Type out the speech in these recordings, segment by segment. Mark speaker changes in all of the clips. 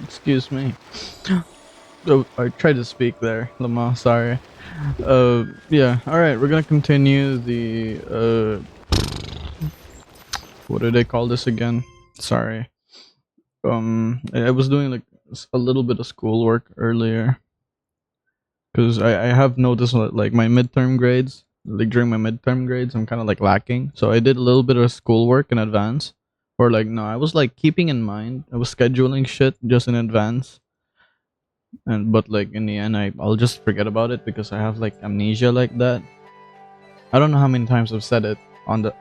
Speaker 1: Excuse me. Oh, I tried to speak there, Lama. Sorry. Yeah. All right. We're gonna continue the What do they call this again? Sorry. I was doing like a little bit of schoolwork earlier because I have noticed that like my midterm grades, like during my midterm grades, I'm kind of like lacking. So I did a little bit of schoolwork in advance, or like no, I was like keeping in mind. I was scheduling shit just in advance, and but like in the end, I'll just forget about it because I have like amnesia like that. I don't know how many times I've said it on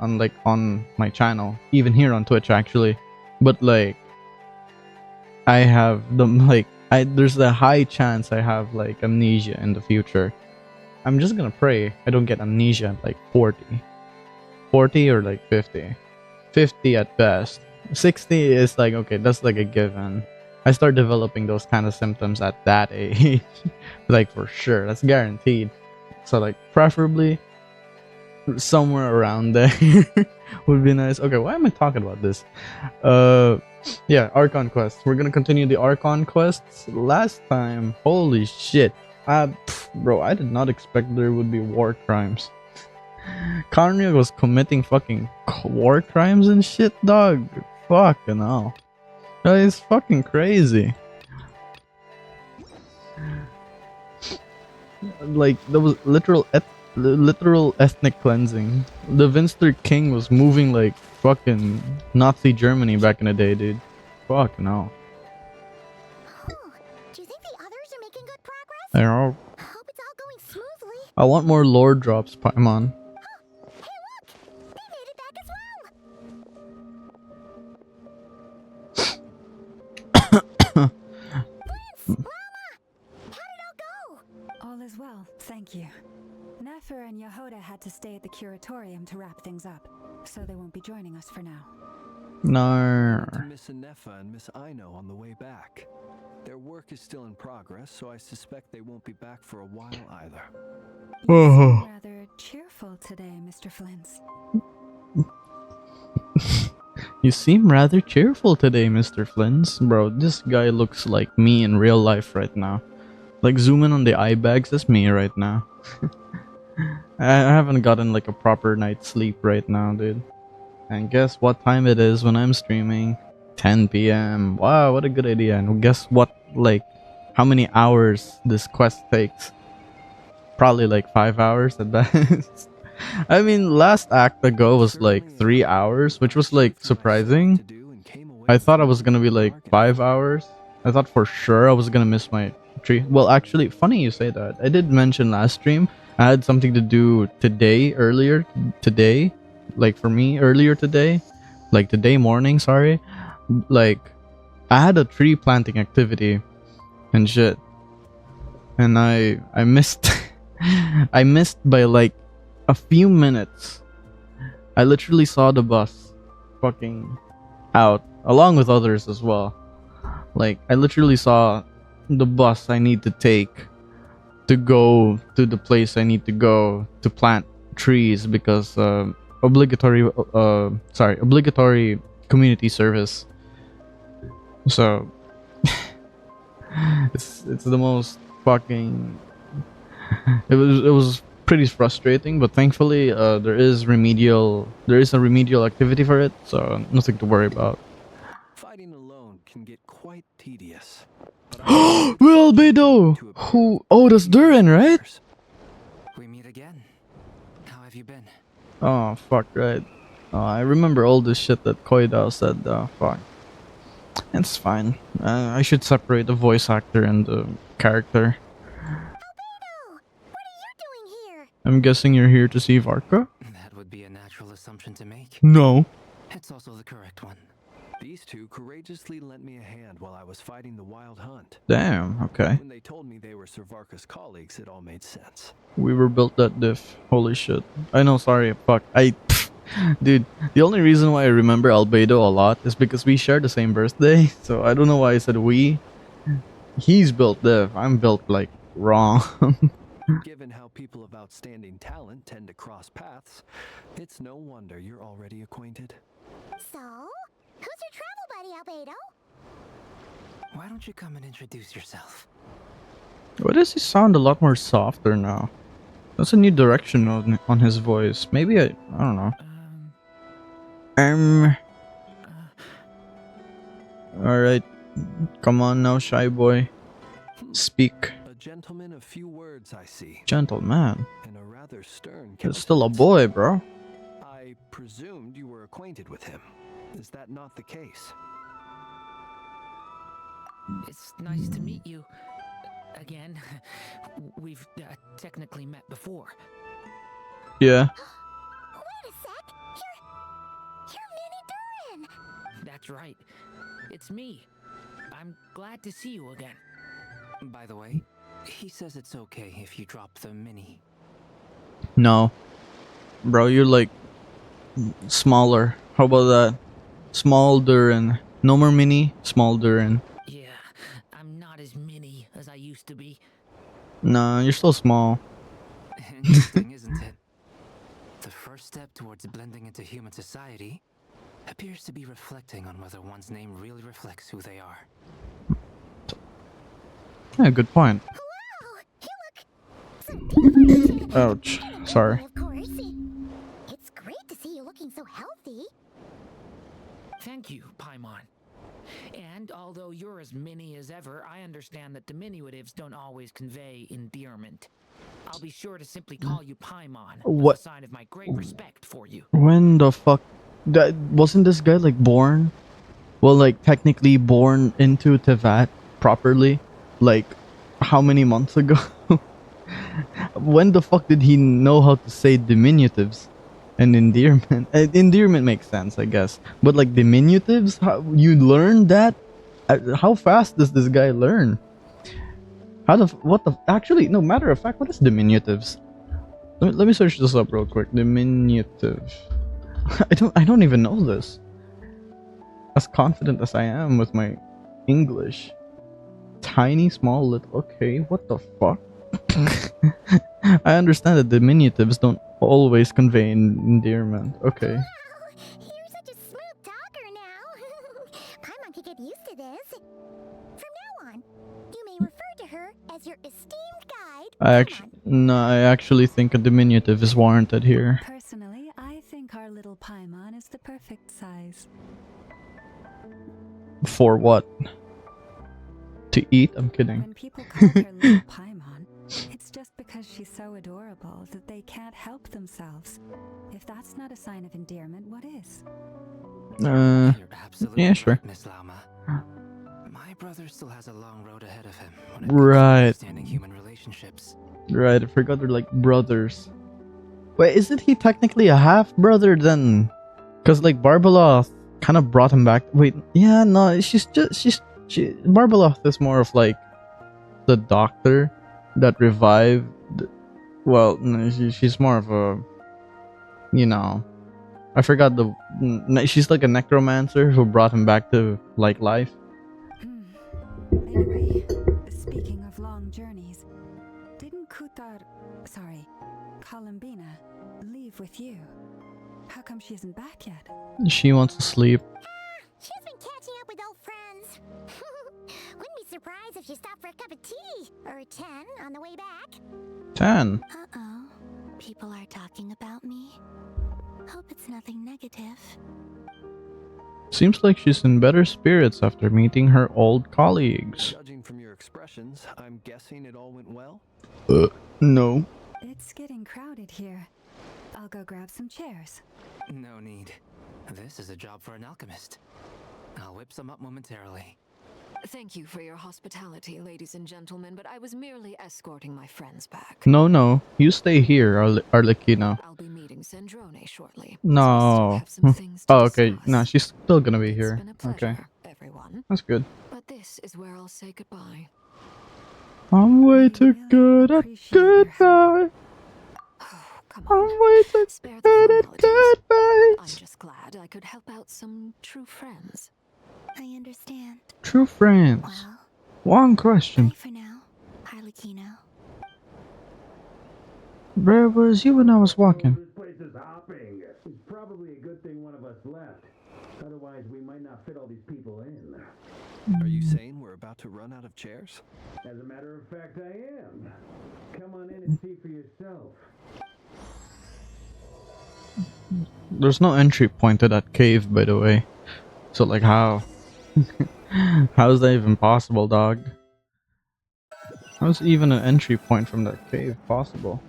Speaker 1: my channel, even here on Twitch actually, but like I have the like I there's a high chance I have like amnesia in the future. I'm just gonna pray I don't get amnesia at like 40 or like 50 at best. 60 is like okay, that's like a given. I start developing those kind of symptoms at that age, like for sure, that's guaranteed. So like preferably somewhere around there would be nice. Okay, why am I talking about this? Uh, yeah, Archon quest. We're gonna continue the Archon quests. Last time, holy shit, bro, I did not expect there would be war crimes. Conrad was committing fucking war crimes and shit, dog. Fucking hell, that is fucking crazy. Like there was literal ethnic cleansing. The Vinster King was moving like fucking Nazi Germany back in the day, dude. Fuck no.
Speaker 2: Oh, do you think the others are making good progress?
Speaker 1: I know.
Speaker 2: Hope it's all going smoothly.
Speaker 1: I want more lore drops, Paimon.
Speaker 2: Hey, look! They made it back as well! Prince! Rama! How did it all go?
Speaker 3: All is well, thank you. Nefer and Yehoda had to stay at the curatorium to wrap things up, so they won't be joining us for now.
Speaker 1: No.
Speaker 4: To Miss Anefa and Miss Aino on the way back. Their work is still in progress, so I suspect they won't be back for a while either.
Speaker 3: You seem rather cheerful today, Mr. Flins.
Speaker 1: You seem rather cheerful today, Mr. Flins. Bro, this guy looks like me in real life right now. Like zoom in on the eye bags, that's me right now. I haven't gotten like a proper night's sleep right now, dude. And guess what time it is when I'm streaming? 10 p.m. Wow, what a good idea. And guess what, like, how many hours this quest takes? Probably like 5 hours at best. I mean, last act ago was like 3 hours, which was like surprising. I thought I was gonna be like 5 hours. I thought for sure I was gonna miss my tree. Well, actually, funny you say that. I did mention last stream I had something to do earlier today, like for me earlier today, like today morning. Sorry, like I had a tree planting activity and shit, and I missed. I missed by like a few minutes. I literally saw the bus fucking out along with others as well. Like I literally saw the bus I need to take to go to the place I need to go to plant trees because obligatory community service. So it's the most fucking it was pretty frustrating, but thankfully there is a remedial activity for it, so nothing to worry about.
Speaker 4: Fighting alone can get quite tedious.
Speaker 1: Well, Beto, who? Oh, that's Durin, right?
Speaker 5: We meet again. How have you been?
Speaker 1: Oh, fuck, right. Oh, I remember all this shit that Koidao said, though. Fuck. It's fine. I should separate the voice actor and the character.
Speaker 2: Albedo! What are you doing here?
Speaker 1: I'm guessing you're here to see Varka?
Speaker 5: That would be a natural assumption to make.
Speaker 1: No.
Speaker 5: It's also the correct one.
Speaker 4: These two courageously lent me a hand while I was fighting the wild hunt.
Speaker 1: Damn, okay.
Speaker 4: When they told me they were Sir Varka's colleagues, it all made sense.
Speaker 1: We were built that diff. Holy shit. I know, sorry, fuck. Dude, the only reason why I remember Albedo a lot is because we share the same birthday, so I don't know why I said we. He's built diff. I'm built, like, wrong.
Speaker 4: Given how people of outstanding talent tend to cross paths, it's no wonder you're already acquainted.
Speaker 2: So, who's your travel buddy, Albedo?
Speaker 5: Why don't you come and introduce yourself?
Speaker 1: Why does he sound a lot more softer now? That's a new direction on his voice. Maybe I don't know. Um. All right, come on now, shy boy. Speak,
Speaker 4: A gentleman of few words, I see,
Speaker 1: gentleman.
Speaker 4: and a rather stern
Speaker 1: It's still a
Speaker 4: countenance.
Speaker 1: boy, bro.
Speaker 4: I presumed you were acquainted with him. Is that not the case?
Speaker 5: It's nice to meet you. Again. We've technically met before.
Speaker 1: Yeah.
Speaker 2: Wait a sec. You're Minnie Durin.
Speaker 5: That's right. It's me. I'm glad to see you again. By the way, he says it's okay if you drop the mini.
Speaker 1: No, bro, you're like smaller. How about that? Small Durin. No more mini. Small Durin.
Speaker 5: Yeah, I'm not as mini as I used to be.
Speaker 1: Nah, you're still small.
Speaker 5: Interesting, isn't it? The first step towards blending into human society appears to be reflecting on whether one's name really reflects who they are.
Speaker 1: Yeah, good point.
Speaker 2: Wow, you look so different.
Speaker 1: Ouch. Sorry.
Speaker 2: Of course. It's great to see you looking so healthy.
Speaker 5: Thank you, Paimon. And although you're as mini as ever, I understand that diminutives don't always convey endearment. I'll be sure to simply call you Paimon
Speaker 1: What?
Speaker 5: as a sign of my great respect for you.
Speaker 1: When the fuck? That wasn't this guy like born? Well, like technically born into Tevat properly. Like, how many months ago? When the fuck did he know how to say diminutives and endearment? Endearment makes sense, I guess. But like diminutives, how you learn that? How fast does this guy learn? What the? Actually, no. Matter of fact, what is diminutives? Let me search this up real quick. Diminutive. I don't even know this. As confident as I am with my English. Tiny, small, little. Okay, what the fuck? I understand that diminutives don't always convey endearment. Okay.
Speaker 2: Wow, you're such a smooth talker now. Paimon could get used to this. From now on, you may refer to her as your esteemed guide.
Speaker 1: I actually think a diminutive is warranted here.
Speaker 3: Personally, I think our little Paimon is the perfect size.
Speaker 1: For what? To eat? I'm kidding.
Speaker 3: When people call her little Paimon, it's just because she's so adorable that they can't help themselves. If that's not a sign of endearment, what is?
Speaker 5: You're absolutely
Speaker 1: yeah, sure.
Speaker 5: right, Miss Lauma. My brother still has a long road ahead of him when it comes to
Speaker 1: Right.
Speaker 5: understanding human relationships.
Speaker 1: Right, I forgot they're like brothers. Wait, isn't he technically a half brother then? Cause like Barbaloth kind of brought him back. Wait, yeah, no, Barbaloth is more of like the doctor that revived. Well, no, she's more of a, you know, I forgot she's like a necromancer who brought him back to like life.
Speaker 3: Anyway, speaking of long journeys, didn't Columbina, leave with you? How come she isn't back yet?
Speaker 1: She wants to sleep.
Speaker 2: She's been catching up with old friends. Wouldn't be surprised if she stopped for a cup of tea or 10 on the way back.
Speaker 1: 10.
Speaker 2: Uh-oh. People are talking about me. Hope it's nothing negative.
Speaker 1: Seems like she's in better spirits after meeting her old colleagues.
Speaker 4: Judging from your expressions, I'm guessing it all went well?
Speaker 1: No.
Speaker 3: It's getting crowded here. I'll go grab some chairs.
Speaker 5: No need. This is a job for an alchemist. I'll whip some up momentarily.
Speaker 6: Thank you for your hospitality, ladies and gentlemen, but I was merely escorting my friends back.
Speaker 1: No. You stay here, Arlecchino.
Speaker 6: I'll be meeting Sandrone shortly.
Speaker 1: No.
Speaker 6: We still have some things to
Speaker 1: Oh, okay.
Speaker 6: discuss.
Speaker 1: No, she's still gonna be
Speaker 6: It's
Speaker 1: here.
Speaker 6: been a pleasure,
Speaker 1: Okay.
Speaker 6: everyone.
Speaker 1: That's good.
Speaker 6: But this is where I'll say goodbye.
Speaker 1: I'm way too
Speaker 3: really
Speaker 1: good at
Speaker 3: appreciate your help.
Speaker 1: goodbye.
Speaker 6: Oh, come
Speaker 1: I'm
Speaker 6: on.
Speaker 1: way too
Speaker 6: Spare the
Speaker 1: good at
Speaker 6: formalities. I'm
Speaker 1: goodbyes.
Speaker 6: just glad I could help out some true friends.
Speaker 2: I understand.
Speaker 1: True friends.
Speaker 2: Well,
Speaker 1: One
Speaker 2: bye
Speaker 1: question.
Speaker 2: for now, Harlequino.
Speaker 1: Where was you when I was walking?
Speaker 7: This place is hopping. It's probably a good thing one of us left. Otherwise, we might not fit all these people in.
Speaker 4: Are you saying we're about to run out of chairs?
Speaker 7: As a matter of fact, I am. Come on in and see for yourself.
Speaker 1: There's no entry point to that cave, by the way. So like how? How is that even possible, dog? How's even an entry point from that cave possible?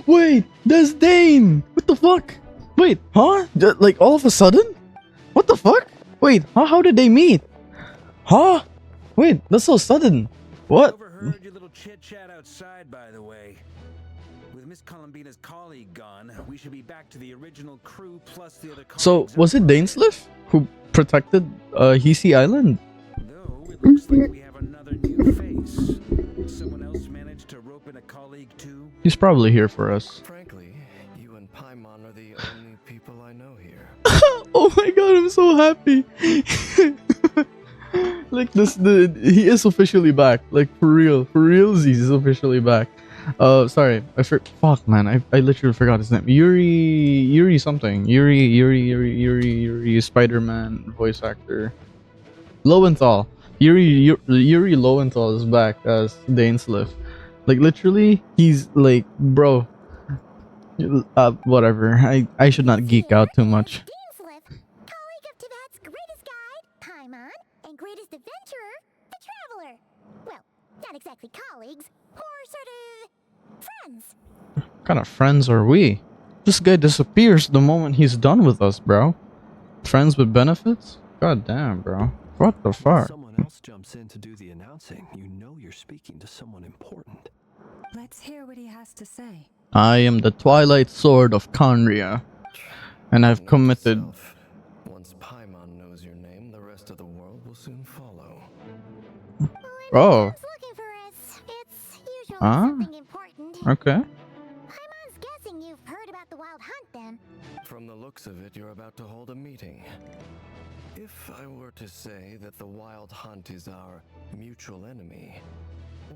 Speaker 1: Wait, there's Dane! What the fuck? Wait, huh? Like all of a sudden? What the fuck? Wait, huh? How did they meet? Huh? Wait, that's so sudden. What?
Speaker 8: Overheard your little chit chat outside, by the way. With Miss Columbina's colleague gone, we should be back to the original crew plus the other colleagues.
Speaker 1: So, was it Dainsliff who protected Hisi Island?
Speaker 8: Though it looks like we have another new face. Someone else managed to rope in a colleague too.
Speaker 1: He's probably here for us.
Speaker 4: Frankly, you and Paimon are the only people I know here.
Speaker 1: Oh my god, I'm so happy. Like he is officially back. Like for real, he's officially back. Sorry, fuck man, I literally forgot his name. Yuri something. Yuri Spider-Man voice actor. Lowenthal. Yuri Lowenthal is back as Dainsliff. Like literally, he's like, bro. Whatever. I should not geek out too much.
Speaker 2: Dainsliff, colleague of Tibet's greatest guide, Paimon, and greatest adventurer, the Traveler. Well, not exactly colleagues, or sort of friends.
Speaker 1: What kind of friends are we? This guy disappears the moment he's done with us, bro. Friends with benefits? God damn, bro. What the
Speaker 4: When
Speaker 1: fuck?
Speaker 4: someone else jumps in to do the announcing, you know you're speaking to someone important.
Speaker 3: Let's hear what he has to say.
Speaker 1: I am the Twilight Sword of Conria, and I've committed.
Speaker 4: Once Paimon knows your name, the rest of the world will soon follow.
Speaker 2: When
Speaker 1: Oh.
Speaker 2: Paimon's looking for us, it's usually
Speaker 1: Ah.
Speaker 2: something important.
Speaker 1: Okay.
Speaker 2: Paimon's guessing you've heard about the wild hunt then.
Speaker 4: From the looks of it, you're about to hold a meeting. If I were to say that the Wild Hunt is our mutual enemy,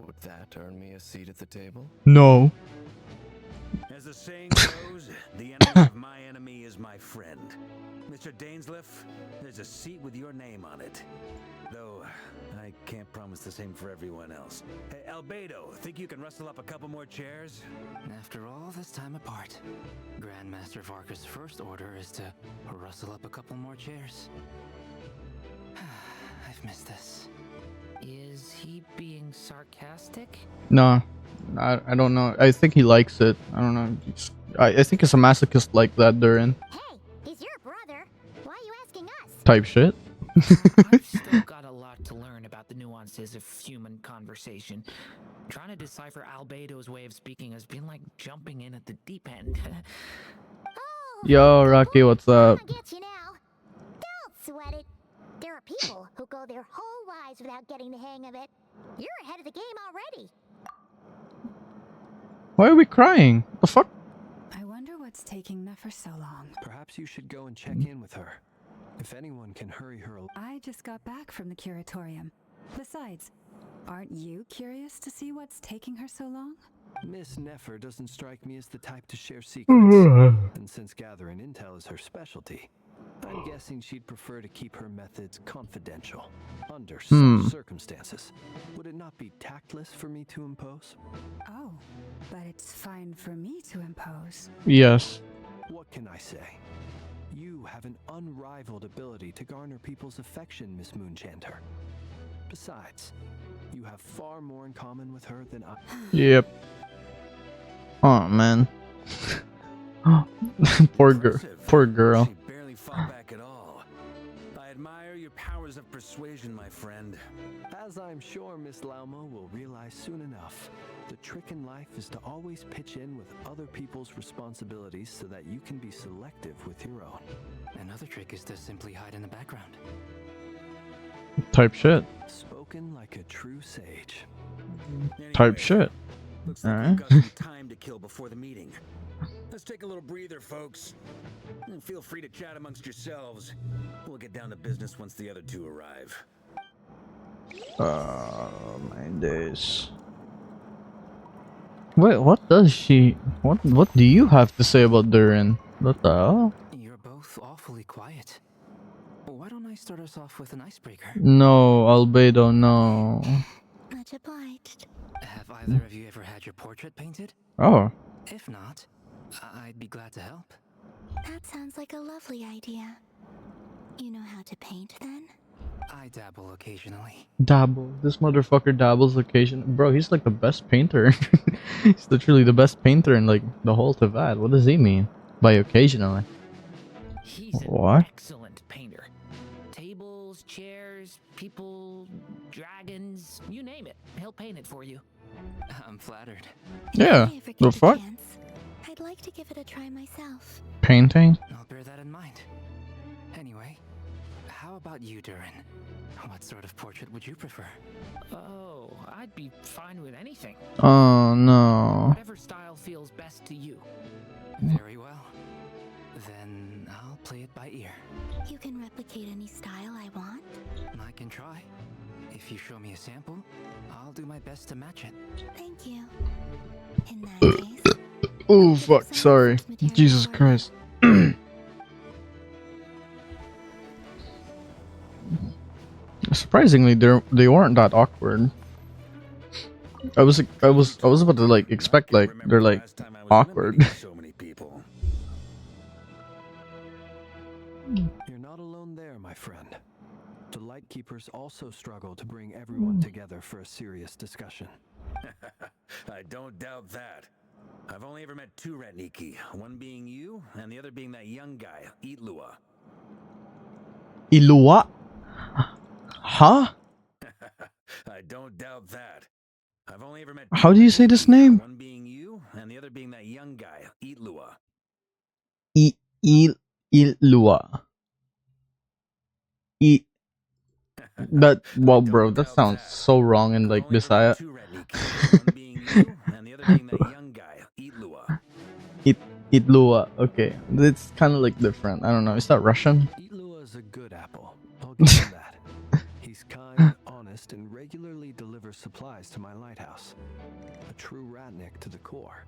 Speaker 4: would that earn me a seat at the table?
Speaker 1: No.
Speaker 8: As the saying goes, the enemy of my enemy is my friend. Mr. Dainsliff, there's a seat with your name on it. Though, I can't promise the same for everyone else. Hey, Albedo, think you can rustle up a couple more chairs?
Speaker 5: After all this time apart, Grandmaster Varka's first order is to rustle up a couple more chairs. I've missed this. Is he being sarcastic?
Speaker 1: No. I don't know. I think he likes it. I don't know. I think it's a masochist like that, Durin.
Speaker 2: Hey, he's your brother. Why are you asking us?
Speaker 1: Type shit.
Speaker 5: I've still got a lot to learn about the nuances of human conversation. Trying to decipher Albedo's way of speaking has been like jumping in at the deep end.
Speaker 2: Oh,
Speaker 1: Yo, Rocky, what's up?
Speaker 2: I get you now. Don't sweat it. There are people who go their whole lives without getting the hang of it. You're ahead of the game already.
Speaker 1: Why are we crying? The fuck?
Speaker 3: I wonder what's taking Nefer so long.
Speaker 4: Perhaps you should go and check in with her. If anyone can hurry her along.
Speaker 3: I just got back from the curatorium. Besides, aren't you curious to see what's taking her so long?
Speaker 4: Miss Nefer doesn't strike me as the type to share secrets. And since gathering intel is her specialty, I'm guessing she'd prefer to keep her methods confidential. Under such circumstances, would it not be tactless for me to impose?
Speaker 3: Oh, but it's fine for me to impose.
Speaker 1: Yes.
Speaker 4: What can I say? You have an unrivaled ability to garner people's affection, Miss Moonchanter. Besides, you have far more in common with her than I.
Speaker 1: Yep. Oh man. Poor girl.
Speaker 8: Impressive.
Speaker 1: Poor girl.
Speaker 8: She barely fought back at all. I admire your powers of persuasion, my friend.
Speaker 4: As I'm sure Miss Lauma will realize soon enough, the trick in life is to always pitch in with other people's responsibilities so that you can be selective with your own.
Speaker 5: Another trick is to simply hide in the background.
Speaker 1: Type shit.
Speaker 4: Spoken like a true sage.
Speaker 1: Type
Speaker 8: Anyway,
Speaker 1: shit.
Speaker 8: Looks like
Speaker 1: Alright.
Speaker 8: we've got some time to kill before the meeting. Let's take a little breather, folks. And feel free to chat amongst yourselves. We'll get down to business once the other two arrive.
Speaker 1: My days. Wait, what does she? What do you have to say about Durin? What the hell?
Speaker 5: You're both awfully quiet. Why don't I start us off with an icebreaker?
Speaker 1: No, Albedo, no.
Speaker 2: Much obliged.
Speaker 5: Have either of you ever had your portrait painted?
Speaker 1: Oh,
Speaker 5: If not, I'd be glad to help.
Speaker 2: That sounds like a lovely idea. You know how to paint then?
Speaker 5: I dabble occasionally.
Speaker 1: dabble. This motherfucker dabbles occasion. Bro, he's like the best painter. He's literally the best painter in like the whole Tavad. What does he mean by occasionally?
Speaker 5: He's an
Speaker 1: What?
Speaker 5: excellent painter. Tables, chairs, people, dragons, you name it. He'll paint it for you. I'm flattered.
Speaker 1: Yeah.
Speaker 2: If I ever
Speaker 1: The
Speaker 2: get
Speaker 1: fuck?
Speaker 2: chance, I'd like to give it a try myself.
Speaker 1: Painting?
Speaker 5: I'll bear that in mind. Anyway, how about you, Durin? What sort of portrait would you prefer? Oh, I'd be fine with anything.
Speaker 1: Oh no.
Speaker 5: Whatever style feels best to you. Very well. Then I'll play it by ear.
Speaker 2: You can replicate any style I want.
Speaker 5: I can try. If you show me a sample, I'll do my best to match it.
Speaker 2: Thank you. In that case,
Speaker 1: Oh fuck, sorry. Jesus Christ. Surprisingly, they weren't that awkward. I was about to like expect like they're like awkward.
Speaker 8: So many people.
Speaker 4: You're not alone there, my friend. The Lightkeepers also struggle to bring everyone together for a serious discussion.
Speaker 8: I don't doubt that. I've only ever met two Ratniki, one being you, and the other being that young guy, Itlua.
Speaker 1: Ilua? Huh?
Speaker 8: I don't doubt that. I've only ever met
Speaker 1: How do you say this name?
Speaker 8: one being you, and the other being that young guy, Itlua.
Speaker 1: Ilua. That well, bro, that sounds so wrong in like Bisaya.
Speaker 8: Two Ratniki, one being you, and the other being that young guy, Itlua.
Speaker 1: Itlua. Okay, it's kind of like different. I don't know. Is that Russian?
Speaker 4: Itlua is a good apple. I'll give him that. He's kind, honest, and regularly delivers supplies to my lighthouse. A true Ratnik to the core.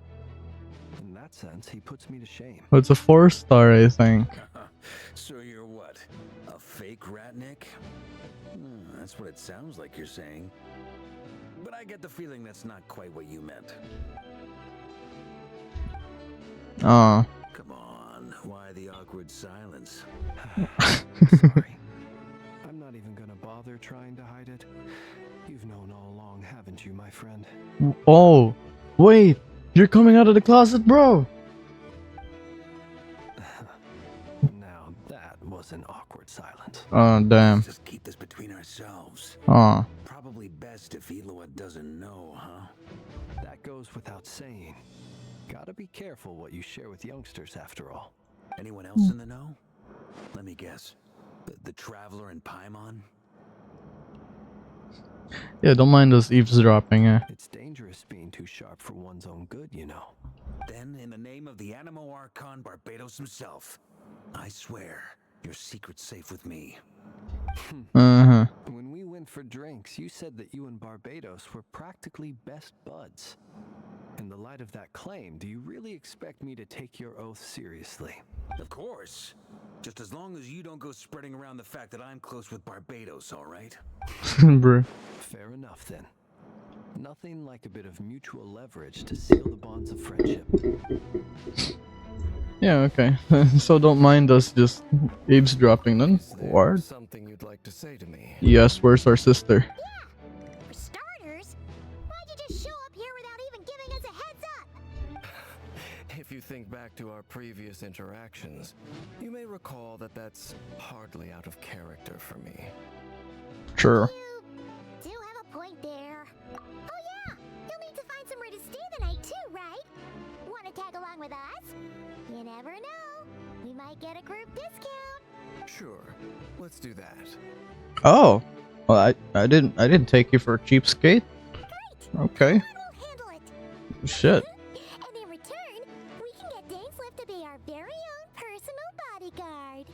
Speaker 4: In that sense, he puts me to shame.
Speaker 1: Oh, it's a 4-star, I think.
Speaker 8: So you're what? A fake Ratnik? That's what it sounds like you're saying. But I get the feeling that's not quite what you meant.
Speaker 1: Oh.
Speaker 8: Come on, why the awkward silence?
Speaker 4: Sorry. I'm not even gonna bother trying to hide it. You've known all along, haven't you, my friend?
Speaker 1: Oh. Wait. You're coming out of the closet, bro.
Speaker 4: Now that was an awkward silence.
Speaker 1: Oh, damn.
Speaker 8: Let's just keep this between ourselves.
Speaker 1: Oh.
Speaker 8: Probably best if Itlua doesn't know, huh?
Speaker 4: That goes without saying. Gotta be careful what you share with youngsters, after all.
Speaker 8: Anyone else in the know? Let me guess. The Traveler and Paimon?
Speaker 1: Yeah, don't mind us eavesdropping.
Speaker 4: It's dangerous being too sharp for one's own good, you know.
Speaker 8: Then, in the name of the Animo Archon Barbados himself, I swear your secret's safe with me.
Speaker 1: Uh-huh.
Speaker 4: When we went for drinks, you said that you and Barbados were practically best buds. In the light of that claim, do you really expect me to take your oath seriously?
Speaker 8: Of course. Just as long as you don't go spreading around the fact that I'm close with Barbados, all right?
Speaker 1: Bro.
Speaker 4: Fair enough, then. Nothing like a bit of mutual leverage to seal the bonds of friendship.
Speaker 1: Yeah, okay. So don't mind us just eavesdropping then. What?
Speaker 4: Something you'd like to say to me?
Speaker 1: Yes, where's our sister?
Speaker 2: For starters, why'd you just show up here without even giving us a heads up?
Speaker 4: If you think back to our previous interactions, you may recall that that's hardly out of character for me.
Speaker 1: Sure.
Speaker 2: You do have a point there. Oh yeah, you'll need to find somewhere to stay the night too, right? Want to tag along with us? You never know. We might get a group discount.
Speaker 4: Sure, let's do that.
Speaker 1: Oh. Well, I didn't take you for a cheapskate.
Speaker 2: Great.
Speaker 1: Okay.
Speaker 2: We'll handle it.
Speaker 1: Shit.
Speaker 2: And in return, we can get Dainslift to be our very own personal bodyguard.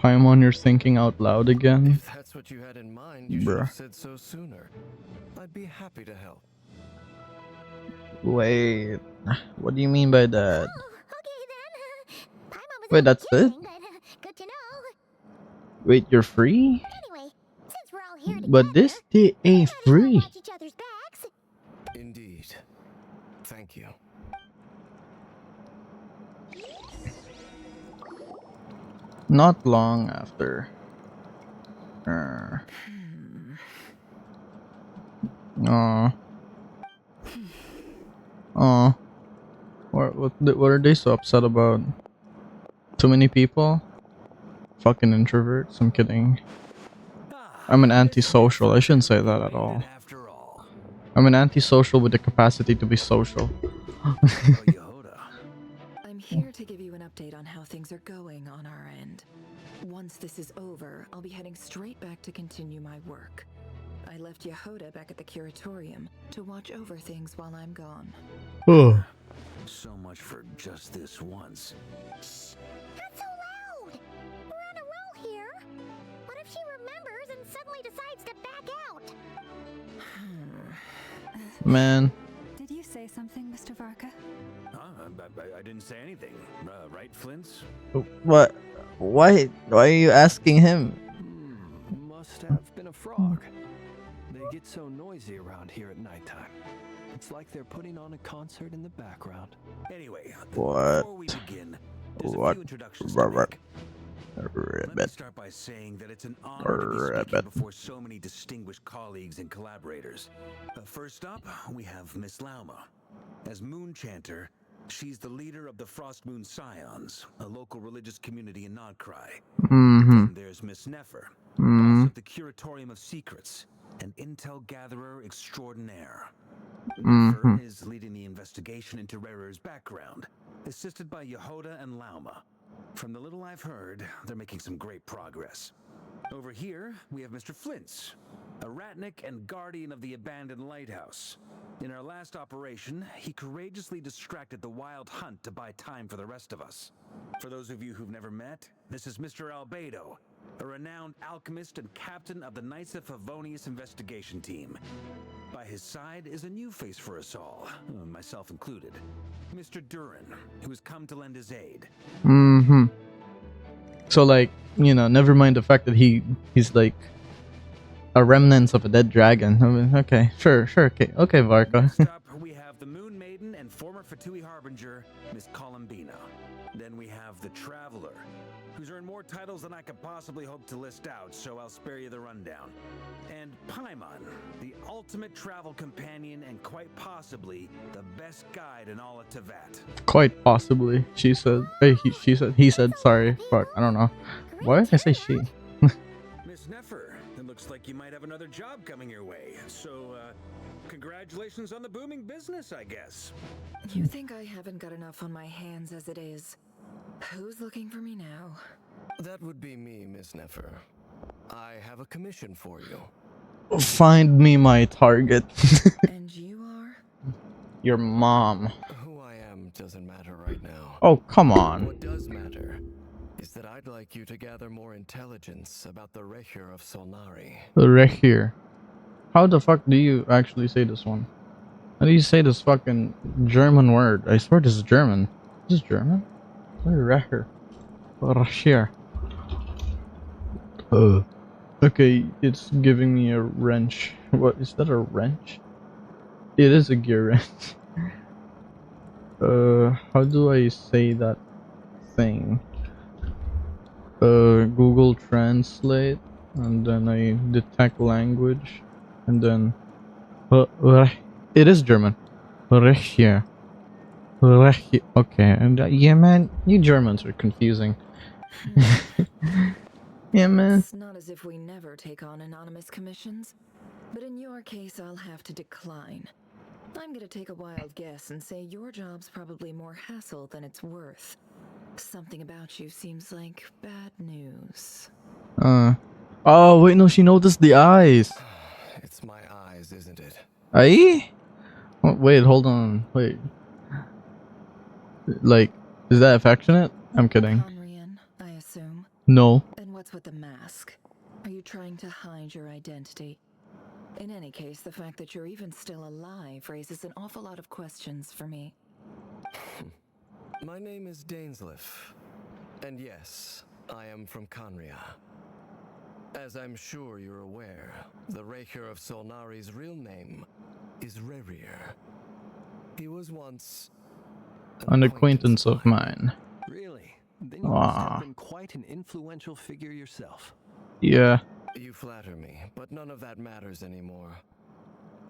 Speaker 1: Paimon, you're thinking out loud again.
Speaker 4: If that's what you had in mind, you should
Speaker 1: Bruh.
Speaker 4: have said so sooner. I'd be happy to help.
Speaker 1: Wait, what do you mean by that?
Speaker 2: Oh, okay then. Paimon was
Speaker 1: Wait,
Speaker 2: only
Speaker 1: that's it?
Speaker 2: kidding, but good to know.
Speaker 1: Wait, you're free?
Speaker 2: Anyway, since we're all here
Speaker 1: But
Speaker 2: together,
Speaker 1: this day
Speaker 2: we
Speaker 1: ain't
Speaker 2: might as well
Speaker 1: free.
Speaker 2: watch each other's backs.
Speaker 4: Indeed. Thank you.
Speaker 1: Not long after. Uh, Aw. Aw. What are they so upset about? Too many people? Fucking introverts? I'm kidding. I'm an antisocial. I shouldn't say that at all.
Speaker 8: After all.
Speaker 1: I'm an antisocial with the capacity to be social.
Speaker 8: Oh, Yehoda.
Speaker 6: I'm here to give you an update on how things are going on our end. Once this is over, I'll be heading straight back to continue my work. I left Yehoda back at the curatorium to watch over things while I'm gone.
Speaker 1: Oh.
Speaker 8: So much for just this once.
Speaker 2: Shh! Not so loud! We're on a roll here. What if she remembers and suddenly decides to back out?
Speaker 1: Man.
Speaker 3: Did you say something, Mr. Varka?
Speaker 8: I didn't say anything. Right, Flints?
Speaker 1: What? Why are you asking him?
Speaker 4: Must have been a frog. They get so noisy around here at nighttime. It's like they're putting on a concert in the background.
Speaker 8: Anyway,
Speaker 1: What?
Speaker 8: before we begin, there's a
Speaker 1: What?
Speaker 8: few introductions to make. Let me
Speaker 1: Ribbit.
Speaker 8: start by saying that it's an honor to be speaking
Speaker 1: Ribbit.
Speaker 8: before so many distinguished colleagues and collaborators. First up, we have Miss Lauma. As Moon Chanter, she's the leader of the Frost Moon Scions, a local religious community in Nodcry.
Speaker 1: Mm-hmm.
Speaker 8: Then there's Miss Nefer,
Speaker 1: Mm-hmm.
Speaker 8: boss of the Curatorium of Secrets, an intel gatherer extraordinaire.
Speaker 1: Mm-hmm.
Speaker 8: Nefer is leading the investigation into Rerir's background, assisted by Yehoda and Lauma. From the little I've heard, they're making some great progress. Over here, we have Mr. Flint's, a ratnik and guardian of the abandoned lighthouse. In our last operation, he courageously distracted the wild hunt to buy time for the rest of us. For those of you who've never met, this is Mr. Albedo, a renowned alchemist and captain of the Knights of Favonius investigation team. By his side is a new face for us all, myself included, Mr. Durin, who has come to lend his aid.
Speaker 1: Mm-hmm. So like, you know, never mind the fact that he's like a remnant of a dead dragon. I mean, okay, sure, okay, Varka.
Speaker 8: Next up, we have the Moon Maiden and former Fatui Harbinger, Miss Columbina. Then we have the Traveler, who's earned more titles than I could possibly hope to list out, so I'll spare you the rundown. And Paimon, the ultimate travel companion and quite possibly the best guide in all of Tevat.
Speaker 1: Quite possibly, she said. Hey, he said. Sorry, fuck. I don't know. Why did I say she?
Speaker 8: Miss Nefer, it looks like you might have another job coming your way. So, congratulations on the booming business, I guess.
Speaker 6: You think I haven't got enough on my hands as it is? Who's looking for me now?
Speaker 4: That would be me, Miss Nefer. I have a commission for you.
Speaker 1: Find me my target.
Speaker 6: And you are?
Speaker 1: Your mom.
Speaker 4: Who I am doesn't matter right now.
Speaker 1: Oh, come on.
Speaker 4: What does matter is that I'd like you to gather more intelligence about the Rerir of Solnari.
Speaker 1: Rerir. How the fuck do you actually say this one? How do you say this fucking German word? I swear this is German. Is this German? Rerir. Rerir. Okay, it's giving me a wrench. What is that, a wrench? It is a gear wrench. How do I say that thing? Google Translate, and then I detect language, and then it is German. Rerir. Rerir. Okay, and yeah, man, you Germans are confusing. Yeah, man.
Speaker 6: It's not as if we never take on anonymous commissions, but in your case, I'll have to decline. I'm gonna take a wild guess and say your job's probably more hassle than it's worth. Something about you seems like bad news.
Speaker 1: Oh wait, no, she noticed the eyes.
Speaker 4: It's my eyes, isn't it?
Speaker 1: Aye? Oh, wait, hold on, wait. Like, is that affectionate? I'm kidding.
Speaker 6: Conrian, I assume.
Speaker 1: No.
Speaker 6: And what's with the mask? Are you trying to hide your identity? In any case, the fact that you're even still alive raises an awful lot of questions for me.
Speaker 4: My name is Dainsleif, and yes, I am from Conria. As I'm sure you're aware, the Rerir of Solnari's real name is Rerir. He was once
Speaker 1: An acquaintance of mine.
Speaker 4: Really? Then you must have
Speaker 1: Ah,
Speaker 4: been quite an influential figure yourself.
Speaker 1: yeah.
Speaker 4: You flatter me, but none of that matters anymore.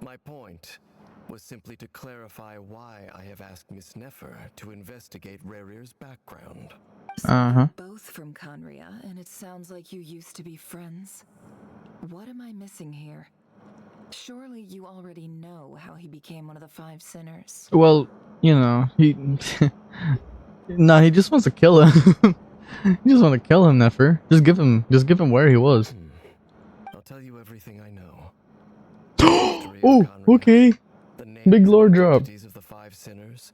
Speaker 4: My point was simply to clarify why I have asked Miss Nefer to investigate Rerir's background.
Speaker 6: So
Speaker 1: Uh-huh.
Speaker 6: you're both from Conria, and it sounds like you used to be friends. What am I missing here? Surely you already know how he became one of the 5 sinners.
Speaker 1: Well, you know, he... Nah, he just wants to kill him. He just want to kill him, Nefer. Just give him where he was.
Speaker 4: I'll tell you everything I know. The history of
Speaker 1: Oh,
Speaker 4: Conria,
Speaker 1: okay.
Speaker 4: the names
Speaker 1: Big
Speaker 4: and
Speaker 1: lore drop.
Speaker 4: identities of the 5 sinners.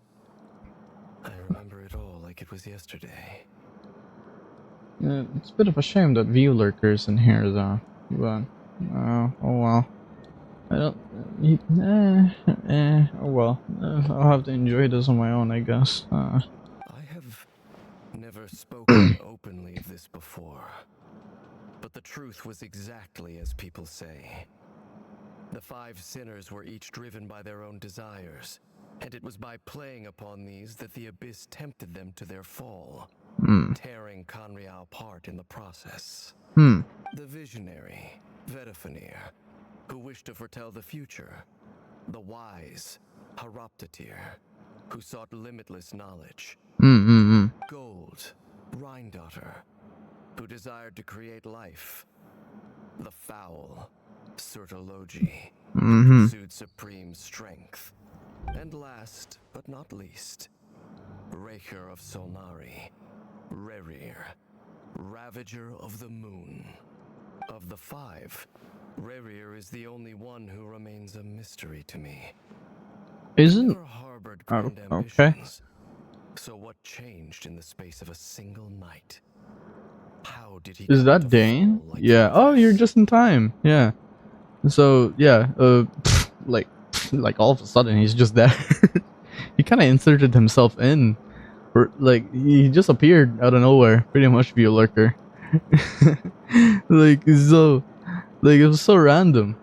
Speaker 4: I remember it all like it was yesterday.
Speaker 1: Yeah, it's a bit of a shame that View Lurker's in here, though. But, oh well. I don't... oh well. I'll have to enjoy this on my own, I guess.
Speaker 4: I have never spoken openly of this before, but the truth was exactly as people say. The 5 sinners were each driven by their own desires, and it was by playing upon these that the Abyss tempted them to their fall, tearing Conria apart in the process. The visionary, Vedafenir, who wished to foretell the future. The wise, Haroptatir, who sought limitless knowledge. Gold, Rhindaughter, who desired to create life. The foul, Surtologi, who pursued supreme strength. And last, but not least, Rerir of Solnari, Rerir, Ravager of the Moon. Of the 5, Rerir is the only one who remains a mystery to me.
Speaker 1: Isn't...
Speaker 4: Never harbored grand
Speaker 1: okay.
Speaker 4: ambitions. So what changed in the space of a single night? How did he
Speaker 1: Is
Speaker 4: come
Speaker 1: that
Speaker 4: to
Speaker 1: Dane?
Speaker 4: fall like
Speaker 1: Yeah. Oh, you're
Speaker 4: this?
Speaker 1: just in time. Yeah. So, yeah, like all of a sudden he's just there. He kind of inserted himself in. Or, like, he just appeared out of nowhere, pretty much via Lurker. Like, so... Like, it was so random.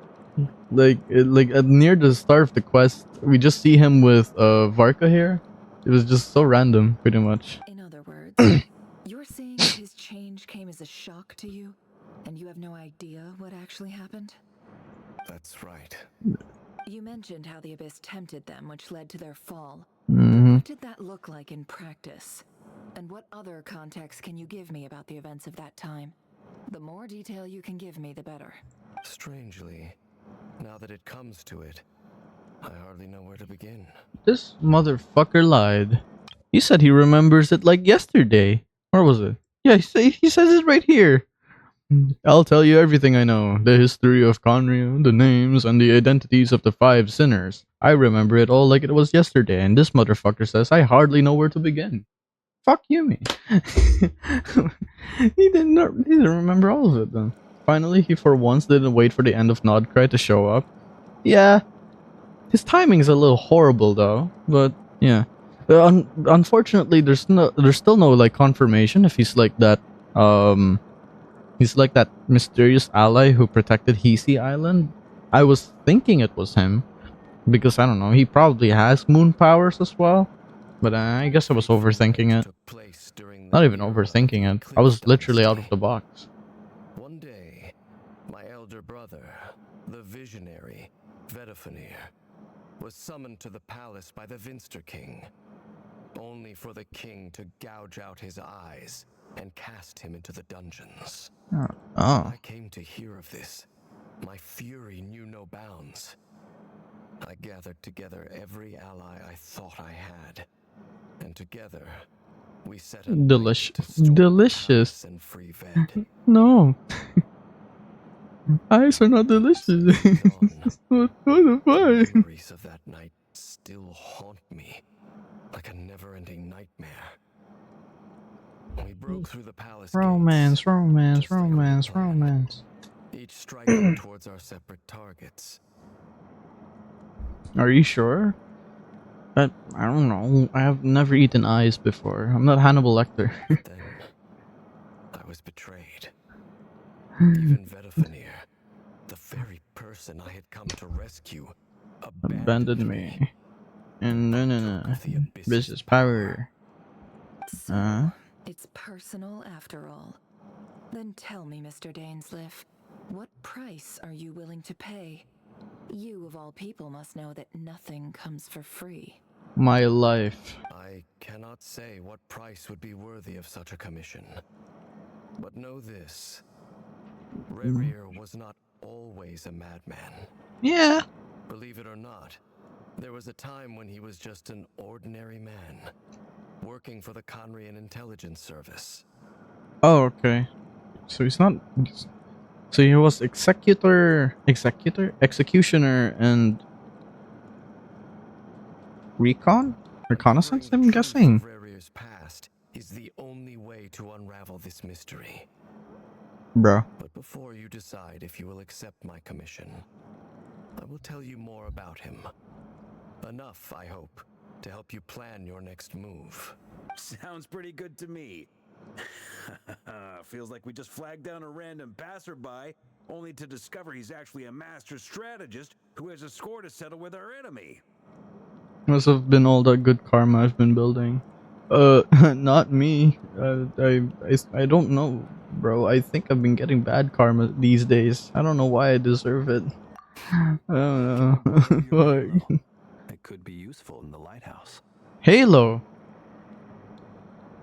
Speaker 1: Like, near the start of the quest, we just see him with Varka here. It was just so random, pretty much.
Speaker 6: In other words, you're saying that his change came as a shock to you, and you have no idea what actually happened?
Speaker 4: That's right.
Speaker 6: You mentioned how the Abyss tempted them, which led to their fall.
Speaker 1: Mm-hmm.
Speaker 6: What did that look like in practice? And what other context can you give me about the events of that time? The more detail you can give me, the better.
Speaker 4: Strangely, now that it comes to it, I hardly know where to begin.
Speaker 1: This motherfucker lied. He said he remembers it like yesterday. Where was it? Yeah, he says it right here. I'll tell you everything I know. The history of Conria, the names, and the identities of the 5 sinners. I remember it all like it was yesterday, and this motherfucker says I hardly know where to begin. Fuck you, me. He didn't remember all of it then. Finally, he for once didn't wait for the end of Nodcry to show up. Yeah. His timing is a little horrible though, but yeah. Unfortunately, there's still no like confirmation if he's like that mysterious ally who protected Hisi Island. I was thinking it was him because I don't know, he probably has moon powers as well. But I guess I was overthinking it. Not even overthinking it. I was literally out of the box.
Speaker 4: One day, my elder brother, the visionary, Vedafenir, was summoned to the palace by the Vinster King, only for the king to gouge out his eyes and cast him into the dungeons.
Speaker 1: Oh.
Speaker 4: When I came to hear of this, my fury knew no bounds. I gathered together every ally I thought I had, and together we set out
Speaker 1: Delicious.
Speaker 4: and free Ved.
Speaker 1: No. Eyes are not delicious. What the
Speaker 4: The
Speaker 1: fuck?
Speaker 4: memories of that night still haunt me like a never-ending nightmare. We broke through the palace
Speaker 1: Romance,
Speaker 4: gates,
Speaker 1: romance,
Speaker 4: just like we
Speaker 1: romance,
Speaker 4: planned.
Speaker 1: romance.
Speaker 9: each striking towards our separate targets.
Speaker 1: Are you sure? I don't know. I have never eaten eyes before. I'm not Hannibal Lecter.
Speaker 9: Then I was betrayed. Even Vedafanir, the very person I had come to rescue,
Speaker 1: Abandoned me. And
Speaker 9: Partook
Speaker 1: no.
Speaker 9: of the abyss's
Speaker 1: Business power.
Speaker 6: So, it's personal after all. Then tell me, Mr. Dainsleif, what price are you willing to pay? You, of all people, must know that nothing comes for free.
Speaker 1: My life.
Speaker 9: I cannot say what price would be worthy of such a commission. But know this. Rerir was not always a madman.
Speaker 1: Yeah.
Speaker 9: Believe it or not, there was a time when he was just an ordinary man, working for the Conrian intelligence service.
Speaker 1: Oh, okay. So he's not. So he was executioner, and reconnaissance. I'm guessing.
Speaker 9: Rerir's past is the only way to unravel this mystery.
Speaker 1: Bro.
Speaker 9: But before you decide if you will accept my commission, I will tell you more about him. Enough, I hope, to help you plan your next move.
Speaker 8: Sounds pretty good to me. Feels like we just flagged down a random passerby, only to discover he's actually a master strategist who has a score to settle with our enemy.
Speaker 1: Must have been all that good karma I've been building. Not me. I don't know, bro. I think I've been getting bad karma these days. I don't know why I deserve it. I don't know. Fuck.
Speaker 4: It could be useful in the lighthouse.
Speaker 1: Halo.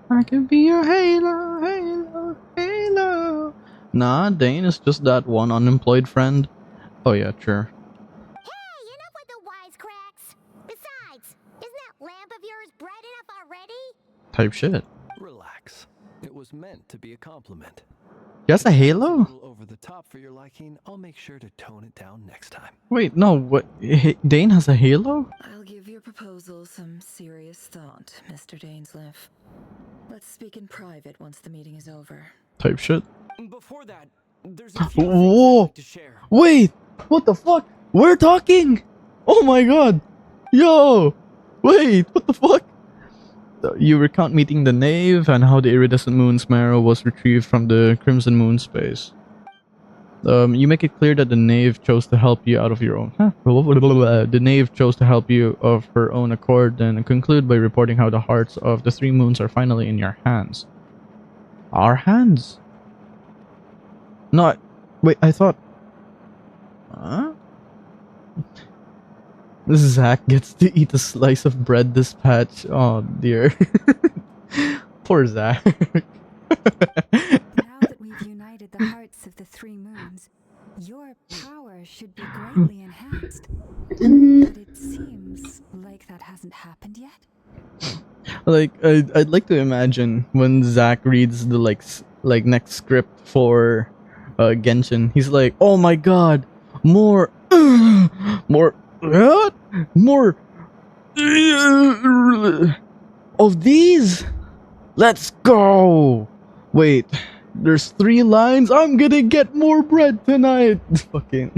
Speaker 1: I can be your Halo, Halo, Halo. Nah, Dane is just that one unemployed friend. Oh yeah, sure.
Speaker 2: Hey, enough with the wisecracks! Besides, isn't that lamp of yours bright enough already?
Speaker 1: Type shit.
Speaker 4: Relax. It was meant to be a compliment.
Speaker 1: He has a
Speaker 4: If it's
Speaker 1: Halo?
Speaker 4: a little over the top for your liking, I'll make sure to tone it down next time.
Speaker 1: Wait, no, what? Dane has a Halo?
Speaker 6: I'll give your proposal some serious thought, Mr. Dainsleif. Let's speak in private once the meeting is over.
Speaker 1: Type shit.
Speaker 4: Before that, there's a few things
Speaker 1: Whoa!
Speaker 4: I'd like to share.
Speaker 1: Wait! What the fuck? We're talking! Oh my god! Yo! Wait, what the fuck? You recount meeting the Knave and how the iridescent moon's marrow was retrieved from the Crimson Moon space. You make it clear that the Knave chose to help you out of your own. The Knave chose to help you of her own accord, and conclude by reporting how the hearts of the three moons are finally in your hands. Our hands? No, wait, I thought... Huh? Zach gets to eat a slice of bread this patch. Oh dear. Poor Zach.
Speaker 3: Now that we've united the hearts of the three moons, your power should be greatly enhanced. But it seems like that hasn't happened yet.
Speaker 1: Like, I'd like to imagine when Zach reads the like next script for Genshin. He's like, oh my god, more what? More of these? Let's go! Wait, there's 3 lines? I'm gonna get more bread tonight! Fucking...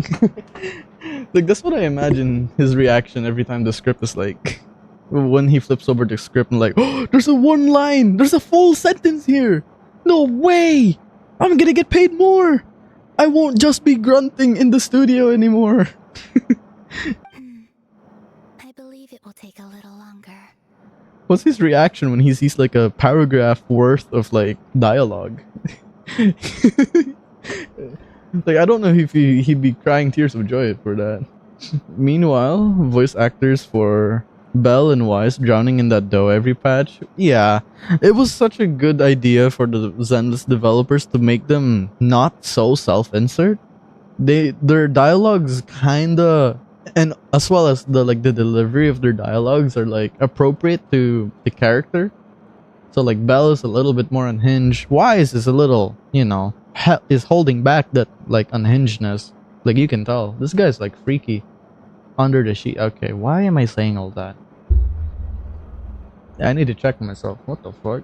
Speaker 1: like, that's what I imagine his reaction every time the script is like... When he flips over the script and like, oh, there's a 1 line! There's a full sentence here! No way! I'm gonna get paid more! I won't just be grunting in the studio anymore!
Speaker 2: I believe it will take a little longer.
Speaker 1: What's his reaction when he sees like a paragraph worth of like dialogue? Like, I don't know if he'd be crying tears of joy for that. Meanwhile, voice actors for Belle and Weiss drowning in that dough every patch. Yeah, it was such a good idea for the Zenless developers to make them not so self-insert. Their dialogues kinda, and as well as the delivery of their dialogues are like appropriate to the character. So like Belle is a little bit more unhinged. Wise is a little, is holding back that like unhingedness. Like you can tell this guy's like freaky under the sheet. Okay, why am I saying all that? I need to check myself. What the fuck?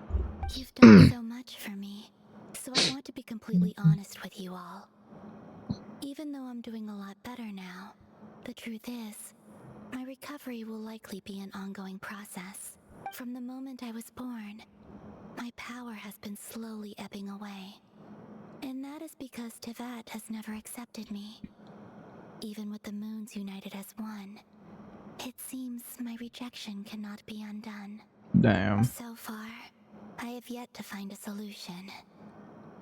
Speaker 2: You've done so much for me, so I want to be completely honest with you all. Even though I'm doing a lot better now, the truth is, my recovery will likely be an ongoing process. From the moment I was born, my power has been slowly ebbing away. And that is because Tevat has never accepted me. Even with the moons united as one, it seems my rejection cannot be undone.
Speaker 1: Damn.
Speaker 2: So far, I have yet to find a solution.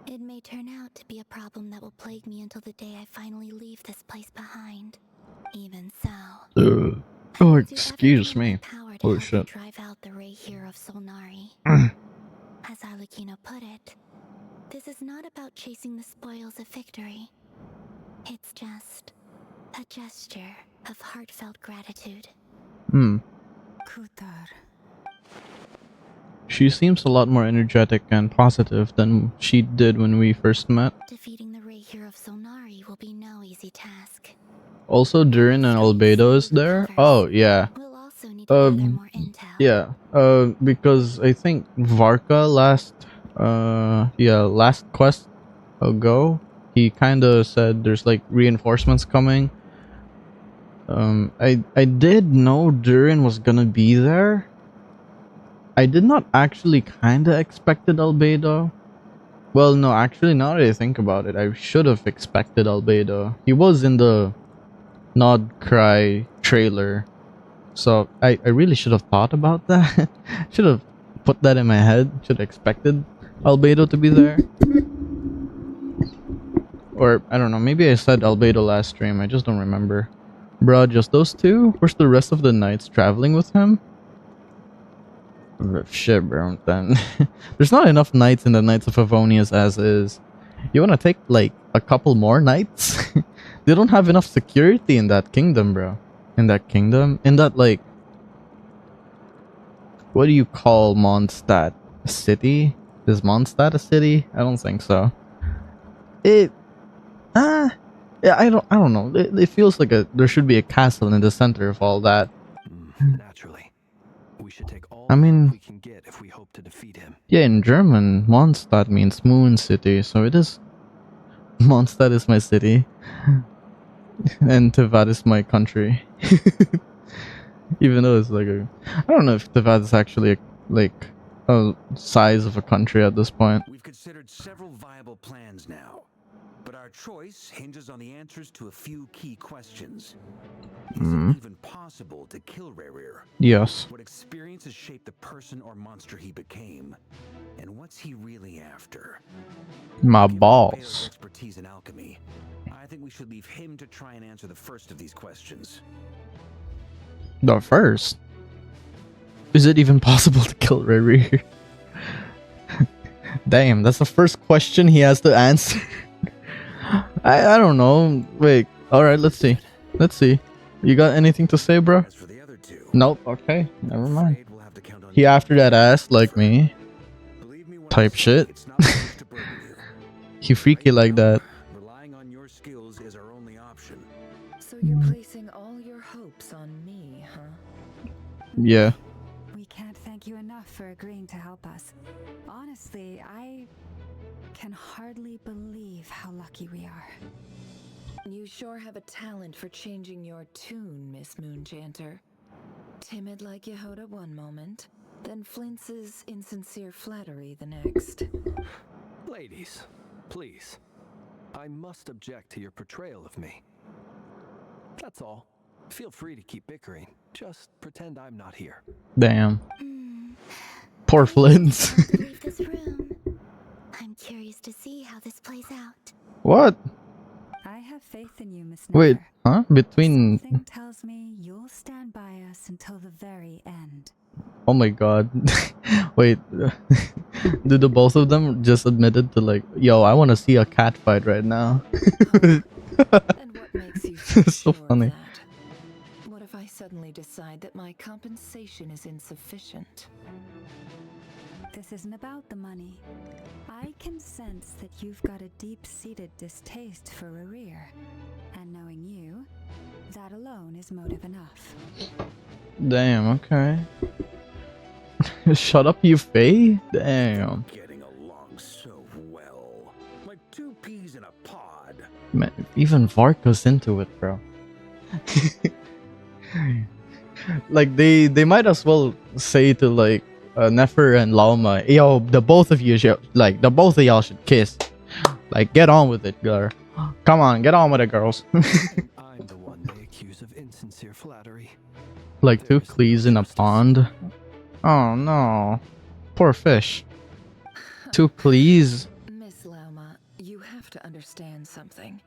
Speaker 2: It may turn out to be a problem that will plague me until the day I finally leave this place behind. Even so, I
Speaker 1: Oh,
Speaker 2: will do
Speaker 1: excuse
Speaker 2: everything in my
Speaker 1: me.
Speaker 2: power to
Speaker 1: Oh
Speaker 2: help you
Speaker 1: shit.
Speaker 2: drive out the Rerir of Solnari. As Arlecchino put it, this is not about chasing the spoils of victory. It's just a gesture of heartfelt gratitude.
Speaker 3: Kutar.
Speaker 1: She seems a lot more energetic and positive than she did when we first met.
Speaker 2: Defeating the Rerir of Solnari will be no easy task.
Speaker 1: Also, Durin and Albedo is there. Oh yeah.
Speaker 2: We'll also need to gather more intel.
Speaker 1: Yeah. Because I think Varka last quest ago, he kind of said there's like reinforcements coming. I did know Durin was gonna be there. I did not actually kind of expected Albedo. Well, no, actually, now that I think about it, I should have expected Albedo. He was in the Nod Cry trailer. So I really should have thought about that. Should have put that in my head. Should have expected Albedo to be there. Or, I don't know, maybe I said Albedo last stream. I just don't remember. Bruh, just those two? Where's the rest of the knights traveling with him? Shit, bro, then. There's not enough knights in the Knights of Favonius as is. You wanna take, like, a couple more knights? They don't have enough security in that kingdom, bro. In that kingdom? In that, like... What do you call Mondstadt? A city? Is Mondstadt a city? I don't think so. It... Yeah, I don't know. It feels like there should be a castle in the center of all that.
Speaker 4: Naturally. We should take all
Speaker 1: I mean...
Speaker 4: we can get if we hope to defeat him.
Speaker 1: Yeah, in German, Mondstadt means moon city, so it is... Mondstadt is my city. And Tevat is my country. Even though it's like a... I don't know if Tevat is actually a size of a country at this point.
Speaker 8: We've considered several viable plans now, but our choice hinges on the answers to a few key questions. Is it even possible to kill Rerir?
Speaker 1: Yes.
Speaker 8: What experiences shaped the person or monster he became? And what's he really after?
Speaker 1: My
Speaker 8: Given
Speaker 1: balls.
Speaker 8: Albedo's expertise in alchemy, I think we should leave him to try and answer the first of these questions.
Speaker 1: The first? Is it even possible to kill Rerir? Damn, that's the first question he has to answer. I don't know. Wait, alright, let's see. Let's see. You got anything to say, bro?
Speaker 8: As for the other two,
Speaker 1: Nope, okay, never mind.
Speaker 8: afraid we'll have to count on
Speaker 1: He
Speaker 8: you.
Speaker 1: after that ass like me.
Speaker 8: Believe me when I
Speaker 1: Type
Speaker 8: say
Speaker 1: shit.
Speaker 8: it's not supposed to burden you.
Speaker 1: He freaky
Speaker 8: Right
Speaker 1: like
Speaker 8: now,
Speaker 1: that.
Speaker 8: Relying on your skills is our only option.
Speaker 6: So you're placing all your hopes on me, huh?
Speaker 1: Yeah.
Speaker 3: We can't thank you enough for agreeing to help us. Honestly, I can hardly believe how lucky we are.
Speaker 6: You sure have a talent for changing your tune, Miss Moonchanter. Timid like Yehoda one moment, then flinches insincere flattery the next.
Speaker 4: Ladies, please. I must object to your portrayal of me. That's all. Feel free to keep bickering. Just pretend I'm not here.
Speaker 1: Damn. Poor Flint's.
Speaker 2: Time to leave this room. I'm curious to see how this plays out.
Speaker 1: What?
Speaker 3: I have faith in you, Miss
Speaker 1: Wait,
Speaker 3: Never.
Speaker 1: huh? Between...
Speaker 3: Something tells me you'll stand by us until the very end.
Speaker 1: Oh my god. Wait. Do the both of them just admitted to like, yo, I want to see a cat fight right now?
Speaker 6: And what makes you so,
Speaker 1: So
Speaker 6: sure of
Speaker 1: funny.
Speaker 6: that? What if I suddenly decide that my compensation is insufficient?
Speaker 3: This isn't about the money. I can sense that you've got a deep-seated distaste for Rerir. And knowing you, that alone is motive enough.
Speaker 1: Damn, okay. Shut up, you Faye? Damn.
Speaker 8: Getting along so well. Like two peas in a pod.
Speaker 1: Man, even Varka's into it, bro. Like they might as well say to like Nefer and Lauma, yo, the both of you should like the both of y'all should kiss. Like get on with it, girl. Come on, get on with it, girls.
Speaker 4: I'm the one they accuse of insincere flattery.
Speaker 1: Like two
Speaker 4: There's no
Speaker 1: Clees in a
Speaker 4: justice.
Speaker 1: pond. Oh no, poor fish. Two Clees.
Speaker 6: Miss Lauma, you have to understand something.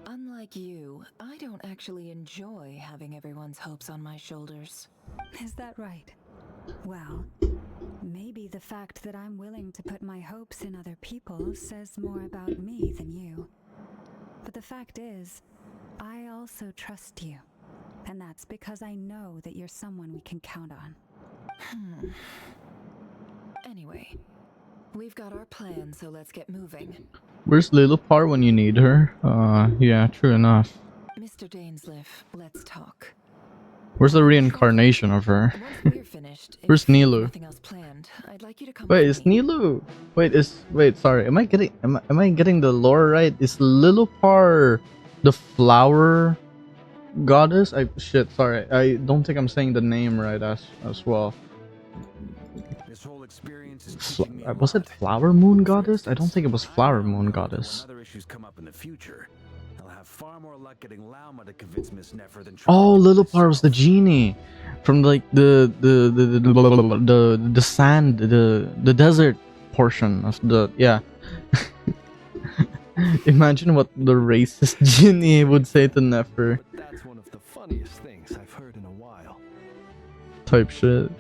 Speaker 6: Unlike you, I don't actually enjoy having everyone's hopes on my shoulders.
Speaker 3: Is that right? Well, maybe the fact that I'm willing to put my hopes in other people says more about me than you. But the fact is, I also trust you. And that's because I know that you're someone we can count on.
Speaker 6: Anyway, we've got our plan, so let's get moving.
Speaker 1: Where's Lilipar when you need her? Yeah, true enough.
Speaker 6: Mr. Dainsliff, let's talk.
Speaker 1: Where's the reincarnation of her?
Speaker 6: Once we're finished,
Speaker 1: Where's
Speaker 6: if you've
Speaker 1: Nilu?
Speaker 6: nothing else planned, I'd like you to come
Speaker 1: Wait,
Speaker 6: with
Speaker 1: is
Speaker 6: me.
Speaker 1: Nilu? Wait, sorry. Am I getting the lore right? Is Lilipar the flower goddess? Sorry. I don't think I'm saying the name right as well.
Speaker 8: This whole experience is teaching me a
Speaker 1: Was it
Speaker 8: lot.
Speaker 1: Flower Moon
Speaker 8: For
Speaker 1: Goddess? I don't
Speaker 8: instance,
Speaker 1: think it was
Speaker 8: I
Speaker 1: Flower
Speaker 8: now
Speaker 1: Moon
Speaker 8: know
Speaker 1: Goddess.
Speaker 8: when other issues come up in the future, I'll have far more luck getting Lauma to convince Miss Nefer than trying
Speaker 1: Oh,
Speaker 8: to do it
Speaker 1: Lilipar was the
Speaker 8: myself.
Speaker 1: genie from like the sand, the desert portion of the yeah. Imagine what the racist genie would say to Nefer.
Speaker 4: But that's one of the funniest things I've heard in a while.
Speaker 1: Type shit.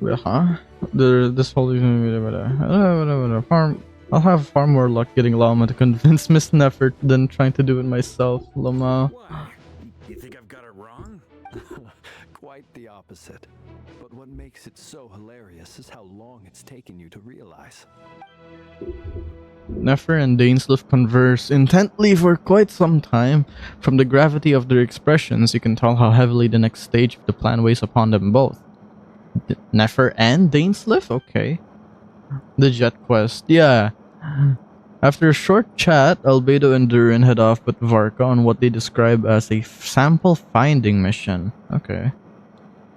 Speaker 1: Wait, huh? This whole farm. I'll have far more luck getting Lama to convince Miss Nefer than trying to do it myself, Lama.
Speaker 8: Why? You think I've got it wrong?
Speaker 4: Quite the opposite. But what makes it so hilarious is how long it's taken you to realize.
Speaker 1: Nefer and Dainsliff converse intently for quite some time. From the gravity of their expressions, you can tell how heavily the next stage of the plan weighs upon them both. Nefer and Dainsliff? Okay. The Jet Quest, yeah. After a short chat, Albedo and Durin head off with Varka on what they describe as a sample finding mission. Okay.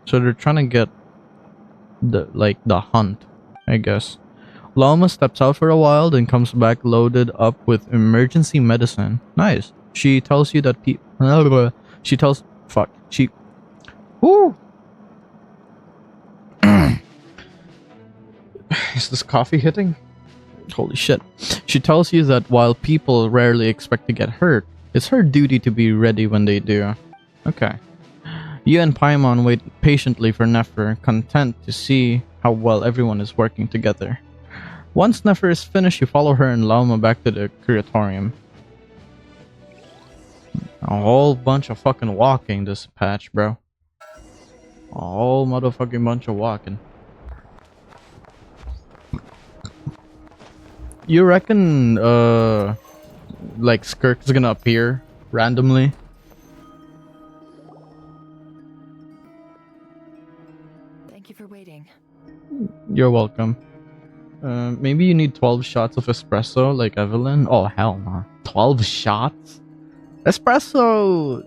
Speaker 1: So they're trying to get the hunt, I guess. Lama steps out for a while, then comes back loaded up with emergency medicine. Nice. She tells you that she tells fuck. She Woo! Is this coffee hitting? Holy shit. She tells you that while people rarely expect to get hurt, it's her duty to be ready when they do. Okay. You and Paimon wait patiently for Nefer, content to see how well everyone is working together. Once Nefer is finished, you follow her and Lauma back to the curatorium. A whole bunch of fucking walking this patch, bro. A whole motherfucking bunch of walking. You reckon, like Skirk's gonna appear randomly?
Speaker 6: Thank you for waiting.
Speaker 1: You're welcome. Maybe you need 12 shots of espresso like Evelyn? Oh, hell no. 12 shots? Espresso!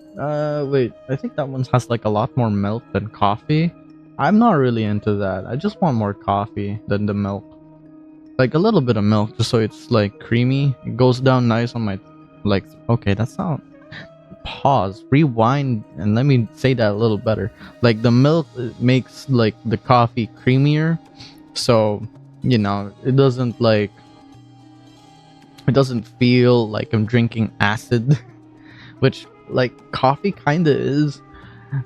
Speaker 1: Wait. I think that one has like a lot more milk than coffee. I'm not really into that. I just want more coffee than the milk. Like a little bit of milk just so it's like creamy. It goes down nice on my... Like, okay, that's not... Pause. Rewind and let me say that a little better. Like the milk makes like the coffee creamier. So... You know, it doesn't feel like I'm drinking acid, which like coffee kinda is.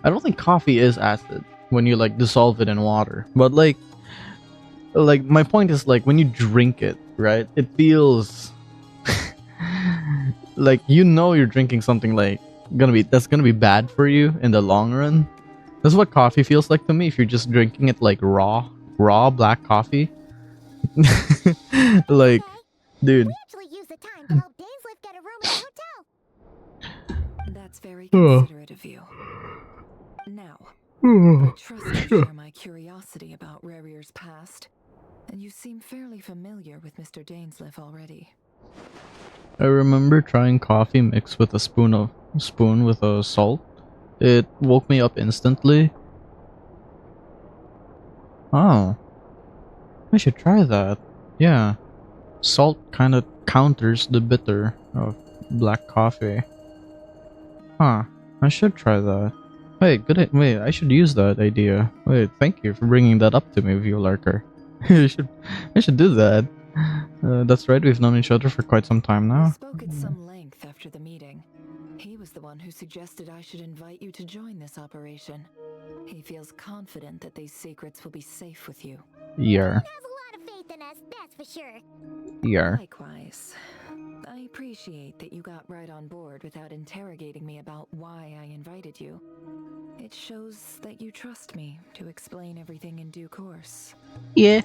Speaker 1: I don't think coffee is acid when you like dissolve it in water, but like my point is like when you drink it, right? It feels like you know you're drinking something like that's gonna be bad for you in the long run. That's what coffee feels like to me if you're just drinking it like raw black coffee. Like, dude.
Speaker 2: We actually used the time to help Dainsliff get a room at the hotel.
Speaker 6: That's very considerate of you. Now, I trust you share my curiosity about Rerir's past, and you seem fairly familiar with Mr. Dainsliff already.
Speaker 1: I remember trying coffee mixed with a spoon with a salt. It woke me up instantly. Oh, I should try that. Yeah, salt kind of counters the bitter of black coffee. Huh, I should try that. Wait, wait, I should use that idea. Wait, thank you for bringing that up to me, View Larker. I should do that. That's right, we've known each other for quite some time
Speaker 6: We
Speaker 1: now.
Speaker 6: spoke at some length after the meeting. He was the one who suggested I should invite you to join this operation. He feels confident that these secrets will be safe with you.
Speaker 1: Yeah,
Speaker 2: Has a lot of faith in us, that's for sure.
Speaker 1: yeah.
Speaker 6: Likewise. I appreciate that you got right on board without interrogating me about why I invited you. It shows that you trust me to explain everything in due course.
Speaker 1: Yeah.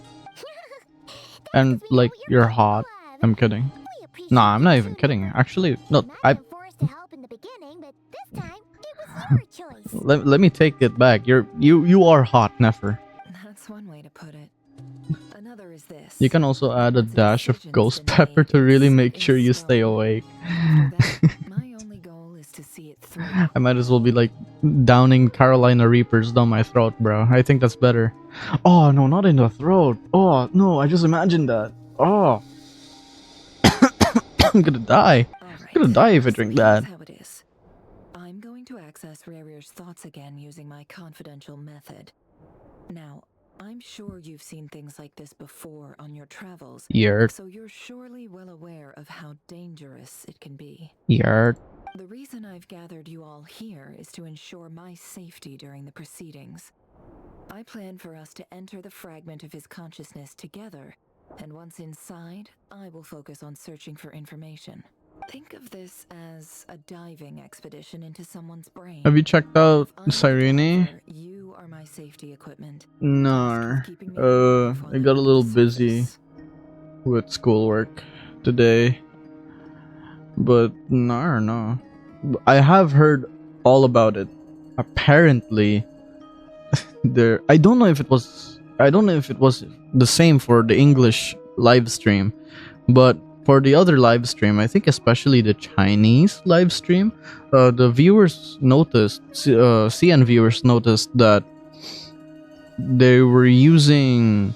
Speaker 2: That's
Speaker 1: And
Speaker 2: 'cause we know
Speaker 1: like,
Speaker 2: what
Speaker 1: you're
Speaker 2: capable
Speaker 1: hot.
Speaker 2: of.
Speaker 1: I'm kidding.
Speaker 2: We appreciate
Speaker 1: Nah, I'm
Speaker 2: you
Speaker 1: not
Speaker 2: too,
Speaker 1: even kidding.
Speaker 2: Never.
Speaker 1: Actually, no,
Speaker 2: You might
Speaker 1: I
Speaker 2: have been forced to help in the beginning, but this time it was your choice.
Speaker 1: let me take it back. You are hot, Nefer.
Speaker 6: That's one way to put it. Another is this.
Speaker 1: You can also add a
Speaker 6: Once
Speaker 1: dash of
Speaker 6: decision's
Speaker 1: ghost
Speaker 6: been
Speaker 1: pepper
Speaker 6: made,
Speaker 1: to really
Speaker 6: it's
Speaker 1: make
Speaker 6: set
Speaker 1: sure
Speaker 6: in
Speaker 1: you stay
Speaker 6: stone.
Speaker 1: awake.
Speaker 6: After that, my only goal is to see it through.
Speaker 1: I might as well be like downing Carolina Reapers down my throat, bro. I think that's better. Oh no, not in the throat. Oh no, I just imagined that. Oh, I'm gonna die.
Speaker 6: All right.
Speaker 1: I'm gonna die if I
Speaker 6: So
Speaker 1: drink
Speaker 6: here's
Speaker 1: that.
Speaker 6: how it is. I'm going to access Rerir's thoughts again using my confidential method. Now, I'm sure you've seen things like this before on your travels,
Speaker 1: Yurt,
Speaker 6: so you're surely well aware of how dangerous it can be.
Speaker 1: yurt.
Speaker 6: The reason I've gathered you all here is to ensure my safety during the proceedings. I plan for us to enter the fragment of his consciousness together, and once inside, I will focus on searching for information. Think of this as a diving expedition into someone's brain.
Speaker 1: Have you checked out
Speaker 6: If I'm the
Speaker 1: Cyrene?
Speaker 6: diver, you are my safety equipment.
Speaker 1: No.
Speaker 6: Tasked with keeping me alive while
Speaker 1: I got a
Speaker 6: go to
Speaker 1: little
Speaker 6: the
Speaker 1: busy
Speaker 6: surface.
Speaker 1: with schoolwork today, but no. I have heard all about it. Apparently, there. I don't know if it was. I don't know if it was the same for the English live stream, but for the other live stream, I think especially the Chinese live stream, the viewers noticed. CN viewers noticed that they were using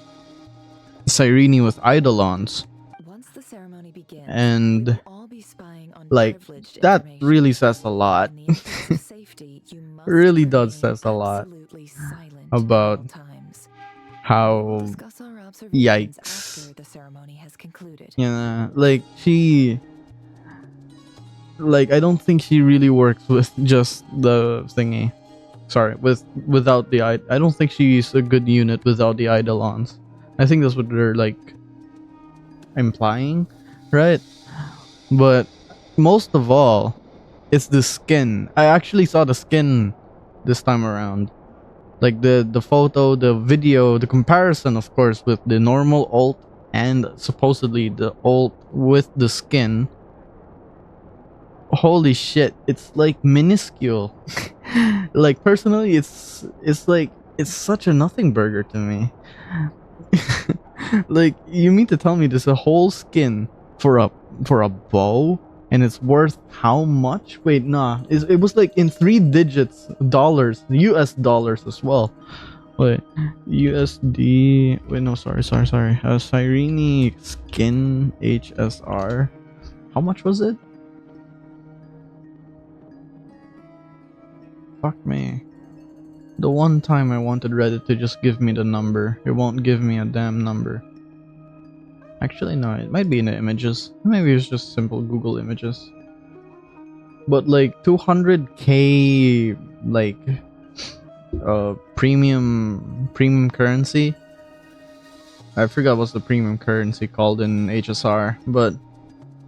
Speaker 1: Cyrene with Eidolons,
Speaker 6: Once the ceremony begins,
Speaker 1: and
Speaker 6: we will all be spying on
Speaker 1: like
Speaker 6: privileged
Speaker 1: that
Speaker 6: information.
Speaker 1: really says a lot.
Speaker 6: In the interest of safety, you must
Speaker 1: Really does
Speaker 6: remain
Speaker 1: says a lot
Speaker 6: absolutely silent
Speaker 1: about
Speaker 6: at all times. We will
Speaker 1: how
Speaker 6: discuss our observations
Speaker 1: yikes.
Speaker 6: after the ceremony has concluded.
Speaker 1: Yeah, like she, like I don't think she really works with just the thingy. Sorry, without the I don't think she's a good unit without the Eidolons. I think that's what they're like implying, right? But most of all, it's the skin. I actually saw the skin this time around. Like the photo, the video, the comparison, of course, with the normal alt and supposedly the alt with the skin. Holy shit, it's like minuscule. Like personally, it's like it's such a nothing burger to me. Like you mean to tell me there's a whole skin for a bow and it's worth how much? Wait, nah. It was like in 3 digits dollars, US dollars as well. Wait, USD. Wait, no, sorry. Cyrene skin HSR. How much was it? Fuck me. The one time I wanted Reddit to just give me the number, it won't give me a damn number. Actually, no, it might be in the images. Maybe it's just simple Google images. But like 200k, like premium currency. I forgot what's the premium currency called in HSR, but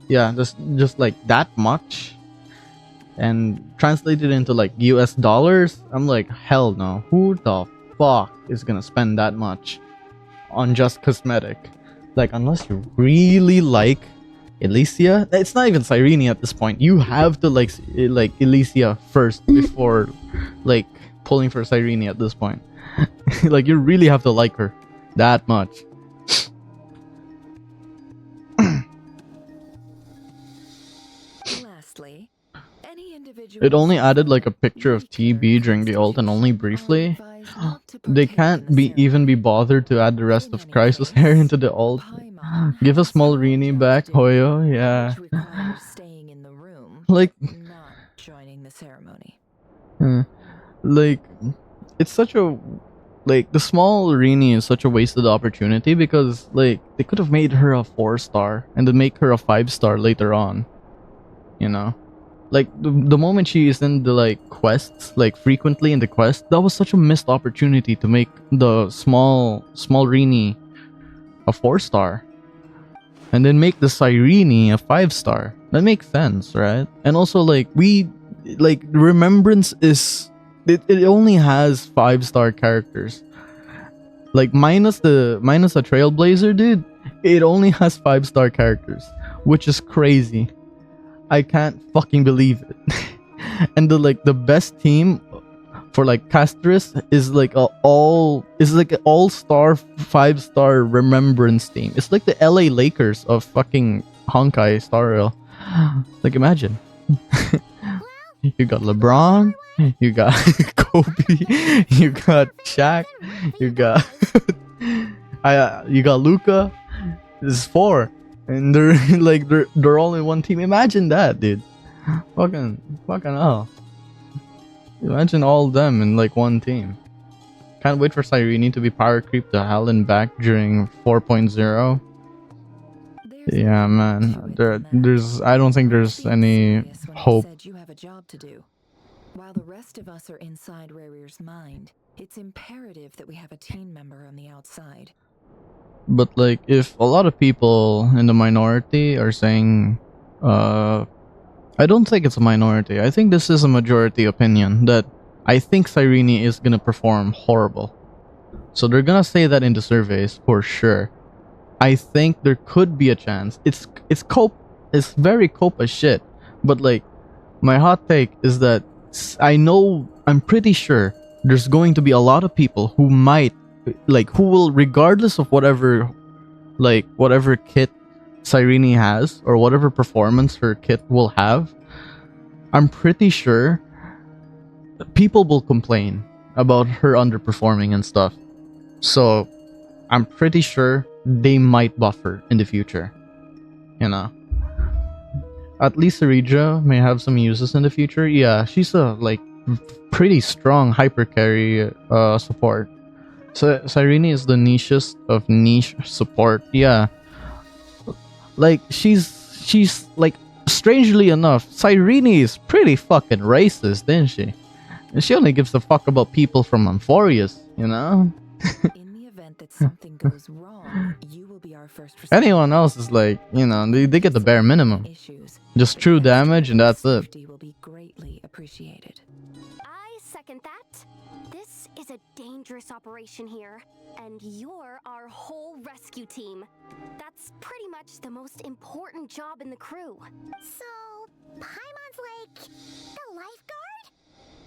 Speaker 1: yeah, just like that much. And translated into like US dollars, I'm like, hell no. Who the fuck is gonna spend that much on just cosmetic? Like, unless you really like Elysia. It's not even Cyrene at this point. You have to like Elysia first before like pulling for Cyrene at this point. Like, you really have to like her that much. it only added like a picture of TB during the ult and only briefly. They can't even be bothered to add the rest of Crisis hair into the ult. Give a small Rini back, Hoyo. Yeah.
Speaker 6: Staying in the room,
Speaker 1: Like,
Speaker 6: not joining the ceremony.
Speaker 1: like, it's such a like the small Rini is such a wasted opportunity because like they could have made her a 4-star and then make her a 5-star later on. You know, like the moment she is in the like quests, like frequently in the quest, that was such a missed opportunity to make the small Rini a 4-star. And then make the Cyrene a 5-star. That makes sense, right? And also like Remembrance is it only has 5-star characters. Like minus the Trailblazer, dude, it only has 5-star characters, which is crazy. I can't fucking believe it. And the best team for like Castris is like an all-star 5-star Remembrance team. It's like the LA Lakers of fucking Honkai Star Rail. Like imagine. You got LeBron, you got Kobe, you got Shaq, you got you got Luca. This is 4, and they're like they're all in one team. Imagine that, dude. Fucking hell. Imagine all of them in like one team. Can't wait for Cyrene to be power creep to hell and back during 4.0. Yeah, man. I don't think there's any hope.
Speaker 6: You have a job to do. While the rest of us are inside Rerir's mind, it's imperative that we have a team member on the outside.
Speaker 1: But like, if a lot of people in the minority are saying, I don't think it's a minority. I think this is a majority opinion that I think Cyrene is gonna perform horrible. So they're gonna say that in the surveys for sure. I think there could be a chance. It's very cope as shit. But like, my hot take is that I'm pretty sure there's going to be a lot of people who will, regardless of whatever kit Cyrene has or whatever performance her kit will have, I'm pretty sure people will complain about her underperforming and stuff. So I'm pretty sure they might buff her in the future. You know, at least Sarija may have some uses in the future. Yeah, she's a pretty strong hyper carry support. So Cyrene is the nichest of niche support. Yeah, like she's like, strangely enough, Cyrene is pretty fucking racist, isn't she? And she only gives a fuck about people from Amphorius, you know?
Speaker 6: In the event that something goes wrong, you will be our first responder.
Speaker 1: Anyone else is like, you know, they get the bare minimum. Just true damage and that's it.
Speaker 6: Safety will be greatly appreciated.
Speaker 2: I second that. This is a dangerous operation here, and you're our whole rescue team. That's pretty much the most important job in the crew. So, Paimon's like the lifeguard?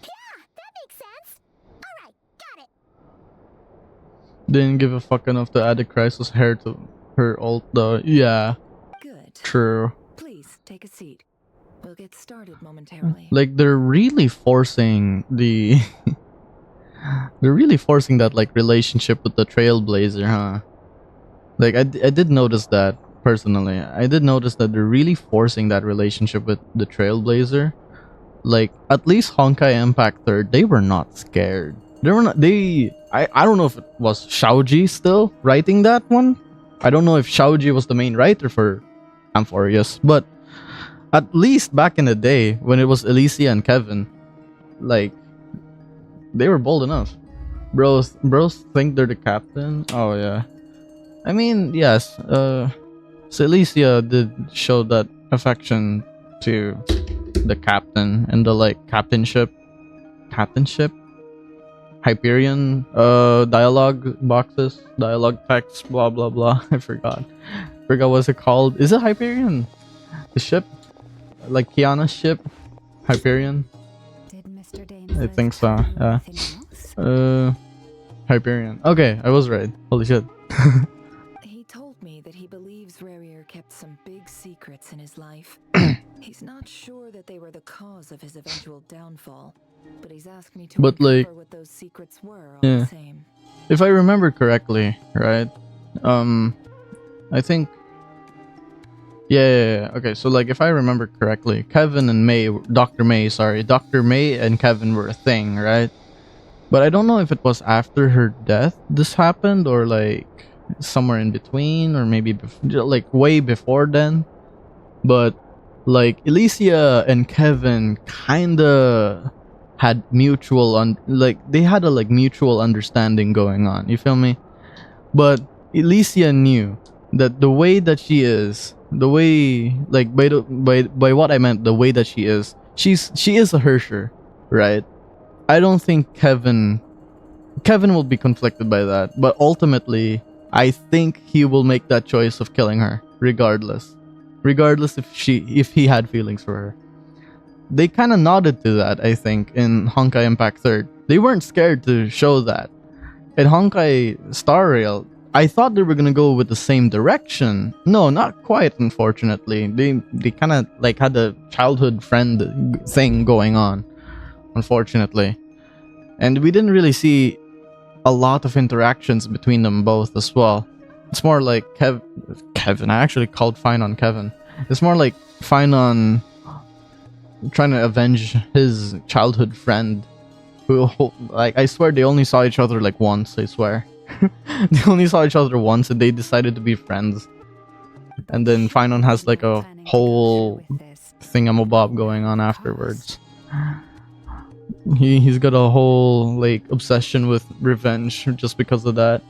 Speaker 2: Yeah, that makes sense. Alright, got it.
Speaker 1: Didn't give a fuck enough to add the Crisis hair to her ult though. Yeah.
Speaker 6: Good.
Speaker 1: True.
Speaker 6: Please take a seat. We'll get started momentarily.
Speaker 1: Like, they're really forcing the they're really forcing that like relationship with the Trailblazer, huh? Like I did notice that personally. I did notice that they're really forcing that relationship with the Trailblazer. Like, at least Honkai Impact 3rd, they were not scared. They were not. I don't know if it was Shaoji still writing that one. I don't know if Shaoji was the main writer for Amphorius, but at least back in the day when it was Alicia and Kevin, like, they were bold enough. Bros think they're the captain. Oh yeah. I mean, yes. So Alicia did show that affection to the captain and the like captainship Hyperion dialogue boxes, dialogue text, blah blah blah. I forgot what's it called. Is it Hyperion? The ship, like Kiana's ship, Hyperion.
Speaker 3: Did Mr. Danes
Speaker 1: I think so. Yeah. Hyperion. Okay, I was right. Holy shit.
Speaker 6: He told me that he believes Rerir kept some big secrets in his life. He's not sure that they were the cause of his eventual downfall, but he's asked me to
Speaker 1: But
Speaker 6: uncover
Speaker 1: like,
Speaker 6: what those secrets were all
Speaker 1: yeah,
Speaker 6: the same.
Speaker 1: if I remember correctly, right? I think yeah. Okay, so like if I remember correctly, Kevin and May, Dr. May and Kevin were a thing, right? But I don't know if it was after her death this happened or like somewhere in between or maybe like way before then. But like Alicia and Kevin kinda had they had a like mutual understanding going on. You feel me? But Alicia knew that the way that she is, the way like by what I meant, the way that she is, she is a Hersher, right? I don't think Kevin will be conflicted by that, but ultimately I think he will make that choice of killing her regardless. Regardless if he had feelings for her. They kind of nodded to that, I think, in Honkai Impact 3rd. They weren't scared to show that. In Honkai Star Rail, I thought they were gonna go with the same direction. No, not quite, unfortunately. They kind of like had a childhood friend thing going on, unfortunately. And we didn't really see a lot of interactions between them both as well. It's more like Kevin. I actually called Fine on Kevin. It's more like Fine on trying to avenge his childhood friend. Who, like, I swear they only saw each other like once. I swear, they only saw each other once, and they decided to be friends. And then Finon has like a whole thingamabob going on afterwards. He's got a whole like obsession with revenge just because of that.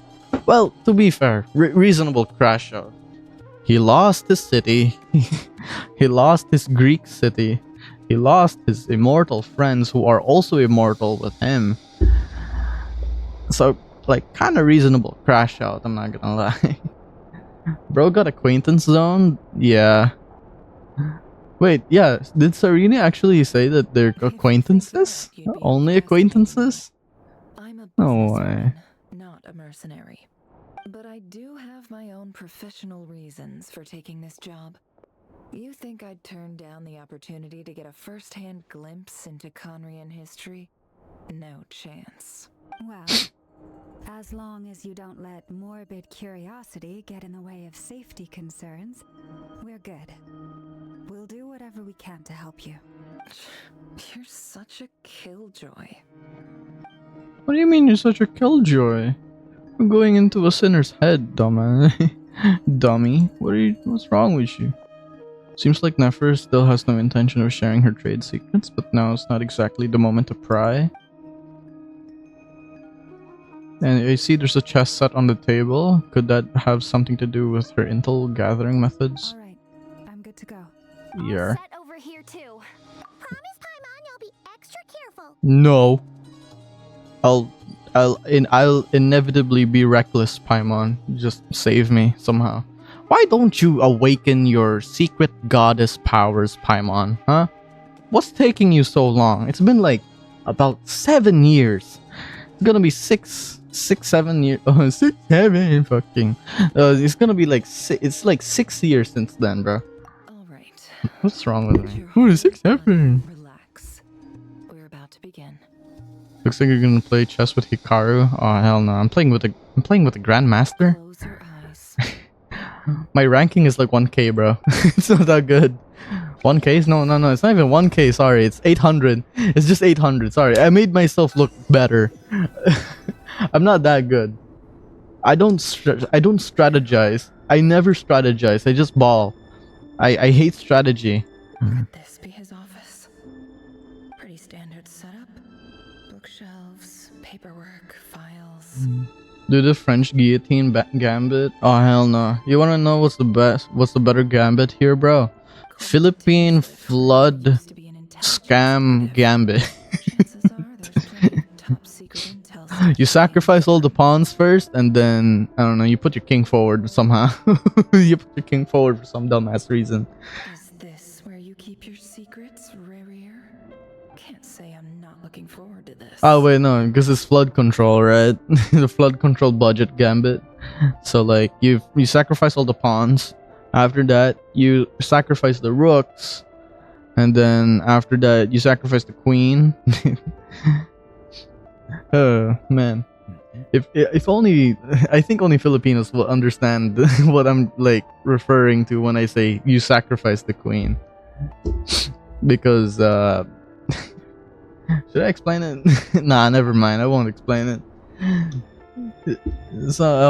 Speaker 1: Well, to be fair, reasonable crash out. He lost his city. He lost his Greek city. He lost his immortal friends who are also immortal with him. So, like, kind of reasonable crash out, I'm not gonna lie. Bro got acquaintance zone? Yeah. Wait, yeah, did Serena actually say that they're acquaintances? Only acquaintances?
Speaker 6: I'm a
Speaker 1: No way.
Speaker 6: businesswoman, not a mercenary. But I do have my own professional reasons for taking this job. You think I'd turn down the opportunity to get a first-hand glimpse into Conrian history? No chance.
Speaker 3: Well, as long as you don't let morbid curiosity get in the way of safety concerns, we're good. We'll do whatever we can to help you.
Speaker 6: You're such a killjoy.
Speaker 1: What do you mean you're such a killjoy? We're going into a sinner's head, dummy. Dummy. What's wrong with you? Seems like Nefer still has no intention of sharing her trade secrets, but now it's not exactly the moment to pry. And I see there's a chest set on the table. Could that have something to do with her intel gathering methods?
Speaker 3: Alright, I'm good to go.
Speaker 1: Yeah.
Speaker 2: Set over here too. Promise, Paimon, you'll be extra careful.
Speaker 1: No. I'll inevitably be reckless, Paimon. Just save me somehow. Why don't you awaken your secret goddess powers, Paimon, huh? What's taking you so long? It's been like about 7 years. It's gonna be 7 years. Oh, 6, 7, fucking. It's gonna be like it's like 6 years since then, bro.
Speaker 6: All right.
Speaker 1: What's wrong with me? What is 6, 7?
Speaker 6: Relax. We're about to begin.
Speaker 1: Looks like you're gonna play chess with Hikaru. Oh hell no! I'm playing with a grandmaster.
Speaker 6: Close your eyes.
Speaker 1: My ranking is like 1k, bro. It's not that good. 1k? No, it's not even 1k. Sorry, it's 800. It's just 800. Sorry, I made myself look better. I'm not that good. I don't strategize. I never strategize. I just ball. I hate strategy.
Speaker 6: Could this be his office? Pretty standard setup. Bookshelves, paperwork, files.
Speaker 1: Do the French guillotine gambit? Oh hell no! You wanna know what's the best? What's the better gambit here, bro? Philippine flood scam gambit.
Speaker 6: Chances are there's plenty of top secret intel stuff
Speaker 1: You sacrifice all the pawns first, and then I don't know. You put your king forward somehow. You put your king forward for some dumbass reason.
Speaker 6: Is this where you keep your secrets, Rerir? Can't say I'm not looking forward to this.
Speaker 1: Oh wait, no, because it's flood control, right? The flood control budget gambit. So like you sacrifice all the pawns. After that, you sacrifice the rooks, And then after that, you sacrifice the queen. Oh man, if only I think only Filipinos will understand what I'm like referring to when I say you sacrifice the queen. Because should I explain it? Nah, never mind. I won't explain it. It's a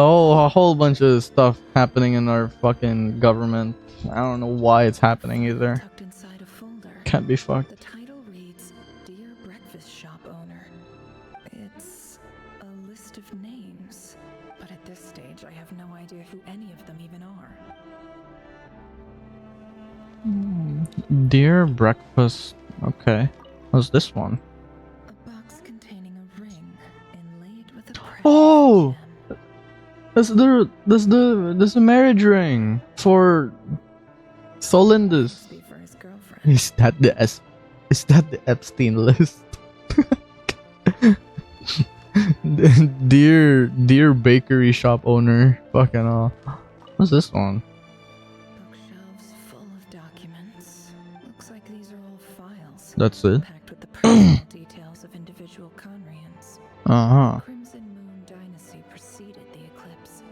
Speaker 1: whole bunch of stuff happening in our fucking government. I don't know why it's happening either.
Speaker 6: Tucked inside a folder.
Speaker 1: Can't be fucked.
Speaker 6: The title reads, Dear Breakfast Shop Owner. It's a list of names, but at this stage I have no idea who any of them even are.
Speaker 1: Dear breakfast. Okay. What's this one?
Speaker 6: A box containing a ring inlaid with a precious
Speaker 1: Oh!
Speaker 6: gem.
Speaker 1: That's the marriage ring for Solindus.
Speaker 6: Must be for his girlfriend.
Speaker 1: Is that the Epstein list? dear bakery shop owner. Fucking hell. What's this one?
Speaker 6: Bookshelves full of documents. Looks like these are all files.
Speaker 1: That's it.
Speaker 6: Packed with the personal details of individual Conrians.
Speaker 1: Uh-huh.
Speaker 6: Crimson Moon Dynasty preceded the eclipse.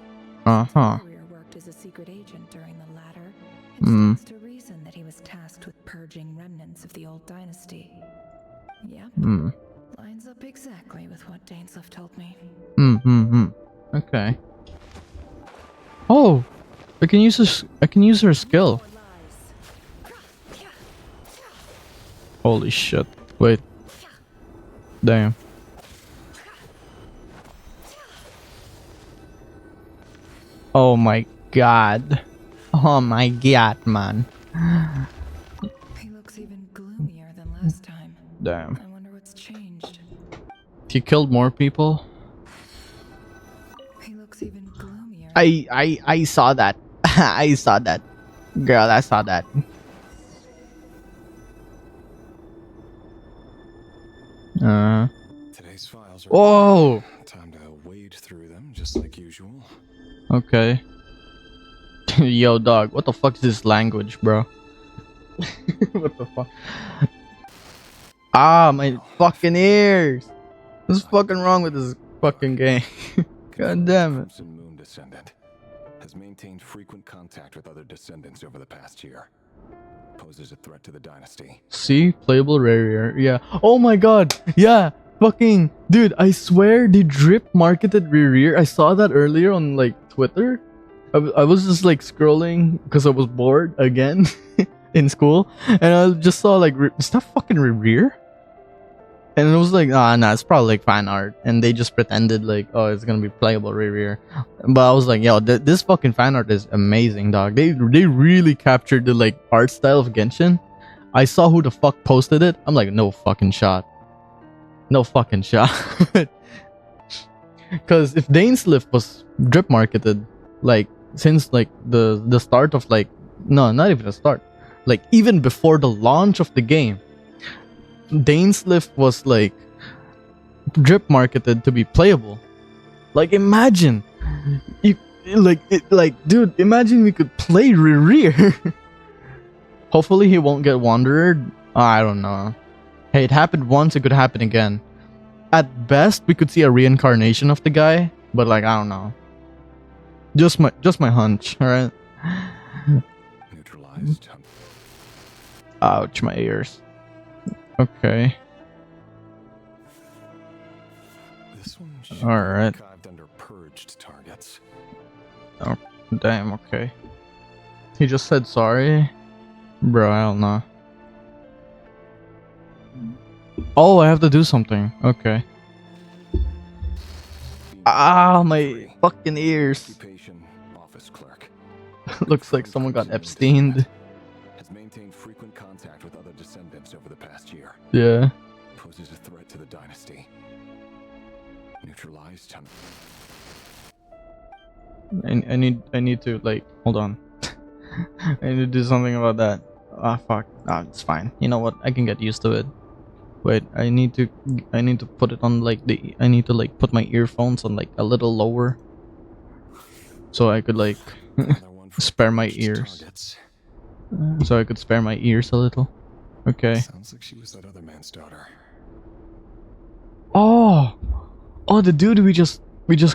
Speaker 1: Uh-huh.
Speaker 6: Rerir worked as a secret agent during the latter. It
Speaker 1: Mm.
Speaker 6: stands to reason that he was tasked with purging remnants of the old dynasty. Yep,
Speaker 1: Hmm.
Speaker 6: lines up exactly with what Dainsleif told me.
Speaker 1: Okay. Oh! I can use her skill. Holy shit. Wait. Damn. Oh my god. Oh my god, man.
Speaker 6: He looks even gloomier than last time.
Speaker 1: Damn.
Speaker 6: I wonder what's changed.
Speaker 1: He killed more people?
Speaker 6: He looks even gloomier.
Speaker 1: I saw that. I saw that. Girl, I saw that.
Speaker 9: Today's files are
Speaker 1: Whoa!
Speaker 9: time to wade through them just like usual.
Speaker 1: Okay. Yo, dog, what the fuck is this language, bro? What the fuck? Ah, my fucking ears! What's fucking wrong with this fucking game? God damn it.
Speaker 9: Crimson Moon descendant has maintained frequent contact with other descendants over the past year. Poses a threat to the dynasty.
Speaker 1: See? Playable Rerir. Yeah. Oh my god! Yeah! Fucking... Dude, I swear they drip marketed Rerir. I saw that earlier on, like, Twitter. I was just, like, scrolling because I was bored again in school. And I just saw, like, is that fucking Rerir? And it was like, nah, it's probably like fan art. And they just pretended like, oh, it's gonna be playable Rerir. But I was like, yo, this fucking fan art is amazing, dog. They really captured the like art style of Genshin. I saw who the fuck posted it. I'm like, no fucking shot. No fucking shot. Because if Dainsleif was drip marketed, like since like the start of like, no, not even the start, like even before the launch of the game, Dainsleif was like drip marketed to be playable. Like imagine you dude, imagine we could play Rerir. Hopefully he won't get Wanderer. I don't know. Hey, it happened once, it could happen again. At best we could see a reincarnation of the guy, but like I don't know. Just my hunch, alright?
Speaker 9: Neutralized.
Speaker 1: Ouch, my ears. Okay.
Speaker 9: This one should
Speaker 1: All right.
Speaker 9: be archived under purged targets.
Speaker 1: Oh, damn, okay. He just said sorry? Bro, I don't know. Oh, I have to do something. Okay. Ah, my fucking ears.
Speaker 9: Occupation, office clerk.
Speaker 1: Looks like someone got Epsteined.
Speaker 9: Has maintained frequent contact with other descendants over the past year.
Speaker 1: Yeah.
Speaker 9: Poses a threat to the dynasty. Neutralized.
Speaker 1: I need to like hold on. I need to do something about that. Ah, fuck. Ah, it's fine. You know what? I can get used to it. Wait, I need to put it on like I need to like put my earphones on like a little lower, so I could like spare my ears.
Speaker 9: Targets.
Speaker 1: So I could spare my ears a little. Okay.
Speaker 9: Sounds like she was that other man's daughter.
Speaker 1: Oh, the dude we just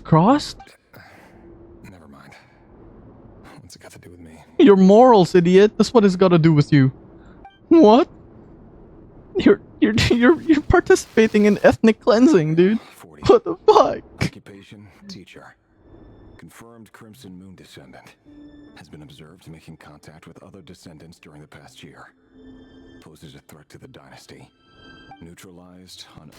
Speaker 1: crossed.
Speaker 9: Never mind. What's it got to do with me?
Speaker 1: Your morals, idiot. That's what it's got to do with you. What? You're participating in ethnic cleansing, dude.
Speaker 9: 40.
Speaker 1: What the fuck?
Speaker 9: Occupation, teacher. Confirmed Crimson Moon descendant. Has been observed making contact with other descendants during the past year. Poses a threat to the dynasty. Neutralized on...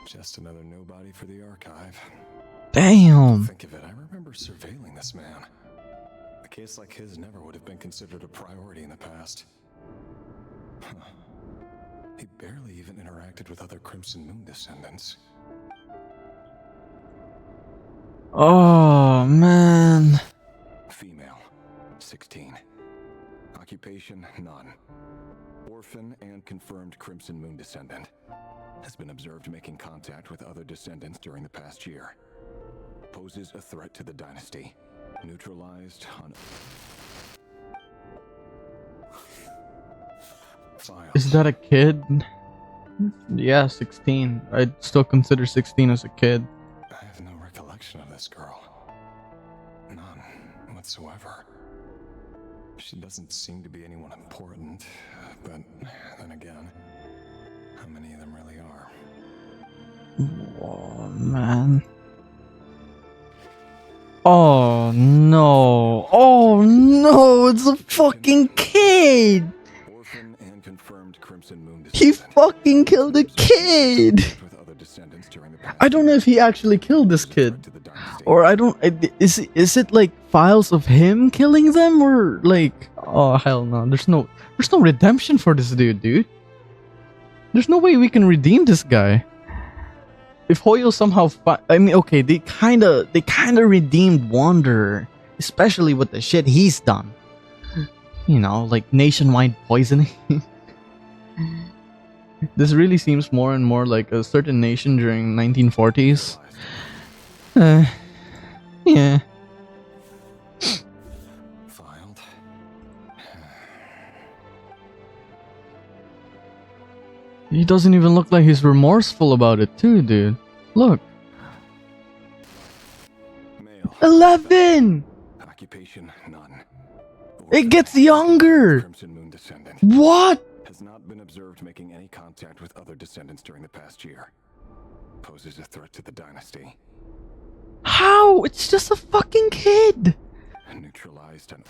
Speaker 9: Just another nobody for the archive.
Speaker 1: Damn.
Speaker 9: Think of it, I remember surveilling this man. A case like his never would have been considered a priority in the past. Huh. He barely even interacted with other Crimson Moon descendants.
Speaker 1: Oh man.
Speaker 9: Female, 16. Occupation, none. Orphan and confirmed Crimson Moon descendant. Has been observed making contact with other descendants during the past year. Poses a threat to the dynasty. Neutralized on... Files.
Speaker 1: Is that a kid? Yeah, 16. I'd still consider 16 as a kid.
Speaker 9: I have no recollection of this girl. None whatsoever. She doesn't seem to be anyone important, but then again, how many of them really are?
Speaker 1: Oh man. Oh no. Oh no, it's a fucking kid.
Speaker 9: Orphan and confirmed Crimson Moon
Speaker 1: He
Speaker 9: descendant.
Speaker 1: fucking killed a kid.
Speaker 9: With other descendants during the past
Speaker 1: I don't know if he actually killed this kid.
Speaker 9: to the dynasty.
Speaker 1: Or I don't... Is it like files of him killing them? Or like... Oh hell no. There's no redemption for this dude. There's no way we can redeem this guy. If Hoyo somehow... I mean, okay, they kinda redeemed Wanderer. Especially with the shit he's done. You know, like nationwide poisoning. This really seems more and more like a certain nation during 1940s. Yeah.
Speaker 9: Filed.
Speaker 1: He doesn't even look like he's remorseful about it too, dude. Look.
Speaker 9: Male.
Speaker 1: 11!
Speaker 9: Occupation, none.
Speaker 1: It gets younger!
Speaker 9: Crimson Moon descendant.
Speaker 1: What?
Speaker 9: Has not been observed making any contact with other descendants during the past year. Poses a threat to the dynasty.
Speaker 1: How? It's just a fucking kid!
Speaker 9: Neutralized and...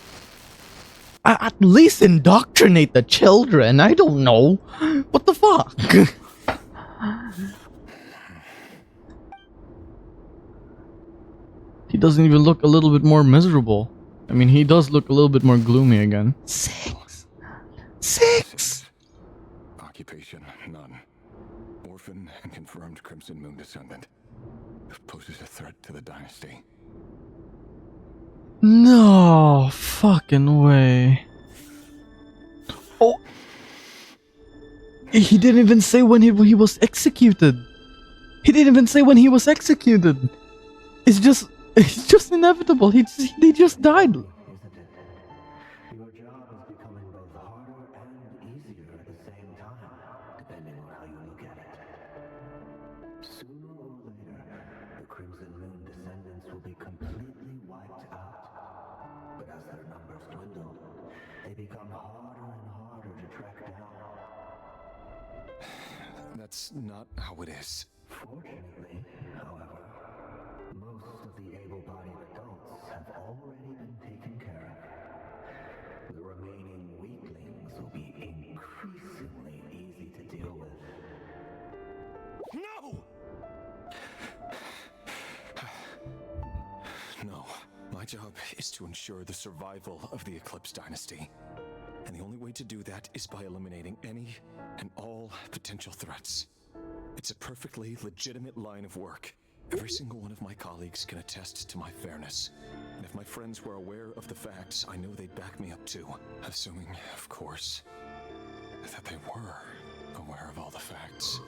Speaker 1: At least indoctrinate the children, I don't know. What the fuck? He doesn't even look a little bit more miserable. I mean, he does look a little bit more gloomy again. Six!
Speaker 9: Occupation, none. Orphan and confirmed Crimson Moon descendant. Poses a threat to the dynasty.
Speaker 1: No fucking way. Oh. He didn't even say when he was executed. He didn't even say when he was executed. It's just inevitable. They just died.
Speaker 7: Isn't it? Your job is becoming both harder and easier at the same time, depending on how you look at it. Sooner or later, the Crimson Moon descendants will be completely wiped out. But as their numbers dwindle, they become harder and harder to track down.
Speaker 9: That's not how it is.
Speaker 7: Fortunately, however, most of the able-bodied adults have already been taken care of. The remaining weaklings will be increasingly easy to deal with.
Speaker 9: No! No. My job is to ensure the survival of the Eclipse Dynasty. And the only way to do that is by eliminating any and all potential threats. It's a perfectly legitimate line of work. Every single one of my colleagues can attest to my fairness. And if my friends were aware of the facts, I know they'd back me up too. Assuming, of course, that they were aware of all the facts.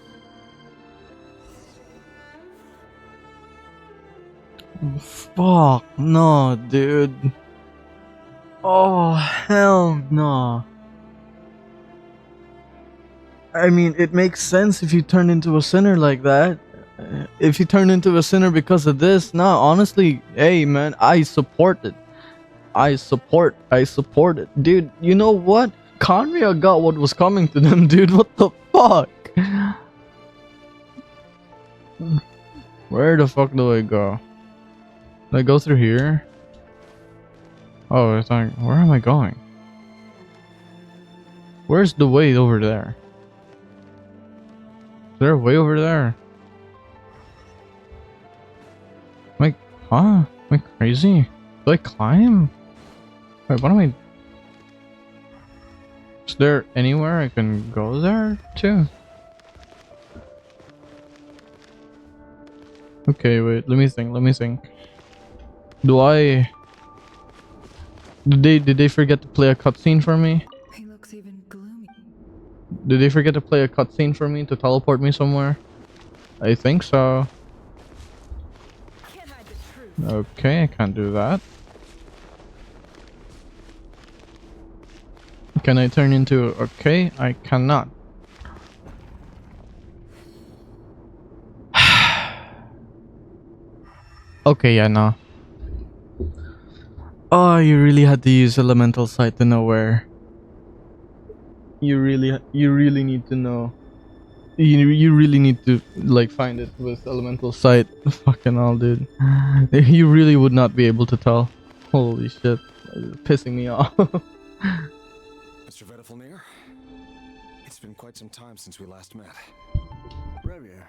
Speaker 1: Fuck no, dude. Oh, hell no. I mean, it makes sense if you turn into a sinner like that. If you turn into a sinner because of this, no, honestly, hey man, I support it. I support it. Dude, you know what? Conria got what was coming to them, dude. What the fuck? Where the fuck do I go? Do I go through here? Oh, I thought, where am I going? Where's the way over there? Is there a way over there? Am I, huh? Am I crazy? Do I climb? Wait, what am I? Is there anywhere I can go there too? Okay, wait, let me think. Do I... Did they forget to play a cutscene for me?
Speaker 6: He looks even gloomy.
Speaker 1: Did they forget to play a cutscene for me to teleport me somewhere? I think so.
Speaker 6: Can't hide the truth.
Speaker 1: Okay, I can't do that. Can I turn into... Okay, I cannot. Okay, yeah, no. Oh, you really had to use elemental sight to know where. You really need to know. You really need to like find it with elemental sight. Fucking hell, dude. You really would not be able to tell. Holy shit. Pissing me off.
Speaker 9: Mr. Vedifalnir, it's been quite some time since we last met.
Speaker 7: Rerir,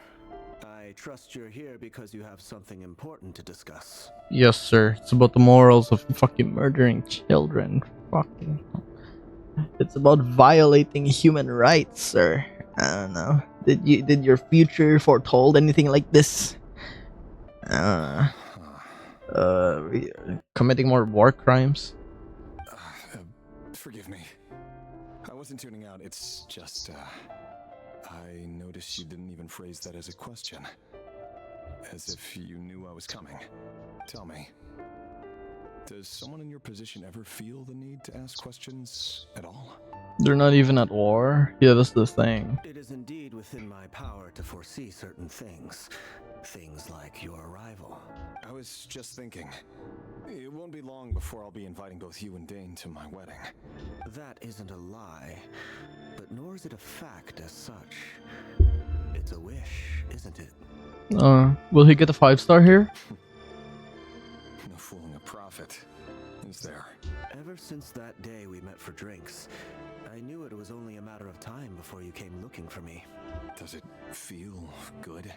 Speaker 7: I trust you're here because you have something important to discuss.
Speaker 1: Yes, sir. It's about the morals of fucking murdering children. Fucking. It's about violating human rights, sir. I don't know. Did your future foretold anything like this? Uh, committing more war crimes?
Speaker 9: Forgive me. I wasn't tuning out. It's just, I noticed you didn't even phrase that as a question. As if you knew I was coming. Tell me, does someone in your position ever feel the need to ask questions at all?
Speaker 1: They're not even at war? Yeah, that's the thing.
Speaker 7: It is indeed within my power to foresee certain things. Things like your arrival.
Speaker 9: I was just thinking, it won't be long before I'll be inviting both you and Dane to my wedding.
Speaker 7: That isn't a lie, but nor is it a fact as such. It's a wish, isn't it?
Speaker 1: Will he get a 5-star here?
Speaker 9: No fooling a prophet, is there?
Speaker 7: Ever since that day we met for drinks, I knew it was only a matter of time before you came looking for me.
Speaker 9: Does it feel good?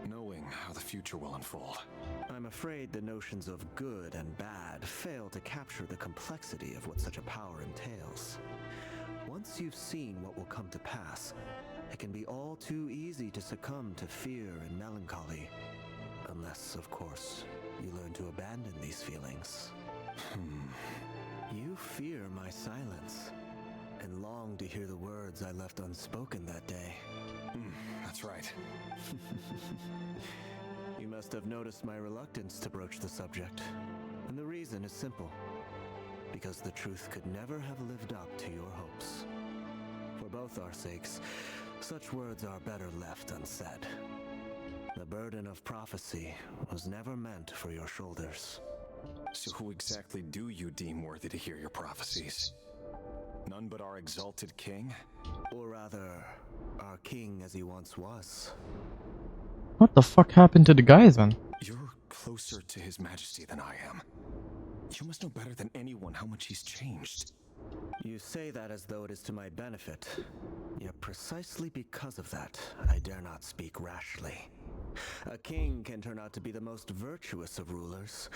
Speaker 9: Knowing how the future will unfold.
Speaker 7: I'm afraid the notions of good and bad fail to capture the complexity of what such a power entails. Once you've seen what will come to pass, it can be all too easy to succumb to fear and melancholy. Unless, of course, you learn to abandon these feelings. You fear my silence, and long to hear the words I left unspoken that day.
Speaker 9: That's right.
Speaker 7: You must have noticed my reluctance to broach the subject. And the reason is simple. Because the truth could never have lived up to your hopes. For both our sakes, such words are better left unsaid. The burden of prophecy was never meant for your shoulders.
Speaker 9: So who exactly do you deem worthy to hear your prophecies? None but our exalted king?
Speaker 7: Or rather, our king as he once was.
Speaker 1: What the fuck happened to the guy then?
Speaker 9: You're closer to his majesty than I am. You must know better than anyone how much he's changed.
Speaker 7: You say that as though it is to my benefit. Yet precisely because of that, I dare not speak rashly. A king can turn out to be the most virtuous of rulers,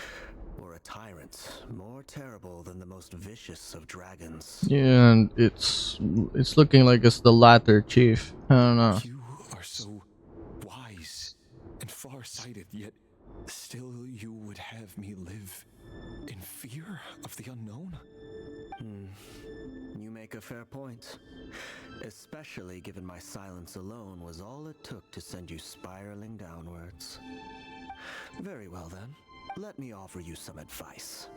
Speaker 7: or a tyrant more terrible than the most vicious of dragons.
Speaker 1: Yeah, and it's looking like it's the latter, Chief. I don't know.
Speaker 9: You are so wise and far-sighted, yet still you would have me live in fear of the unknown?
Speaker 7: You make a fair point. Especially given my silence alone was all it took to send you spiraling downwards. Very well then, let me offer you some advice.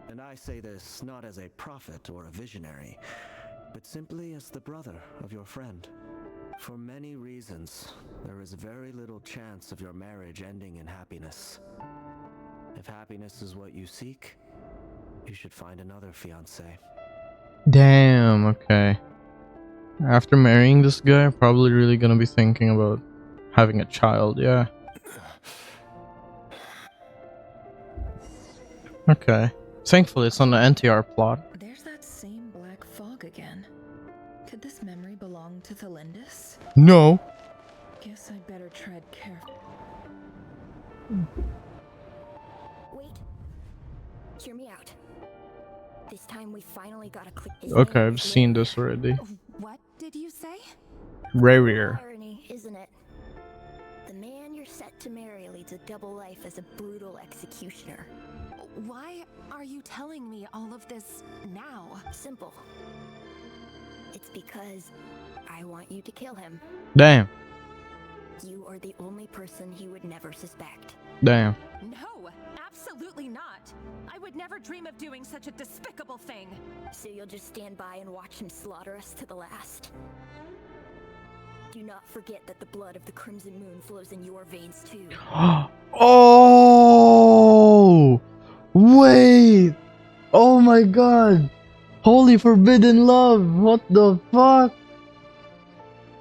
Speaker 7: And I say this not as a prophet or a visionary, but simply as the brother of your friend. For many reasons, there is very little chance of your marriage ending in happiness. If happiness is what you seek, you should find another fiancé.
Speaker 1: Damn, okay. After marrying this guy, probably really gonna be thinking about having a child, yeah. Okay. Thankfully, it's on the NTR plot.
Speaker 6: There's that same black fog again. Could this memory belong to Thelindis?
Speaker 1: No.
Speaker 6: Guess I'd better tread carefully.
Speaker 2: Wait. Hear me out. This time we finally got a clear.
Speaker 1: Okay, I've seen this already.
Speaker 3: What did you say?
Speaker 1: Rerir.
Speaker 2: Irony, isn't it? The man you're set to marry leads a double life as a brutal executioner.
Speaker 3: Why are you telling me all of this now?
Speaker 2: Simple. It's because I want you to kill him.
Speaker 1: Damn.
Speaker 2: You are the only person he would never suspect.
Speaker 1: Damn.
Speaker 3: No, absolutely not. I would never dream of doing such a despicable thing.
Speaker 2: So you'll just stand by and watch him slaughter us to the last. Do not forget that the blood of the Crimson Moon flows in your veins too.
Speaker 1: Oh! Wait! Oh my god! Holy forbidden love! What the fuck?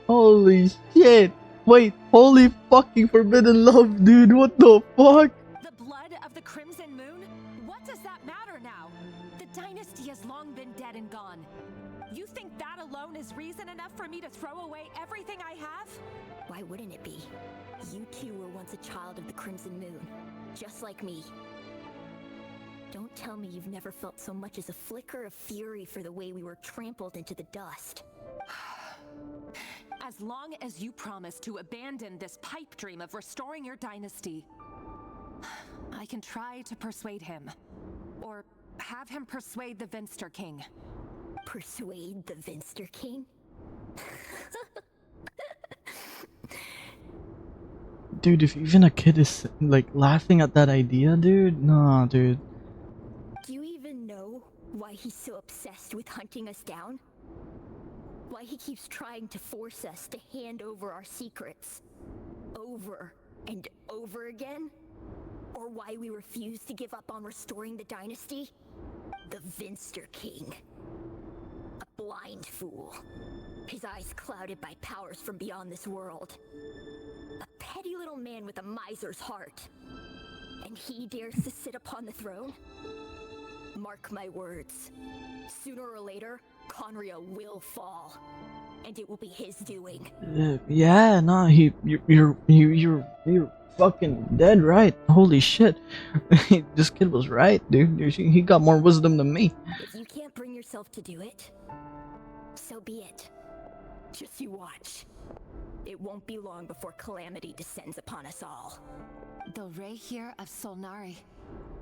Speaker 1: Holy shit! Wait, holy fucking forbidden love, dude! What the fuck?
Speaker 3: The blood of the Crimson Moon? What does that matter now? The dynasty has long been dead and gone. You think that alone is reason enough for me to throw away everything I have?
Speaker 2: Why wouldn't it be? You too were once a child of the Crimson Moon, just like me. Don't tell me you've never felt so much as a flicker of fury for the way we were trampled into the dust.
Speaker 3: As long as you promise to abandon this pipe dream of restoring your dynasty, I can try to persuade him. Or have him persuade the Vinster King.
Speaker 2: Persuade the Vinster King?
Speaker 1: Dude, if even a kid is like laughing at that idea, dude, nah, dude.
Speaker 2: Do you even know why he's so obsessed with hunting us down? Why he keeps trying to force us to hand over our secrets over and over again? Or why we refuse to give up on restoring the dynasty? The Vinster King. A blind fool. His eyes clouded by powers from beyond this world. A petty little man with a miser's heart. And he dares to sit upon the throne? Mark my words. Sooner or later, Conria will fall. And it will be his doing.
Speaker 1: Yeah, nah, you're fucking dead right. Holy shit. This kid was right, dude. He got more wisdom than me.
Speaker 2: If you can't bring yourself to do it, so be it. Just you watch. It won't be long before calamity descends upon us all.
Speaker 3: The Rerir of Solnari.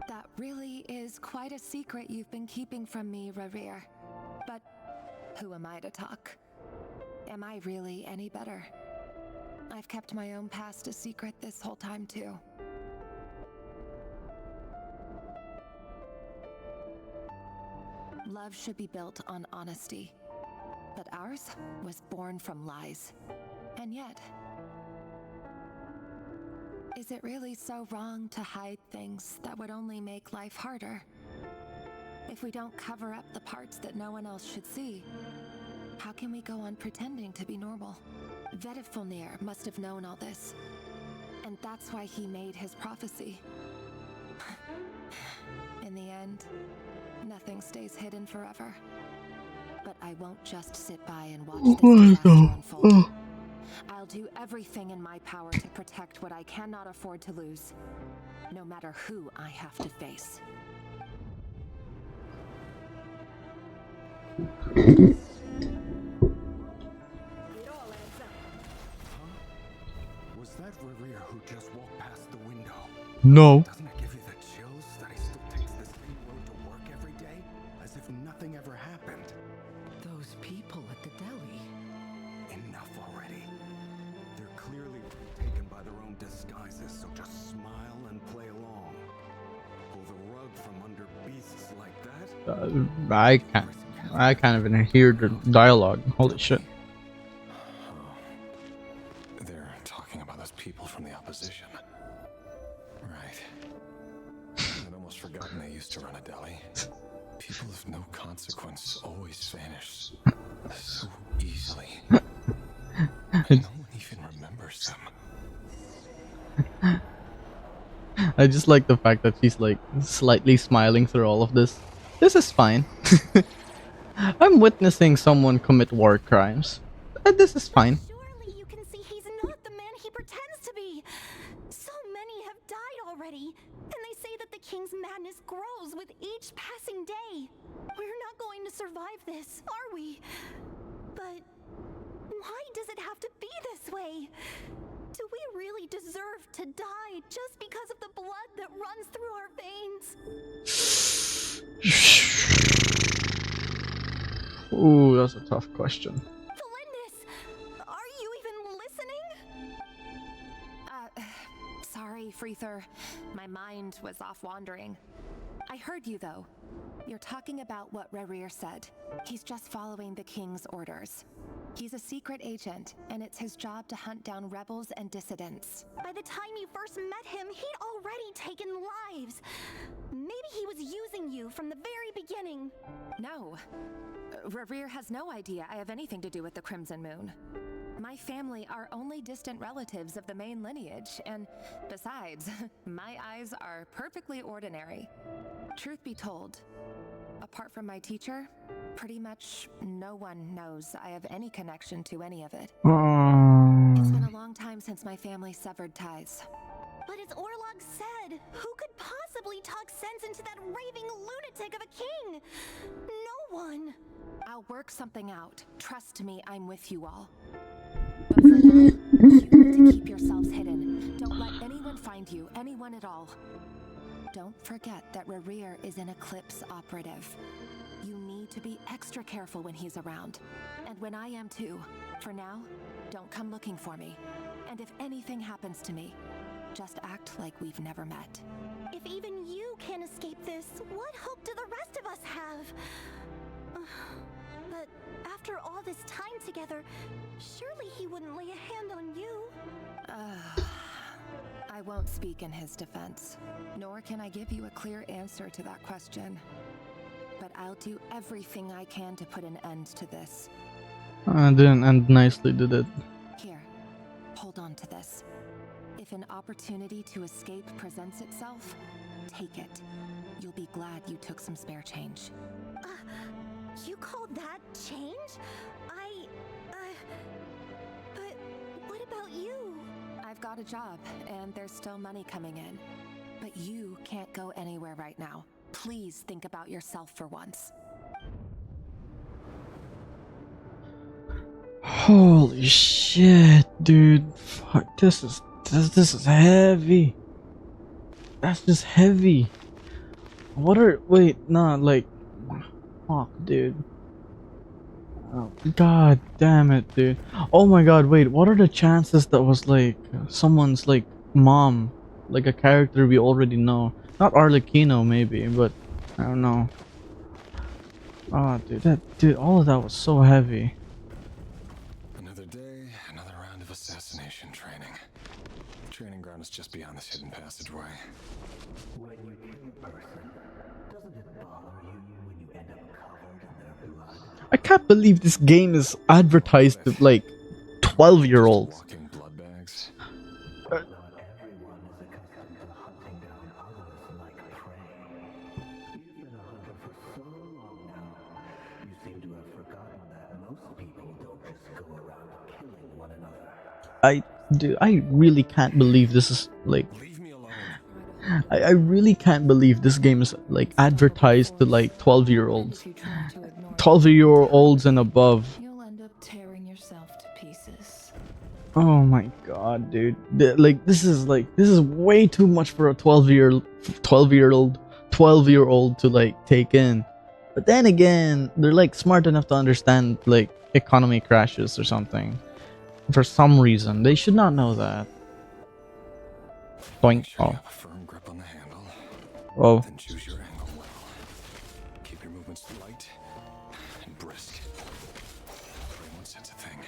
Speaker 3: That really is quite a secret you've been keeping from me, Rerir. But who am I to talk? Am I really any better? I've kept my own past a secret this whole time, too. Love should be built on honesty. But ours was born from lies. And yet, is it really so wrong to hide things that would only make life harder? If we don't cover up the parts that no one else should see, how can we go on pretending to be normal? Vedifulnir must have known all this. And that's why he made his prophecy. In the end, nothing stays hidden forever. But I won't just sit by and watch this disaster unfold. I'll do everything in my power to protect what I cannot afford to lose, no matter who I have to face.
Speaker 4: It all adds up. Huh? Was that Rerir who just walked past the window?
Speaker 1: No.
Speaker 4: Doesn't it give you the chills that he still takes the same road to work every day? As if nothing ever happened.
Speaker 5: Those people at the deli.
Speaker 4: Enough already. They're clearly taken by their own disguises, so just smile and play along. Pull the rug
Speaker 9: out from under beasts like that?
Speaker 1: I can't even hear the dialogue. Holy shit.
Speaker 9: Oh, they're talking about those people from the opposition. Right. I'd almost forgotten they used to run a deli. People of no consequence always vanish so easily. And no one even remembers them.
Speaker 1: I just like the fact that she's like slightly smiling through all of this. This is fine. I'm witnessing someone commit war crimes. This is fine.
Speaker 2: Surely you can see he's not the man he pretends to be. So many have died already, and they say that the king's madness grows with each passing day. We're not going to survive this, are we? But why does it have to be this way? Do we really deserve to die just because of the blood that runs through our veins?
Speaker 1: Ooh, that's a tough question.
Speaker 2: Felindis, are you even listening?
Speaker 10: Sorry, Freether. My mind was off wandering. I heard you, though. You're talking about what Rerir said. He's just following the king's orders. He's a secret agent, and it's his job to hunt down rebels and dissidents.
Speaker 2: By the time you first met him, he'd already taken lives. Maybe he was using you from the very beginning.
Speaker 10: No. Rerir has no idea I have anything to do with the Crimson Moon. My family are only distant relatives of the main lineage, and besides, my eyes are perfectly ordinary. Truth be told, apart from my teacher, pretty much no one knows I have any connection to any of it. It's been a long time since my family severed ties.
Speaker 2: But as Orlog said, who could possibly talk sense into that raving lunatic of a king? No one.
Speaker 10: I'll work something out. Trust me, I'm with you all. But for now, you need to keep yourselves hidden. Don't let anyone find you, anyone at all. Don't forget that Rerir is an Eclipse operative. You need to be extra careful when he's around. And when I am too. For now, don't come looking for me. And if anything happens to me, just act like we've never met.
Speaker 2: If even you can't escape this, what hope do the rest of us have? But after all this time together, surely he wouldn't lay a hand on you.
Speaker 10: I won't speak in his defense, nor can I give you a clear answer to that question. But I'll do everything I can to put an end to this.
Speaker 1: Didn't end nicely, did it?
Speaker 10: Here, hold on to this. If an opportunity to escape presents itself, take it. You'll be glad you took some spare change.
Speaker 2: You call that change? But what about you?
Speaker 10: I've got a job, and there's still money coming in. But you can't go anywhere right now. Please think about yourself for once.
Speaker 1: Holy shit, dude. Fuck, this is heavy. That's just heavy. Wait, nah, like, fuck, dude. Oh, god damn it, dude. Oh my god, wait, what are the chances that was like someone's like mom, like a character we already know? Not Arlecchino maybe, but I don't know. Oh dude, all of that was so heavy.
Speaker 9: Another day, another round of assassination training. The training ground is just beyond this hidden passageway.
Speaker 7: When you kill a person, doesn't it bother you when you end up covered in their blood?
Speaker 1: I can't believe this game is advertised to like 12-year-olds.
Speaker 9: Walking blood bags.
Speaker 7: Not everyone is accustomed to hunting down others like prey. You've been a hunter for so long now, you seem to have forgotten that most people don't just go around killing one another.
Speaker 1: I really can't believe this is like
Speaker 9: Leave me alone.
Speaker 1: I really can't believe this game is like advertised to like 12-year-olds. 12-year-olds and above.
Speaker 6: You'll end up tearing yourself to pieces.
Speaker 1: Oh my god, dude. Like this is way too much for a 12-year-old to like take in. But then again, they're like smart enough to understand like economy crashes or something. For some reason, they should not know that. Boink.
Speaker 9: Make sure you
Speaker 1: Oh.
Speaker 9: have a firm grip on the handle.
Speaker 1: Oh.
Speaker 9: Then choose your angle well. Keep your movements light and brisk. Everyone sense a thing.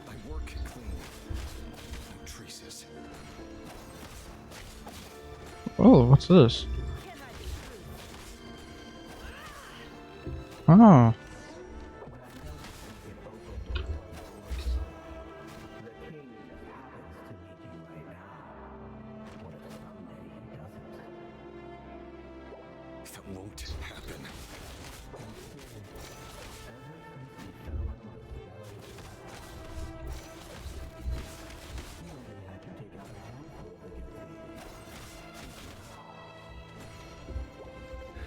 Speaker 9: I work clean. No traces.
Speaker 1: Oh, what's this? Oh.
Speaker 9: That won't happen.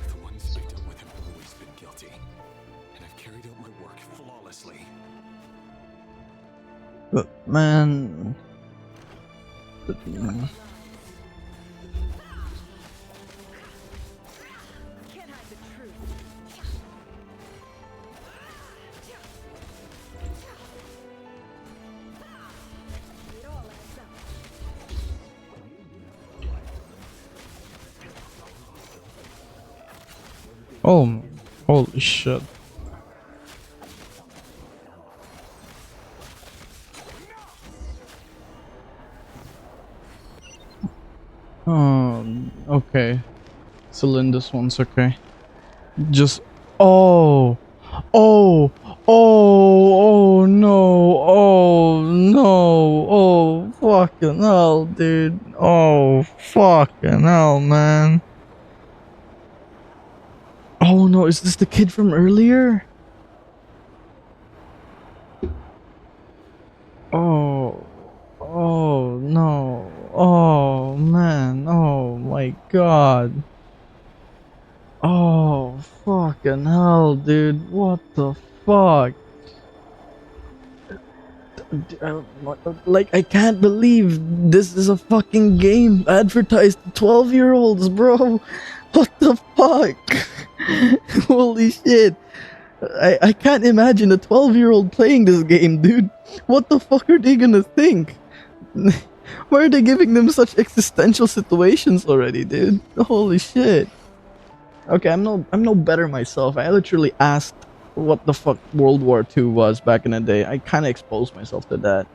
Speaker 9: The ones I've dealt with have always been guilty, and I've carried out my work flawlessly.
Speaker 1: But man.
Speaker 6: Can't hide the truth. It all adds up.
Speaker 1: Oh, holy shit. Okay. Celinda's one's okay. Just. Oh! Oh! Oh! Oh no! Oh no! Oh fucking hell, dude! Oh fucking hell, man! Oh no! Is this the kid from earlier? Oh! Oh no! Oh man! Oh my god! Oh fucking hell, dude! What the fuck? Like, I can't believe this is a fucking game advertised to 12-year-olds, bro. What the fuck? Holy shit. I can't imagine a 12-year-old playing this game, dude. What the fuck are they gonna think? Why are they giving them such existential situations already, dude? Holy shit. Okay, I'm no better myself. I literally asked what the fuck World War II was back in the day. I kind of exposed myself to that.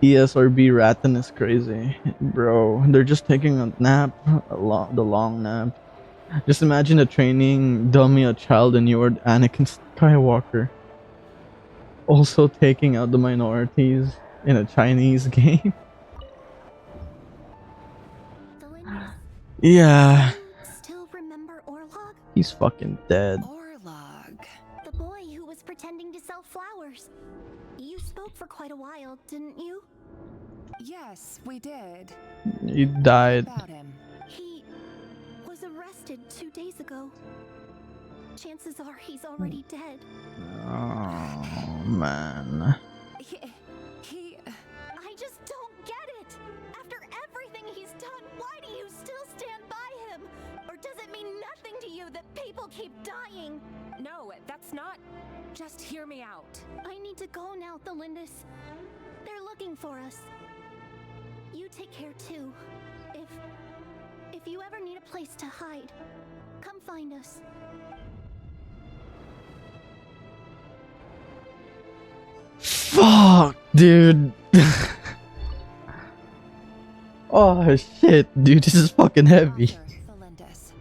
Speaker 1: ESRB Ratton is crazy, bro. They're just taking a nap, the long nap. Just imagine a training dummy, a child, and you're Anakin Skywalker. Also taking out the minorities in a Chinese game. Yeah,
Speaker 2: Still remember Orlog?
Speaker 1: he's fucking dead.
Speaker 3: Orlog.
Speaker 2: The boy who was pretending to sell flowers. You spoke for quite a while, didn't you?
Speaker 3: Yes, we did.
Speaker 1: He died.
Speaker 3: About him.
Speaker 2: He was arrested 2 days ago. Chances are he's already dead.
Speaker 1: Oh man.
Speaker 3: He.
Speaker 2: I just don't get it! After everything he's done, why do you still stand by him? Or does it mean nothing to you that people keep dying?
Speaker 10: No, that's not. Just hear me out.
Speaker 2: I need to go now, Thelindis. They're looking for us. You take care too. If you ever need a place to hide, come find us.
Speaker 1: Fuck, dude. Oh shit, dude, this is fucking heavy.
Speaker 3: Thelindis.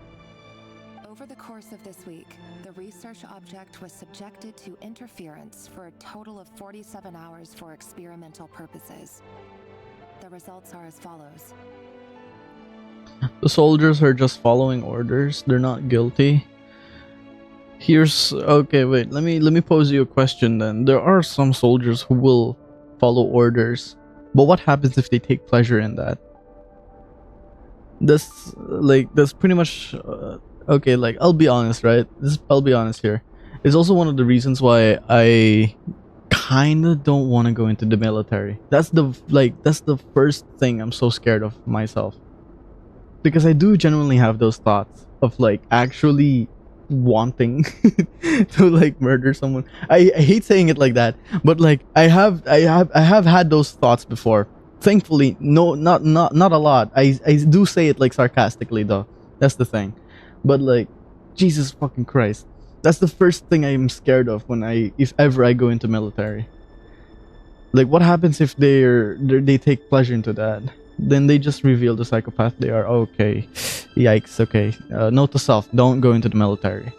Speaker 3: Over the course of this week, the research object was subjected to interference for a total of 47 hours for experimental purposes. The results are as follows.
Speaker 1: The soldiers are just following orders. They're not guilty. Here's okay. Wait, let me pose you a question. Then there are some soldiers who will follow orders, but what happens if they take pleasure in that? That's pretty much okay. Like, I'll be honest, right? I'll be honest here. It's also one of the reasons why I kind of don't want to go into the military. That's the first thing I'm so scared of myself, because I do genuinely have those thoughts of like actually wanting to like murder someone. I hate saying it like that, but like I have had those thoughts before. Thankfully, no, not a lot. I do say it like sarcastically though. That's the thing. But like, Jesus fucking Christ, that's the first thing I'm scared of when if ever I go into military. Like, what happens if they take pleasure into that? Then they just reveal the psychopath they are. Okay, yikes. Okay, note to self: don't go into the military.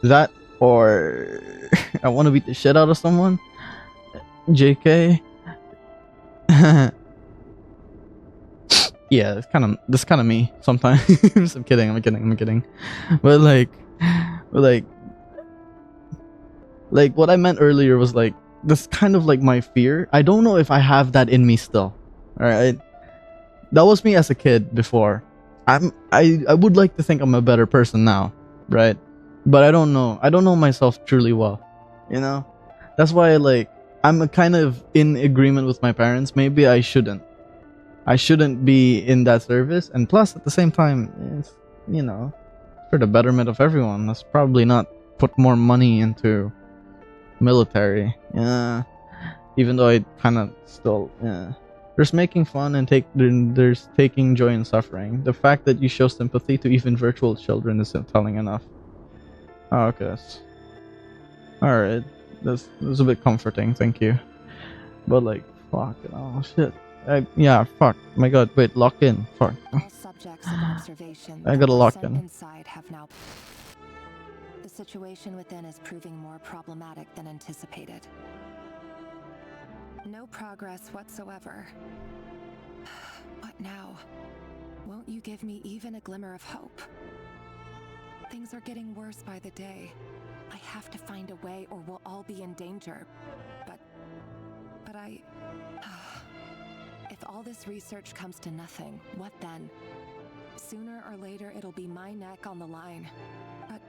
Speaker 1: That or I want to beat the shit out of someone. JK. Yeah, that's kind of me sometimes. I'm kidding. I'm kidding. But like what I meant earlier was like this kind of like my fear. I don't know if I have that in me still. All right, that was me as a kid before. I would like to think I'm a better person now, right? But I don't know. I don't know myself truly well. You know, that's why like I'm a kind of in agreement with my parents. Maybe I shouldn't. I shouldn't be in that service. And plus, at the same time, it's, you know, for the betterment of everyone. Let's probably not put more money into military. Yeah. Even though I kind of still, yeah. There's making fun and there's taking joy in suffering. The fact that you show sympathy to even virtual children isn't telling enough. Oh, okay. Alright. That's a bit comforting, thank you. But like, fuck, oh shit. Yeah, fuck. My god, wait, lock in. Fuck.
Speaker 10: All subjects of observation
Speaker 1: I
Speaker 10: that
Speaker 1: gotta
Speaker 10: were
Speaker 1: lock
Speaker 10: sent
Speaker 1: in.
Speaker 10: inside have now. The situation within is proving more problematic than anticipated. No progress whatsoever. What now? Won't you give me even a glimmer of hope? Things are getting worse by the day. I have to find a way or we'll all be in danger. But I... If all this research comes to nothing, what then? Sooner or later it'll be my neck on the line. But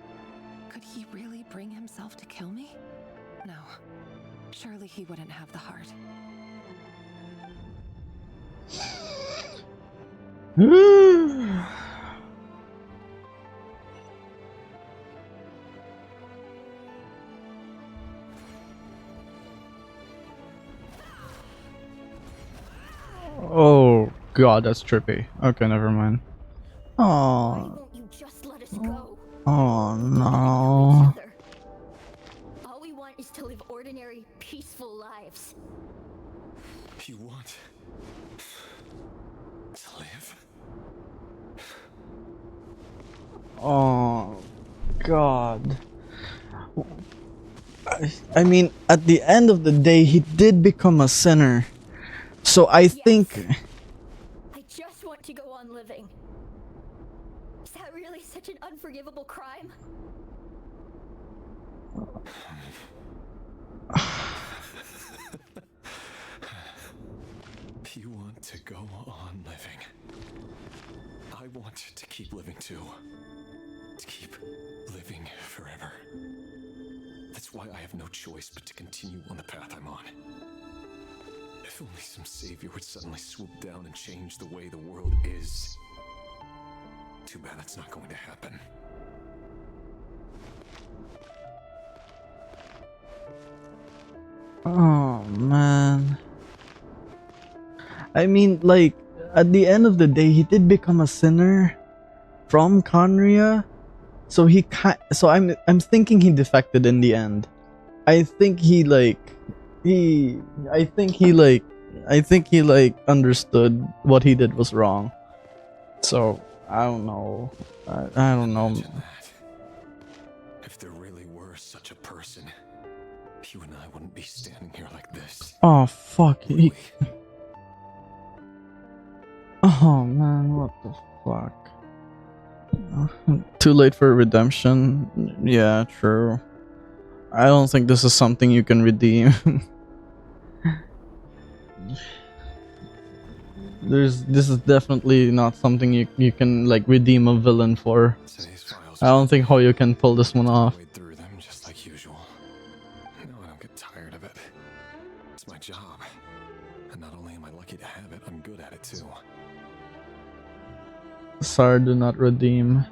Speaker 10: could he really bring himself to kill me? No. Surely he wouldn't have the heart.
Speaker 1: Oh god, that's trippy. Okay, never mind.
Speaker 2: Why
Speaker 1: Oh,
Speaker 2: won't you just let us go?
Speaker 1: oh
Speaker 2: We know
Speaker 1: no.
Speaker 2: each other. All we want is to live ordinary, peaceful lives.
Speaker 9: You want to live?
Speaker 1: Oh god. I mean, at the end of the day, he did become a sinner. So I think.
Speaker 2: I just want to go on living. Is that really such an unforgivable crime?
Speaker 9: You want to go on living. I want to keep living too. To keep living forever. That's why I have no choice but to continue on the path I'm on. If only some savior would suddenly swoop down and change the way the world is. Too bad that's not going to happen.
Speaker 1: Oh man. I mean, like, at the end of the day, he did become a sinner from Conria. So I'm thinking he defected in the end. I think he like understood what he did was wrong. So I don't know. I don't know.
Speaker 9: Imagine that. If there really were such a person, you and I wouldn't be standing here like this.
Speaker 1: Oh fuck.
Speaker 9: Would we?
Speaker 1: Oh man, what the fuck? Too late for redemption? Yeah, true. I don't think this is something you can redeem. This is definitely not something you can like redeem a villain for.
Speaker 9: Today's files
Speaker 1: I don't think how you can pull this one off.
Speaker 9: wade through them just like usual. No, I don't get tired of it. It's my job. And not only am I lucky to have it, I'm good at it too.
Speaker 1: Sar, do not redeem.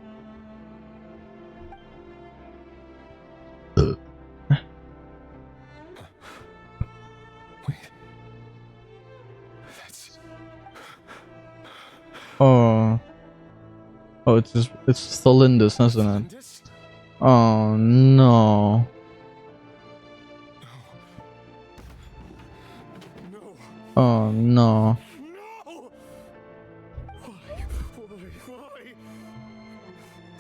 Speaker 1: Oh, it's Thalindus, isn't it?
Speaker 9: Lindis?
Speaker 1: Oh no.
Speaker 9: No.
Speaker 1: Oh no.
Speaker 9: No! Why?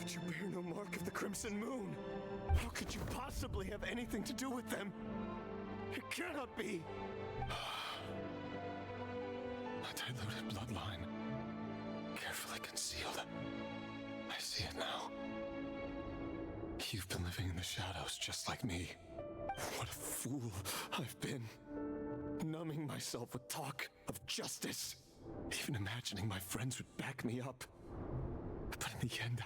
Speaker 9: But you bear no mark of the Crimson Moon. How could you possibly have anything to do with them? It cannot be. A diluted bloodline. Carefully concealed. I see it now. You've been living in the shadows just like me. What a fool I've been. Numbing myself with talk of justice. Even imagining my friends would back me up. But in the end,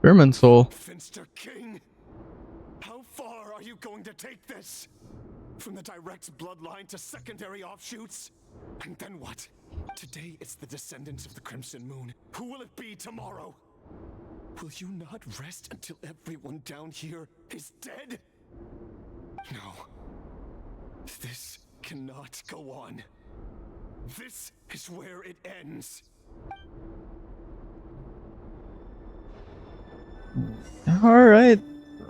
Speaker 1: Irminsul.
Speaker 9: Finster King! How far are you going to take this? From the direct bloodline to secondary offshoots? And then what? Today it's the descendants of the Crimson Moon. Who will it be tomorrow? Will you not rest until everyone down here is dead? No. This cannot go on. This is where it ends.
Speaker 1: Alright.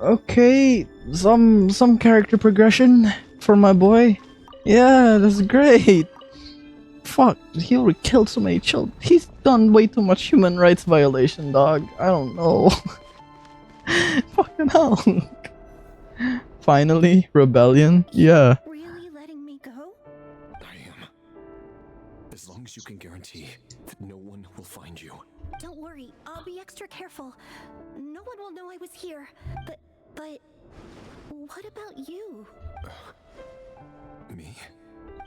Speaker 1: Okay. Some character progression for my boy. Yeah, that's great. Fuck, he already killed so many children. He's done way too much human rights violation, dog. I don't know. Fucking hell. Finally, rebellion. Yeah.
Speaker 10: Really letting me go?
Speaker 9: I am. As long as you can guarantee that no one will find you.
Speaker 10: Don't worry, I'll be extra careful. No one will know I was here. But what about you?
Speaker 9: Me?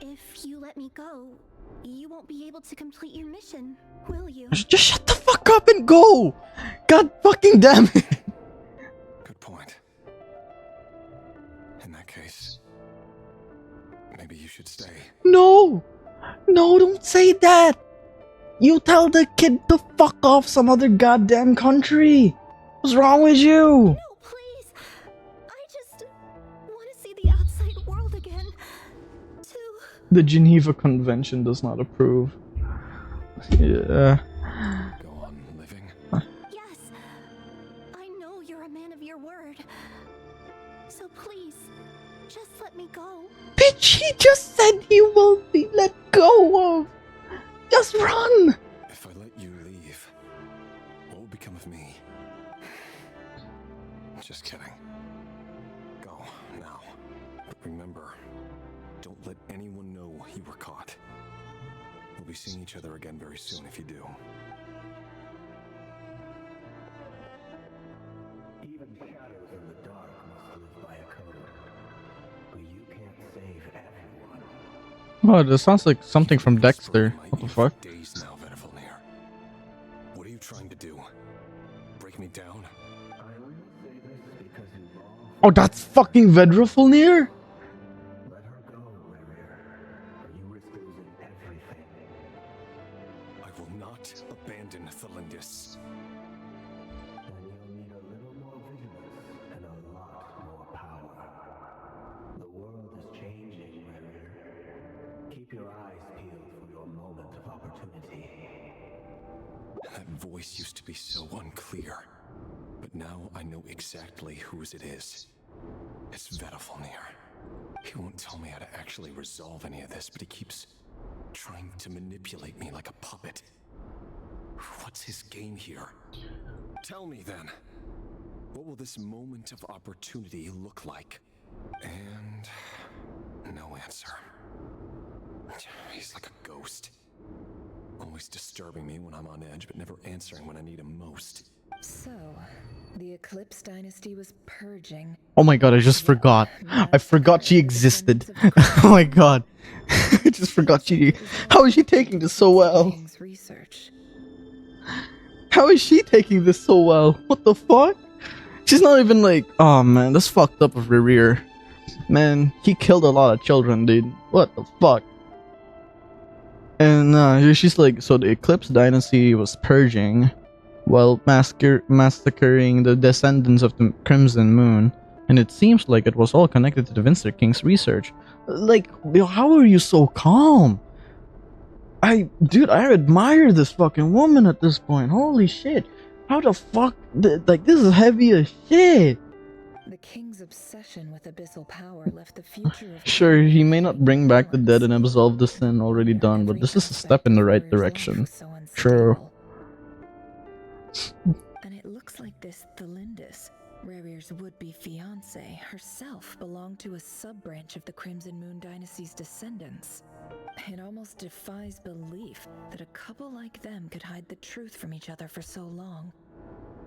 Speaker 10: If you let me go, you won't be able to complete your mission, will you?
Speaker 1: Just shut the fuck up and go! God fucking damn it!
Speaker 9: Good point. In that case, maybe you should stay.
Speaker 1: No! No, don't say that! You tell the kid to fuck off some other goddamn country! What's wrong with you?
Speaker 10: No, please! I just want to see the outside world again.
Speaker 1: The Geneva Convention does not approve. Yeah.
Speaker 9: Go on living.
Speaker 10: Yes! I know you're a man of your word. So please, just let me go.
Speaker 1: Bitch, he just said he will be let go of! Just run!
Speaker 9: If I let you leave, what will become of me? Just kidding. Go, now. But remember, don't let anyone know you were caught. We'll be seeing each other again very soon if you do.
Speaker 7: Even shadows in the dark must live by a code. But you can't save everyone.
Speaker 1: Oh, this sounds like something from Dexter. What the fuck?
Speaker 9: Days now, Venefolnir. What are you trying to do? Break me down?
Speaker 7: I only say this because you long.
Speaker 1: Oh, that's fucking Vedrofulnir?
Speaker 7: Let her go, Rerir, or you risk losing everything.
Speaker 9: I will not abandon Thalindis.
Speaker 7: Then you'll need a little more vigilance and a lot more power. The world is changing, Rerir. Keep your eyes peeled for your moment of opportunity.
Speaker 9: That voice used to be so unclear. But now I know exactly whose it is. It's Venefolnir. He won't tell me how to actually resolve any of this, but he keeps trying to manipulate me like a puppet. What's his game here? Tell me then. What will this moment of opportunity look like? And no answer. He's like a ghost. Always disturbing me when I'm on edge, but never answering when I need him most.
Speaker 6: So, the Eclipse Dynasty was purging.
Speaker 1: Oh my god, I just forgot. I forgot she existed. Oh my god. I just forgot she... How is she taking this so well?
Speaker 6: King's research.
Speaker 1: How is she taking this so well? What the fuck? She's not even like... Oh man, that's fucked up of Rerir. Man, he killed a lot of children, dude. What the fuck? And she's like... So the Eclipse Dynasty was purging while massacring the descendants of the Crimson Moon. And it seems like it was all connected to the Finster King's research. Like, how are you so calm? Dude, I admire this fucking woman at this point. Holy shit. How the fuck, like, this is heavy as shit.
Speaker 6: The king's obsession with abyssal power left the future of
Speaker 1: Sure, he may
Speaker 6: Rerir
Speaker 1: not
Speaker 6: in
Speaker 1: bring back the dead
Speaker 6: balance.
Speaker 1: and absolve the sin already done, but
Speaker 6: Every
Speaker 1: this is a step
Speaker 6: aspect
Speaker 1: in the
Speaker 6: of
Speaker 1: right
Speaker 6: Rerir's life
Speaker 1: direction.
Speaker 6: was so
Speaker 1: True.
Speaker 6: unstable. And it looks like this Thelindis, Rerir's would-be fiancée, herself belonged to a sub-branch of the Crimson Moon Dynasty's descendants. It almost defies belief that a couple like them could hide the truth from each other for so long.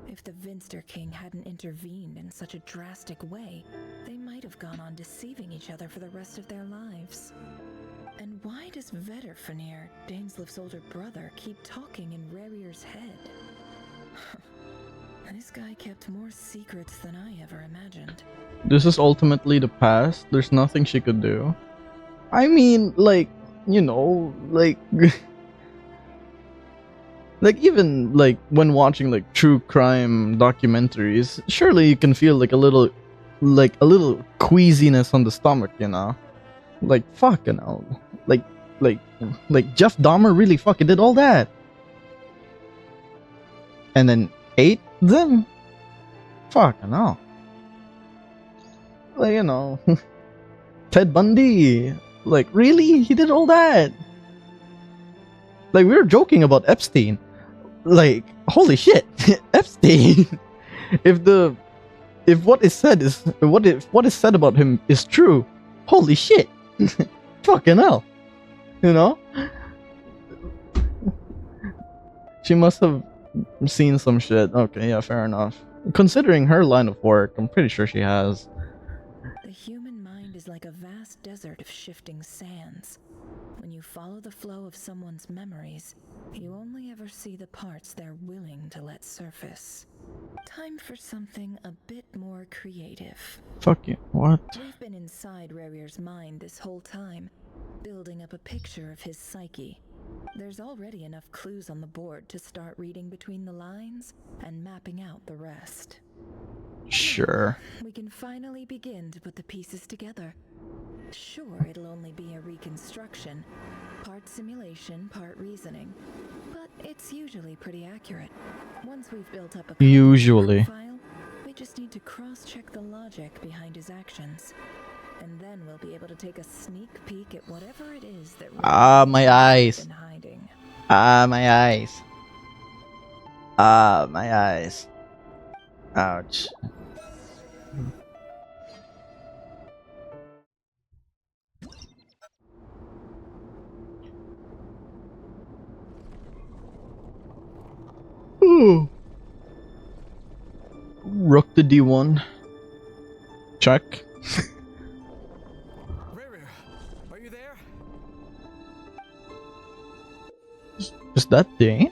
Speaker 6: If the Vinster King hadn't intervened in such a drastic way, they might have gone on deceiving each other for the rest of their lives. And why does Vedderfanir, Daneslif's older brother, keep talking in Rerir's head? This guy kept more secrets than I ever imagined.
Speaker 1: This is ultimately the past. There's nothing she could do. I mean, like, you know, like... like, even, like, when watching, like, true crime documentaries, surely you can feel, like, a little queasiness on the stomach, you know? Like, fucking hell. Like, Jeff Dahmer really fucking did all that. And then ate them? Fucking hell. Like, you know... Ted Bundy. Like, really? He did all that? Like, we were joking about Epstein. Like, holy shit. Epstein. If what is said is... What is said about him is true. Holy shit. Fucking hell. You know? She must have seen some shit. Okay, yeah, fair enough. Considering her line of work, I'm pretty sure she has.
Speaker 6: The human mind is like a vast desert of shifting sands. When you follow the flow of someone's memories, you only ever see the parts they're willing to let surface. Time for something a bit more creative.
Speaker 1: Fuck you. What?
Speaker 6: We've been inside Rerir's mind this whole time, building up a picture of his psyche. There's already enough clues on the board to start reading between the lines and mapping out the rest.
Speaker 1: Sure.
Speaker 6: We can finally begin to put the pieces together. Sure, it'll only be a reconstruction, part simulation, part reasoning, but it's usually pretty accurate. Once we've built up a
Speaker 1: Usually.
Speaker 6: profile, we just need to cross-check the logic behind his actions. And then we'll be able to take a sneak peek at whatever it is that
Speaker 1: my eyes.
Speaker 6: been hiding.
Speaker 1: My eyes. My eyes. Ouch. Ooh. Rook to D1. Check.
Speaker 4: Rerir, are you there?
Speaker 1: Is that Dane?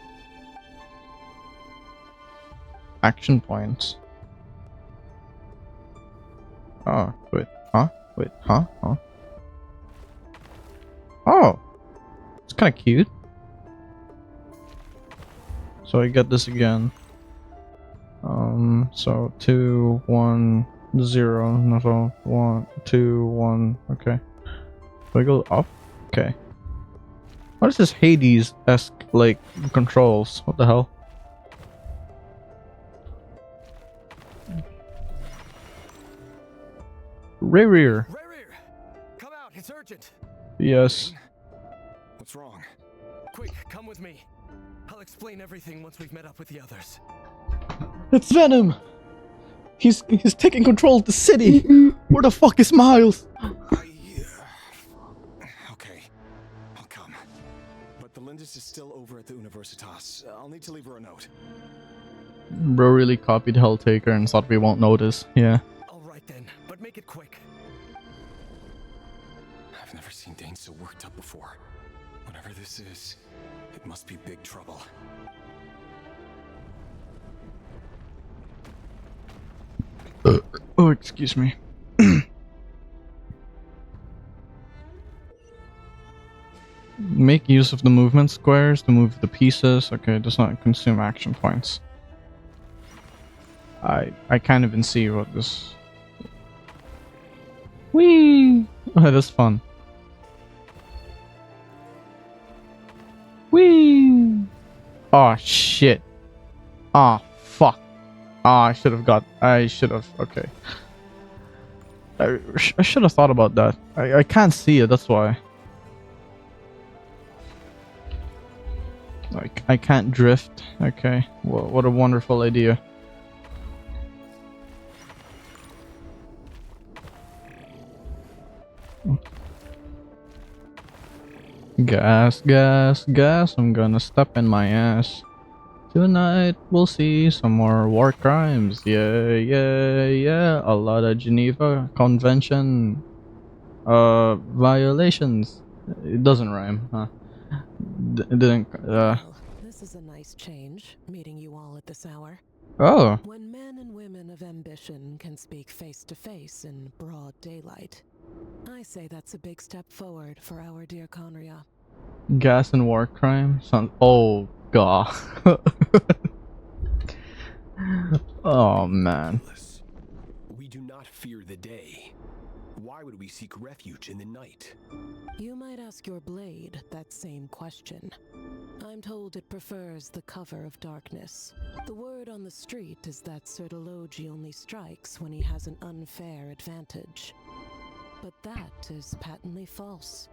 Speaker 1: Action points. Oh, wait, huh? Wait, huh? Huh? Oh! It's kinda cute. So I get this again. So 2, 1, 0, no, so 1, 2, 1, okay. Do I go up? Okay. What is this Hades-esque, like, controls? What the hell? Rerir.
Speaker 4: Rerir! Come out, it's urgent!
Speaker 1: Yes.
Speaker 9: What's wrong?
Speaker 4: Quick, come with me. I'll explain everything once we've met up with the others.
Speaker 1: It's Venom! He's taking control of the city! Where the fuck is Miles?
Speaker 9: Okay, I'll come. But the Lindis is still over at the Universitas. I'll need to leave her a note.
Speaker 1: Bro really copied Helltaker and thought we won't notice. Yeah.
Speaker 4: Alright then, but make it quick.
Speaker 9: I've never seen Dane so worked up before. Whatever this is, it must be big trouble.
Speaker 1: Oh, excuse me. Make use of the movement squares to move the pieces. Okay, it does not consume action points. I can't even see what this... Whee! Oh, that's fun. Whee! Oh shit. Oh fuck. Oh, I should have got. I should have. Okay. I should have thought about that. I can't see it. That's why. Like I can't drift. Okay. Well, what a wonderful idea. Gas, gas, gas. I'm gonna step in my ass. Tonight we'll see some more war crimes. Yeah, yeah, yeah. A lot of Geneva Convention violations. It doesn't rhyme, huh? It didn't
Speaker 11: Well, this is a nice change, meeting you all at this hour.
Speaker 1: oh.
Speaker 11: When men and women of ambition can speak face to face in broad daylight, I say that's a big step forward for our dear Conria.
Speaker 1: Gas and war crime? Oh god. Oh man.
Speaker 9: We do not fear the day. Why would we seek refuge in the night?
Speaker 11: You might ask your blade that same question. I'm told it prefers the cover of darkness. The word on the street is that Sir Delogi only strikes when he has an unfair advantage. But that is patently false.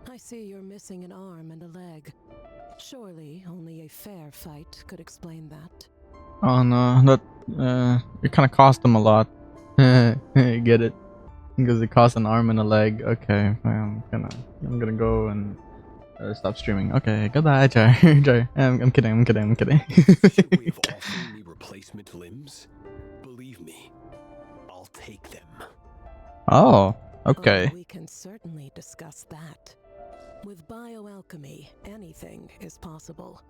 Speaker 11: I see you're missing an arm and a leg. Surely only a fair fight could explain that.
Speaker 1: Oh no, that it kind of cost him a lot. Get it? Because it cost an arm and a leg. Okay, I'm gonna go and stop streaming. Okay, goodbye, Jar. Jar. I'm kidding. I'm kidding. I'm kidding.
Speaker 9: We have offering me replacement limbs. Believe me, I'll take them.
Speaker 1: Oh, okay.
Speaker 11: Oh, we can certainly discuss that. With bioalchemy, anything is possible.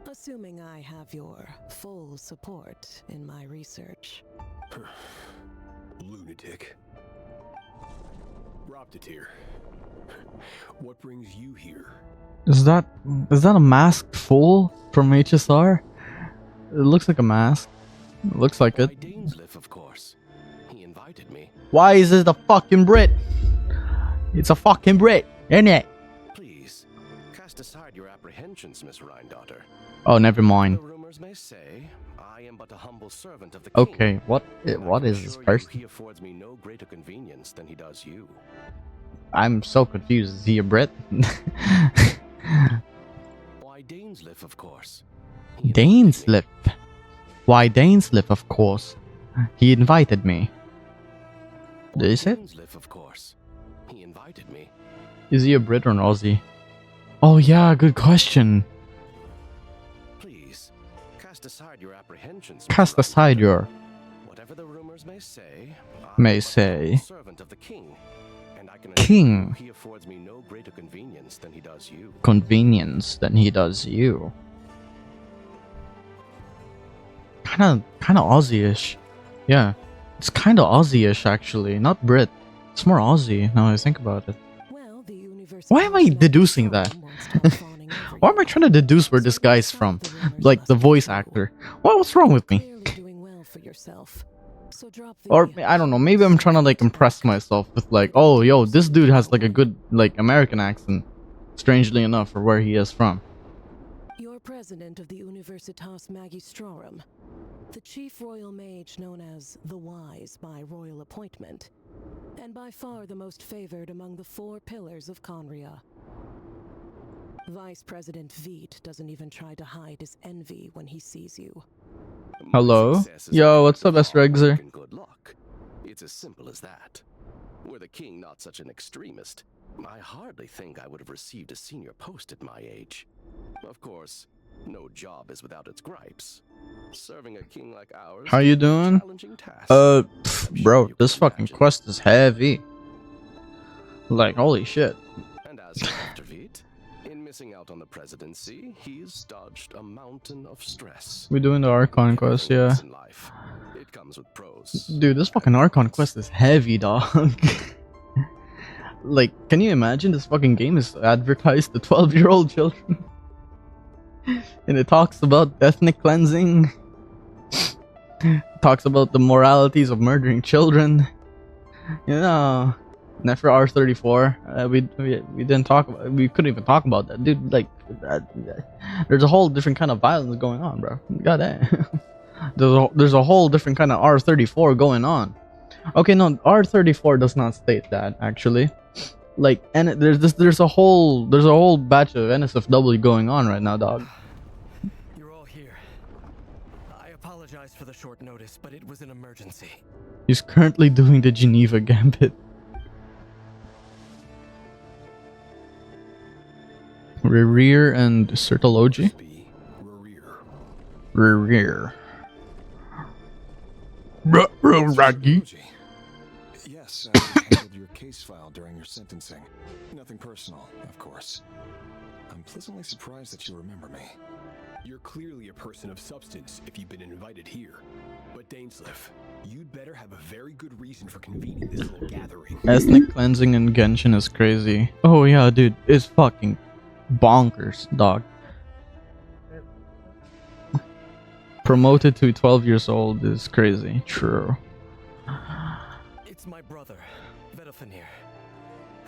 Speaker 11: Assuming I have your full support in my research.
Speaker 9: Lunatic. Robtatir. What brings you here?
Speaker 1: Is that a masked fool from HSR? It looks like a mask. It looks like it.
Speaker 9: Dainsliff, of course. He invited me.
Speaker 1: Why is it a fucking Brit? It's a fucking Brit, isn't it?
Speaker 9: Please, cast aside your apprehensions, Miss Rhindaughter.
Speaker 1: Oh, never mind.
Speaker 9: The rumors may say, I am but a humble servant of the king.
Speaker 1: Okay, what is this person?
Speaker 9: He affords me no greater convenience than he does you.
Speaker 1: I'm so confused. Is he a Brit?
Speaker 9: Why, Dainsliff, of course.
Speaker 1: Dainsliff. Why Dainsliff, of course. He invited me. Is it?
Speaker 9: Dainsliff, of course. He invited me.
Speaker 1: Is he a Brit or an Aussie? Oh yeah, good question.
Speaker 9: Please, cast aside your apprehensions.
Speaker 1: Cast aside your
Speaker 9: Whatever the rumors may say, servant of the king. And I can
Speaker 1: king.
Speaker 9: He affords me no greater convenience than he does you.
Speaker 1: Convenience than he does you. Kinda Aussie-ish. Yeah. It's kinda Aussie-ish actually, not Brit. It's more Aussie now I think about it.
Speaker 11: Well, the
Speaker 1: Why am I deducing that? Why am I trying to deduce where this guy's from? Like the voice actor. What's wrong with me? Or I don't know, maybe I'm trying to like impress myself with like, oh yo, this dude has like a good like American accent. Strangely enough, for where he is from.
Speaker 11: You're president of the Universitas Magistrorum, the chief royal mage known as the Wise by royal appointment, and by far the most favored among the 4 pillars of Conria. Vice President Veet doesn't even try to hide his envy when he sees you.
Speaker 1: Hello? Yo, what's up, S-Regzer?
Speaker 9: Good luck. It's as simple as that. Were the king not such an extremist, I hardly think I would have received a senior post at my age. Of course, no job is without its gripes. Serving a king like ours.
Speaker 1: How you doing? Bro, this fucking quest is heavy. Like, holy shit.
Speaker 9: And as for Dr. Veet, in missing out on the presidency, he's dodged a mountain of stress.
Speaker 1: We doing the Archon quest, yeah.
Speaker 9: It comes with pros.
Speaker 1: Dude, this fucking Archon quest is heavy, dog. Like, can you imagine this fucking game is advertised to 12-year-old children? And it talks about ethnic cleansing. Talks about the moralities of murdering children. You know, Nefer R34. We didn't talk about. We couldn't even talk about that, dude. Like there's a whole different kind of violence going on, bro. God damn. There's a whole different kind of R34 going on. Okay, no, R34 does not state that actually. Like, and there's a whole batch of NSFW going on right now, dog.
Speaker 12: You're all here. I apologize for the short notice, but it was an emergency.
Speaker 1: He's currently doing the Geneva Gambit. Rerir and Sertology? Rerir. Raggy.
Speaker 9: Yes, I handled your case file during your sentencing. Nothing personal, of course. I'm pleasantly surprised that you remember me.
Speaker 13: You're clearly a person of substance if you've been invited here. But Dainsleif, you'd better have a very good reason for convening this little gathering.
Speaker 1: Ethnic cleansing in Genshin is crazy. Oh yeah, dude, it's fucking bonkers, dog. Promoted to 12 years old is crazy. True.
Speaker 12: It's my brother, Vedafenir.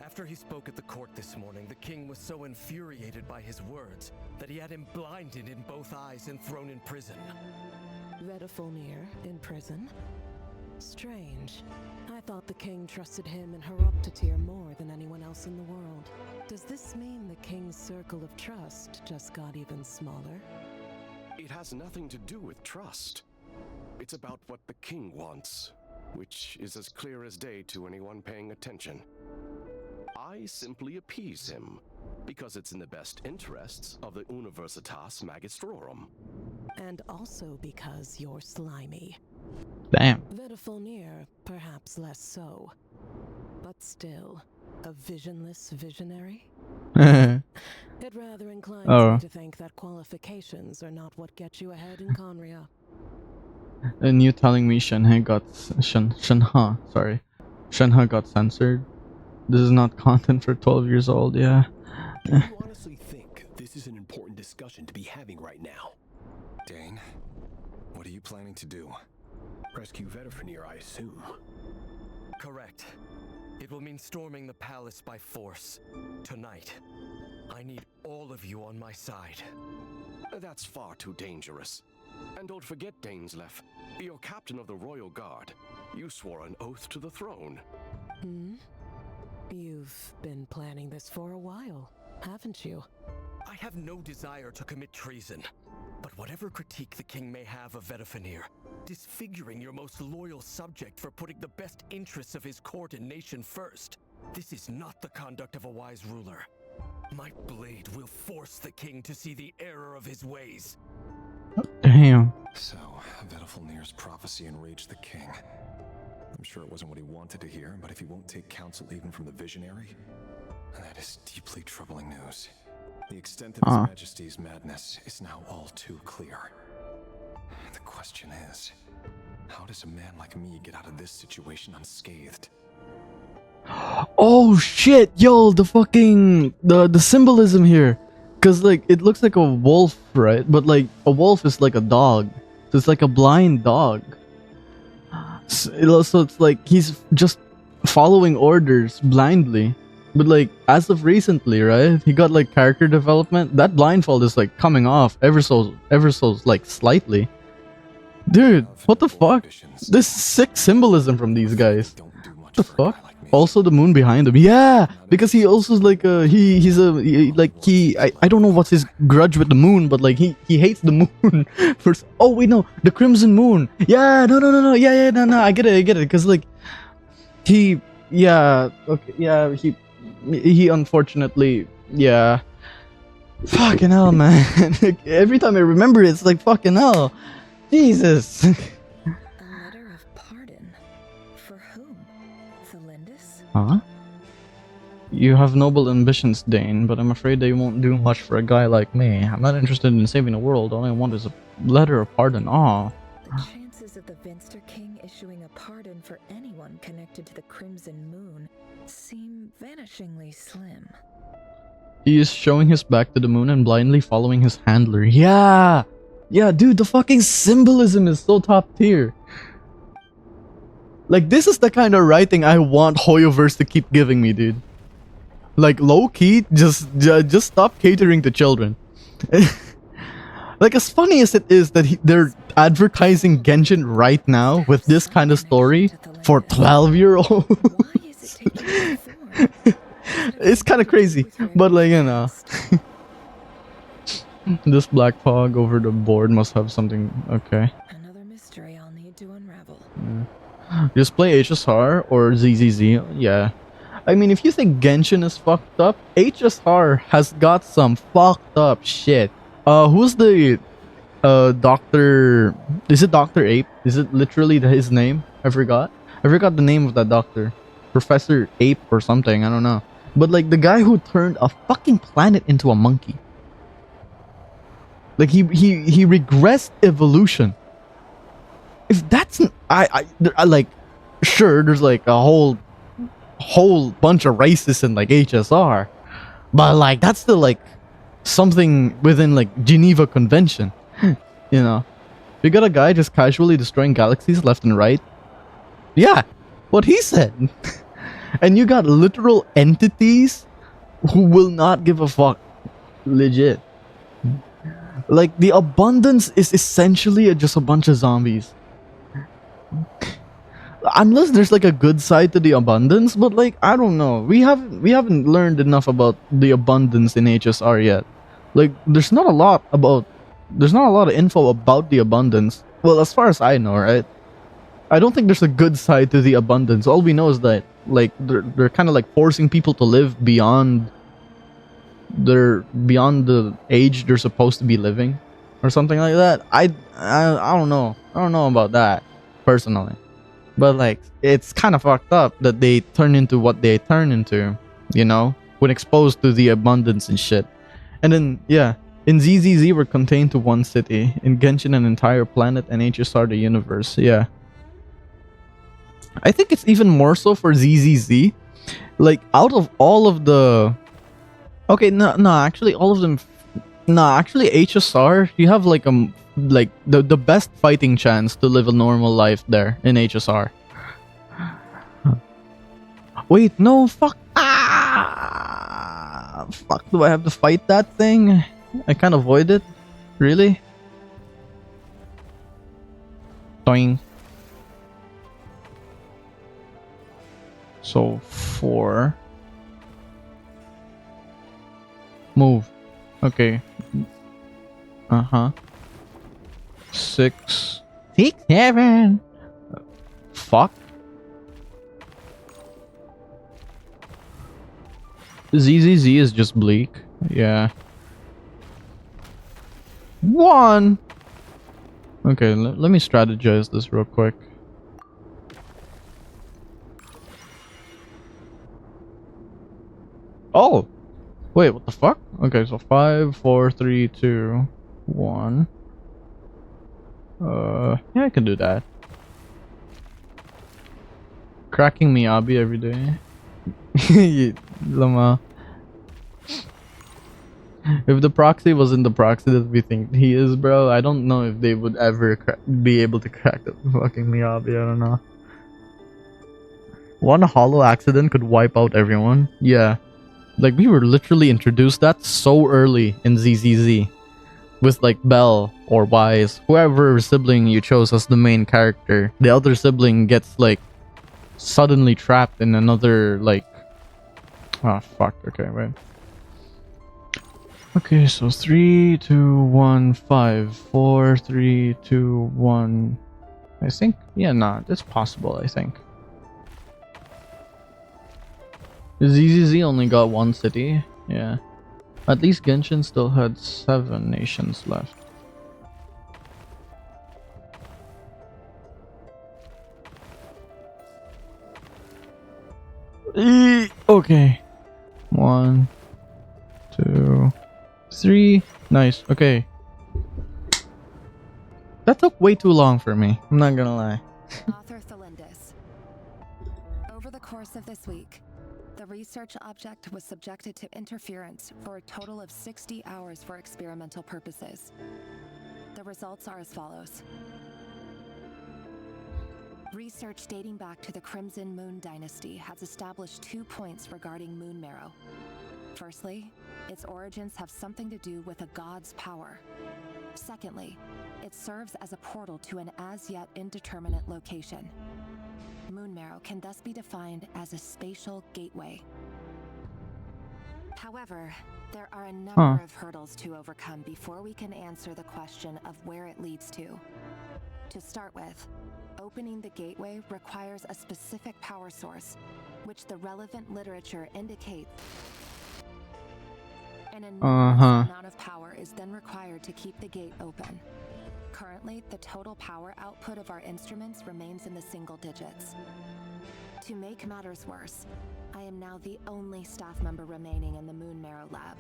Speaker 12: After he spoke at the court this morning, the king was so infuriated by his words that he had him blinded in both eyes and thrown in prison.
Speaker 11: Vedafenir in prison? Strange. I thought the king trusted him and Heroptatir more than anyone else in the world. Does this mean the king's circle of trust just got even smaller?
Speaker 9: It has nothing to do with trust. It's about what the king wants, which is as clear as day to anyone paying attention. I simply appease him, because it's in the best interests of the Universitas Magistrorum.
Speaker 11: And also because you're slimy.
Speaker 1: Damn.
Speaker 11: Vedafenir, perhaps less so. But still, a visionless visionary? It rather inclines me to think that qualifications are not what get you ahead in Conria.
Speaker 1: And you telling me Shenhe got censored? This is not content for 12 years old, yeah.
Speaker 13: Do you honestly think this is an important discussion to be having right now?
Speaker 9: Dane, what are you planning to do?
Speaker 13: Rescue Vedafenir, I assume.
Speaker 12: Correct. It will mean storming the palace by force. Tonight. I need all of you on my side.
Speaker 9: That's far too dangerous. And don't forget, Dainsleif, you're captain of the Royal Guard. You swore an oath to the throne.
Speaker 11: You've been planning this for a while, haven't you?
Speaker 12: I have no desire to commit treason. But whatever critique the king may have of Vedafenir, disfiguring your most loyal subject for putting the best interests of his court and nation first, this is not the conduct of a wise ruler. My blade will force the king to see the error of his ways.
Speaker 1: Damn.
Speaker 9: So, Vedafenir's prophecy enraged the king. I'm sure it wasn't what he wanted to hear, but if he won't take counsel even from the visionary, that is deeply troubling news. The extent of His Majesty's madness is now all too clear. The question is, how does a man like me get out of this situation unscathed?
Speaker 1: Oh shit, yo, the fucking the symbolism here, cause like it looks like a wolf, right? But like a wolf is like a dog, so it's like a blind dog. So it's like he's just following orders blindly. But like as of recently, right? He got like character development. That blindfold is like coming off ever so like slightly. Dude, what the fuck? This sick symbolism from these guys. What the fuck? Also the moon behind him. Yeah, because he also is like I don't know what's his grudge with the moon, but like he hates the moon. Oh wait, no, the crimson moon. Yeah, no. Yeah, no. I get it. Because like he unfortunately, yeah. Fucking hell, man. Every time I remember it, it's like fucking hell. Jesus.
Speaker 6: A letter of pardon? For whom? Thelindis?
Speaker 1: Huh? You have noble ambitions, Dane, but I'm afraid they won't do much for a guy like me. I'm not interested in saving the world. All I want is a letter of pardon. Aw.
Speaker 6: The chances of the Venster King issuing a pardon for anyone connected to the Crimson Moon seem vanishingly slim.
Speaker 1: He is showing his back to the moon and blindly following his handler. Yeah! Yeah, dude, the fucking symbolism is so top tier. Like, this is the kind of writing I want Hoyoverse to keep giving me, dude. Like low key, just stop catering to children. Like as funny as it is that they're advertising Genshin right now with this kind of story for 12-year-olds. It's kind of crazy, but like you know, this black fog over the board must have something. Okay.
Speaker 6: Another mystery I'll need to unravel.
Speaker 1: Just play HSR or ZZZ. Yeah. I mean, if you think Genshin is fucked up, HSR has got some fucked up shit. Who's the doctor? Is it Dr. Ape? Is it literally his name? I forgot. I forgot the name of that doctor. Professor Ape or something. I don't know. But like the guy who turned a fucking planet into a monkey. Like he regressed evolution. If that's I like, sure, there's like a whole bunch of races in like HSR, but like that's still like something within like Geneva Convention. You know, you got a guy just casually destroying galaxies left and right. Yeah, what he said. And you got literal entities who will not give a fuck. Legit. Like the abundance is essentially just a bunch of zombies. Unless there's like a good side to the abundance, but like I don't know. We haven't learned enough about the abundance in HSR yet. Like there's not a lot of info about the abundance. Well, as far as I know, right? I don't think there's a good side to the abundance. All we know is that like they're kind of like forcing people to live beyond the age they're supposed to be living or something like that. I don't know. I don't know about that personally. But like it's kind of fucked up that they turn into what they turn into, you know, when exposed to the abundance and shit. And then yeah, in ZZZ we're contained to one city, in Genshin an entire planet, and HSR the universe. Yeah. I think it's even more so for ZZZ. Like out of all of the okay, no, actually all of them no, actually HSR, you have like like the best fighting chance to live a normal life there in HSR. Wait, no, fuck. Ah, fuck. Do I have to fight that thing? I can't avoid it. Really? Doing. So 4. Move. Okay. 6. 6, 7. Fuck. ZZZ is just bleak. Yeah. 1. Okay, let me strategize this real quick. Oh! Wait, what the fuck? Okay, so 5, 4, 3, 2, 1. Yeah, I can do that. Cracking Miyabi every day. Lama. If the proxy wasn't the proxy that we think he is, bro, I don't know if they would ever be able to crack the fucking Miyabi. I don't know. One hollow accident could wipe out everyone. Yeah. Like, we were literally introduced that so early in ZZZ. With, like, Belle or Wise. Whoever sibling you chose as the main character. The other sibling gets, like, suddenly trapped in another, like... Oh, fuck. Okay, wait. Okay, so 3, 2, 1, 5, 4, 3, 2, 1. I think, yeah, nah, that's possible, I think. ZZZ only got 1 city, yeah. At least Genshin still had 7 nations left. Okay. 1, 2, 3. Nice. Okay. That took way too long for me. I'm not gonna lie.
Speaker 10: Author Thalindis. Over the course of this week, the research object was subjected to interference for a total of 60 hours for experimental purposes. The results are as follows. Research dating back to the Crimson Moon Dynasty has established 2 points regarding Moon Marrow. Firstly, its origins have something to do with a god's power. Secondly, it serves as a portal to an as-yet indeterminate location. Moon Marrow can thus be defined as a spatial gateway. However, there are a number of hurdles to overcome before we can answer the question of where it leads to. To start with, opening the gateway requires a specific power source, which the relevant literature indicates. An enormous amount of power is then required to keep the gate open. Currently, the total power output of our instruments remains in the single digits. To make matters worse, I am now the only staff member remaining in the Moon Marrow lab.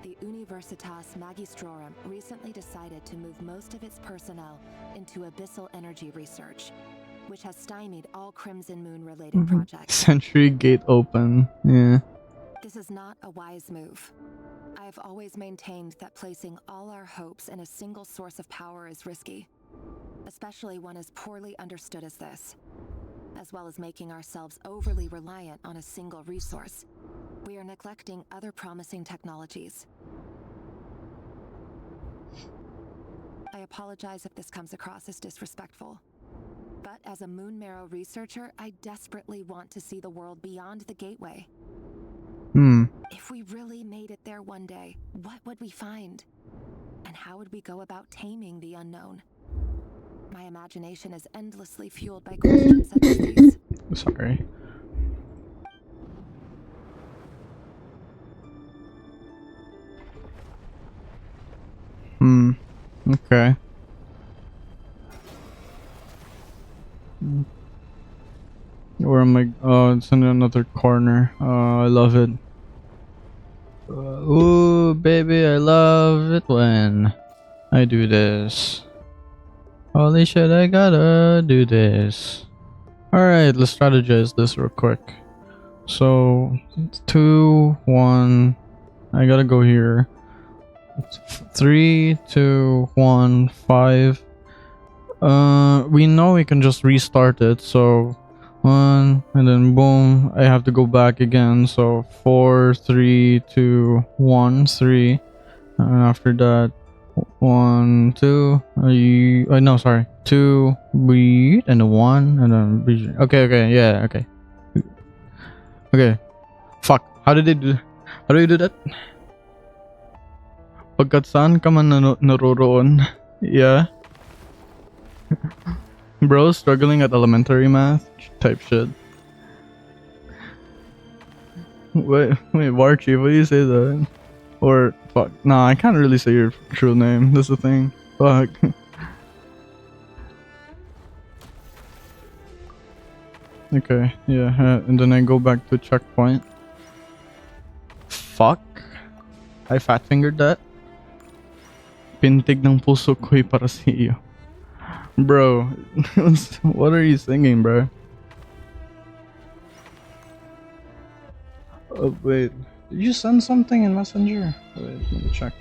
Speaker 10: The Universitas Magistrorum recently decided to move most of its personnel into abyssal energy research, which has stymied all Crimson Moon-related projects.
Speaker 1: Sentry gate open. Yeah.
Speaker 10: This is not a wise move. I have always maintained that placing all our hopes in a single source of power is risky, especially one as poorly understood as this. As well as making ourselves overly reliant on a single resource, we are neglecting other promising technologies. I apologize if this comes across as disrespectful, but as a Moon Marrow researcher, I desperately want to see the world beyond the gateway. If we really made it there one day, what would we find? And how would we go about taming the unknown? My imagination is endlessly fueled by questions such as these.
Speaker 1: Sorry. Okay. Where am I? Oh, it's in another corner. Oh, I love it. Ooh, baby, I love it when I do this. Holy shit, I gotta do this. Alright, let's strategize this real quick. So, 2, 1, I gotta go here. 3, 2, 1, 5. We know we can just restart it, so 1, and then boom, I have to go back again, so 4, 3, 2, 1, 3, and after that, 1, 2, no, sorry, 2, breathe, and a 1, and then breathe. Okay, yeah, okay. Okay, fuck, how do you do that? Pagkat saan ka man naroroon? Yeah. Bro, struggling at elementary math type shit. Wait, Varchi, why do you say that? Or, fuck, nah, I can't really say your true name, that's the thing. Fuck. Okay, yeah, and then I go back to checkpoint. Fuck. I fat fingered that. Pintig ng puso ko'y para sa iyo. Bro, what are you singing, bro? Oh, wait. Did you send something in Messenger? Wait, let me check.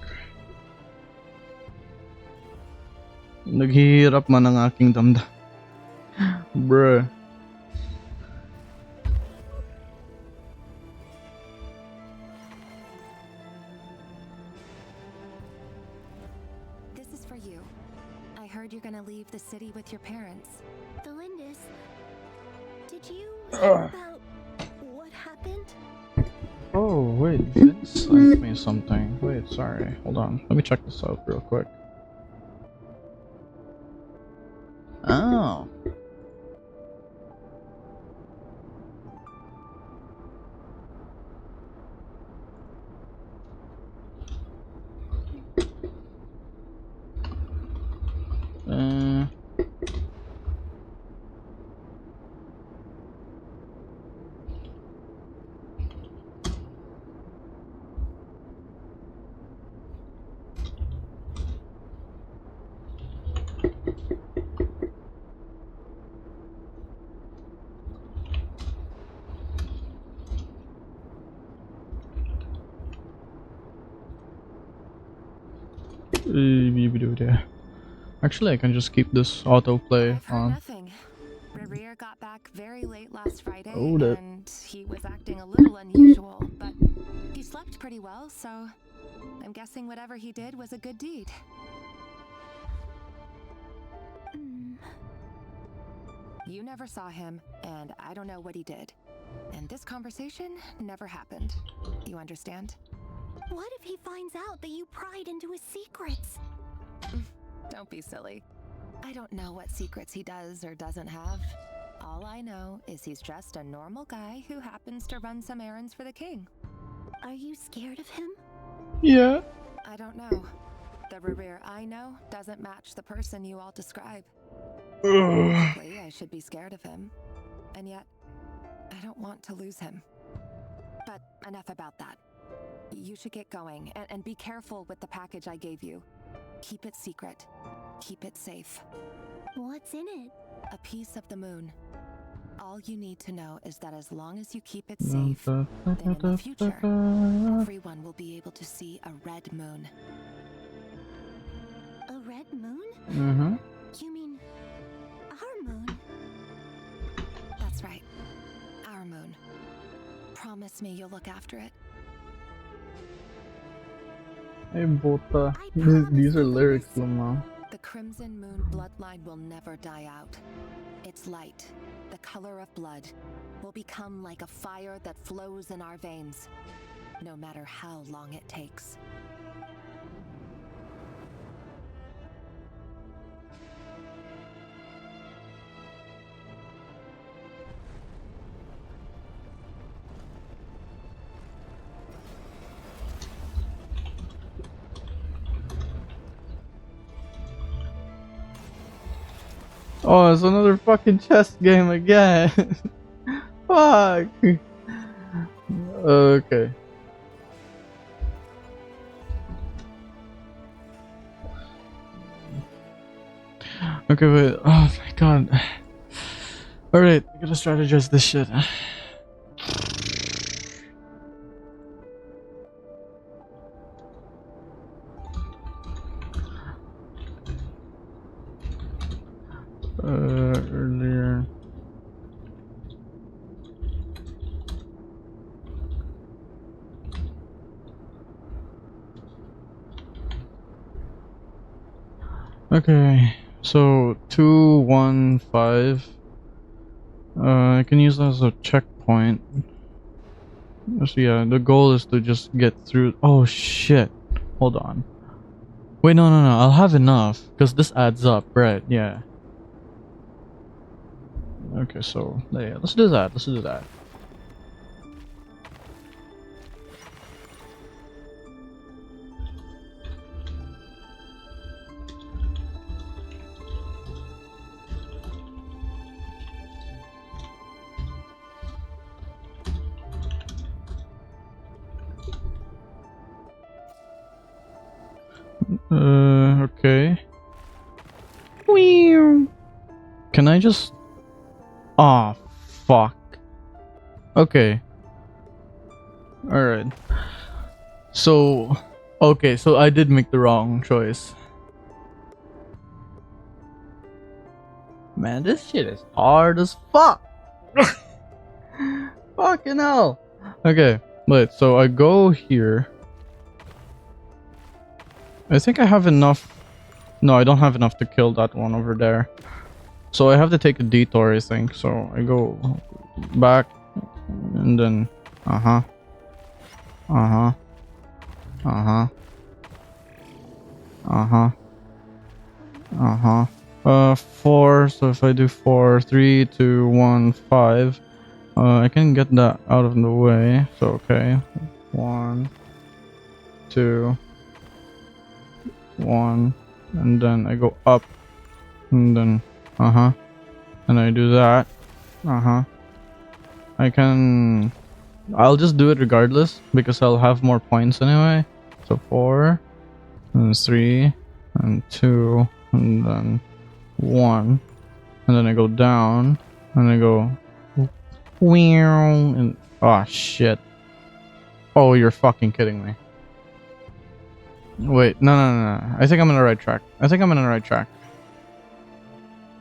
Speaker 1: Naghihirap man ang aking damdam. Bruh.
Speaker 10: This is for you. I heard you're gonna leave the city with your parents.
Speaker 2: Delindus, did you hear about what happened?
Speaker 1: Oh, wait, Vince sent me something. Wait, sorry. Hold on. Let me check this out real quick. Oh. Actually, I can just keep this autoplay
Speaker 10: I've heard
Speaker 1: on.
Speaker 10: nothing. Rerir got back very late last Friday,
Speaker 1: Hold it.
Speaker 10: and he was acting a little unusual, but he slept pretty well, so I'm guessing whatever he did was a good deed. You never saw him, and I don't know what he did. And this conversation never happened. You understand?
Speaker 2: What if he finds out that you pried into his secrets?
Speaker 10: Don't be silly. I don't know what secrets he does or doesn't have. All I know is he's just a normal guy who happens to run some errands for the king.
Speaker 2: Are you scared of him?
Speaker 1: Yeah.
Speaker 10: I don't know. The Rerir I know doesn't match the person you all describe.
Speaker 1: Ugh.
Speaker 10: Logically, I should be scared of him. And yet, I don't want to lose him. But enough about that. You should get going, and be careful with the package I gave you. Keep it secret. Keep it safe.
Speaker 2: What's in it?
Speaker 10: A piece of the moon. All you need to know is that as long as you keep it safe, then in the future, everyone will be able to see a red moon.
Speaker 2: A red moon?
Speaker 1: Mm-hmm.
Speaker 2: You mean our moon?
Speaker 10: That's right. Our moon. Promise me you'll look after it.
Speaker 1: Hey, Bota. These are lyrics, Lama.
Speaker 10: The Crimson Moon bloodline will never die out. Its light, the color of blood, will become like a fire that flows in our veins, no matter how long it takes.
Speaker 1: Oh, it's another fucking chess game again. Fuck. Okay. Okay, wait. Oh my god. Alright, I gotta strategize this shit. Earlier. Okay, so 215. I can use that as a checkpoint. So yeah, the goal is to just get through. Oh shit! Hold on. Wait, no. I'll have enough because this adds up, right? Yeah. Okay, so yeah, let's do that. Let's do that. Okay. Whew. Can I just... Ah, oh, fuck. Okay. Alright. So... Okay, so I did make the wrong choice. Man, this shit is hard as fuck! Fucking hell! Okay, wait, so I go here. I think I have enough... No, I don't have enough to kill that one over there. So I have to take a detour, I think. So I go back and then... Uh-huh. 4, so if I do 4, 3, 2, 1, 5, I can get that out of the way. So okay, 1, 2, 1, and then I go up, and then and I do that. I'll just do it regardless because I'll have more points anyway. So 4 and 3 and 2 and then 1, and then I go down and I go and oh shit. Oh, you're fucking kidding me. Wait, no. I think I'm on the right track.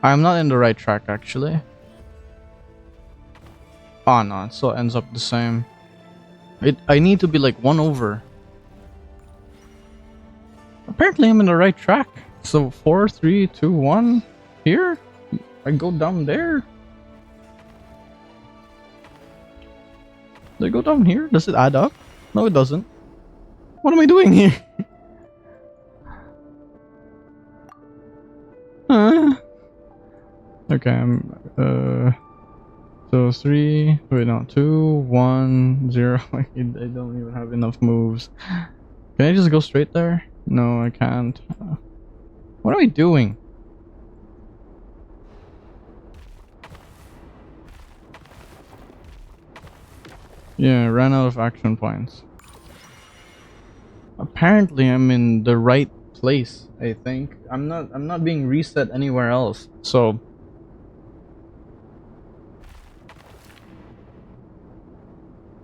Speaker 1: I'm not in the right track actually. Oh no, it still ends up the same. I need to be like 1 over. Apparently I'm in the right track. So 4, 3, 2, 1 here. I go down there. Do I go down here? Does it add up? No, it doesn't. What am I doing here? Okay, I'm so 3, wait no, 2, 1, 0. I don't even have enough moves. Can I just go straight there? No, I can't. What am I doing? Yeah, I ran out of action points. Apparently I'm in the right place, I think. I'm not being reset anywhere else. So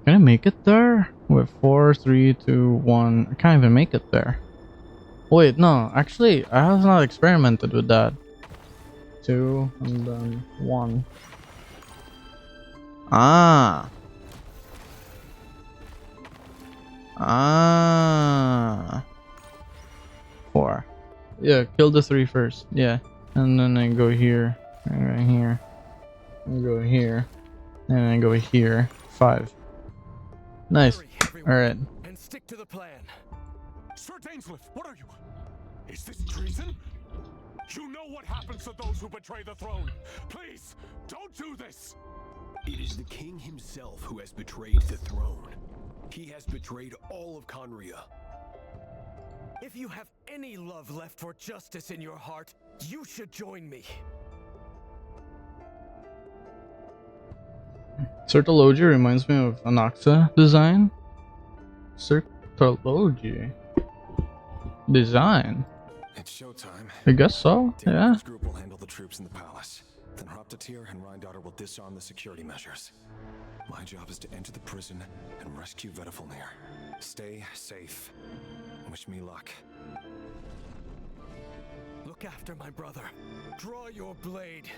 Speaker 1: can I make it there? With 4, 3, 2, 1. I can't even make it there. Wait, no, actually I have not experimented with that. 2 and then 1. Ah. 4. Yeah, kill the 3 first. Yeah. And then I go here. And right here. I go here. And I go here. 5. Nice. Alright.
Speaker 12: And stick to the plan.
Speaker 14: Sir Dainsleif, what are you? Is this treason? You know what happens to those who betray the throne. Please, don't do this.
Speaker 13: It is the king himself who has betrayed the throne. He has betrayed all of Conria.
Speaker 12: If you have any love left for justice in your heart, you should join me.
Speaker 1: Certology reminds me of Anaxa design. Certology design.
Speaker 9: It's showtime.
Speaker 1: I guess so. Yeah.
Speaker 9: This group will handle the troops in the palace. Then Hraptatir and Rheindotter will disarm the security measures. My job is to enter the prison and rescue Vedifalnir. Stay safe. Wish me luck.
Speaker 12: Look after my brother. Draw your blade.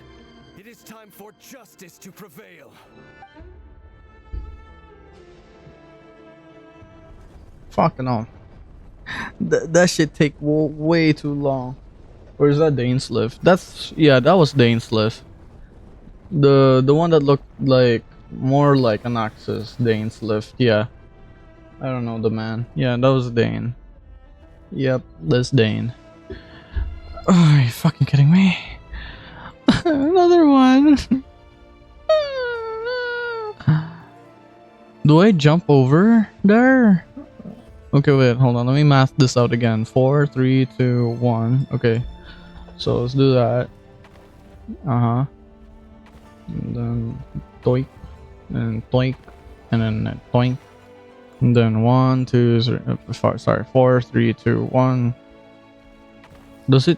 Speaker 12: It is time for justice to prevail.
Speaker 1: Fucking hell. That shit take way too long. Or is that Dainsleif? That's, yeah, that was Dainsleif. The one that looked like more like Anax's Dainsleif. Yeah. I don't know the man. Yeah, that was Dane. Yep, that's Dane. Oh, are you fucking kidding me? Another one. Do I jump over there? Okay, wait, hold on. Let me math this out again. 4, 3, 2, 1. Okay. So let's do that. And then toink. And toink. And then toink. And then 1, 2, 3, sorry, 4, 3, 2, 1. Does it?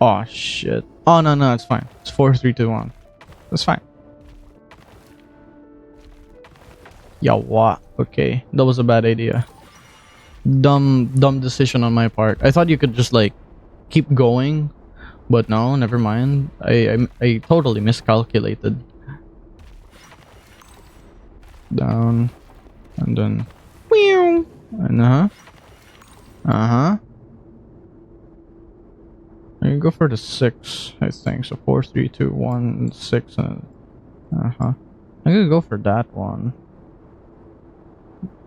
Speaker 1: Oh shit. Oh no, it's fine. It's 4, 3, 2, 1. That's fine. Yeah, what? Okay, that was a bad idea. Dumb decision on my part. I thought you could just like keep going, but no, never mind. I totally miscalculated. Down, and then, and I can go for the 6, I think. So 4, 3, 2, 1, 6. I could go for that one.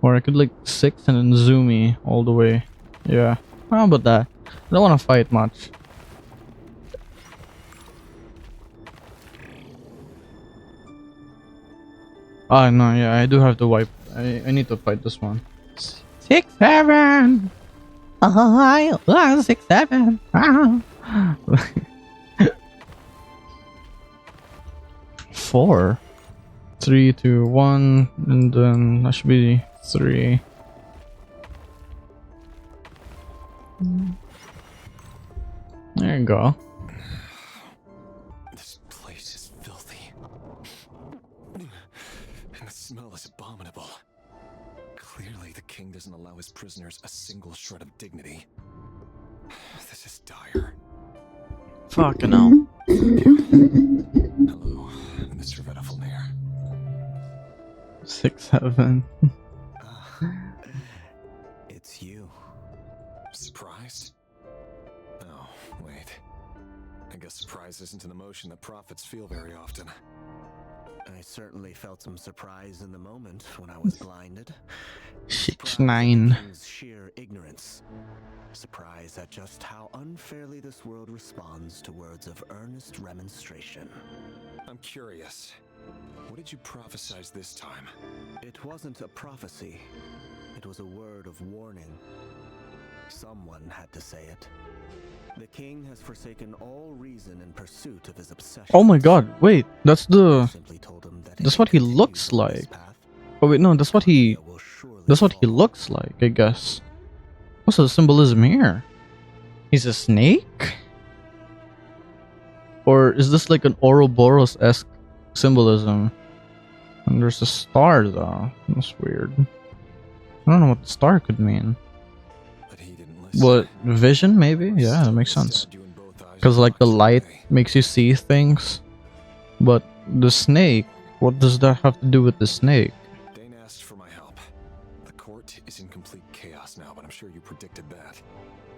Speaker 1: Or I could like 6 and then zoomy all the way. Yeah. How about that? I don't want to fight much. Oh no, yeah, I do have to wipe. I need to fight this one. 6, 7. 6, 7. 4, 3, 2, 1, and then that should be 3. There you go.
Speaker 9: This place is filthy. And the smell is abominable. Clearly, the king doesn't allow his prisoners a single shred of dignity. This is dire.
Speaker 1: Fucking hell.
Speaker 9: Hello, Mr. Vedifalnir.
Speaker 1: 6-7.
Speaker 9: It's you. Surprised? Oh, wait. I guess surprise isn't an emotion that prophets feel very often.
Speaker 4: I certainly felt some surprise in the moment when I was blinded. Surprise at
Speaker 1: 6-9.
Speaker 4: the king's sheer ignorance. Surprise at just how unfairly this world responds to words of earnest remonstration.
Speaker 9: I'm curious. What did you prophesize this time?
Speaker 4: It wasn't a prophecy. It was a word of warning. Someone had to say it. The king has forsaken all reason in pursuit of his obsession.
Speaker 1: Oh my god, wait, that's what he looks like. Oh wait, no, that's what he looks like, I guess. What's the symbolism here? He's a snake? Or is this like an Ouroboros-esque symbolism? And there's a star though. That's weird. I don't know what the star could mean. What, vision maybe? Yeah, that makes sense. Because like the light makes you see things. But the snake, what does that have to do with the snake?
Speaker 9: Dane asked for my help. The court is in complete chaos now, but I'm sure you predicted that.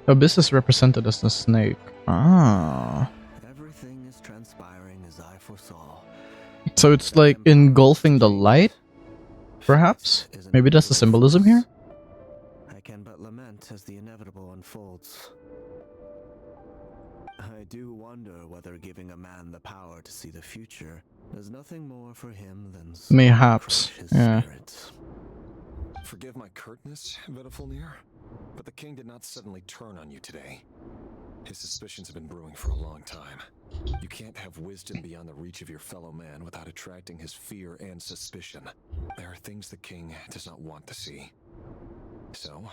Speaker 1: Abyss is represented as the snake. Ah.
Speaker 4: Everything is transpiring as I foresaw.
Speaker 1: So it's like engulfing the light? Perhaps? Maybe that's the symbolism here?
Speaker 4: I can but lament as the inevitable unfolds. I do wonder whether giving a man the power to see the future does nothing more for him than
Speaker 1: Mayhaps, yeah.
Speaker 4: spirit.
Speaker 9: Forgive my curtness, Vedafulnir, but the king did not suddenly turn on you today. His suspicions have been brewing for a long time. You can't have wisdom beyond the reach of your fellow man without attracting his fear and suspicion. There are things the king does not want to see. So,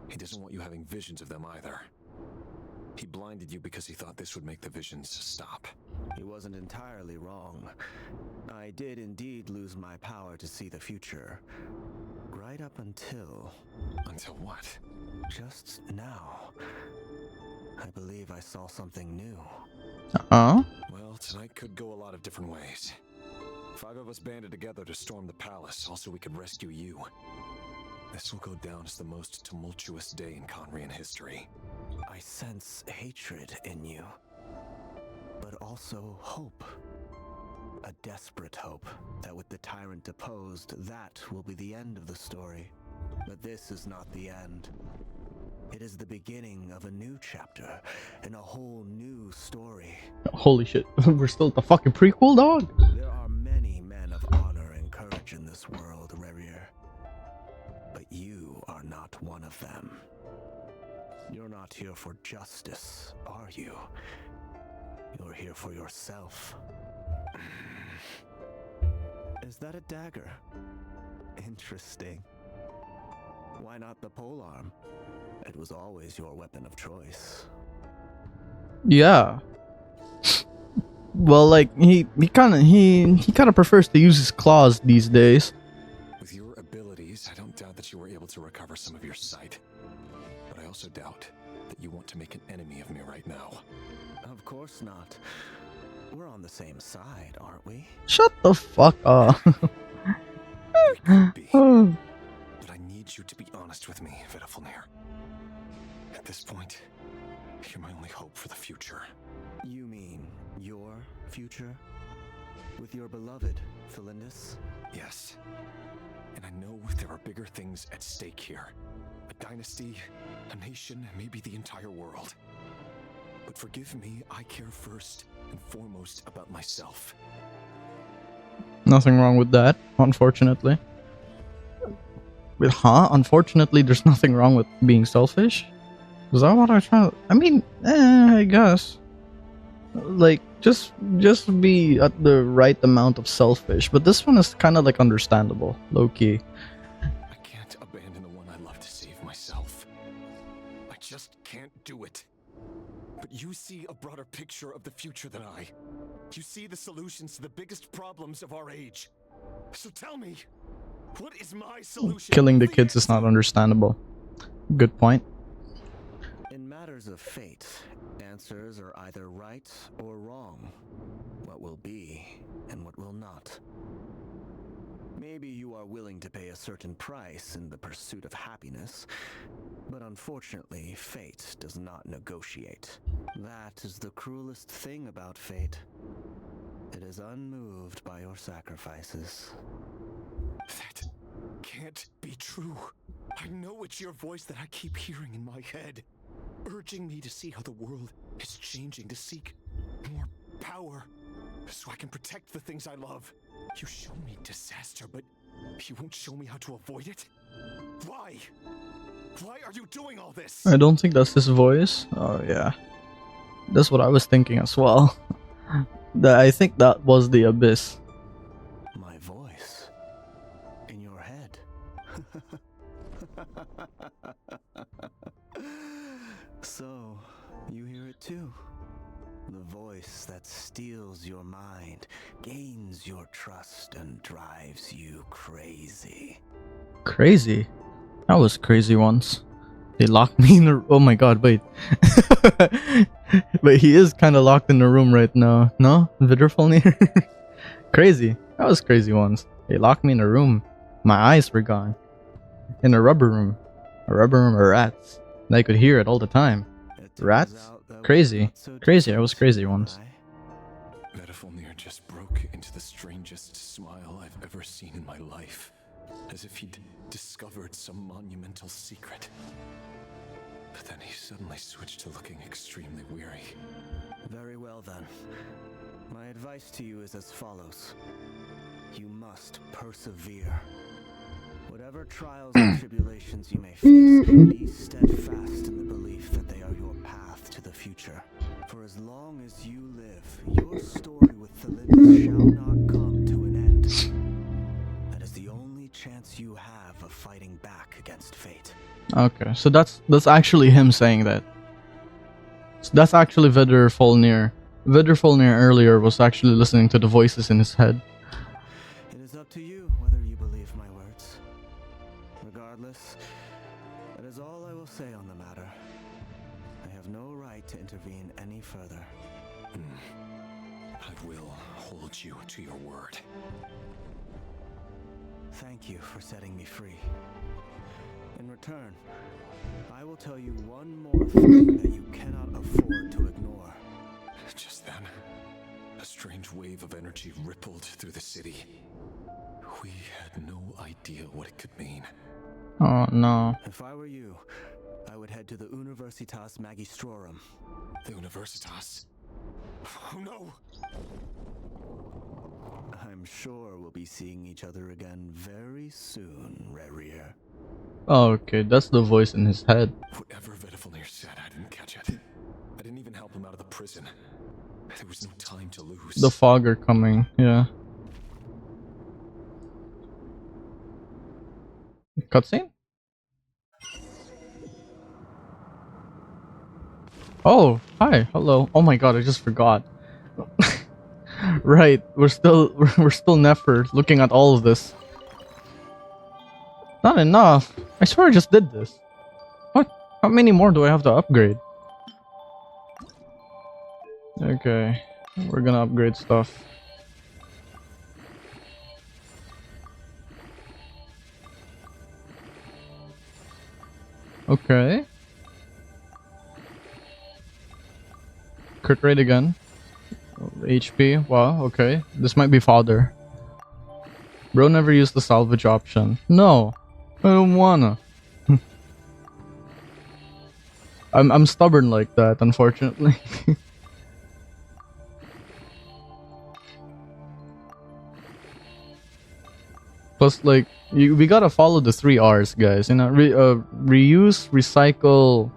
Speaker 9: he doesn't want you having visions of them either. He blinded you because he thought this would make the visions stop.
Speaker 4: He wasn't entirely wrong. I did indeed lose my power to see the future. Right up until...
Speaker 9: Until what?
Speaker 4: Just now. I believe I saw something new.
Speaker 1: Uh-oh.
Speaker 9: Well, tonight could go a lot of different ways. 5 of us banded together to storm the palace, also we could rescue you. This will go down as the most tumultuous day in Conrian history.
Speaker 4: I sense hatred in you, but also hope. A desperate hope that with the tyrant deposed, that will be the end of the story. But this is not the end. It is the beginning of a new chapter and a whole new story.
Speaker 1: Holy shit, we're still at the fucking prequel, dog?
Speaker 4: There are many men of honor and courage in this world, Rerir. But you are not one of them. You're not here for justice, are you? You're here for yourself. Is that a dagger? Interesting. Why not the polearm? It was always your weapon of choice.
Speaker 1: Yeah. Well, like he kind of prefers to use his claws these days.
Speaker 9: With your abilities, I don't doubt that you were able to recover some of your sight. But I also doubt that you want to make an enemy of me right now.
Speaker 4: Of course not. We're on the same side, aren't we?
Speaker 1: Shut the fuck up.
Speaker 9: But I need you to be honest with me, Vedafulnir. At this point, you're my only hope for the future.
Speaker 4: You mean your future? With your beloved, Felindus?
Speaker 9: Yes. And I know there are bigger things at stake here. A dynasty, a nation, maybe the entire world. But forgive me, I care first and foremost about myself.
Speaker 1: Nothing wrong with that, unfortunately. But unfortunately, there's nothing wrong with being selfish? Is that what I try? I mean, I guess. Like, just be at the right amount of selfish. But this one is kind of like understandable, low-key.
Speaker 9: I can't abandon the one I love to save myself. I just can't do it. But you see a broader picture of the future than I. You see the solutions to the biggest problems of our age. So tell me, what is my solution?
Speaker 1: Killing the kids is not understandable. Good point.
Speaker 4: In matters of fate, answers are either right or wrong. What will be and what will not. Maybe Maybe you are willing to pay a certain price in the pursuit of happiness, but unfortunately, fate does not negotiate. That is the cruelest thing about fate. It is unmoved by your sacrifices.
Speaker 9: That can't be true. I know it's your voice that I keep hearing in my head, urging me to see how the world is changing, to seek more power, so I can protect the things I love. You show me disaster, but you won't show me how to avoid it? Why? Why are you doing all this?
Speaker 1: I don't think that's his voice. Oh yeah, that's what I was thinking as well. I think that was the abyss.
Speaker 4: My voice in your head. So, you hear it too. The voice that steals your mind, gains your trust, and drives you crazy.
Speaker 1: Crazy? I was crazy once. They locked me in a... Oh my god, wait. But he is kind of locked in the room right now. No? Vidderfolnir? Crazy. I was crazy once. They locked me in a room. My eyes were gone. In a rubber room. A rubber room of rats. And I could hear it all the time. Rats? Crazy. Crazy. I was crazy once.
Speaker 9: Vidderfolnir just broke into the strangest smile I've ever seen in my life. As if he'd discovered some monumental secret. But then he suddenly switched to looking extremely weary.
Speaker 4: Very well then. My advice to you is as follows. You must persevere. Whatever trials and tribulations you may face, be steadfast in the belief that they are your path to the future. For as long as you live, your story with Thalidus shall not come to an end. That is the only chance you have of fighting back against fate.
Speaker 1: Okay, so that's actually him saying that. So that's actually Vidderfolnir. Vidderfolnir earlier was actually listening to the voices in his head.
Speaker 4: It is up to you whether you believe my words. Regardless, that is all I will say on the matter. I have no right to intervene any further.
Speaker 9: I will hold you to your word.
Speaker 4: Thank you for setting me free. In return, I will tell you one more thing that you cannot afford to ignore.
Speaker 9: Just then, a strange wave of energy rippled through the city. We had no idea what it could mean.
Speaker 1: Oh no.
Speaker 4: If I were you, I would head to the Universitas Magistrorum.
Speaker 9: The Universitas? Oh no!
Speaker 4: I'm sure we'll be seeing each other again very soon, Rerir.
Speaker 1: Oh, okay, that's the voice in his head.
Speaker 9: Whatever Vidderfolnir said, I didn't catch it. I didn't even help him out of the prison. There was no time to lose.
Speaker 1: The fogger coming, yeah. Cutscene? Oh, hi, hello. Oh my god, I just forgot. Right, we're still Nefer looking at all of this. Not enough. I swear I just did this. What? How many more do I have to upgrade? Okay, we're gonna upgrade stuff. Okay. Crit rate again. HP. Wow, okay. This might be fodder. Bro never used the salvage option. No. I don't wanna. I'm stubborn like that, unfortunately. Plus, like, we gotta follow the 3 R's, guys. You know, reuse, recycle,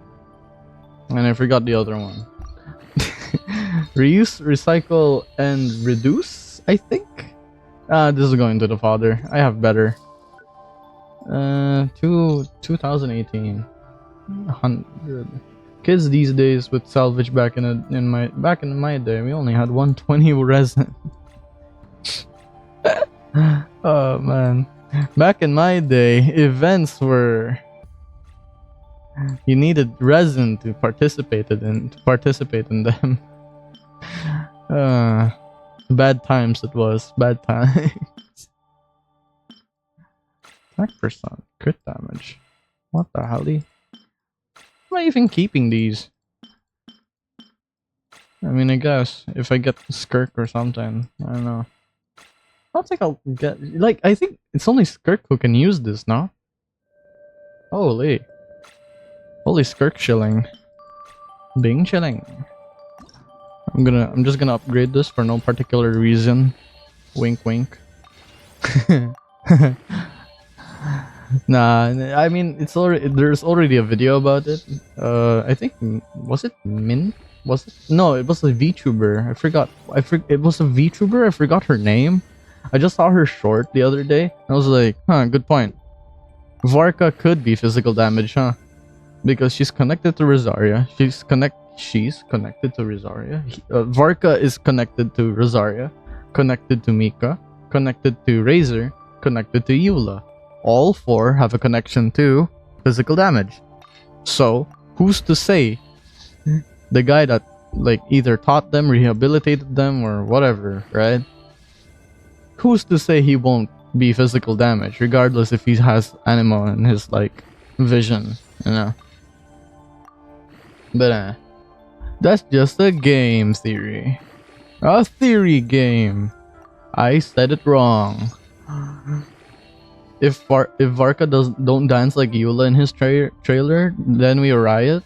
Speaker 1: and I forgot the other one. Reuse, recycle, and reduce, I think? This is going to the father. I have better. 2018. 100. Kids these days with salvage back in my day, we only had 120 resin. Oh man. Back in my day, events were you needed resin to participate in them. Bad times it was. Bad times. Attack % crit damage. What the hell? Am I even keeping these? I mean, I guess if I get Skirk or something, I don't know. I don't think I'll get like. I think it's only Skirk who can use this, no? Holy Skirk shilling, Bing chilling. I'm just gonna upgrade this for no particular reason. Wink, wink. Nah, I mean it's already there's already a video about it. I think was it Min? Was it? No, it was a VTuber. I forgot. It was a VTuber. I forgot her name. I just saw her short the other day. I was like, huh, good point. Varka could be physical damage, huh? Because she's connected to Rosaria. She's connected to Rosaria. Varka is connected to Rosaria, connected to Mika, connected to Razor, connected to Eula. All four have a connection to physical damage. So, who's to say the guy that like either taught them, rehabilitated them, or whatever, right? Who's to say he won't be physical damage, regardless if he has animo in his like vision, you know? But that's just a game theory. A theory game. I said it wrong. If Varka don't dance like Eula in his trailer, then we riot.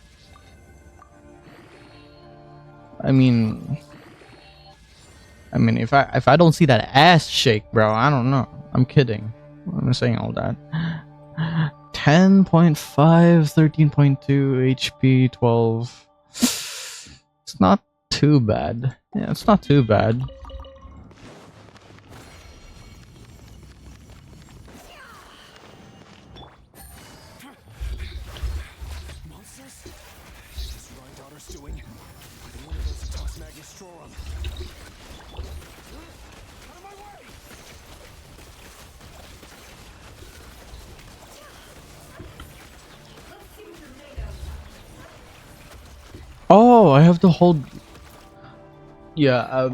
Speaker 1: I mean, if I don't see that ass shake, bro, I don't know. I'm kidding. I'm saying all that. 10.5, 13.2 HP, 12. It's not too bad. Yeah, it's not too bad. Oh, I have to hold. Yeah,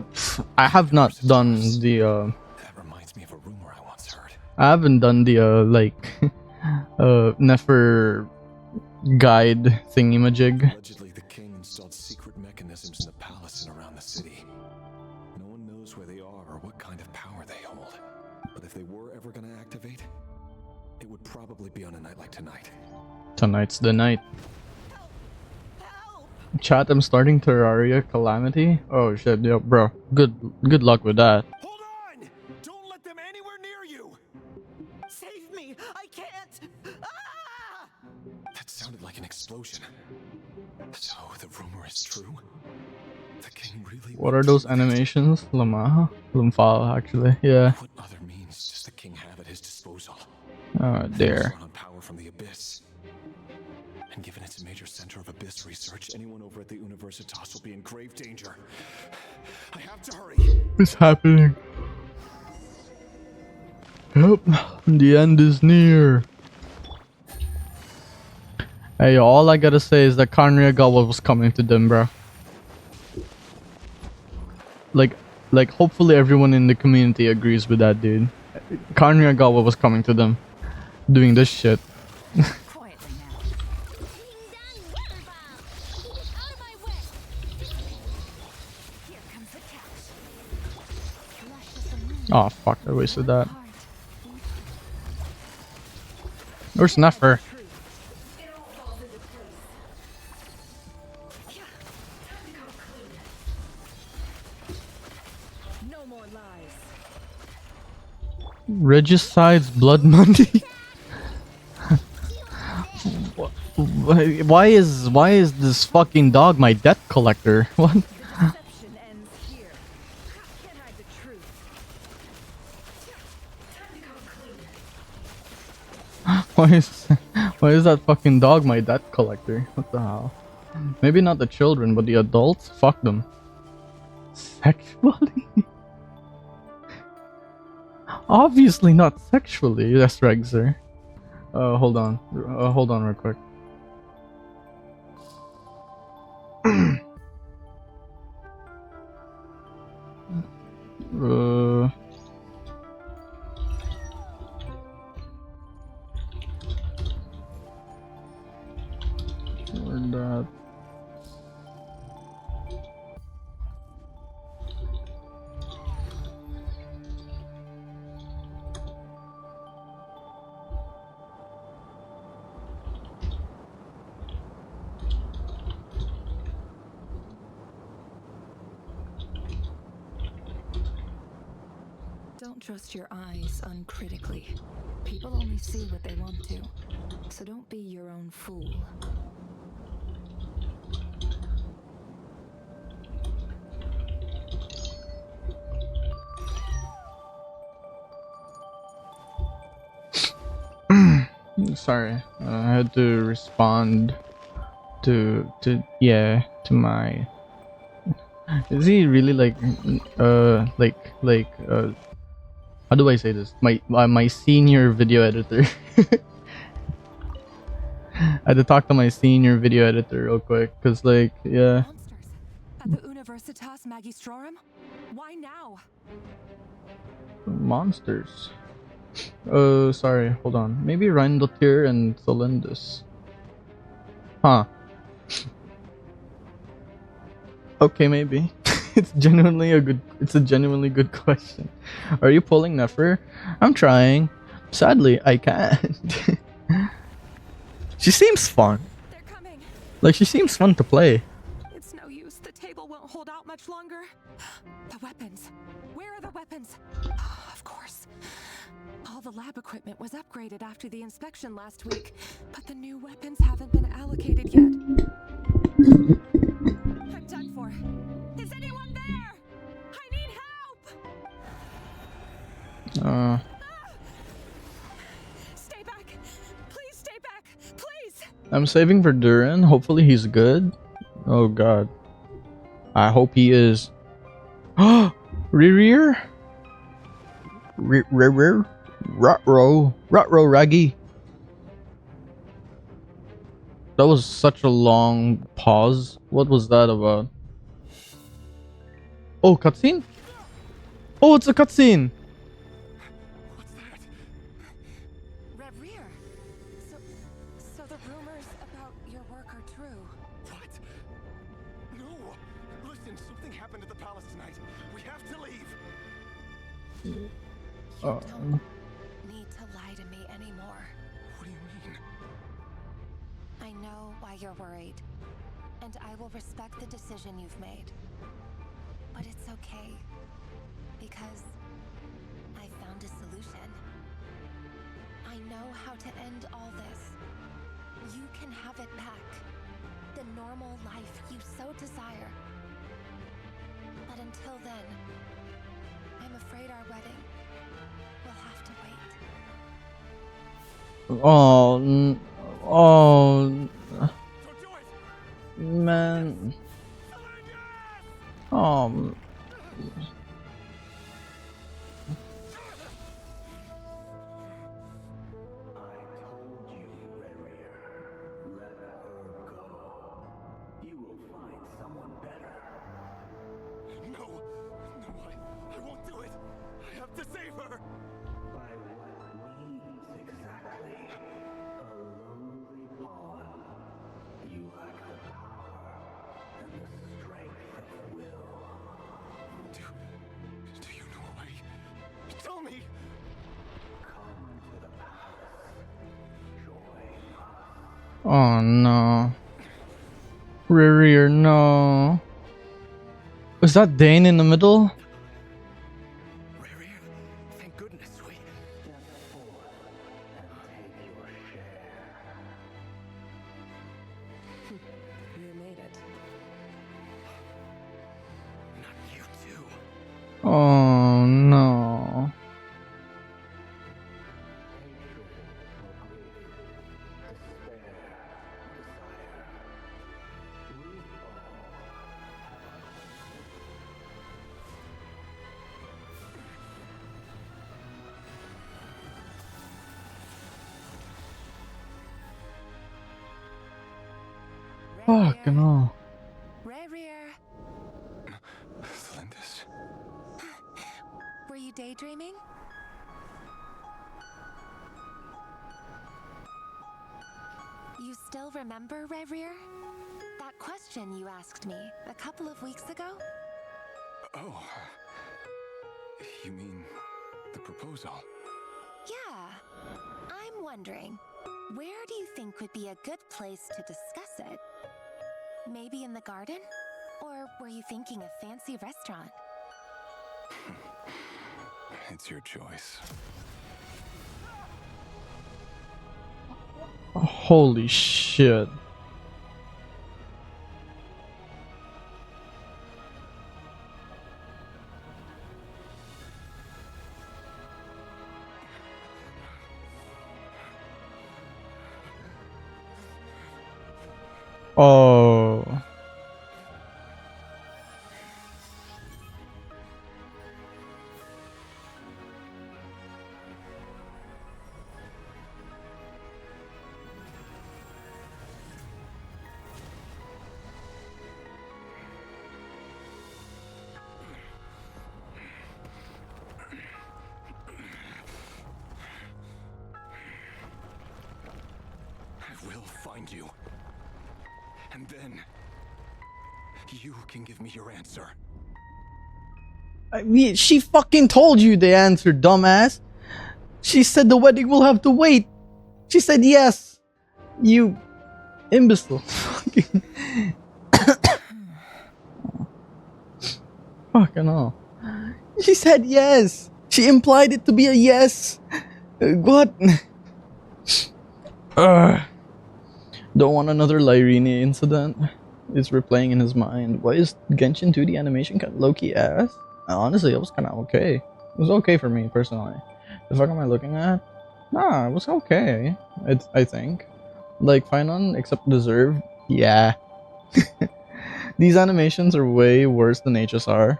Speaker 1: I have not done the.
Speaker 9: That reminds me of a rumor I once heard.
Speaker 1: I haven't done the like, Nefer guide thingy-majig.
Speaker 9: Allegedly, the king installed secret mechanisms in the palace and around the city. No one knows where they are or what kind of power they hold. But if they were ever going to activate, it would probably be on a night like tonight.
Speaker 1: Tonight's the night. Chat, I'm starting Terraria Calamity. Oh shit, yo, bro. Good luck with that.
Speaker 12: Hold on! Don't let them anywhere near you! Save me! I can't! Ah!
Speaker 9: That sounded like an explosion. So the rumor is true? The king really...
Speaker 1: What are those animations? Lamfa, actually. Yeah.
Speaker 9: What other means does the king have at his disposal?
Speaker 1: Oh, there.
Speaker 9: On power from the abyss. And given it's a major center of abyss research, anyone over at the Universitas will be in grave danger. I have to hurry.
Speaker 1: What's happening? Yep, the end is near. Hey, all I gotta say is that Kanria got what was coming to them, bro. Like, hopefully everyone in the community agrees with that, dude. Kanria got what was coming to them. Doing this shit. Oh fuck, I wasted that. Where's Nefer? Regicide's blood money. Why is this fucking dog my debt collector? What? Why is that fucking dog my debt collector? What the hell? Maybe not the children, but the adults? Fuck them. Sexually? Obviously not sexually, yes, Regzer. Hold on. Hold on real quick.
Speaker 6: Don't trust your eyes uncritically. People only see what they want to, so don't be your own fool.
Speaker 1: Sorry, I had to respond to my. Is he really like how do I say this? My senior video editor. I had to talk to my senior video editor real quick, cause like yeah.
Speaker 10: At the Universitas Magistrorum? Why now?
Speaker 1: Monsters. Sorry, hold on. Maybe Reindotir and Tholendus. Huh. Okay, maybe. It's a genuinely good question. Are you pulling Nefer? I'm trying. Sadly, I can't. She seems fun.
Speaker 10: They're coming.
Speaker 1: Like, she seems fun to play.
Speaker 10: It's no use. The table won't hold out much longer. The weapons. Where are the weapons? Of course. All the lab equipment was upgraded after the inspection last week, but the new weapons haven't been allocated yet. I'm done for. Is anyone there? I need help! Stay back. Please stay back. Please.
Speaker 1: I'm saving for Duran. Hopefully he's good. Oh god. I hope he is. Rerir? Rerir? Rutro Raggy. That was such a long pause. What was that about? Oh, cutscene? Oh, it's a cutscene!
Speaker 10: Rerir. So the rumors about your work are true.
Speaker 13: What? No! Listen, something happened at the palace tonight. We have to leave.
Speaker 10: Need to lie to me anymore.
Speaker 13: What do you mean?
Speaker 10: I know why you're worried, and I will respect the decision you've made. But it's okay, because I found a solution. I know how to end all this. You can have it back. The normal life you so desire. But until then, I'm afraid our wedding will have to wait.
Speaker 1: Oh, man. Oh.
Speaker 13: I won't do it. I have to save her.
Speaker 7: By what means exactly? A lonely pawn. You lack the power and the strength of will.
Speaker 13: Do you know a way? Tell me.
Speaker 7: Come to the palace. Join us.
Speaker 1: Oh no. Rerir, no. Was that Dane in the middle?
Speaker 12: Rerir, thank goodness we...
Speaker 7: Step forth and take your share.
Speaker 6: You made it.
Speaker 12: Not you too.
Speaker 1: Oh no. Fucking hell.
Speaker 10: Rerir.
Speaker 9: Tholendus.
Speaker 10: Were you daydreaming? You still remember, Rerir? That question you asked me a couple of weeks ago?
Speaker 9: Oh. You mean the proposal?
Speaker 10: Yeah. I'm wondering, where do you think would be a good place to discuss it? Maybe in the garden? Or were you thinking a fancy restaurant?
Speaker 9: It's your choice.
Speaker 1: Holy shit. Oh.
Speaker 9: I will find you. And then you can give me your answer.
Speaker 1: I mean, she fucking told you the answer, dumbass. She said the wedding will have to wait. She said yes. You imbecile. Fucking. Fucking hell. She said yes. She implied it to be a yes. What? Don't want another Lyrene incident. It's replaying in his mind. Why is Genshin 2D animation kind of low-key ass? Honestly, it was kind of okay. It was okay for me, personally. The fuck am I looking at? Nah, it was okay. I think. Like, fine on, except deserved. Yeah. These animations are way worse than HSR.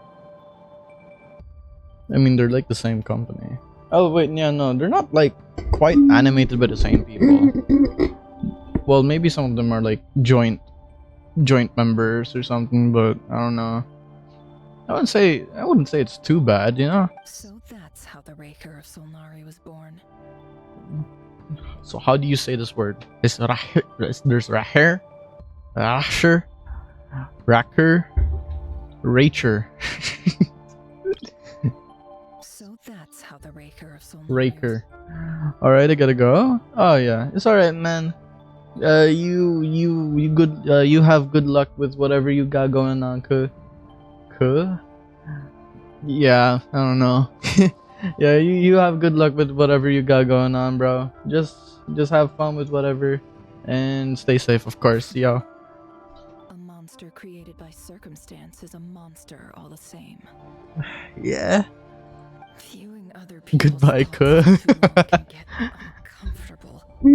Speaker 1: I mean, they're like the same company. Oh, wait, yeah, no, they're not like quite animated by the same people. Well, maybe some of them are like joint members or something, but I don't know. I wouldn't say it's too bad, you know?
Speaker 6: So that's how the Raker of Solnari was born.
Speaker 1: So how do you say this word? There's Rerir, Rasher, Racker, Racher.
Speaker 6: So that's how the Raker of Solnari
Speaker 1: Raker. Alright, I gotta go. Oh yeah, it's alright, man. You good. You have good luck with whatever you got going on, Kuh. Yeah, I don't know. Yeah, you have good luck with whatever you got going on, bro. Just have fun with whatever, and stay safe, of course. Yo.
Speaker 6: A monster created by circumstance is a monster all the same.
Speaker 1: Yeah.
Speaker 6: Viewing other
Speaker 1: Goodbye, Kuh.
Speaker 6: can get uncomfortable. Now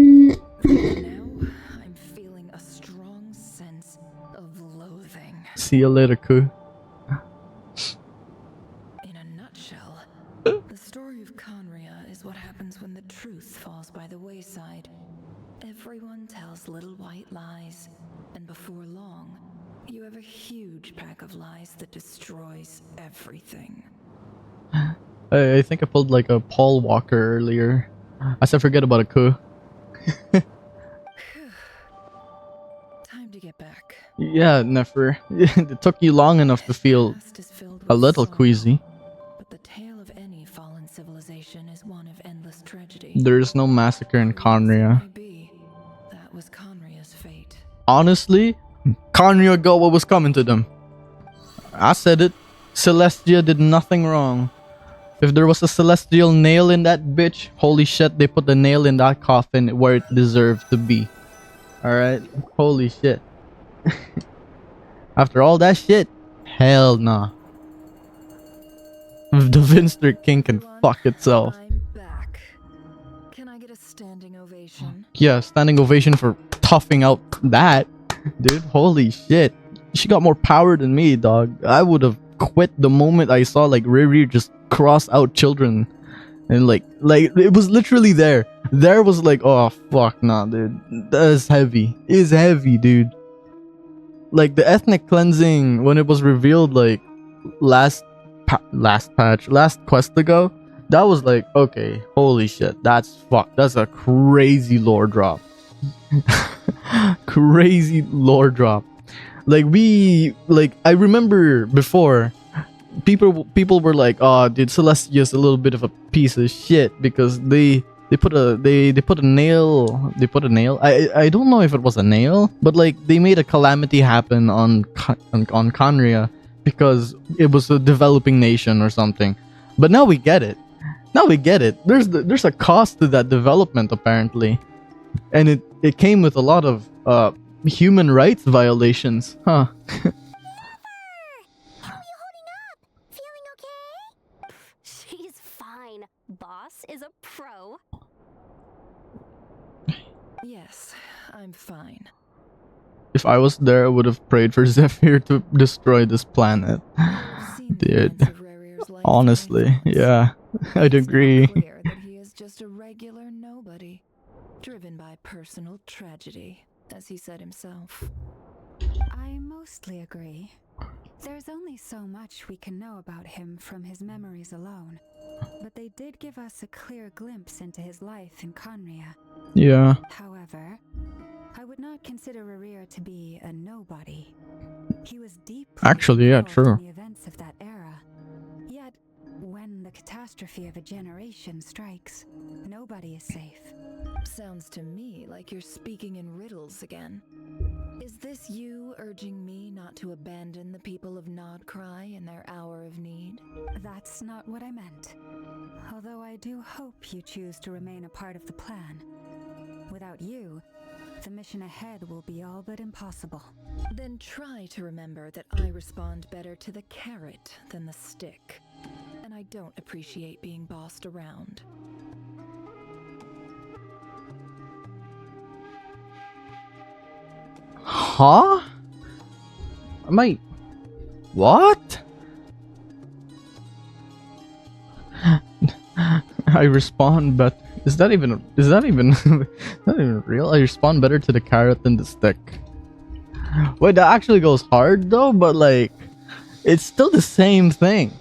Speaker 6: I'm feeling a strong sense of loathing.
Speaker 1: See you later, Kuh.
Speaker 6: In a nutshell, the story of Conria is what happens when the truth falls by the wayside. Everyone tells little white lies, and before long, you have a huge pack of lies that destroys everything.
Speaker 1: I think I pulled like a Paul Walker earlier. I said forget about a Kuh.
Speaker 6: Time to get back.
Speaker 1: Yeah, Nefer. It took you long enough to feel a little queasy.
Speaker 6: But the tale of any fallen civilization is one of endless tragedy.
Speaker 1: There's no massacre in Conria.
Speaker 6: That was Conria's fate.
Speaker 1: Honestly, Conria got what was coming to them. I said it. Celestia did nothing wrong. If there was a celestial nail in that bitch, holy shit, they put the nail in that coffin where it deserved to be. Alright? Holy shit. After all that shit, hell nah. The Vinster King can fuck itself.
Speaker 6: I'm back. Can I get a standing ovation?
Speaker 1: Yeah, standing ovation for toughing out that. Dude, holy shit. She got more power than me, dog. I would have quit the moment I saw like Rerir just cross out children. And like it was literally there. There was like, oh fuck nah, dude. That is heavy. It is heavy, dude. Like the ethnic cleansing when it was revealed like last quest ago, that was like, okay, holy shit, that's fuck. That's a crazy lore drop. Crazy lore drop. Like I remember before people were like, oh dude, Celestia's a little bit of a piece of shit because they put a nail. I don't know if it was a nail, but like they made a calamity happen on Conria because it was a developing nation or something. But now we get it. Now we get it. There's a cost to that development apparently, and it came with a lot of human rights violations, huh?
Speaker 2: She's fine. Boss is a pro.
Speaker 6: Yes, I'm fine.
Speaker 1: If I was there, I would have prayed for Zephyr to destroy this planet. Dude, honestly, yeah, I'd agree.
Speaker 6: Clear that he is just a regular nobody, driven by personal tragedy, as he said himself.
Speaker 3: I mostly agree. There's only so much we can know about him from his memories alone, but they did give us a clear glimpse into his life in Conria.
Speaker 1: Yeah.
Speaker 3: However, I would not consider Rerir to be a nobody. He was deeply
Speaker 1: Actually, yeah, true.
Speaker 3: in the events of that era. Yet, when the catastrophe of a generation strikes, nobody is safe.
Speaker 6: Sounds to me like you're speaking in riddles again. Is this you urging me not to abandon the people of Nodcry in their hour of need?
Speaker 3: That's not what I meant. Although I do hope you choose to remain a part of the plan. Without you, the mission ahead will be all but impossible.
Speaker 6: Then try to remember that I respond better to the carrot than the stick. And I don't appreciate being bossed around.
Speaker 1: Huh? Am I... What? I respond, but is that even is that even real? I respond better to the carrot than the stick. Wait, that actually goes hard though, but like, it's still the same thing.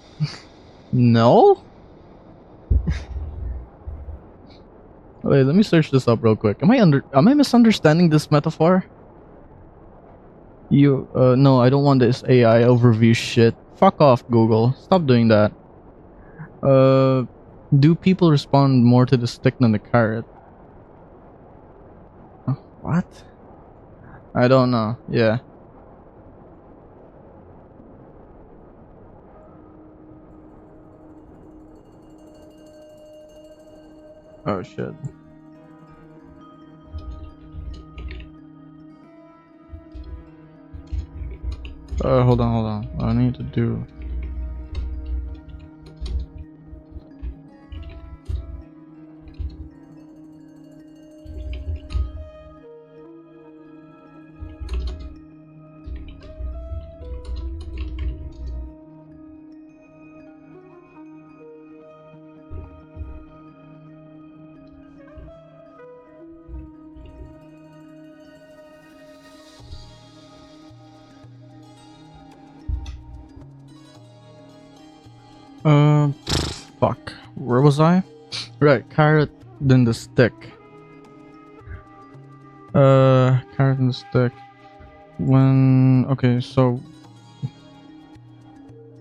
Speaker 1: No? Wait, let me search this up real quick. Am I misunderstanding this metaphor? No, I don't want this AI overview shit. Fuck off, Google. Stop doing that. Do people respond more to the stick than the carrot? What? I don't know. Yeah. Oh shit. Hold on. I need to do... Fuck. Where was I? Right, carrot, then the stick. Carrot and the stick. Okay, so...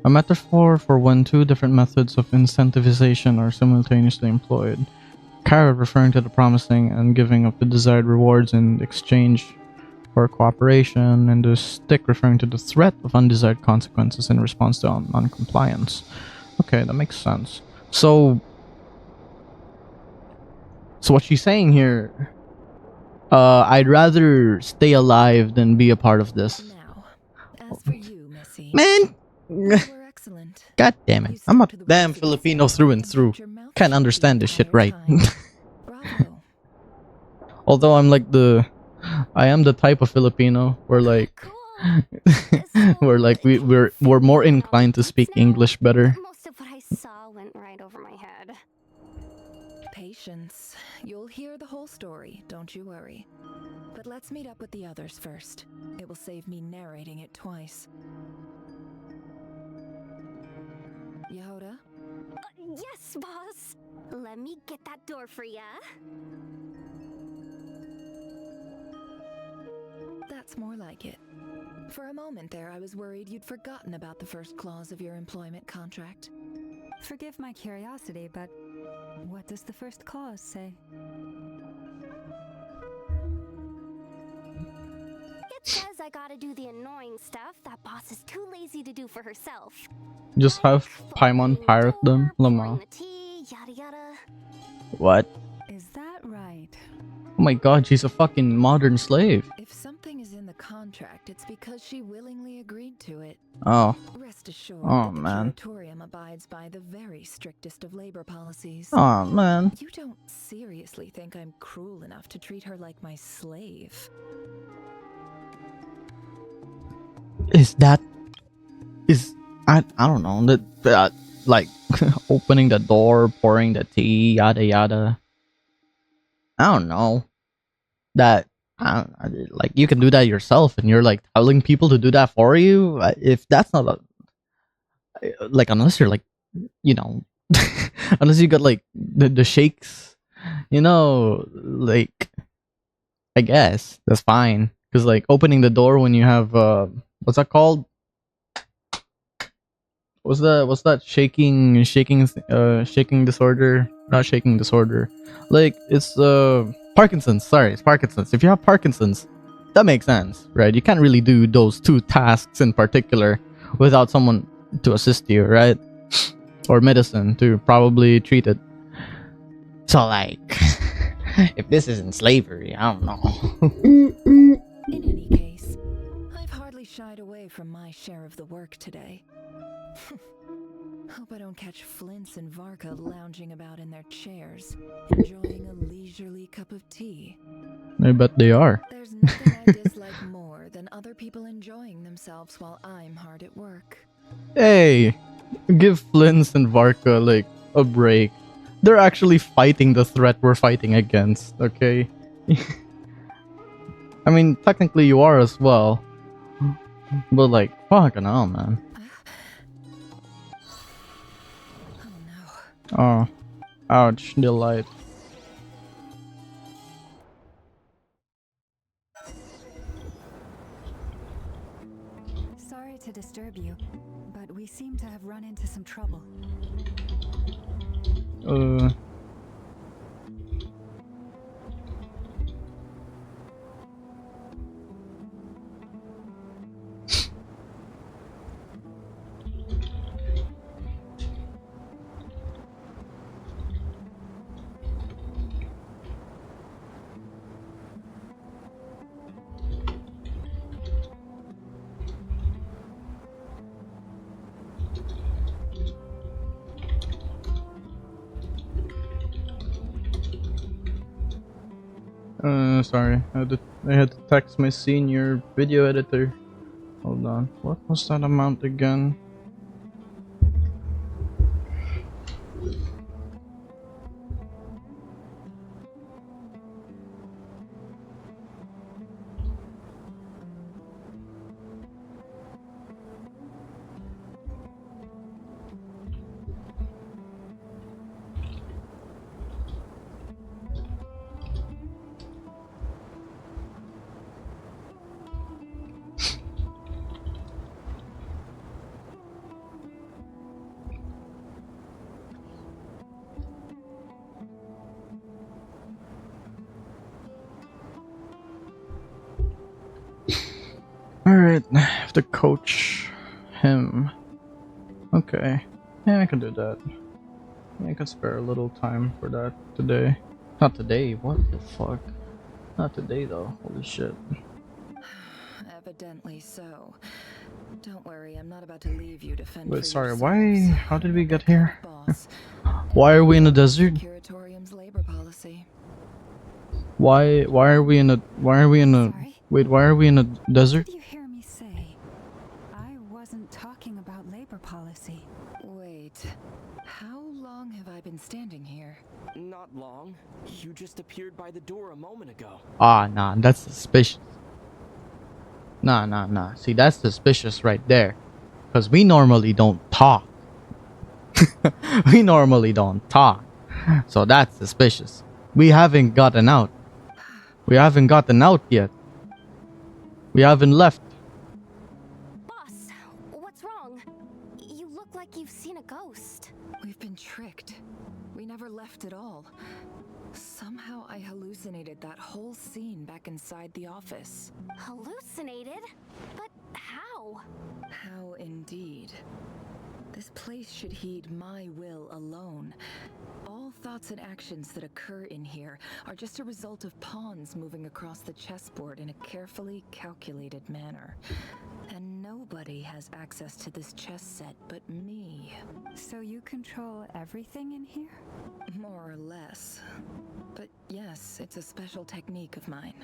Speaker 1: A metaphor for when two different methods of incentivization are simultaneously employed. Carrot referring to the promising and giving of the desired rewards in exchange for cooperation, and the stick referring to the threat of undesired consequences in response to non-compliance. Okay, that makes sense. So what she's saying here, I'd rather stay alive than be a part of this.
Speaker 6: Now, as for you, Missy,
Speaker 1: man,
Speaker 6: you were excellent.
Speaker 1: God damn it, I'm a damn Filipino through and through. Can't understand this shit right. Although I am the type of Filipino where like where like we're more inclined to speak English better.
Speaker 2: Most of what I saw went right over my head.
Speaker 6: Patience. You'll hear the whole story, don't you worry. But let's meet up with the others first. It will save me narrating it twice. Yehoda?
Speaker 2: Yes, boss. Let me get that door for ya.
Speaker 6: That's more like it. For a moment there, I was worried you'd forgotten about the first clause of your employment contract.
Speaker 3: Forgive my curiosity, but what does the first clause say?
Speaker 2: It says I gotta do the annoying stuff that boss is too lazy to do for herself.
Speaker 1: Just have Paimon pirate them, Lama.
Speaker 2: The tea, yada yada.
Speaker 1: What?
Speaker 3: Is that right?
Speaker 1: Oh my god, she's a fucking modern slave.
Speaker 6: If something is in the contract, it's because she willingly agreed to it.
Speaker 1: Oh.
Speaker 6: Rest assured
Speaker 1: Oh
Speaker 6: that the
Speaker 1: man.
Speaker 6: curatorium abides by the very strictest of labor policies.
Speaker 1: Oh man.
Speaker 6: You don't seriously think I'm cruel enough to treat her like my slave?
Speaker 1: Is I don't know that like opening the door, pouring the tea, yada yada. I don't know that. Like you can do that yourself, and you're like telling people to do that for you. If that's not like unless you're like you know unless you got like the shakes, like I guess that's fine. Because like opening the door when you have what's that called? What's that shaking disorder? Not shaking disorder. Like it's Parkinson's. Sorry, it's Parkinson's. If you have Parkinson's, that makes sense, right? You can't really do those two tasks in particular without someone to assist you, right? Or medicine to probably treat it. So like if this isn't slavery, I don't know.
Speaker 6: In any case, I've hardly shied away from my share of the work today. Hope I don't catch Flintz and Varka lounging about in their chairs, enjoying a leisurely cup of tea.
Speaker 1: I bet they are.
Speaker 6: There's nothing I dislike more than other people enjoying themselves while I'm hard at work.
Speaker 1: Hey, give Flintz and Varka like a break. They're actually fighting the threat we're fighting against, okay? I mean, technically you are as well. But like, fucking hell, man. Oh, ouch, delight.
Speaker 3: Sorry to disturb you, but we seem to have run into some trouble.
Speaker 1: Sorry. I had to text my senior video editor. Hold on. What was that amount again? Alright, I have to coach him. Okay. Yeah, I can do that. Yeah, I can spare a little time for that today. Not today, what the fuck? Not today though, holy shit.
Speaker 6: Evidently so. Don't worry, I'm not about to leave you to fend
Speaker 1: Wait,
Speaker 6: for
Speaker 1: sorry,
Speaker 6: yourselves.
Speaker 1: how did we get here?
Speaker 6: Boss.
Speaker 1: Why are we in the desert?
Speaker 6: Curatorium's labor policy.
Speaker 1: Why are we in a wait, why are we in a desert?
Speaker 3: What did you hear me say? I wasn't talking about labor policy.
Speaker 6: Wait, how long have I been standing here?
Speaker 12: Not long. You just appeared by the door a moment ago.
Speaker 1: Ah, nah, that's suspicious. Nah. See, that's suspicious right there. Because we normally don't talk. We normally don't talk. So that's suspicious. We haven't gotten out. We haven't gotten out yet. We haven't left.
Speaker 2: Boss, what's wrong? You look like you've seen a ghost.
Speaker 6: We've been tricked. We never left at all. Somehow I hallucinated that whole scene back inside the office.
Speaker 2: Hallucinated? But how?
Speaker 6: How indeed. This place should heed my will alone. All thought thoughts and actions that occur in here are just a result of pawns moving across the chessboard in a carefully calculated manner. And nobody has access to this chess set but me.
Speaker 3: So you control everything in here?
Speaker 6: More or less. But yes, it's a special technique of mine.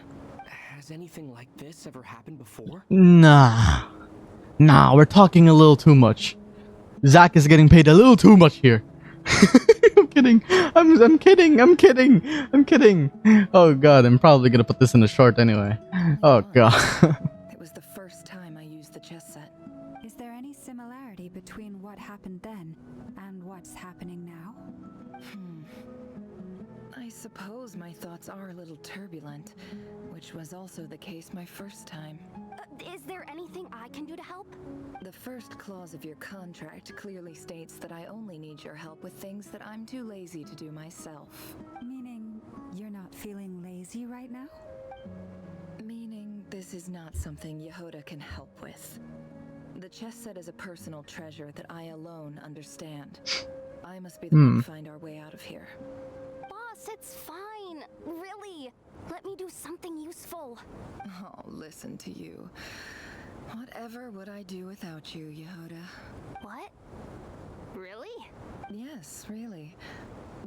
Speaker 12: Has anything like this ever happened before?
Speaker 1: Nah. Nah, we're talking a little too much. Zach is getting paid a little too much here. I'm kidding. I'm kidding. I'm kidding. I'm kidding. Oh god, I'm probably gonna put this in the short anyway. Oh god.
Speaker 6: It was the first time I used the chess set.
Speaker 3: Is there any similarity between what happened then and what's happening now?
Speaker 6: I suppose my thoughts are a little turbulent, which was also the case my first time.
Speaker 2: Is there anything I can do to help?
Speaker 6: The first clause of your contract clearly states that I only need your help with things that I'm too lazy to do myself.
Speaker 3: Meaning you're not feeling lazy right now?
Speaker 6: Meaning this is not something Yehoda can help with. The chess set is a personal treasure that I alone understand. I must be the one to find our way out of here.
Speaker 2: Boss, it's fine. Really. Let me do something useful.
Speaker 6: Oh, listen to you. Whatever would I do without you, Yehoda?
Speaker 2: What? Really?
Speaker 6: Yes, really.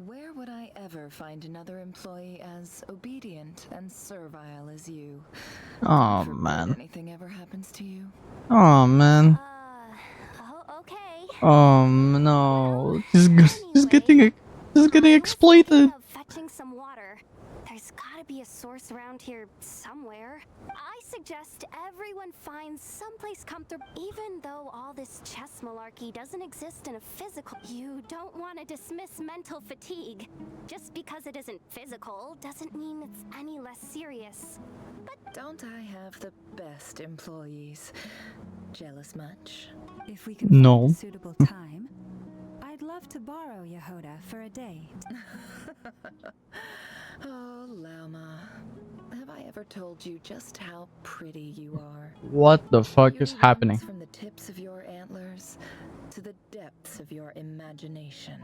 Speaker 6: Where would I ever find another employee as obedient and servile as you?
Speaker 1: Oh man.
Speaker 6: Anything ever happens to you?
Speaker 1: Oh man.
Speaker 2: Okay.
Speaker 1: No. She's getting exploited.
Speaker 2: Fetching some water. There's gotta be a source around here somewhere. I suggest everyone finds someplace comfortable. Even though all this chess malarkey doesn't exist in a physical, you don't want to dismiss mental fatigue. Just because it isn't physical doesn't mean it's any less serious.
Speaker 6: But don't I have the best employees? Jealous much?
Speaker 3: If we can find a suitable time, I'd love to borrow Yehoda for a date.
Speaker 6: Oh, Lama. Have I ever told you just how pretty you are?
Speaker 1: What the fuck is happening?
Speaker 6: From the tips of your antlers to the depths of your imagination.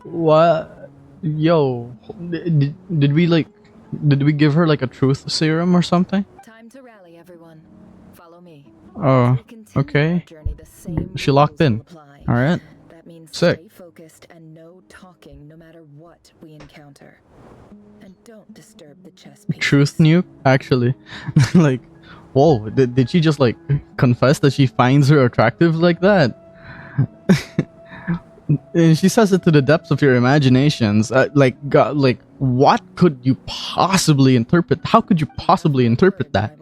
Speaker 1: What? Yo, did we give her like a truth serum or something?
Speaker 6: Time to rally, everyone. Follow me.
Speaker 1: Oh, okay. She locked in. All right.
Speaker 6: That means
Speaker 1: sick.
Speaker 6: Stay focused and no talking, no matter what we encounter. And don't disturb the chess piece.
Speaker 1: Truth nuke, actually. Like, whoa, did she just like confess that she finds her attractive like that? And she says it to the depths of your imaginations. Like, God, like, what could you possibly interpret? How could you possibly interpret that?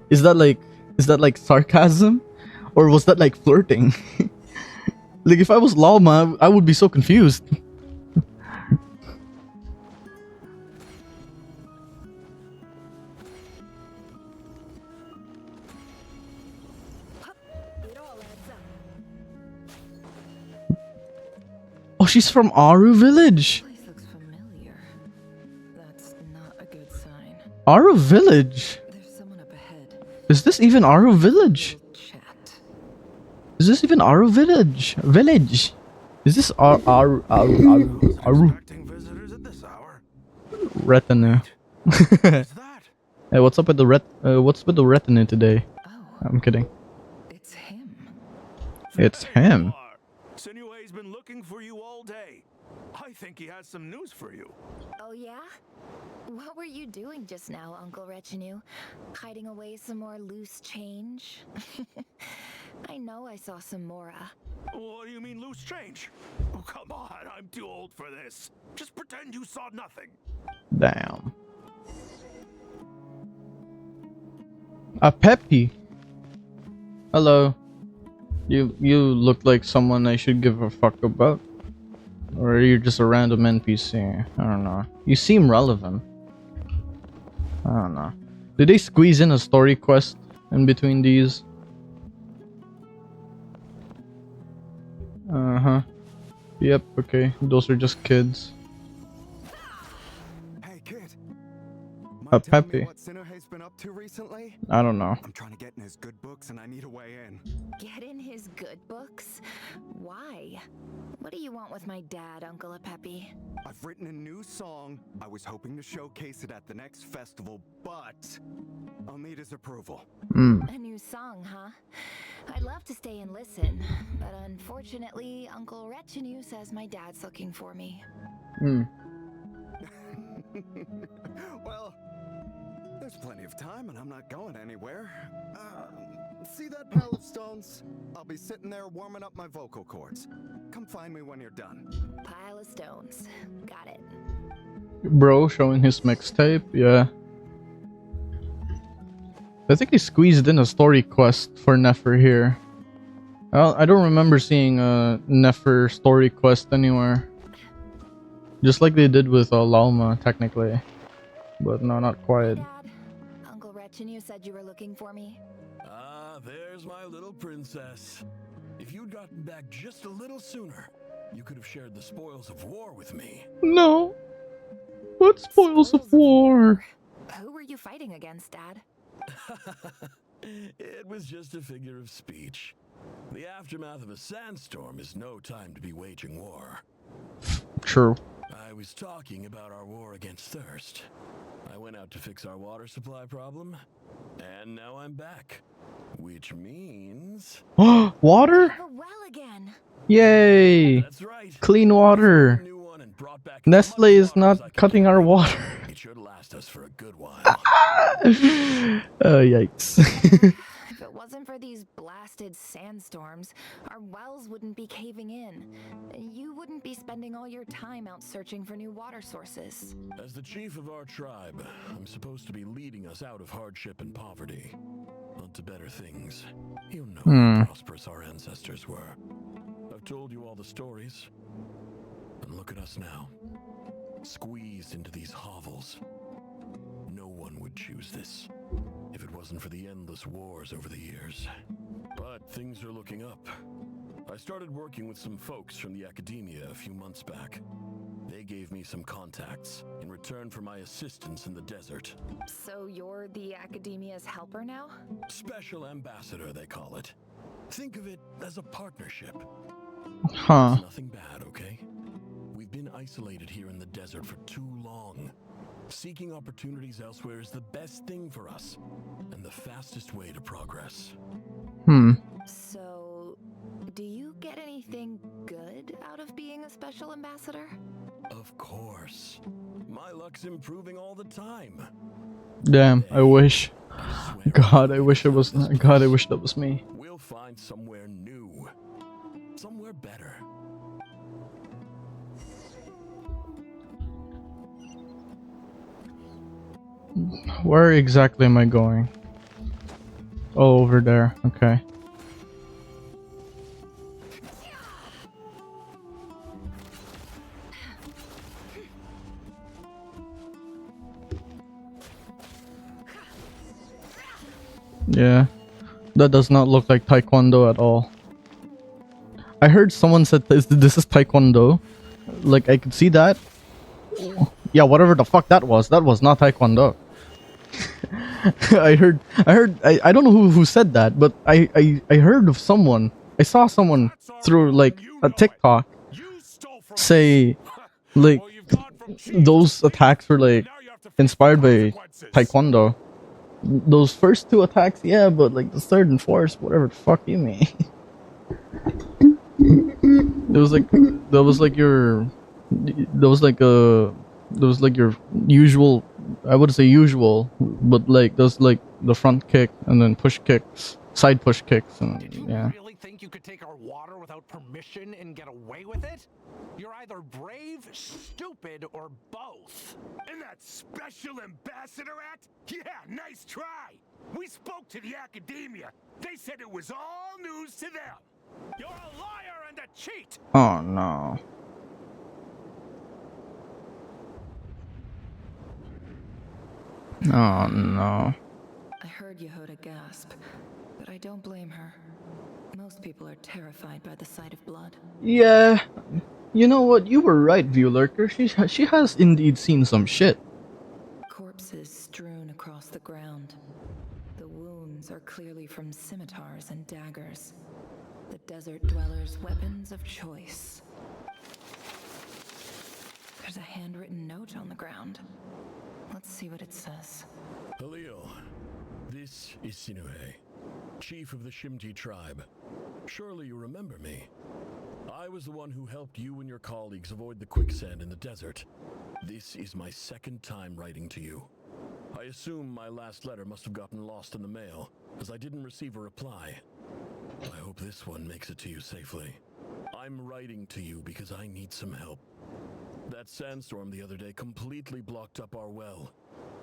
Speaker 1: Is that like sarcasm, or was that like flirting? Like, if I was Lalma, I would be so confused. Oh, she's from Aru Village.
Speaker 6: Place looks familiar. That's not a good sign.
Speaker 1: Aru Village?
Speaker 6: There's someone up ahead.
Speaker 1: Is this even Aru Village? Is this even Aru Village? Is this Aru Retinue? Hey, what's up with the retinue today? I'm kidding.
Speaker 6: It's him.
Speaker 1: It's him.
Speaker 14: Sinue's been looking for you all day. I think he has some news for you.
Speaker 2: Oh yeah? What were you doing just now, Uncle Retinue? Hiding away some more loose change?
Speaker 6: I know I saw some Mora.
Speaker 14: What do you mean loose change? Oh, come on, I'm too old for this. Just pretend you saw nothing.
Speaker 1: Damn. A Peppy. Hello. You look like someone I should give a fuck about. Or you're just a random NPC. I don't know. You seem relevant. I don't know. Did they squeeze in a story quest in between these? Uh-huh. Yep, okay. Those are just kids.
Speaker 8: Hey, kid.
Speaker 1: A Peppy.
Speaker 15: What Sinnohei's been up to recently?
Speaker 1: I don't know.
Speaker 15: I'm trying to get in his good books and I need a way in.
Speaker 6: Get in his good books? Why? What do you want with my dad, Uncle Peppy?
Speaker 15: I've written a new song. I was hoping to showcase it at the next festival, but I'll need his approval.
Speaker 6: A new song, huh? I'd love to stay and listen, but unfortunately, Uncle Retinue says my dad's looking for me.
Speaker 15: Well, there's plenty of time and I'm not going anywhere. See that pile of stones? I'll be sitting there warming up my vocal cords. Come find me when you're done.
Speaker 6: Pile of stones. Got it.
Speaker 1: Bro showing his mixtape, yeah. I think he squeezed in a story quest for Nefer here. I don't remember seeing a Nefer story quest anywhere. Just like they did with Lalma, technically. But no, not quite.
Speaker 6: Dad, Uncle Retinue said you were looking for me.
Speaker 12: Ah, there's my little princess. If you'd gotten back just a little sooner, you could have shared the spoils of war with me.
Speaker 1: No. What spoils of war?
Speaker 6: Who were you fighting against, Dad?
Speaker 12: It was just a figure of speech. The aftermath of a sandstorm is no time to be waging war.
Speaker 1: True.
Speaker 12: I was talking about our war against thirst. I went out to fix our water supply problem, and now I'm back. Which means...
Speaker 1: Water?
Speaker 6: A well again.
Speaker 1: Yay!
Speaker 12: That's right.
Speaker 1: Clean water. Nestle is not cutting our water.
Speaker 12: It should last us for a good while.
Speaker 1: Yikes.
Speaker 6: If it wasn't for these blasted sandstorms, our wells wouldn't be caving in. You wouldn't be spending all your time out searching for new water sources.
Speaker 12: As the chief of our tribe, I'm supposed to be leading us out of hardship and poverty, onto better things. You know how prosperous our ancestors were. I've told you all the stories. And look at us now, squeezed into these hovels. No one would choose this if it wasn't for the endless wars over the years. But things are looking up. I started working with some folks from the academia a few months back. They gave me some contacts in return for my assistance in the desert.
Speaker 6: So you're the academia's helper now?
Speaker 12: Special ambassador, they call it. Think of it as a partnership.
Speaker 1: Huh.
Speaker 12: It's nothing bad, okay? We've been isolated here in the desert for too long. Seeking opportunities elsewhere is the best thing for us, and the fastest way to progress.
Speaker 6: So, do you get anything good out of being a special ambassador?
Speaker 12: Of course. My luck's improving all the time.
Speaker 1: Damn, I wish. God, I wish it was. God, I wish that was me.
Speaker 12: We'll find somewhere new. Somewhere better.
Speaker 1: Where exactly am I going? Oh, over there. Okay. Yeah. That does not look like Taekwondo at all. I heard someone said this is Taekwondo. Like, I could see that. Yeah, whatever the fuck that was not Taekwondo. I don't know who said that, but I heard of someone. I saw someone through like a TikTok say like those attacks were like inspired by Taekwondo. Those first two attacks, yeah, but like the third and fourth, whatever the fuck you mean. That was like your usual, I would say usual, but like those like the front kick and then push kicks, side push kicks, and yeah.
Speaker 14: Really think you could take our water without permission and get away with it? You're either brave, stupid, or both.
Speaker 8: And that special ambassador act? Yeah, nice try. We spoke to the academia. They said it was all news to them.
Speaker 14: You're a liar and a cheat.
Speaker 1: Oh no. Oh no.
Speaker 6: I heard Yehuda gasp, but I don't blame her. Most people are terrified by the sight of blood.
Speaker 1: Yeah. You know what? You were right, View Lurker. She has indeed seen some shit.
Speaker 6: Corpses strewn ground. The wounds are clearly from scimitars and daggers. The desert dwellers' weapons of choice. There's a handwritten note on the ground. Let's see what it says.
Speaker 12: Halil, this is Sinuhe, chief of the Shimti tribe. Surely you remember me. I was the one who helped you and your colleagues avoid the quicksand in the desert. This is my second time writing to you. I assume my last letter must have gotten lost in the mail, as I didn't receive a reply. I hope this one makes it to you safely. I'm writing to you because I need some help. That sandstorm the other day completely blocked up our well,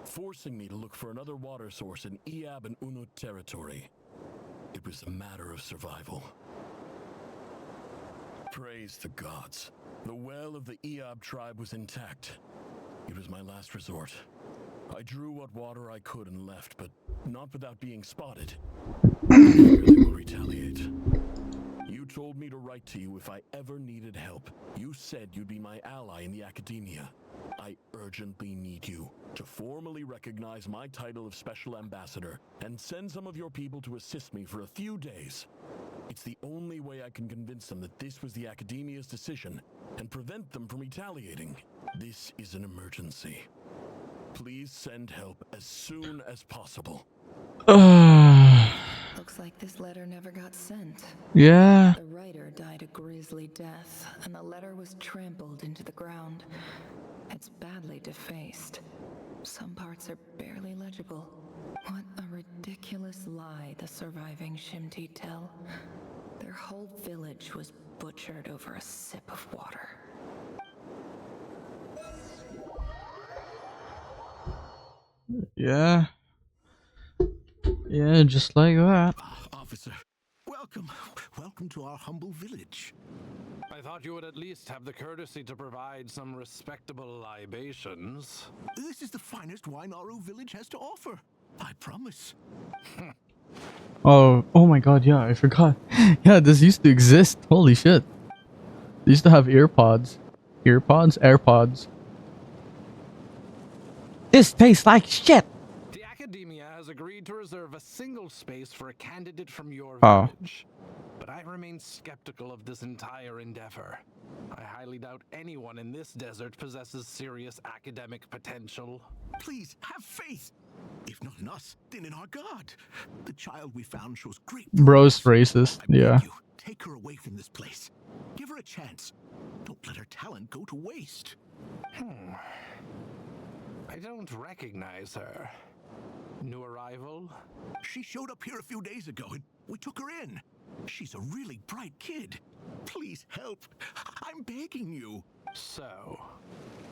Speaker 12: forcing me to look for another water source in Iab and Unut territory. It was a matter of survival. Praise the gods. The well of the Iab tribe was intact. It was my last resort. I drew what water I could and left, but not without being spotted. I fear they will retaliate. You told me to write to you if I ever needed help. You said you'd be my ally in the academia. I urgently need you to formally recognize my title of Special Ambassador and send some of your people to assist me for a few days. It's the only way I can convince them that this was the academia's decision and prevent them from retaliating. This is an emergency. Please send help as soon as possible.
Speaker 6: Looks like this letter never got sent.
Speaker 1: Yeah.
Speaker 6: The writer died a grisly death, and the letter was trampled into the ground. It's badly defaced. Some parts are barely legible. What a ridiculous lie the surviving Shimti tell. Their whole village was butchered over a sip of water.
Speaker 1: Yeah. Yeah, just like that.
Speaker 16: Officer, welcome. Welcome to our humble village.
Speaker 17: I thought you would at least have the courtesy to provide some respectable libations.
Speaker 16: This is the finest wine Aru village has to offer. I promise.
Speaker 1: Oh my god, yeah, I forgot. Yeah, this used to exist. Holy shit. They used to have AirPods. AirPods? This tastes like shit!
Speaker 17: The academia has agreed to reserve a single space for a candidate from your
Speaker 1: Oh.
Speaker 17: village. But I remain skeptical of this entire endeavor. I highly doubt anyone in this desert possesses serious academic potential.
Speaker 16: Please, have faith. If not in us, then in our god. The child we found shows great
Speaker 1: Bro's racist, yeah.
Speaker 16: Take her away from this place. Give her a chance. Don't let her talent go to waste.
Speaker 17: I don't recognize her. New arrival?
Speaker 16: She showed up here a few days ago and we took her in. She's a really bright kid. Please help. I'm begging you.
Speaker 17: So,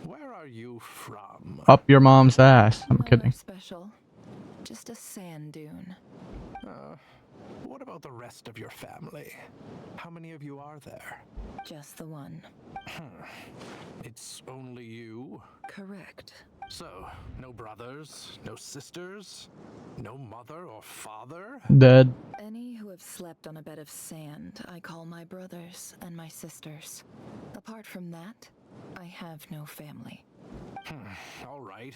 Speaker 17: where are you from?
Speaker 1: Up your mom's ass. I'm kidding.
Speaker 6: Special. Just a sand dune.
Speaker 17: What about the rest of your family? How many of you are there?
Speaker 6: Just the one.
Speaker 17: It's only you?
Speaker 6: Correct.
Speaker 17: So, no brothers, no sisters, no mother or father?
Speaker 1: Dead.
Speaker 6: Any who have slept on a bed of sand, I call my brothers and my sisters. Apart from that, I have no family.
Speaker 17: All right.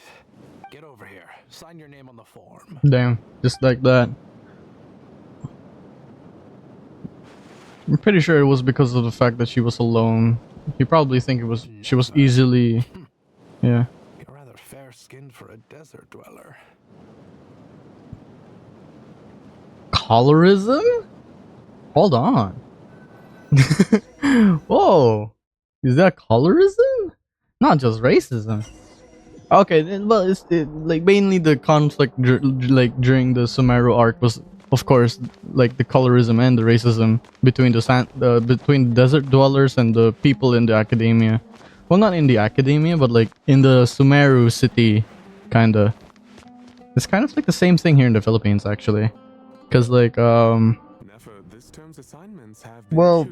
Speaker 17: Get over here. Sign your name on the form.
Speaker 1: Damn, just like that. I'm pretty sure it was because of the fact that she was alone. You probably think she was easily... Yeah.
Speaker 17: You're rather fair-skinned for a desert dweller.
Speaker 1: Colorism? Hold on. Whoa. Is that colorism? Not just racism. Okay, well, like mainly the conflict like during the Sumeru arc was, of course, like the colorism and the racism between between desert dwellers and the people in the academia. Well, not in the academia, but like in the Sumeru city, kinda. It's kind of like the same thing here in the Philippines, actually, because like
Speaker 18: This term's assignments have
Speaker 1: well,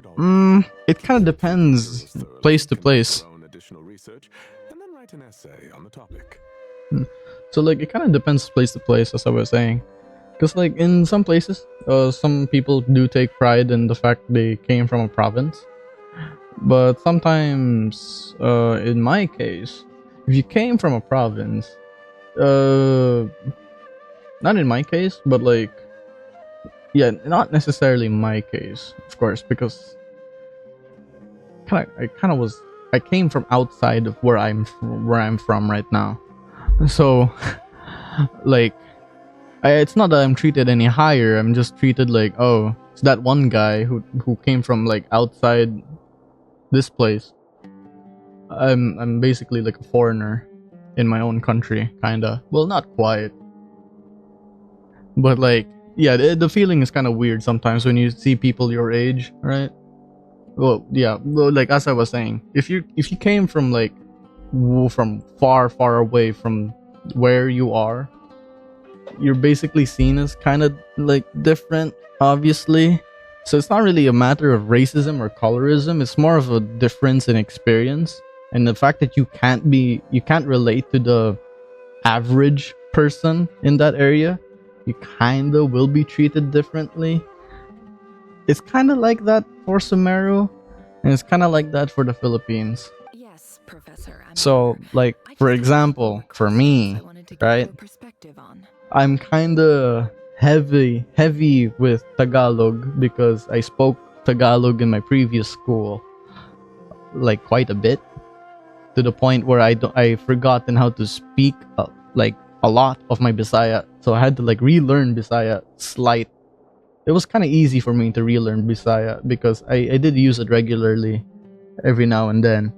Speaker 1: it kind of depends place to place.
Speaker 18: additional research and then write an essay on the topic.
Speaker 1: So like it kind of depends place to place, as I was saying, because like in some places, some people do take pride in the fact they came from a province, but sometimes, in my case, if you came from a province, not in my case, but like, yeah, not necessarily my case, of course, because I came from outside of where I'm from right now, so like, it's not that I'm treated any higher. I'm just treated like, oh, it's that one guy who came from like outside this place. I'm basically like a foreigner in my own country, kinda. Well, not quite, but like, yeah, the feeling is kind of weird sometimes when you see people your age, right? Well, yeah, well, like as I was saying, if you came from like from far away from where you are, you're basically seen as kind of like different, obviously. So it's not really a matter of racism or colorism. It's more of a difference in experience, and the fact that you can't relate to the average person in that area. You kind of will be treated differently. It's kind of like that for Sumeru, and it's kind of like that for the Philippines.
Speaker 6: Yes, Professor.
Speaker 1: So, like, for example, for me, right? I'm kind of heavy with Tagalog because I spoke Tagalog in my previous school, like quite a bit, to the point where I've forgotten how to speak like a lot of my Bisaya, so I had to like relearn Bisaya slight. It was kind of easy for me to relearn Bisaya because I did use it regularly every now and then,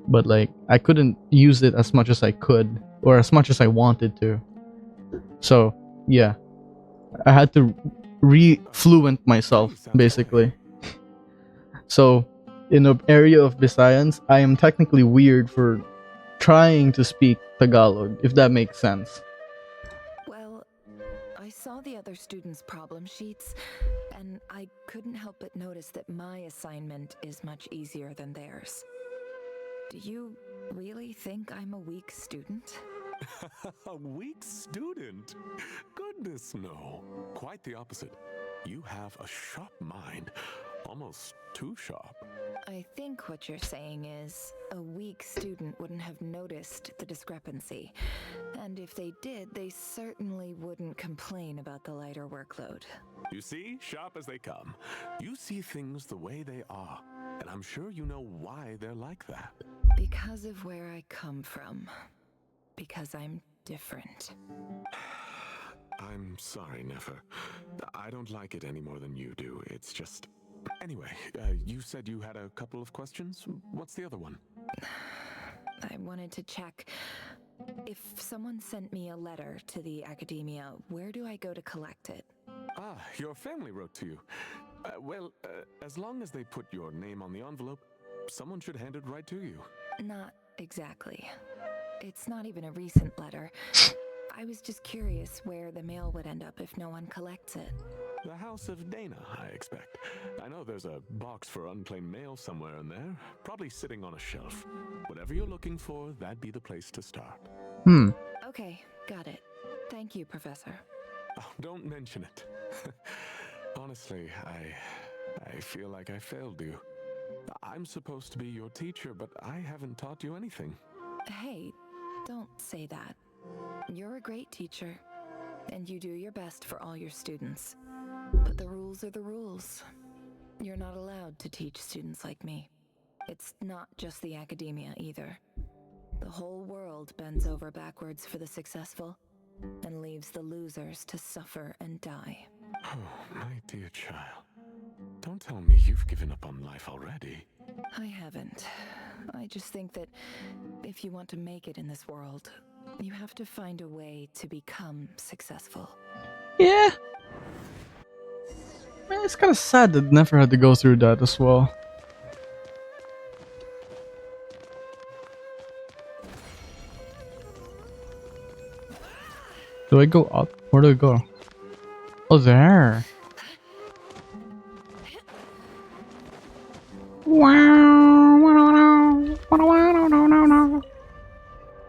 Speaker 1: but like I couldn't use it as much as I could or as much as I wanted to. So yeah, I had to re-fluent myself basically. So in the area of Visayans, I am technically weird for trying to speak Tagalog, if that makes sense.
Speaker 6: Well, I saw the other students' problem sheets, and I couldn't help but notice that my assignment is much easier than theirs. Do you really think I'm a weak student?
Speaker 18: A weak student? Goodness, no. Quite the opposite. You have a sharp mind. Almost too sharp.
Speaker 6: I think what you're saying is a weak student wouldn't have noticed the discrepancy. And if they did, they certainly wouldn't complain about the lighter workload.
Speaker 18: You see, sharp as they come. You see things the way they are. And I'm sure you know why they're like that.
Speaker 6: Because of where I come from. Because I'm different.
Speaker 18: I'm sorry, Nefer. I don't like it any more than you do. It's just... Anyway, you said you had a couple of questions. What's the other one?
Speaker 6: I wanted to check. If someone sent me a letter to the academia, where do I go to collect it?
Speaker 18: Ah, your family wrote to you. Well, as long as they put your name on the envelope, someone should hand it right to you.
Speaker 6: Not exactly. It's not even a recent letter. I was just curious where the mail would end up if no one collects it.
Speaker 18: The House of Dana, I expect. I know there's a box for unclaimed mail somewhere in there, probably sitting on a shelf. Whatever you're looking for, that'd be the place to start.
Speaker 6: Okay, got it. Thank you, Professor.
Speaker 18: Oh, don't mention it. Honestly, I feel like I failed you. I'm supposed to be your teacher, but I haven't taught you anything.
Speaker 6: Hey, don't say that. You're a great teacher, and you do your best for all your students. But the rules are the rules. You're not allowed to teach students like me. It's not just the academia either. The whole world bends over backwards for the successful and leaves the losers to suffer and die.
Speaker 18: Oh, my dear child. Don't tell me you've given up on life already.
Speaker 6: I haven't. I just think that if you want to make it in this world, you have to find a way to become successful.
Speaker 1: Yeah. Man, it's kind of sad that Never had to go through that as well. Do I go up? Where do I go? Oh, there.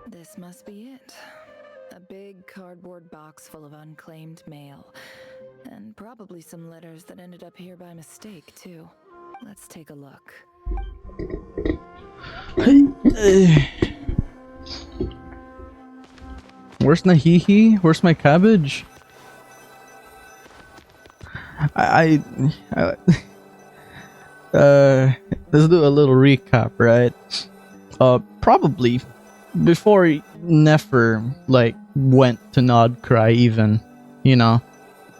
Speaker 6: This must be it. A big cardboard box full of unclaimed mail. And probably some letters that ended up here by mistake, too. Let's take a look.
Speaker 1: Where's Nahihi? Where's my cabbage? I let's do a little recap, right? Probably before Nefer like went to Nodcry, even, you know,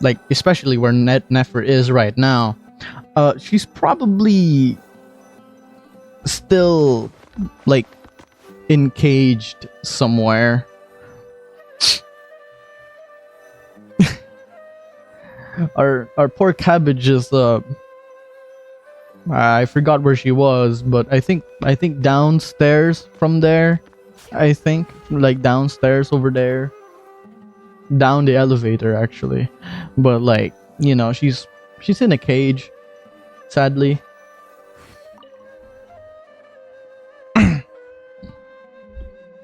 Speaker 1: like especially where Nefer is right now. She's probably still like encaged somewhere. Our poor cabbage is I forgot where she was, but I think downstairs from there. I think like downstairs over there, down the elevator actually. But like, you know, she's in a cage, sadly.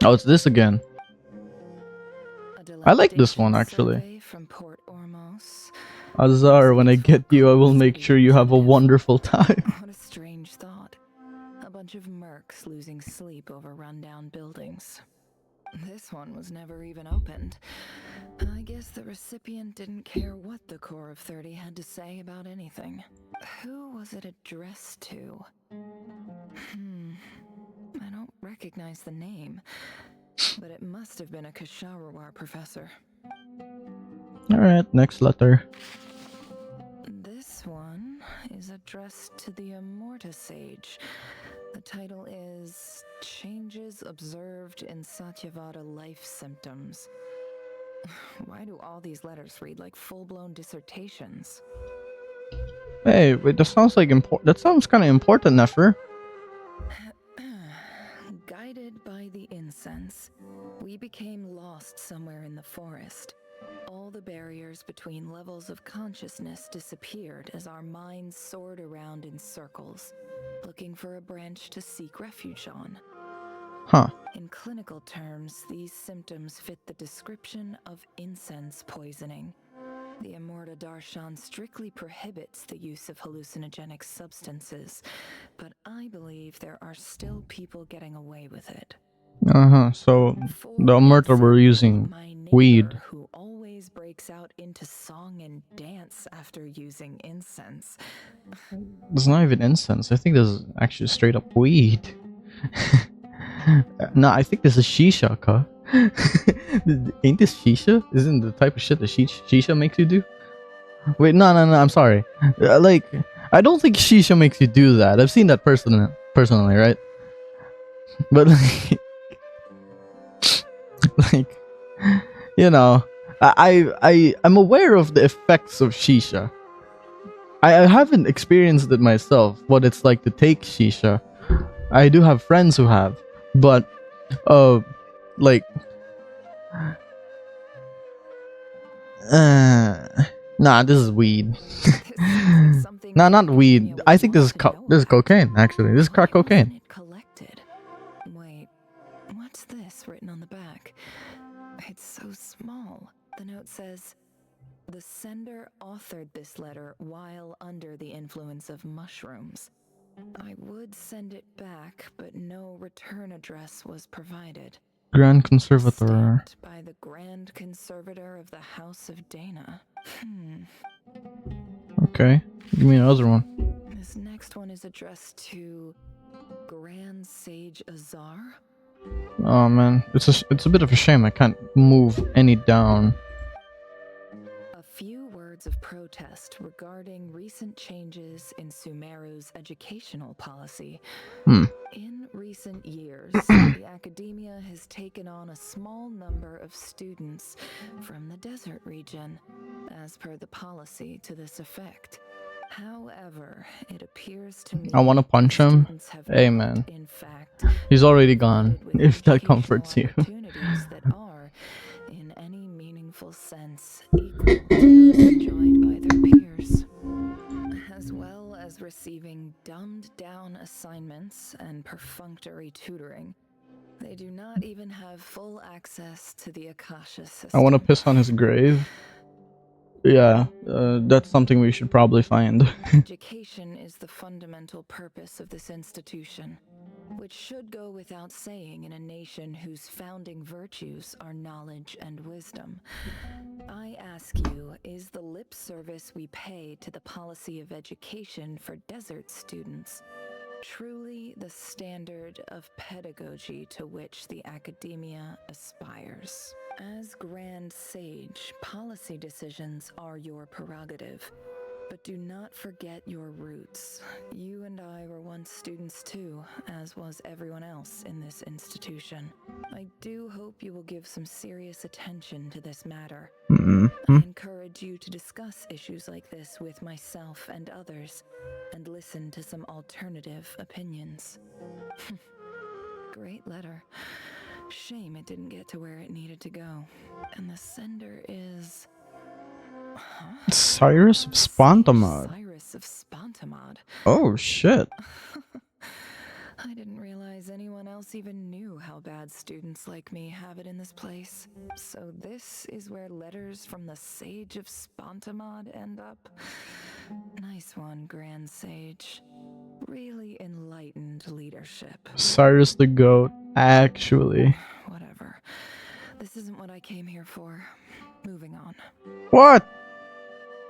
Speaker 1: Oh, it's this again. I like this one actually. Azar, when I get you, I will make sure you have a wonderful time.
Speaker 6: What a strange thought. A bunch of mercs losing sleep over rundown buildings. This one was never even opened. I guess the recipient didn't care what the core of 30 had to say about anything. Who was it addressed to? I don't recognize the name, but it must have been a Kasharawar professor.
Speaker 1: Alright, next letter.
Speaker 6: This one is addressed to the Immorta Sage. The title is Changes Observed in Satyavada Life Symptoms. Why do all these letters read like full-blown dissertations?
Speaker 1: Hey, wait, that sounds like that sounds kind of important, Nefer.
Speaker 6: Guided by the incense, we became lost somewhere in the forest. All the barriers between levels of consciousness disappeared as our minds soared around in circles, looking for a branch to seek refuge on.
Speaker 1: Huh.
Speaker 6: In clinical terms, these symptoms fit the description of incense poisoning. The Immorta Darshan strictly prohibits the use of hallucinogenic substances, but I believe there are still people getting away with it.
Speaker 1: So the Omerta were using weed.
Speaker 6: Who always breaks out into song and dance after using incense.
Speaker 1: It's not even incense. I think this is actually straight up weed. No, I think this is shisha, ka. Ain't this shisha? Isn't the type of shit that shisha makes you do? Wait, no, I'm sorry. Like, I don't think shisha makes you do that. I've seen that personally, right? But like, you know, I'm aware of the effects of shisha. I haven't experienced it myself, what it's like to take shisha. I do have friends who have, but like, nah, this is weed. Nah, not weed. I think this is cocaine. Actually, this is crack cocaine.
Speaker 6: Wait, what's this written on the back? It's so small. The note says, "The sender authored this letter while under the influence of mushrooms. I would send it back, but no return address was provided.
Speaker 1: Grand Conservator.
Speaker 6: Stamped by the Grand Conservator of the House of Dana."
Speaker 1: Okay, give me another one.
Speaker 6: This next one is addressed to Grand Sage Azar.
Speaker 1: Oh man, it's a bit of a shame I can't move any down.
Speaker 6: A few words of protest regarding recent changes in Sumeru's educational policy. In recent years, the academia has taken on a small number of students from the desert region, as per the policy to this effect. However, it appears to me
Speaker 1: I want to punch him. Hey man, he's already gone. If that comforts you.
Speaker 6: that are, in any meaningful sense, equal to those enjoyed by their peers, as well as receiving dumbed-down assignments and perfunctory tutoring. They do not even have full access to the Akasha system.
Speaker 1: I want to piss on his grave. Yeah, that's something we should probably find.
Speaker 6: Education is the fundamental purpose of this institution. which should go without saying in a nation whose founding virtues are knowledge and wisdom. I ask you, is the lip service we pay to the policy of education for desert students truly the standard of pedagogy to which the academia aspires? As Grand Sage, policy decisions are your prerogative. But do not forget your roots. You and I were once students too, as was everyone else in this institution. I do hope you will give some serious attention to this matter. I encourage you to discuss issues like this with myself and others, and listen to some alternative opinions. Great letter. Shame it didn't get to where it needed to go. And the sender is...
Speaker 1: Cyrus of Spontamod.
Speaker 6: Cyrus of Spontamod.
Speaker 1: Oh shit.
Speaker 6: I didn't realize anyone else even knew how bad students like me have it in this place. So this is where letters from the Sage of Spontamod end up? Nice one, Grand Sage. Really enlightened leadership.
Speaker 1: Cyrus the Goat, actually.
Speaker 6: Whatever. This isn't what I came here for. Moving on.
Speaker 1: What?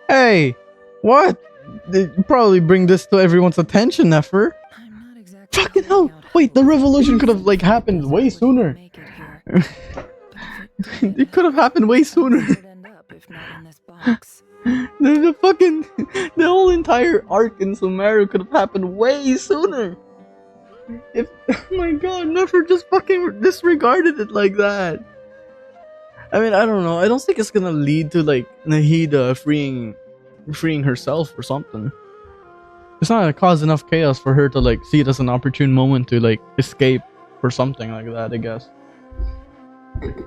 Speaker 1: Hey, what? They probably bring this to everyone's attention, Nefer. Fucking hell! Wait, the revolution could have like happened way sooner. It could have happened way sooner. The fucking the whole entire arc in Sumeru could have happened way sooner. If oh my god, Nefer just fucking disregarded it like that. I mean, I don't know. I don't think it's gonna lead to like Nahida freeing herself or something. It's not gonna cause enough chaos for her to like see it as an opportune moment to like escape or something like that, I guess.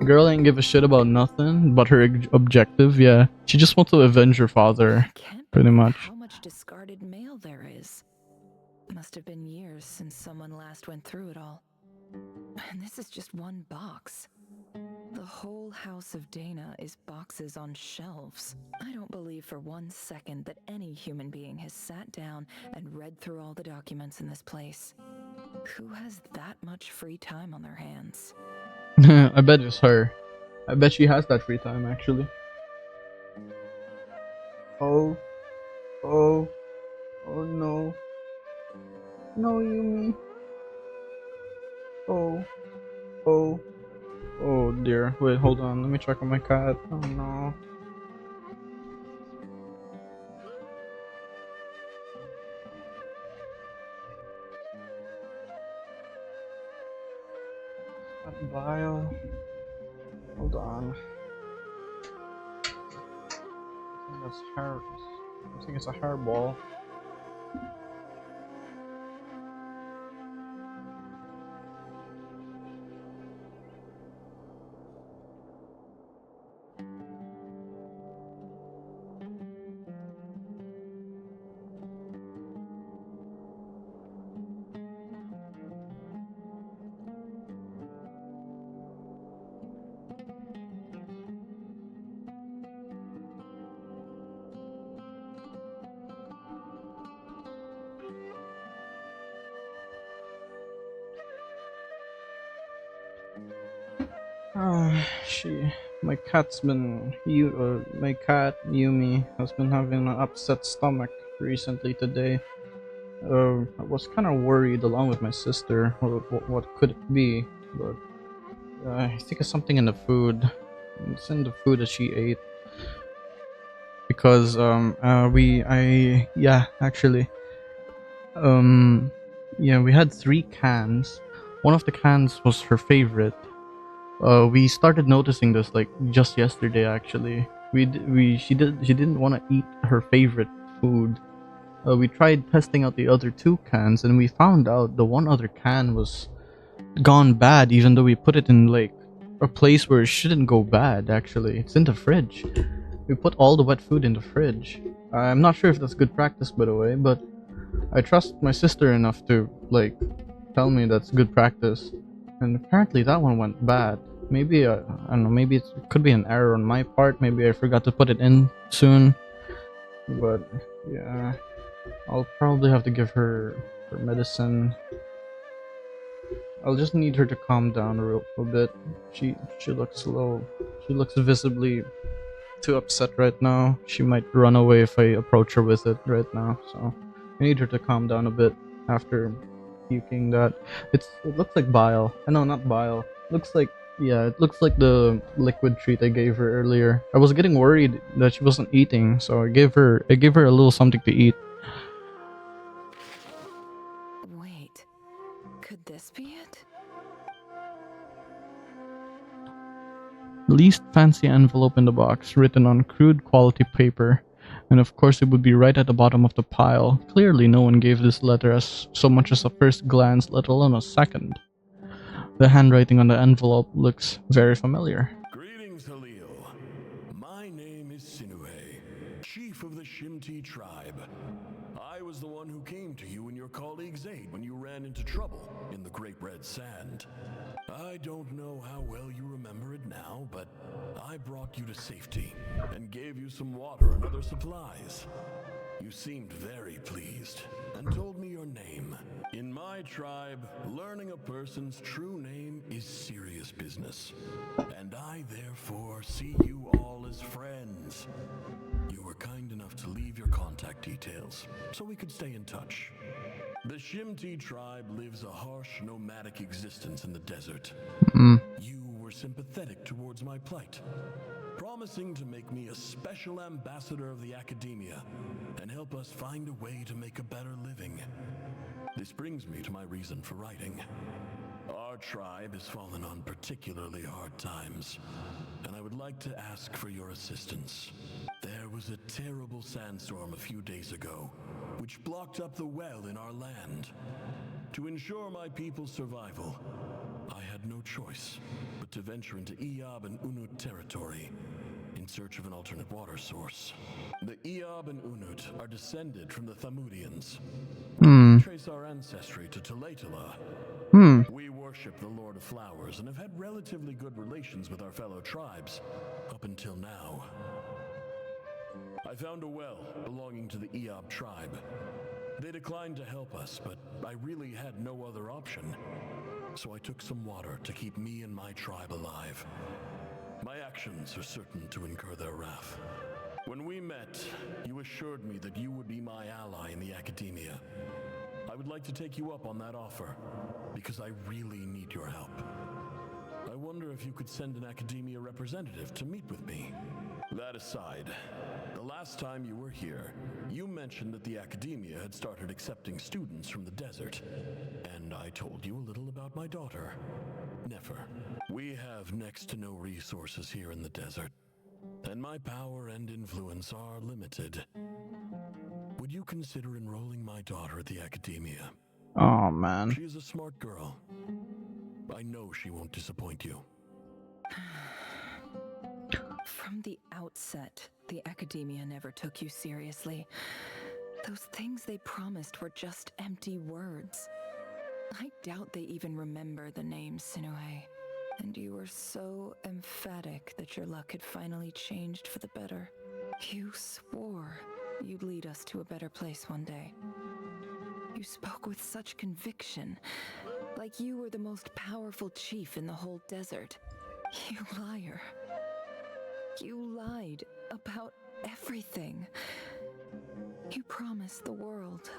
Speaker 1: Girl ain't give a shit about nothing but her objective. Yeah, she just wants to avenge her father, pretty much.
Speaker 6: How much discarded mail there is. Must have been years since someone last went through it all. And this is just one box. The whole house of Dana is boxes on shelves. I don't believe for one second that any human being has sat down and read through all the documents in this place. Who has that much free time on their hands?
Speaker 1: I bet it's her. I bet she has that free time, actually. Oh no. No, Yumi. Oh dear. Wait, hold on. Let me check on my cat. Oh no. That vial. Hold on. I think that's hair. I think it's a hairball. My cat's been my cat Yumi has been having an upset stomach recently today. I was kind of worried along with my sister. What could it be? But I think it's something in the food. It's in the food that she ate. Because we had 3 cans. One of the cans was her favorite. We started noticing this like just yesterday actually. She didn't want to eat her favorite food. We tried testing out the other 2 cans and we found out the one other can was gone bad even though we put it in like a place where it shouldn't go bad actually. It's in the fridge. We put all the wet food in the fridge. I'm not sure if that's good practice by the way, but I trust my sister enough to like tell me that's good practice. And apparently that one went bad. Maybe, I don't know, maybe it could be an error on my part. Maybe I forgot to put it in soon. But, yeah. I'll probably have to give her medicine. I'll just need her to calm down a bit. She looks low. She looks visibly too upset right now. She might run away if I approach her with it right now. So I need her to calm down a bit after puking that. It looks like bile. No, not bile. Looks like, yeah, it looks like the liquid treat I gave her earlier. I was getting worried that she wasn't eating, so I gave her a little something to eat.
Speaker 6: Wait, could this be it?
Speaker 1: Least fancy envelope in the box, written on crude quality paper. And of course it would be right at the bottom of the pile. Clearly no one gave this letter as so much as a first glance, let alone a second. The handwriting on the envelope looks very familiar.
Speaker 19: Greetings, Halil. My name is Sinuhe, chief of the Shimti tribe. I was the one who came to you and your colleague's aid when you ran into trouble in the Great Red Sand. I don't know how well you remember it now, but I brought you to safety and gave you some water and other supplies. You seemed very pleased and told me your name. In my tribe, learning a person's true name is serious business, and I therefore see you all as friends. You were kind enough to leave your contact details so we could stay in touch. The Shimti tribe lives a harsh nomadic existence in the desert. You were sympathetic towards my plight, promising to make me a special ambassador of the academia and help us find a way to make a better living. This brings me to my reason for writing. Our tribe has fallen on particularly hard times, and I would like to ask for your assistance. There was a terrible sandstorm a few days ago, which blocked up the well in our land. To ensure my people's survival, I had no choice but to venture into Eob and Unut territory in search of an alternate water source. The Eob and Unut are descended from the Thamudians. We trace our ancestry to Tulatala. We worship the Lord of Flowers and have had relatively good relations with our fellow tribes up until now. I found a well belonging to the Eob tribe. They declined to help us, but I really had no other option. So I took some water to keep me and my tribe alive. My actions are certain to incur their wrath. When we met, you assured me that you would be my ally in the academia. I would like to take you up on that offer, because I really need your help. I wonder if you could send an academia representative to meet with me. That aside, the last time you were here, you mentioned that the academia had started accepting students from the desert, and I told you a little about my daughter, Nefer. We have next to no resources here in the desert, and my power and influence are limited. Would you consider enrolling my daughter at the academia?
Speaker 1: Oh man.
Speaker 19: She is a smart girl. I know she won't disappoint you.
Speaker 6: From the outset, the academia never took you seriously. Those things they promised were just empty words. I doubt they even remember the name Sinuhe. And you were so emphatic that your luck had finally changed for the better. You swore you'd lead us to a better place one day. You spoke with such conviction, like you were the most powerful chief in the whole desert. You liar. You lied about everything. You promised the world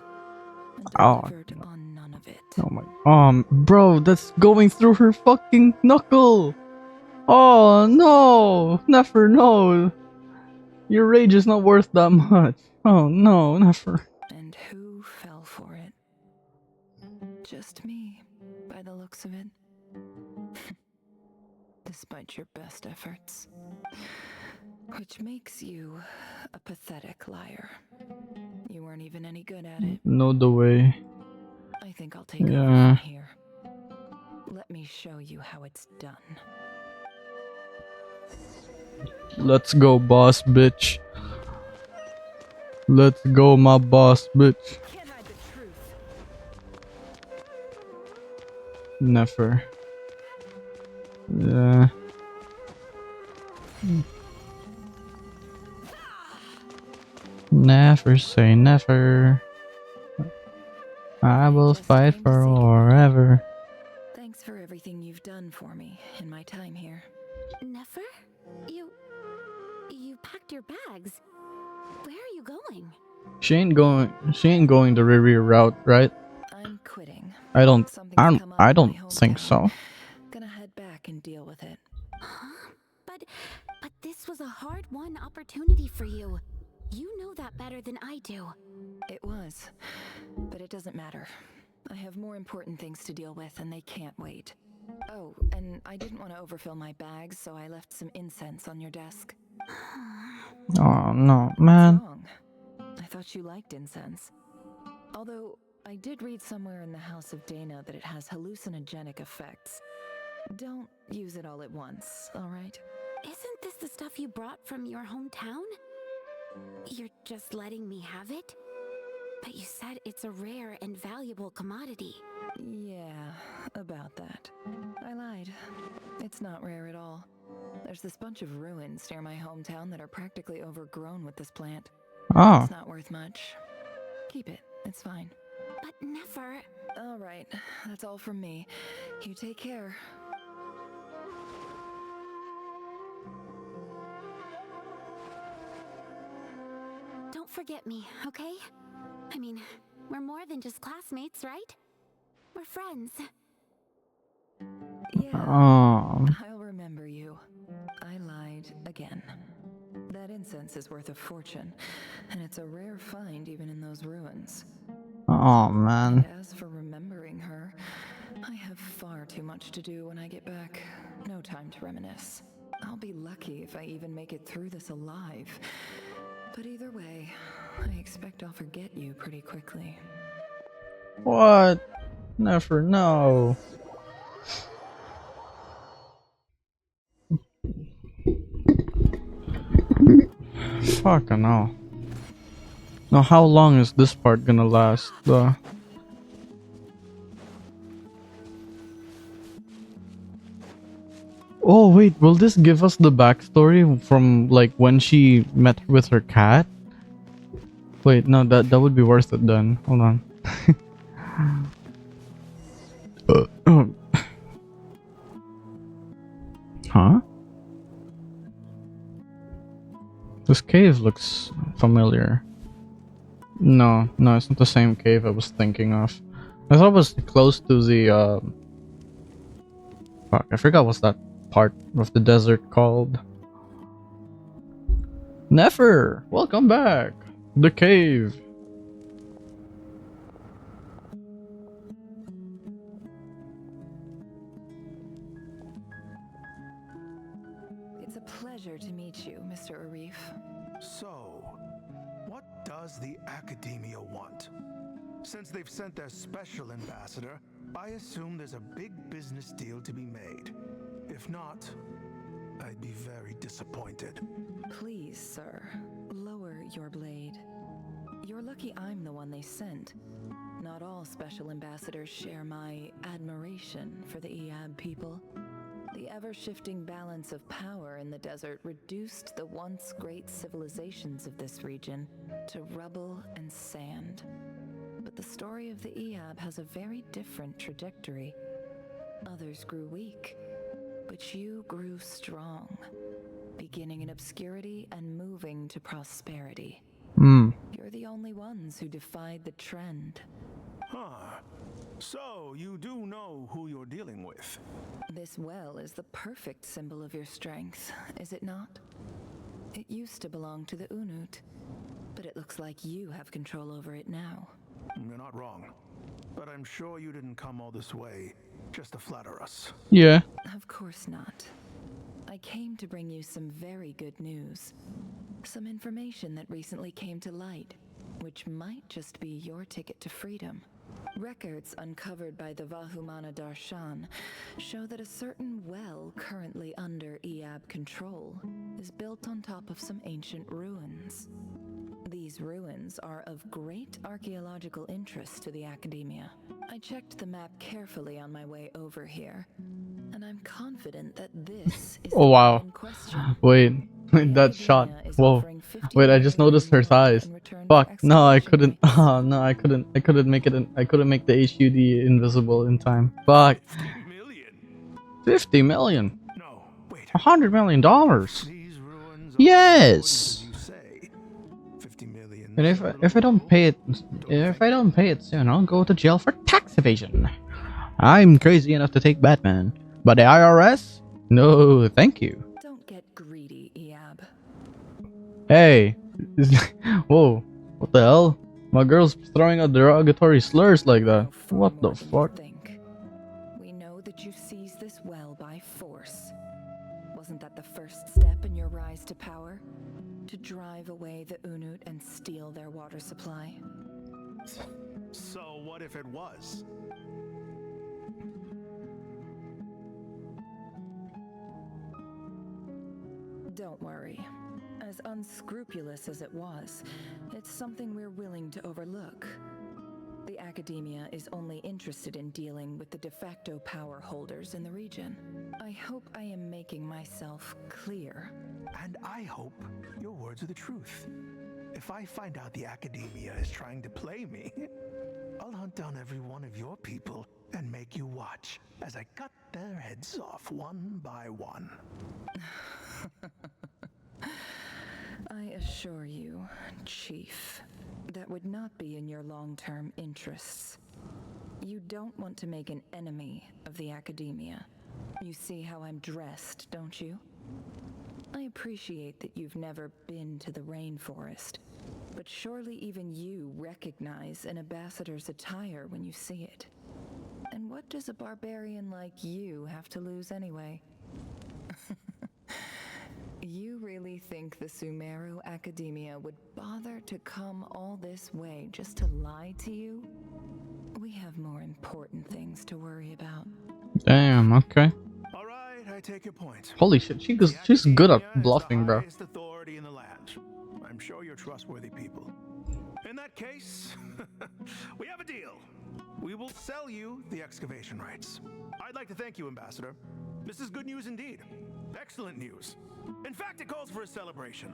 Speaker 6: and delivered on none of it.
Speaker 1: Oh my. Bro, that's going through her fucking knuckle. Oh no, Nefer, no. Your rage is not worth that much. Oh no, Nefer.
Speaker 6: And who fell for it? Just me, by the looks of it. Despite your best efforts. Which makes you a pathetic liar. You weren't even any good at it.
Speaker 1: No the way.
Speaker 6: I think I'll take over from here. Let me show you how it's done.
Speaker 1: Let's go, boss bitch. Let's go, my boss bitch. Never. Yeah. Never say never. I will fight forever.
Speaker 6: done for me in my time here.
Speaker 2: Nefer? You packed your bags. Where are you going?
Speaker 1: She ain't going the Rerir route, right?
Speaker 6: I'm quitting.
Speaker 1: I don't
Speaker 6: Something's come up
Speaker 1: I
Speaker 6: in my
Speaker 1: don't think
Speaker 6: hometown.
Speaker 1: so.
Speaker 6: Gonna head back and deal with it.
Speaker 2: Huh? But this was a hard-won opportunity for you. You know that better than I do.
Speaker 6: It was, but it doesn't matter. I have more important things to deal with, and they can't wait. Oh, and I didn't want to overfill my bags, so I left some incense on your desk.
Speaker 1: Oh no,
Speaker 6: What's
Speaker 1: man.
Speaker 6: wrong? I thought you liked incense. Although, I did read somewhere in the House of Dana that it has hallucinogenic effects. Don't use it all at once, alright?
Speaker 2: Isn't this the stuff you brought from your hometown? You're just letting me have it? But you said it's a rare and valuable commodity.
Speaker 6: Yeah, about that. I lied. It's not rare at all. There's this bunch of ruins near my hometown that are practically overgrown with this plant.
Speaker 1: Oh.
Speaker 6: It's not worth much. Keep it. It's fine.
Speaker 2: But Nefer...
Speaker 6: Alright, that's all from me. You take care.
Speaker 2: Don't forget me, okay? I mean, we're more than just classmates, right? We're friends.
Speaker 6: Yeah,
Speaker 1: Oh.
Speaker 6: I'll remember you. I lied again. That incense is worth a fortune, and it's a rare find even in those ruins.
Speaker 1: Oh man.
Speaker 6: And as for remembering her, I have far too much to do when I get back. No time to reminisce. I'll be lucky if I even make it through this alive. But either way, I expect I'll forget you pretty quickly.
Speaker 1: What? Never know. Fucking hell. Now how long is this part gonna last? Oh wait, will this give us the backstory from like when she met with her cat? Wait, no, that would be worth it then. Hold on. Huh? This cave looks familiar. No, it's not the same cave I was thinking of. I thought it was close to the fuck, I forgot what's that part of the desert called. Nefer! Welcome back! The cave!
Speaker 6: It's a pleasure to meet you, Mr. Arif.
Speaker 20: So, what does the Academia want? Since they've sent their special ambassador, I assume there's a big business deal to be made. If not, I'd be very disappointed.
Speaker 6: Please, sir, lower your blade. You're lucky I'm the one they sent. Not all special ambassadors share my admiration for the Eab people. The ever-shifting balance of power in the desert reduced the once great civilizations of this region to rubble and sand. But the story of the Eab has a very different trajectory. Others grew weak, but you grew strong, beginning in obscurity and moving to prosperity. You're the only ones who defied the trend.
Speaker 20: Huh. So, you do know who you're dealing with.
Speaker 6: This well is the perfect symbol of your strength, is it not? It used to belong to the Unut, but it looks like you have control over it now.
Speaker 20: You're not wrong. But I'm sure you didn't come all this way just to flatter us.
Speaker 1: Yeah.
Speaker 6: Of course not. I came to bring you some very good news. Some information that recently came to light, which might just be your ticket to freedom. Records uncovered by the Vahumana Darshan show that a certain well currently under Eab control is built on top of some ancient ruins. These ruins are of great archaeological interest to the Academia. I checked the map carefully on my way over here, and I'm confident that this is
Speaker 1: Oh wow. Wait, that shot. Whoa. Wait, I just noticed her thighs. Fuck. No, I couldn't. Oh no, I couldn't make it. I couldn't make the HUD invisible in time. Fuck. 50 million. 100 million dollars. Yes. And if I don't pay it soon, I'll go to jail for tax evasion. I'm crazy enough to take Batman, but the IRS? No, thank you.
Speaker 6: Don't get greedy, Eab.
Speaker 1: Hey, whoa, what the hell? My girl's throwing out derogatory slurs like that. What the fuck?
Speaker 6: We know that you seized this well by force. Wasn't that the first step in your rise to power? To drive away the Unut and steal their water supply?
Speaker 20: So what if it was?
Speaker 6: Don't worry. As unscrupulous as it was, it's something we're willing to overlook. The Academia is only interested in dealing with the de facto power holders in the region. I hope I am making myself clear.
Speaker 20: And I hope your words are the truth. If I find out the Academia is trying to play me, I'll hunt down every one of your people and make you watch as I cut their heads off one by one.
Speaker 6: I assure you, Chief, that would not be in your long-term interests. You don't want to make an enemy of the Academia. You see how I'm dressed, don't you? I appreciate that you've never been to the rainforest, but surely even you recognize an ambassador's attire when you see it. And what does a barbarian like you have to lose anyway? You really think the Sumeru Academia would bother to come all this way just to lie to you? We have more important things to worry about.
Speaker 1: Damn, okay.
Speaker 20: All right, I take your point.
Speaker 1: Holy shit, she's good at bluffing, bro.
Speaker 20: Highest authority in the land. I'm sure you're trustworthy people. In that case, we have a deal. We will sell you the excavation rights. I'd like to thank you, Ambassador. This is good news indeed. Excellent news. In fact, it calls for a celebration.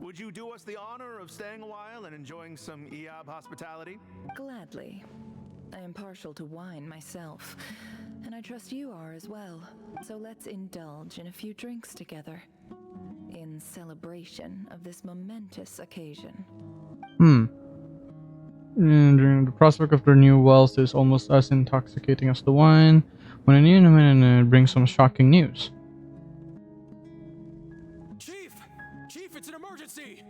Speaker 20: Would you do us the honor of staying a while and enjoying some Eab hospitality?
Speaker 6: Gladly. I am partial to wine myself, and I trust you are as well. So let's indulge in a few drinks together, in celebration of this momentous occasion.
Speaker 1: And the prospect of their new wealth is almost as intoxicating as the wine, when a new minute brings some shocking news.
Speaker 9: Chief, it's an emergency!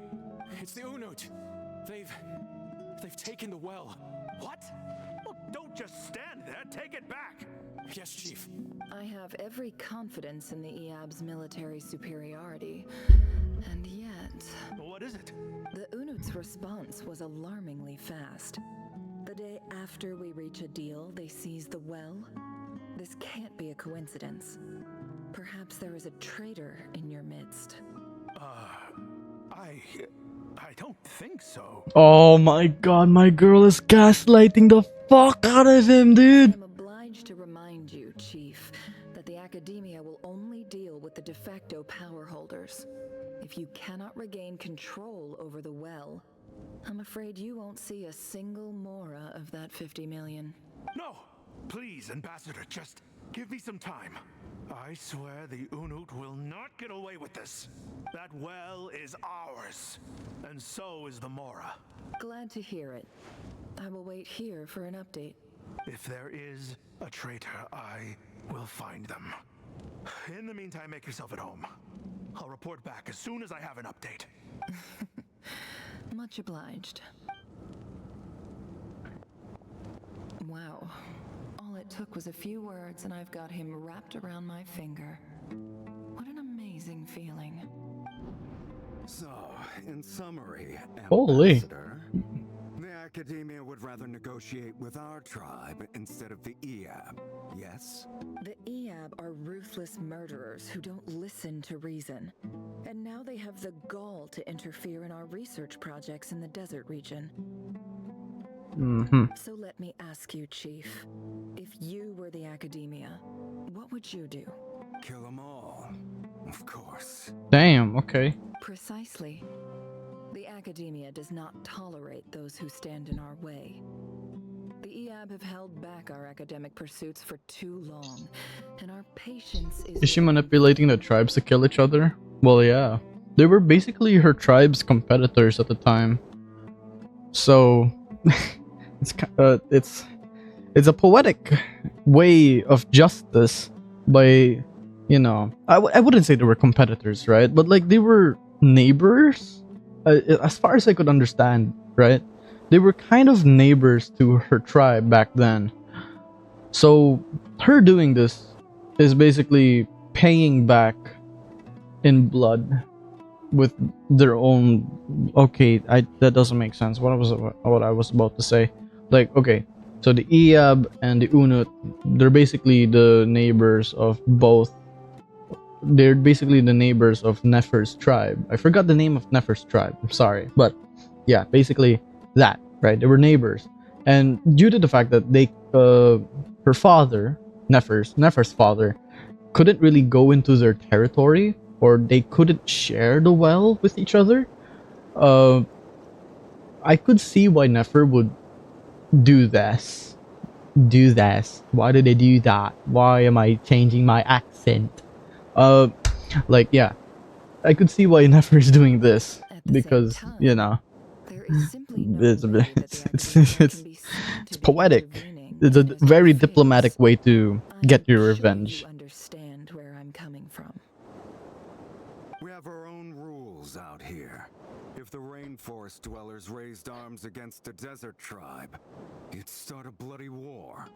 Speaker 9: It's the Unut. They've taken the well.
Speaker 20: What? Well, don't just stand there. Take it back.
Speaker 9: Yes, Chief.
Speaker 6: I have every confidence in the Eab's military superiority, and yet...
Speaker 20: What is it?
Speaker 6: The Unut's response was alarmingly fast. The day after we reach a deal, they seize the well. This can't be a coincidence. Perhaps there is a traitor in your midst.
Speaker 20: I don't think so.
Speaker 1: Oh my god, my girl is gaslighting the fuck out of him, dude.
Speaker 6: I'm obliged to remind you, Chief, that the Academia will only deal with the de facto power holders. If you cannot regain control over the well, I'm afraid you won't see a single mora of that 50 million.
Speaker 20: No! Please, Ambassador, just give me some time. I swear the Unut will not get away with this. That well is ours, and so is the mora.
Speaker 6: Glad to hear it. I will wait here for an update.
Speaker 20: If there is a traitor, I will find them. In the meantime, make yourself at home. I'll report back as soon as I have an update.
Speaker 6: Much obliged. Wow. All it took was a few words and I've got him wrapped around my finger. What an amazing feeling.
Speaker 15: So, in summary,
Speaker 1: Holy.
Speaker 15: Ambassador, the Academia would rather negotiate with our tribe instead of the Eab, yes?
Speaker 6: The Eab are ruthless murderers who don't listen to reason. And now they have the gall to interfere in our research projects in the desert region. So let me ask you, Chief. If you were the Academia, what would you do?
Speaker 15: Kill them all, of course.
Speaker 1: Damn, okay.
Speaker 6: Precisely. The Academia does not tolerate those who stand in our way. The EAB have held back our academic pursuits for too long, and our patience
Speaker 1: Is she manipulating the tribes to kill each other? Well, yeah. They were basically her tribe's competitors at the time. So, it's a poetic way of justice by, you know, I wouldn't say they were competitors, right? But like they were neighbors, as far as I could understand, right? They were kind of neighbors to her tribe back then. So her doing this is basically paying back in blood with their own. Okay, that doesn't make sense. What I was about to say, like, okay, so the Iab and the Unut, they're basically the neighbors of both. They're basically the neighbors of Nefer's tribe. I forgot the name of Nefer's tribe. I'm sorry, but yeah, basically that, right? They were neighbors, and due to the fact that her father, Nefer's father, couldn't really go into their territory, or they couldn't share the well with each other. I could see why Nefer would do this. Do this. Why did they do that? Why am I changing my accent? Like, yeah, I could see why Nefer is doing this because, you know, it's poetic. It's a very diplomatic way to get your revenge.
Speaker 6: understand where I'm coming from.
Speaker 15: We have our own rules out here. If the rainforest dwellers raised arms against the desert tribe, you'd start a bloody war.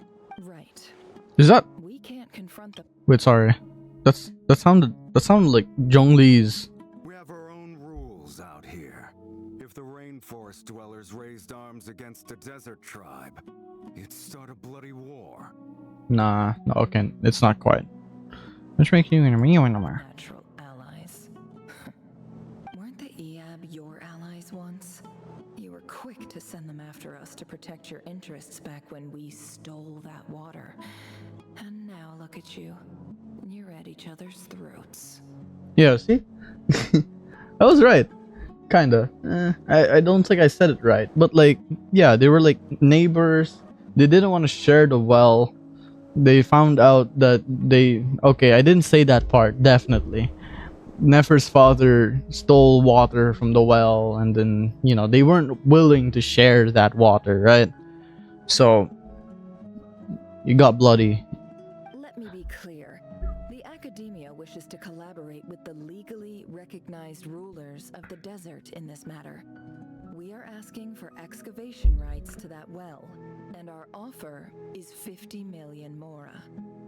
Speaker 6: Right.
Speaker 1: Is that?
Speaker 6: We can't confront the.
Speaker 1: Wait, sorry. That sounded like Zhongli's.
Speaker 15: We have our own rules out here. If the rainforest dwellers raised arms against the desert tribe, you'd start a bloody war.
Speaker 1: Nah, no, okay, it's not quite. Which makes you enemy or number?
Speaker 6: Natural allies. Weren't the EAB your allies once? You were quick to send them after us to protect your interests back when we stole that water. And now look at you. You're at each other's throats.
Speaker 1: Yeah, see? I was right. Kinda. I don't think I said it right. But like, yeah, they were like neighbors. They didn't want to share the well. They found out that okay, I didn't say that part, definitely. Nefer's father stole water from the well, and then, you know, they weren't willing to share that water, right? So, you got bloody.
Speaker 6: Let me be clear. The academia wishes to collaborate with the legally recognized rulers of the desert in this matter. We are asking for excavation rights to that well, and our offer is 50 million mora.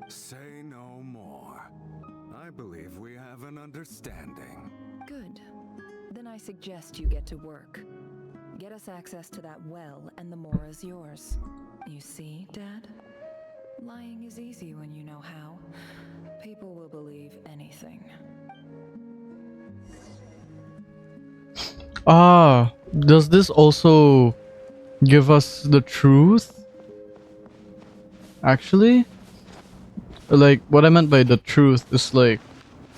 Speaker 15: Say no more. I believe we have an understanding.
Speaker 6: Good. Then I suggest you get to work. Get us access to that well, and the mora's yours. You see, Dad? Lying is easy when you know how. People will believe anything.
Speaker 1: Ah, does this also give us the truth? Actually? Like, what I meant by the truth is like,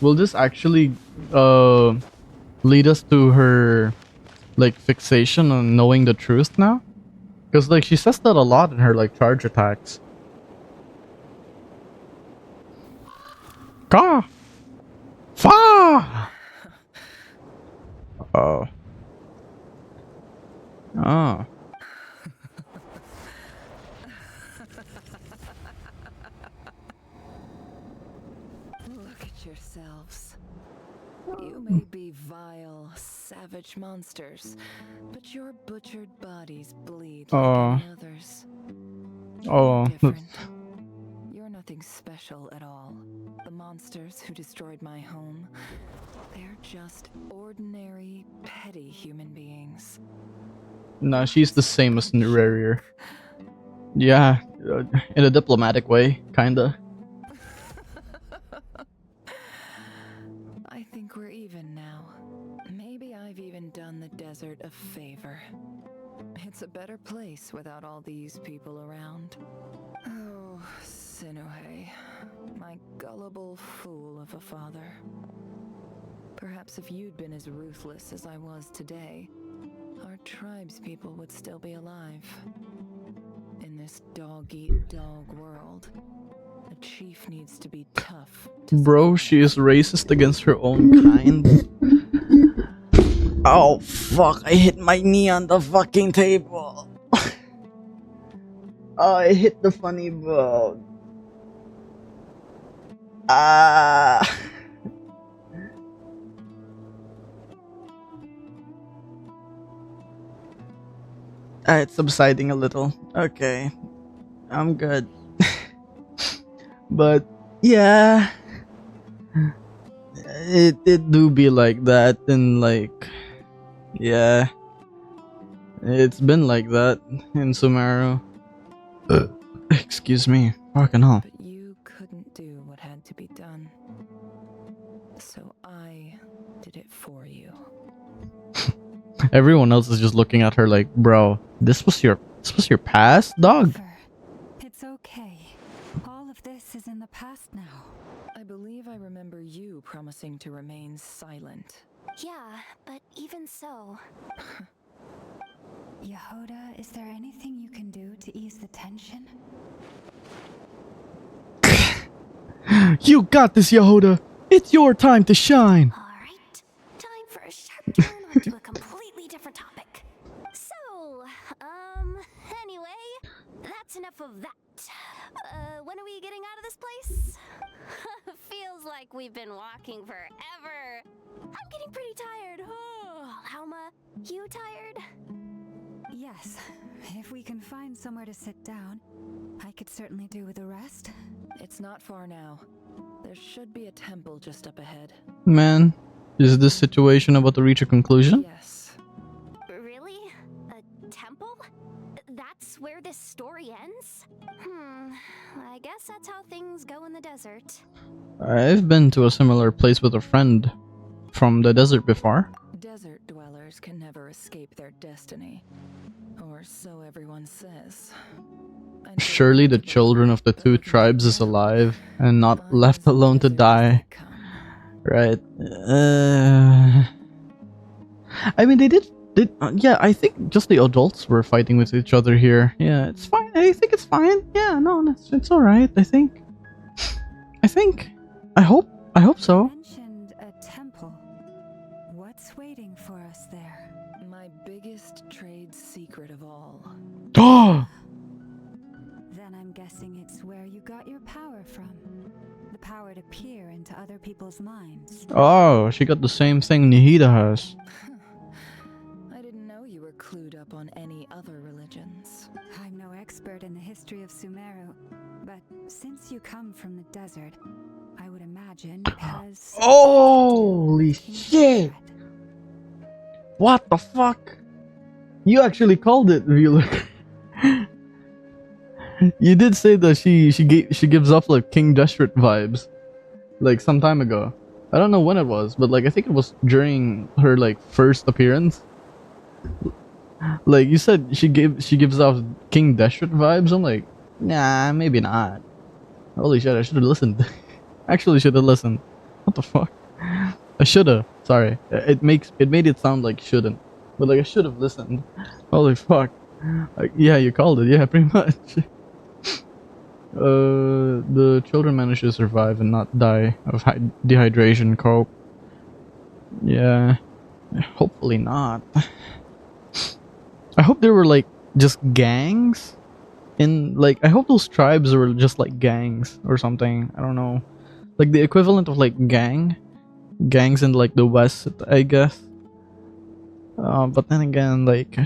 Speaker 1: will this actually lead us to her, like, fixation on knowing the truth now? Because, like, she says that a lot in her, like, charge attacks. Ka! Fa! Oh. Oh.
Speaker 6: Look at yourselves. You may be vile, savage monsters, but your butchered bodies bleed like any others.
Speaker 1: Oh.
Speaker 6: Different. You're nothing special at all. The monsters who destroyed my home, they're just ordinary, petty human beings.
Speaker 1: Nah, she's the same as Rerir. Yeah, in a diplomatic way, kinda.
Speaker 6: I think we're even now. Maybe I've even done the desert a favor. It's a better place without all these people around. Oh, Sinuhe, my gullible fool of a father. Perhaps if you'd been as ruthless as I was today, our tribespeople would still be alive. In this dog-eat-dog world, a chief needs to be tough.
Speaker 1: Bro, she is racist against her own kind. Oh fuck, I hit my knee on the fucking table. Oh, I hit the funny bone. Ah. It's subsiding a little. Okay. I'm good. But yeah, it do be like that, and like, yeah, it's been like that in Sumeru. Excuse me, fucking hell.
Speaker 6: But you couldn't do what had to be done. So I did it for you.
Speaker 1: Everyone else is just looking at her like, bro, this was your past, dog.
Speaker 3: It's okay. All of this is in the past now.
Speaker 6: I believe I remember you promising to remain silent.
Speaker 2: Yeah, but even so...
Speaker 3: Yehoda, is there anything you can do to ease the tension?
Speaker 1: You got this, Yehoda. It's your time to shine.
Speaker 2: Alright, time for a sharp turn onto a completely different topic. So, anyway, that's enough of that. When are we getting out of this place? Feels like we've been walking forever. I'm getting pretty tired. Alma, you tired?
Speaker 3: Yes. If we can find somewhere to sit down, I could certainly do with a rest.
Speaker 6: It's not far now. There should be a temple just up ahead.
Speaker 1: Man, is this situation about to reach a conclusion?
Speaker 6: Yes.
Speaker 2: Really? A temple? That's where this story ends? I guess that's how things go in the desert.
Speaker 1: I've been to a similar place with a friend from the desert before.
Speaker 6: Desert dwellers can never escape their destiny. Or so everyone says.
Speaker 1: Surely the children of the two tribes is alive and not left alone to die. Right. I mean, they did yeah, I think just the adults were fighting with each other here. Yeah, it's fine. I think it's fine. Yeah, no, it's alright, I think. I hope so.
Speaker 3: Mentioned a temple. What's waiting for us there?
Speaker 6: My biggest trade secret of all.
Speaker 1: Oh!
Speaker 3: Then I'm guessing it's where you got your power from. The power to peer into other people's minds.
Speaker 1: Oh, she got the same thing Nihida has.
Speaker 6: I didn't know you were clued up on any other religions.
Speaker 3: I'm no expert in the history of Sumeru, but since you come from the desert, I would imagine it has...
Speaker 1: Holy shit! What the fuck? You actually called it, Reeler. You did say that she gives off like King Deshret vibes, like some time ago. I don't know when it was, but like I think it was during her like first appearance. Like you said, she gives off King Deshret vibes. I'm like, nah, maybe not. Holy shit! I should have listened. Actually, should have listened. What the fuck? I shoulda. Sorry, it made it sound like shouldn't, but like I should have listened. Holy fuck! Like, yeah, you called it. Yeah, pretty much. The children managed to survive and not die of dehydration. Cope. Yeah, hopefully not. I hope there were like just gangs. I hope those tribes were just like gangs or something. I don't know, like the equivalent of like gangs in like the West, I guess. But then again, like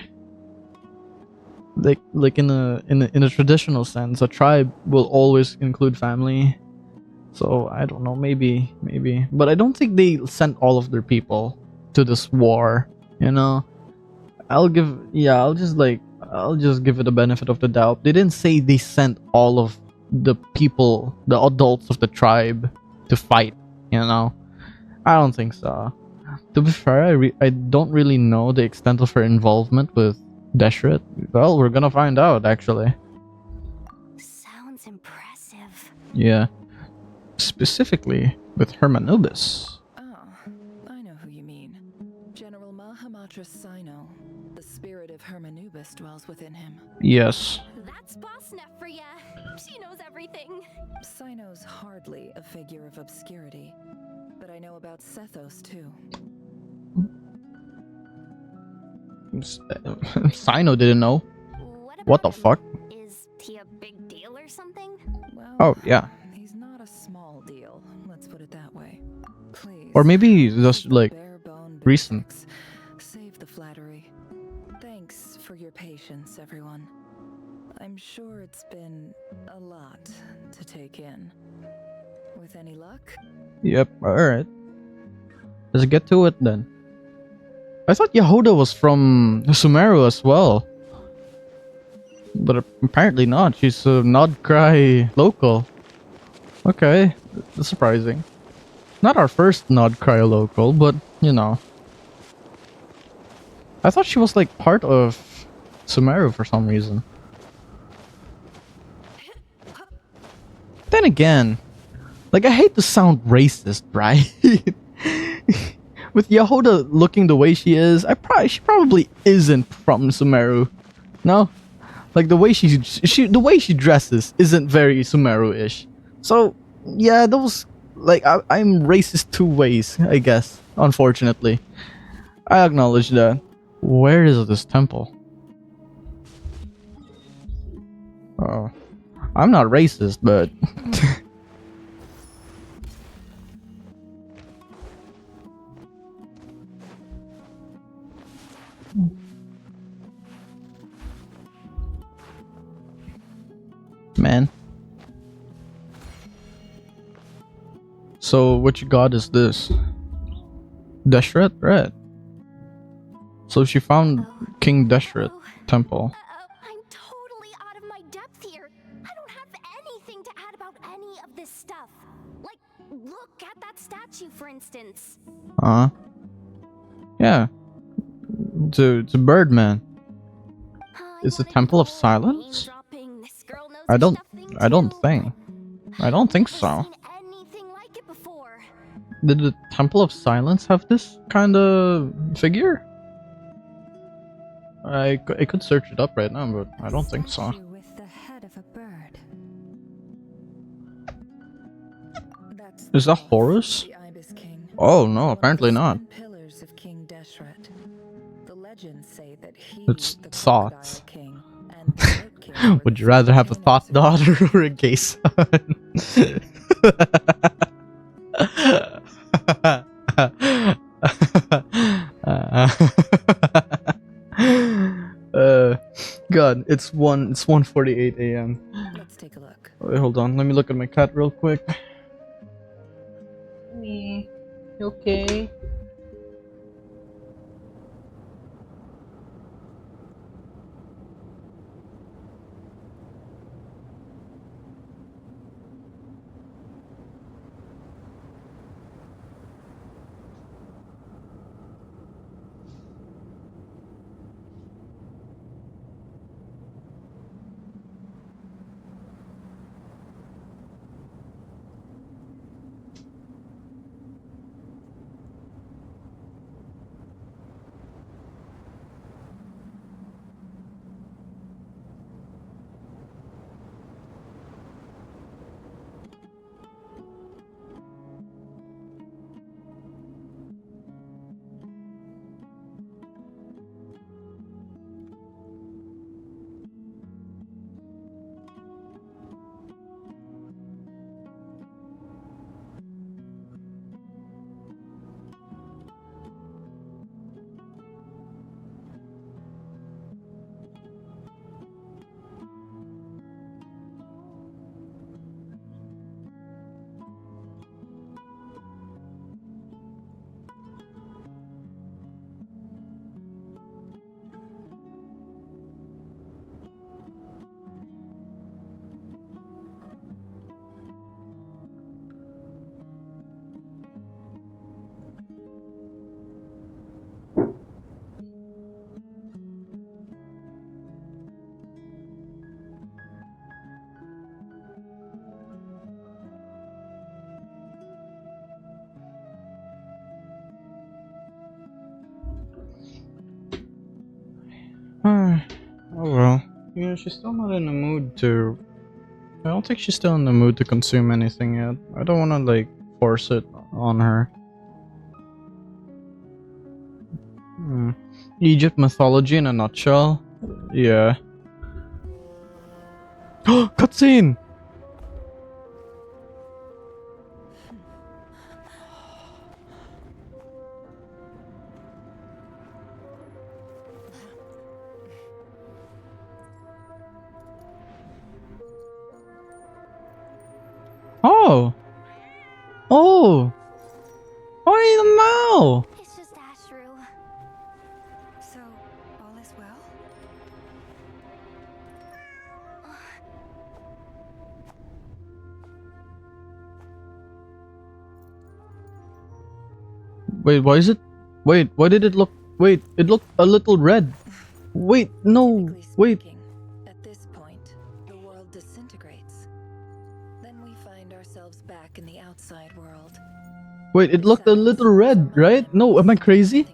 Speaker 1: in a traditional sense, a tribe will always include family. So I don't know, maybe, but I don't think they sent all of their people to this war. You know, I'll just give it the benefit of the doubt. They didn't say they sent all of the people, the adults of the tribe, to fight. You know, I don't think so. To be fair, I don't really know the extent of her involvement with Deshret. Well, we're gonna find out, actually.
Speaker 2: Sounds impressive.
Speaker 1: Yeah. Specifically with Hermanubis.
Speaker 6: Oh, I know who you mean. General Mahamatra Sino. The spirit of Hermanubis dwells within him.
Speaker 1: Yes.
Speaker 2: That
Speaker 10: That's Boss Neff for ya. She knows everything.
Speaker 6: Sino's hardly a figure of obscurity, but I know about Sethos too.
Speaker 1: Sino didn't know. What the fuck?
Speaker 2: Is he a big deal or something?
Speaker 6: Well,
Speaker 1: Oh yeah.
Speaker 6: he's not a small deal, let's put it that way. Please.
Speaker 1: Or maybe just like recent.
Speaker 6: Save the flattery. Thanks for your patience, everyone. I'm sure it's been a lot to take in. With any luck?
Speaker 1: Yep. All right. Let's get to it then. I thought Yehuda was from Sumeru as well, but apparently not. She's a Nodcry local. Okay, that's surprising. Not our first Nodcry local, but you know. I thought she was like part of Sumeru for some reason. Then again, like I hate to sound racist, right? With Yehuda looking the way she is, she probably isn't from Sumeru. No, like the way the way she dresses isn't very Sumeru-ish. So yeah, those like I'm racist two ways, I guess. Unfortunately, I acknowledge that. Where is this temple? Oh, I'm not racist, but. Man. So what you got is this. Deshret? Right. So she found King Deshret temple.
Speaker 2: I'm totally out of my depth here. I don't have anything to add about any of this stuff. Like, look at that statue, for instance.
Speaker 1: Yeah. It's a bird man. It's a temple of silence? I don't think so. Did the Temple of Silence have this kind of figure? I could search it up right now, but I don't think so.
Speaker 3: With the head of a bird.
Speaker 1: Is that Horus? Oh no, apparently not.
Speaker 6: Pillars of King Deshret. The legends say that he
Speaker 1: It's Thoth. Would you rather have a Thoth daughter or a gay son? God, it's 1:48 a.m.
Speaker 6: Let's take a look.
Speaker 1: Wait, hold on, let me look at my cat real quick. Me, you okay? Yeah, she's still not in the mood to. I don't think she's still in the mood to consume anything yet. I don't want to like force it on her. Egypt mythology in a nutshell. Yeah. Cutscene. Oh. Oh. Oh, the
Speaker 2: It's just Ashru.
Speaker 3: So, all is well?
Speaker 1: Wait, why is it? Wait, why did it look? Wait, it looked a little red. Wait, no. Wait.
Speaker 6: At this point, the world disintegrates. Then we find ourselves back in the outside world.
Speaker 1: Wait, it looked a little red, right? No, am I crazy?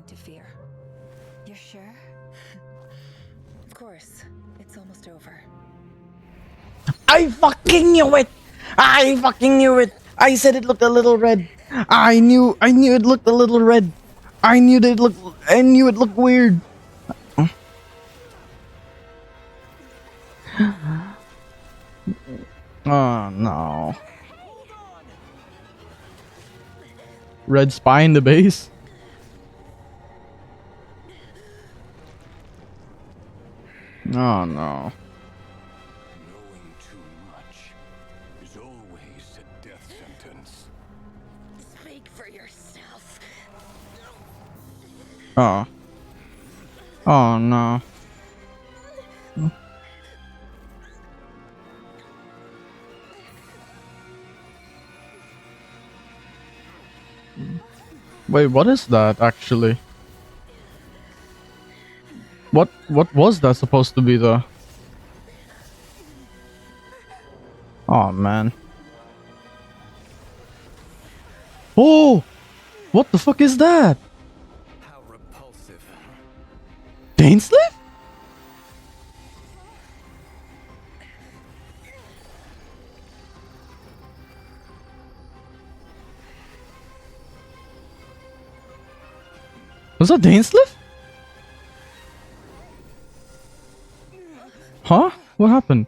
Speaker 6: You're sure? Of course. It's almost over.
Speaker 1: I fucking knew it! I fucking knew it! I said it looked a little red. I knew it looked a little red. I knew it looked weird. Oh no. Red spy in the base? Oh no.
Speaker 19: Knowing too much is always a death sentence.
Speaker 6: Speak for yourself.
Speaker 1: Oh. Oh no. Wait, what is that actually? What was that supposed to be though? Oh man. Oh! What the fuck is that?
Speaker 12: How repulsive.
Speaker 1: Dainsleif? Was that Dainsleif? Huh? What happened?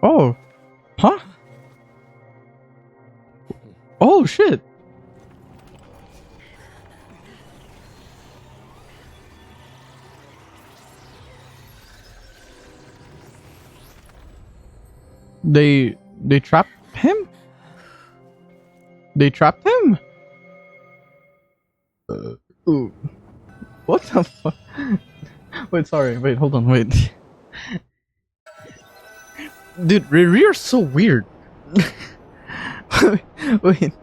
Speaker 1: Oh. Huh? Oh shit. They trapped him? They trapped him? Ooh. What the fuck? Wait, sorry. Wait, hold on. Wait. Dude, Rerir's so weird. Wait.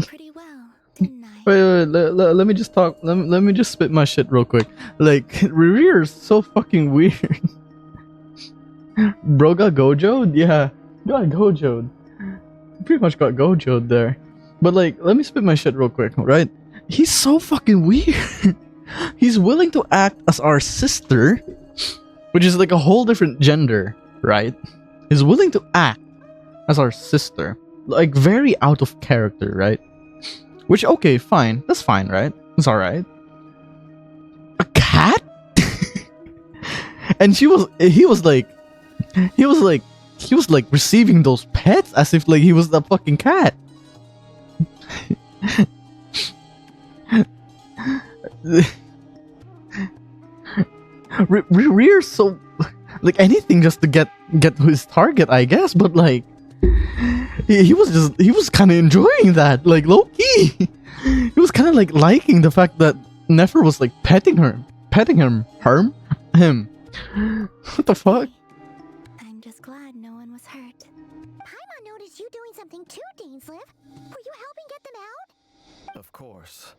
Speaker 2: Pretty well, didn't I?
Speaker 1: Wait, let me just talk. Let me just spit my shit real quick. Like, Rerir is so fucking weird. Bro got gojoed? Yeah. Got gojoed. Pretty much got gojoed there. But like, let me spit my shit real quick, right? He's so fucking weird. He's willing to act as our sister, which is like a whole different gender, right? He's willing to act as our sister. Like, very out of character, right? Which, okay, fine. That's fine, right? It's alright. A cat? And he was like receiving those pets as if like he was the fucking cat. Rear's so like anything just to get his target, I guess, but like he was kind of enjoying that, like low key. He was kind of like liking the fact that Nefer was like petting him. What the fuck?
Speaker 2: I'm just glad no one was hurt. Paimon noticed you doing something too, Dainsleif. Were you helping get them out?
Speaker 12: Of course.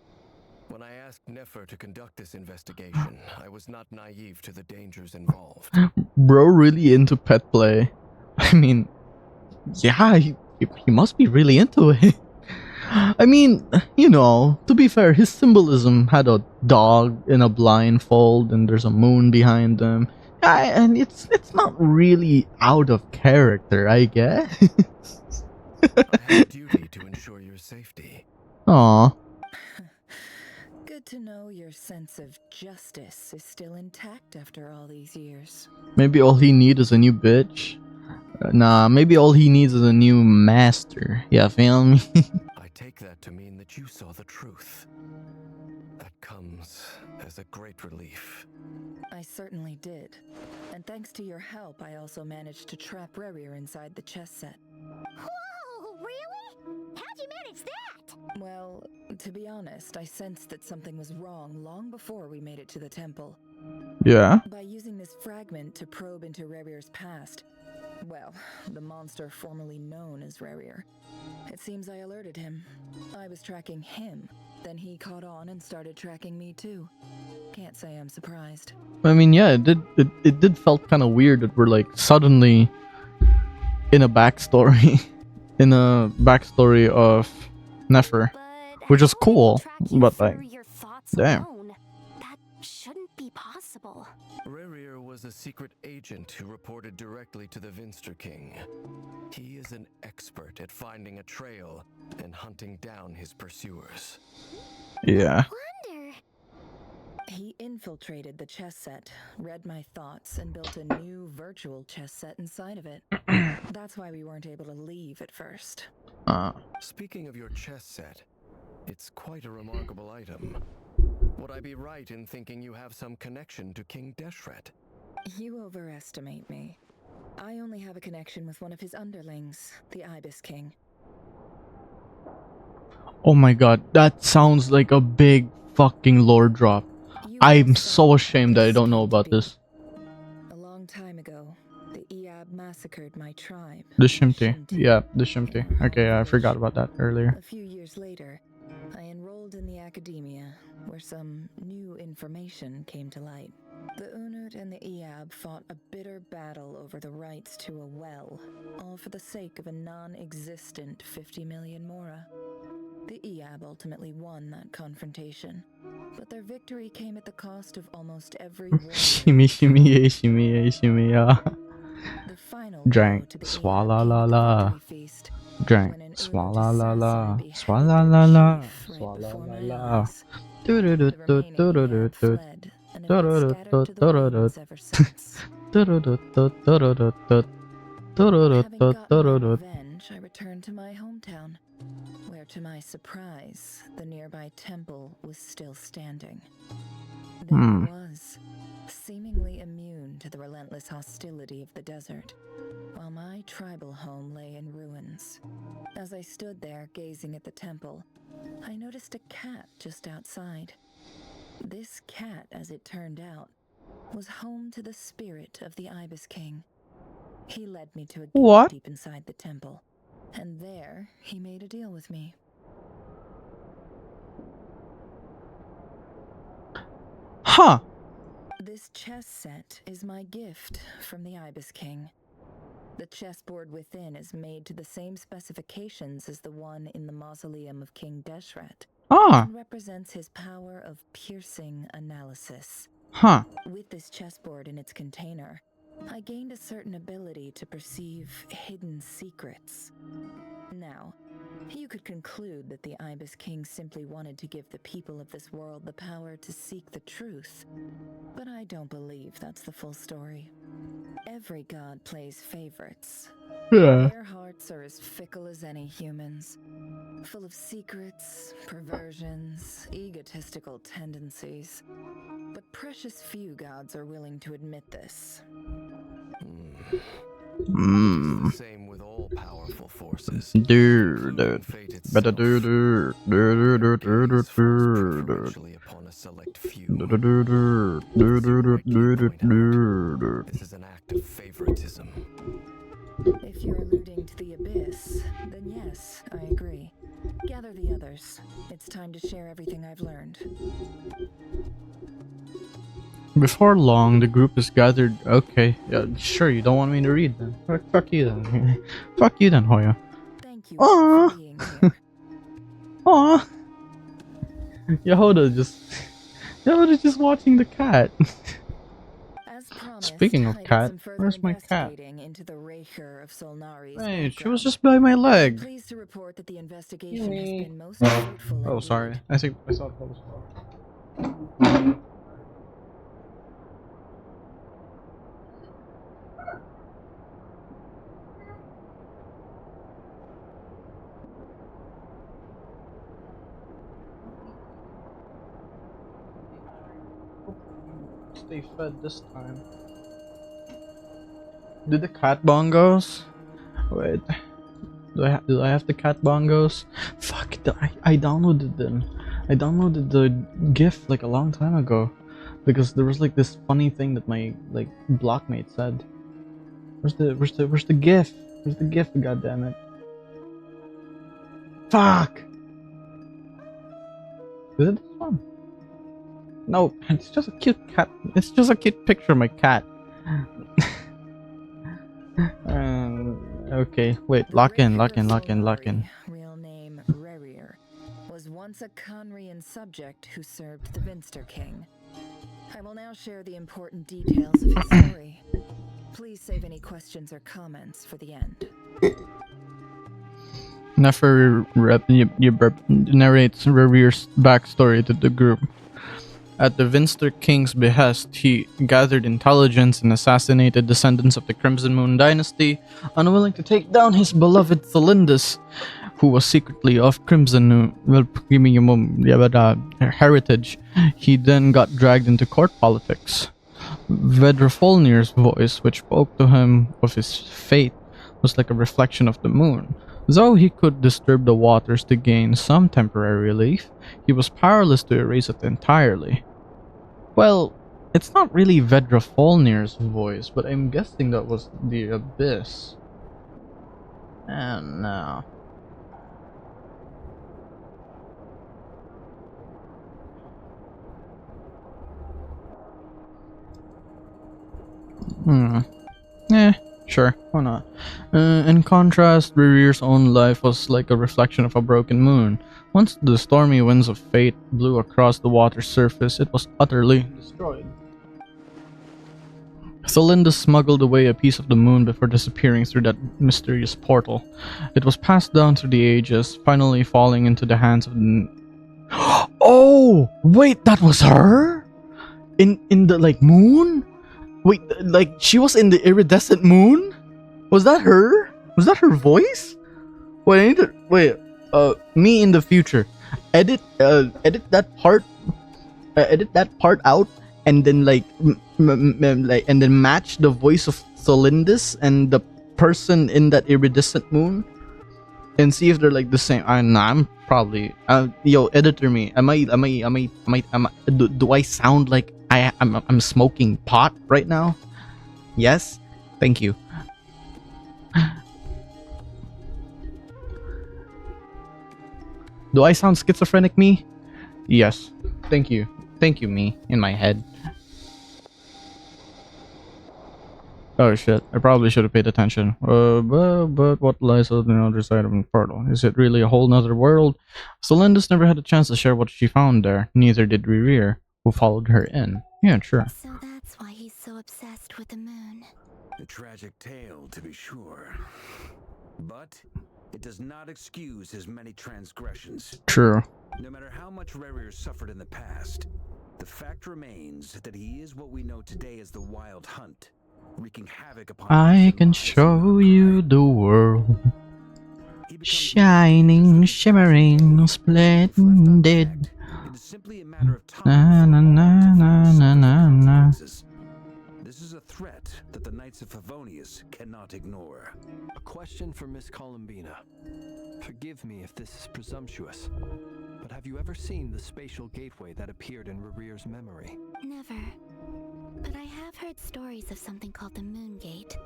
Speaker 12: When I asked Nefer to conduct this investigation, I was not naive to the dangers involved.
Speaker 1: Bro really into pet play. I mean, yeah, he must be really into it. I mean, you know, to be fair, his symbolism had a dog in a blindfold and there's a moon behind him. And it's not really out of character, I guess.
Speaker 4: I have a duty to ensure your safety.
Speaker 1: Aw.
Speaker 6: Good to know your sense of justice is still intact after all these years.
Speaker 1: Maybe all he needs is a new bitch. Nah, maybe all he needs is a new master. Yeah, feel me?
Speaker 4: I take that to mean that you saw the truth. That comes as a great relief.
Speaker 6: I certainly did. And thanks to your help, I also managed to trap Rerir inside the chess set.
Speaker 2: Whoa, really? How'd you manage that?
Speaker 6: Well, to be honest, I sensed that something was wrong long before we made it to the temple.
Speaker 1: Yeah.
Speaker 6: By using this fragment to probe into Rerir's past, well, the monster formerly known as Rerir. It seems I alerted him. I was tracking him, then he caught on and started tracking me too. Can't say I'm surprised.
Speaker 1: I mean, yeah, it did felt kind of weird that we're like suddenly in a backstory, in a backstory of Nefer, which is cool, but like, damn.
Speaker 2: That shouldn't be possible.
Speaker 4: Rerir was a secret agent who reported directly to the Vinster King. He is an expert at finding a trail and hunting down his pursuers.
Speaker 1: Yeah.
Speaker 6: He infiltrated the chess set, read my thoughts, and built a new virtual chess set inside of it. That's why we weren't able to leave at first.
Speaker 4: Speaking of your chess set, it's quite a remarkable item. Would I be right in thinking you have some connection to King Deshret?
Speaker 6: You overestimate me. I only have a connection with one of his underlings, the Ibis King.
Speaker 1: Oh my god, that sounds like a big fucking lore drop. I'm so ashamed that I don't know about this.
Speaker 6: A long time ago, the Iab massacred my tribe.
Speaker 1: The Shimti. Yeah, the Shimti. Okay, I forgot about that earlier.
Speaker 6: A few years later, I enrolled in the academia, where some new information came to light. The Unut and the Iab fought a bitter battle over the rights to a well, all for the sake of a non-existent 50 million Mora. The Iab ultimately won that confrontation, but their victory came at the cost of almost every
Speaker 1: Shimmy, shimmy, shimmy, shimmy, Drank, swalla la la. Drank, swalla la la. Swalla la la. Swalla la la. Do do do do do do do do. Do do do do do do. Do do do do do do do do. Do do do do do do.
Speaker 6: revenge, I returned to my hometown, where to my surprise, the nearby temple was still standing. There it was, seemingly immune to the relentless hostility of the desert, while my tribal home lay in ruins. As I stood there gazing at the temple, I noticed a cat just outside. This cat, as it turned out, was home to the spirit of the Ibis King. He led me to a gate deep inside the temple, and there he made a deal with me.
Speaker 1: Huh.
Speaker 6: This chess set is my gift from the Ibis King. The chessboard within is made to the same specifications as the one in the mausoleum of King Deshret. And represents his power of piercing analysis.
Speaker 1: Huh.
Speaker 6: With this chessboard in its container, I gained a certain ability to perceive hidden secrets. Now, you could conclude that the Ibis King simply wanted to give the people of this world the power to seek the truth. But I don't believe that's the full story. Every god plays favorites.
Speaker 1: Yeah.
Speaker 6: Their hearts are as fickle as any humans, full of secrets, perversions, egotistical tendencies. But precious few gods are willing to admit this.
Speaker 4: The same with all powerful forces.
Speaker 1: Dude. Better do do do do do do do.
Speaker 4: Upon a select few. This is an act of favoritism.
Speaker 6: If you're alluding to the abyss, then yes, I agree. Gather the others. It's time to share everything I've learned.
Speaker 1: Before long, the group is gathered. Okay, yeah, sure. You don't want me to read then. Fuck you then. Fuck you then, Hoya.
Speaker 6: Thank you
Speaker 1: Aww.
Speaker 6: for being here.
Speaker 1: Aww. Yehoda's just watching the cat.
Speaker 6: As promised,
Speaker 1: Speaking of
Speaker 6: I did
Speaker 1: cat,
Speaker 6: some further
Speaker 1: where's my cat?
Speaker 6: investigating into the Rerir of Solnari's
Speaker 1: Wait, she
Speaker 6: background.
Speaker 1: was just by my
Speaker 6: I'm
Speaker 1: leg.
Speaker 6: pleased to report that the investigation has been most fruitful
Speaker 1: Oh,
Speaker 6: indeed.
Speaker 1: sorry. I thought that was. Stay fed this time. Did the cat bongos? Wait. Do I have the cat bongos? Fuck, I downloaded them. I downloaded the GIF like a long time ago. Because there was like this funny thing that my like blockmate said. Where's the GIF? Where's the GIF, goddammit? Fuck! Is it this one? No, it's just a cute cat. It's just a cute picture of my cat. Okay, wait, lock in.
Speaker 6: Real name Rerir, was once a Conrian subject who served the Vinster King. I will now share the important details of his story. Please save any questions or comments for the end.
Speaker 1: Nefer narrates Rerir's backstory to the group. At the Vinster King's behest, he gathered intelligence and assassinated descendants of the Crimson Moon dynasty, unwilling to take down his beloved Thalindus, who was secretly of Crimson heritage. He then got dragged into court politics. Vedrafolnir's voice, which spoke to him of his fate, was like a reflection of the moon. Though he could disturb the waters to gain some temporary relief, he was powerless to erase it entirely. Well, it's not really Vedrafolnir's voice, but I'm guessing that was the Abyss. And now... Sure, why not? In contrast, Rerir's own life was like a reflection of a broken moon. Once the stormy winds of fate blew across the water's surface, it was utterly destroyed. Thalindus smuggled away a piece of the moon before disappearing through that mysterious portal. It was passed down through the ages, finally falling into the hands of the... Oh! Wait, that was her? In the, like, moon? Wait, like, she was in the iridescent moon? Was that her? Was that her voice? Wait, I need to... Wait, me in the future. Edit that part... edit that part out, and then, like, and then match the voice of Thalindus and the person in that iridescent moon, and see if they're, like, the same. I'm probably... yo, editor me. Do I sound like I'm smoking pot right now? Yes? Thank you. Do I sound schizophrenic, me? Yes. Thank you. Thank you, me, in my head. Oh shit, I probably should have paid attention. But what lies on the other side of the portal? Is it really a whole nother world? Thalindus never had a chance to share what she found there. Neither did Rerir, who followed her in. Yeah, sure.
Speaker 2: So that's why he's so obsessed with the moon.
Speaker 8: A tragic tale, to be sure. But it does not excuse his many transgressions.
Speaker 1: True.
Speaker 8: No matter how much Rerir suffered in the past, the fact remains that he is what we know today as the Wild Hunt, wreaking havoc upon...
Speaker 1: I can show you the world. Shining, shimmering, splendid.
Speaker 8: It is simply a matter of time. This is a threat that the Knights of Favonius cannot ignore.
Speaker 4: A question for Miss Columbina. Forgive me if this is presumptuous, but have you ever seen the spatial gateway that appeared in Rerir's memory?
Speaker 2: Never. But I have heard stories of something called the Moon Gate,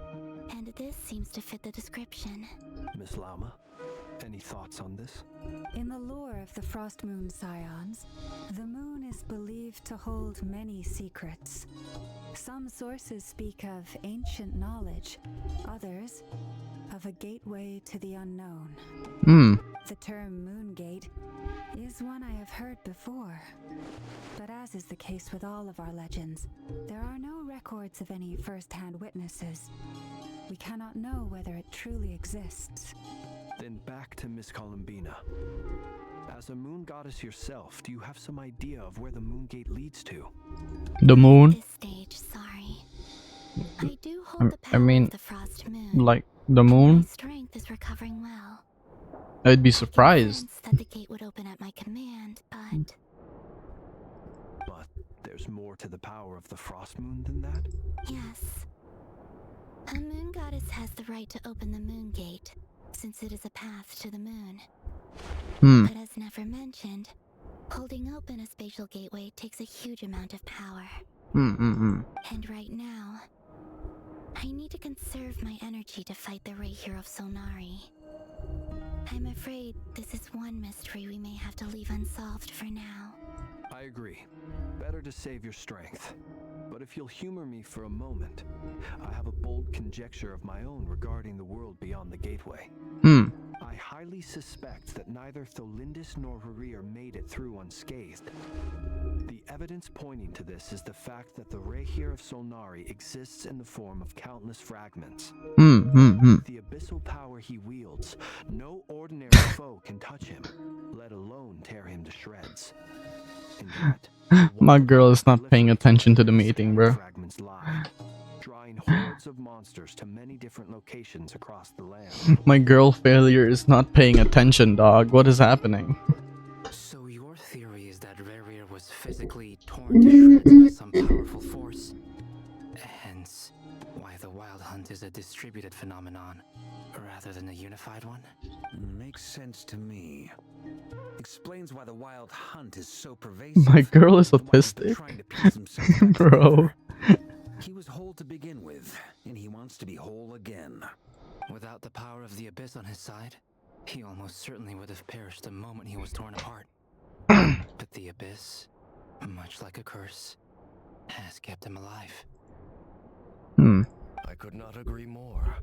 Speaker 2: and this seems to fit the description.
Speaker 4: Miss Lama, any thoughts on this?
Speaker 3: In the lore of the Frost Moon Scions, the moon is believed to hold many secrets. Some sources speak of ancient knowledge, others of a gateway to the unknown. The term Moon Gate is one I have heard before. But as is the case with all of our legends, there are no records of any first-hand witnesses. We cannot know whether it truly exists.
Speaker 4: Then back to Miss Columbina. As a moon goddess yourself, do you have some idea of where the moon gate leads to?
Speaker 1: The moon?
Speaker 2: At this stage, sorry. I do hold the
Speaker 1: I
Speaker 2: power
Speaker 1: mean,
Speaker 2: of the frost moon.
Speaker 1: like the
Speaker 2: My
Speaker 1: moon?
Speaker 2: strength is recovering well.
Speaker 1: I'd be surprised.
Speaker 2: Sense that the gate would open at my command, but
Speaker 4: there's more to the power of the frost moon than that?
Speaker 2: yes. A moon goddess has the right to open the moon gate, since it is a path to the moon. But as Nefer mentioned, holding open a spatial gateway takes a huge amount of power. And right now, I need to conserve my energy to fight the Rerir of Solnari. I'm afraid this is one mystery we may have to leave unsolved for now.
Speaker 4: I agree. Better to save your strength. But if you'll humor me for a moment, I have a bold conjecture of my own regarding the world beyond the gateway. I highly suspect that neither Tholindis nor Rerir made it through unscathed. The evidence pointing to this is the fact that the Rerir of Solnari exists in the form of countless fragments. The abyssal power he wields, no ordinary foe can touch him, let alone tear him to shreds. In that,
Speaker 1: My girl is not paying attention to the meeting, bro.
Speaker 4: fragments lie, drawing hordes of monsters to many different locations across the land.
Speaker 1: My girl failure is not paying attention, dog. What is happening?
Speaker 5: So your theory is that Rerir was physically torn to shreds by some powerful force. Hence, why the Wild Hunt is a distributed phenomenon, rather than a unified one?
Speaker 8: Makes sense to me. Explains why the Wild Hunt is so pervasive.
Speaker 1: My girl is autistic? Bro.
Speaker 8: He was whole to begin with, and he wants to be whole again.
Speaker 5: Without the power of the Abyss on his side, he almost certainly would have perished the moment he was torn apart. But the Abyss, much like a curse, has kept him alive.
Speaker 12: I could not agree more.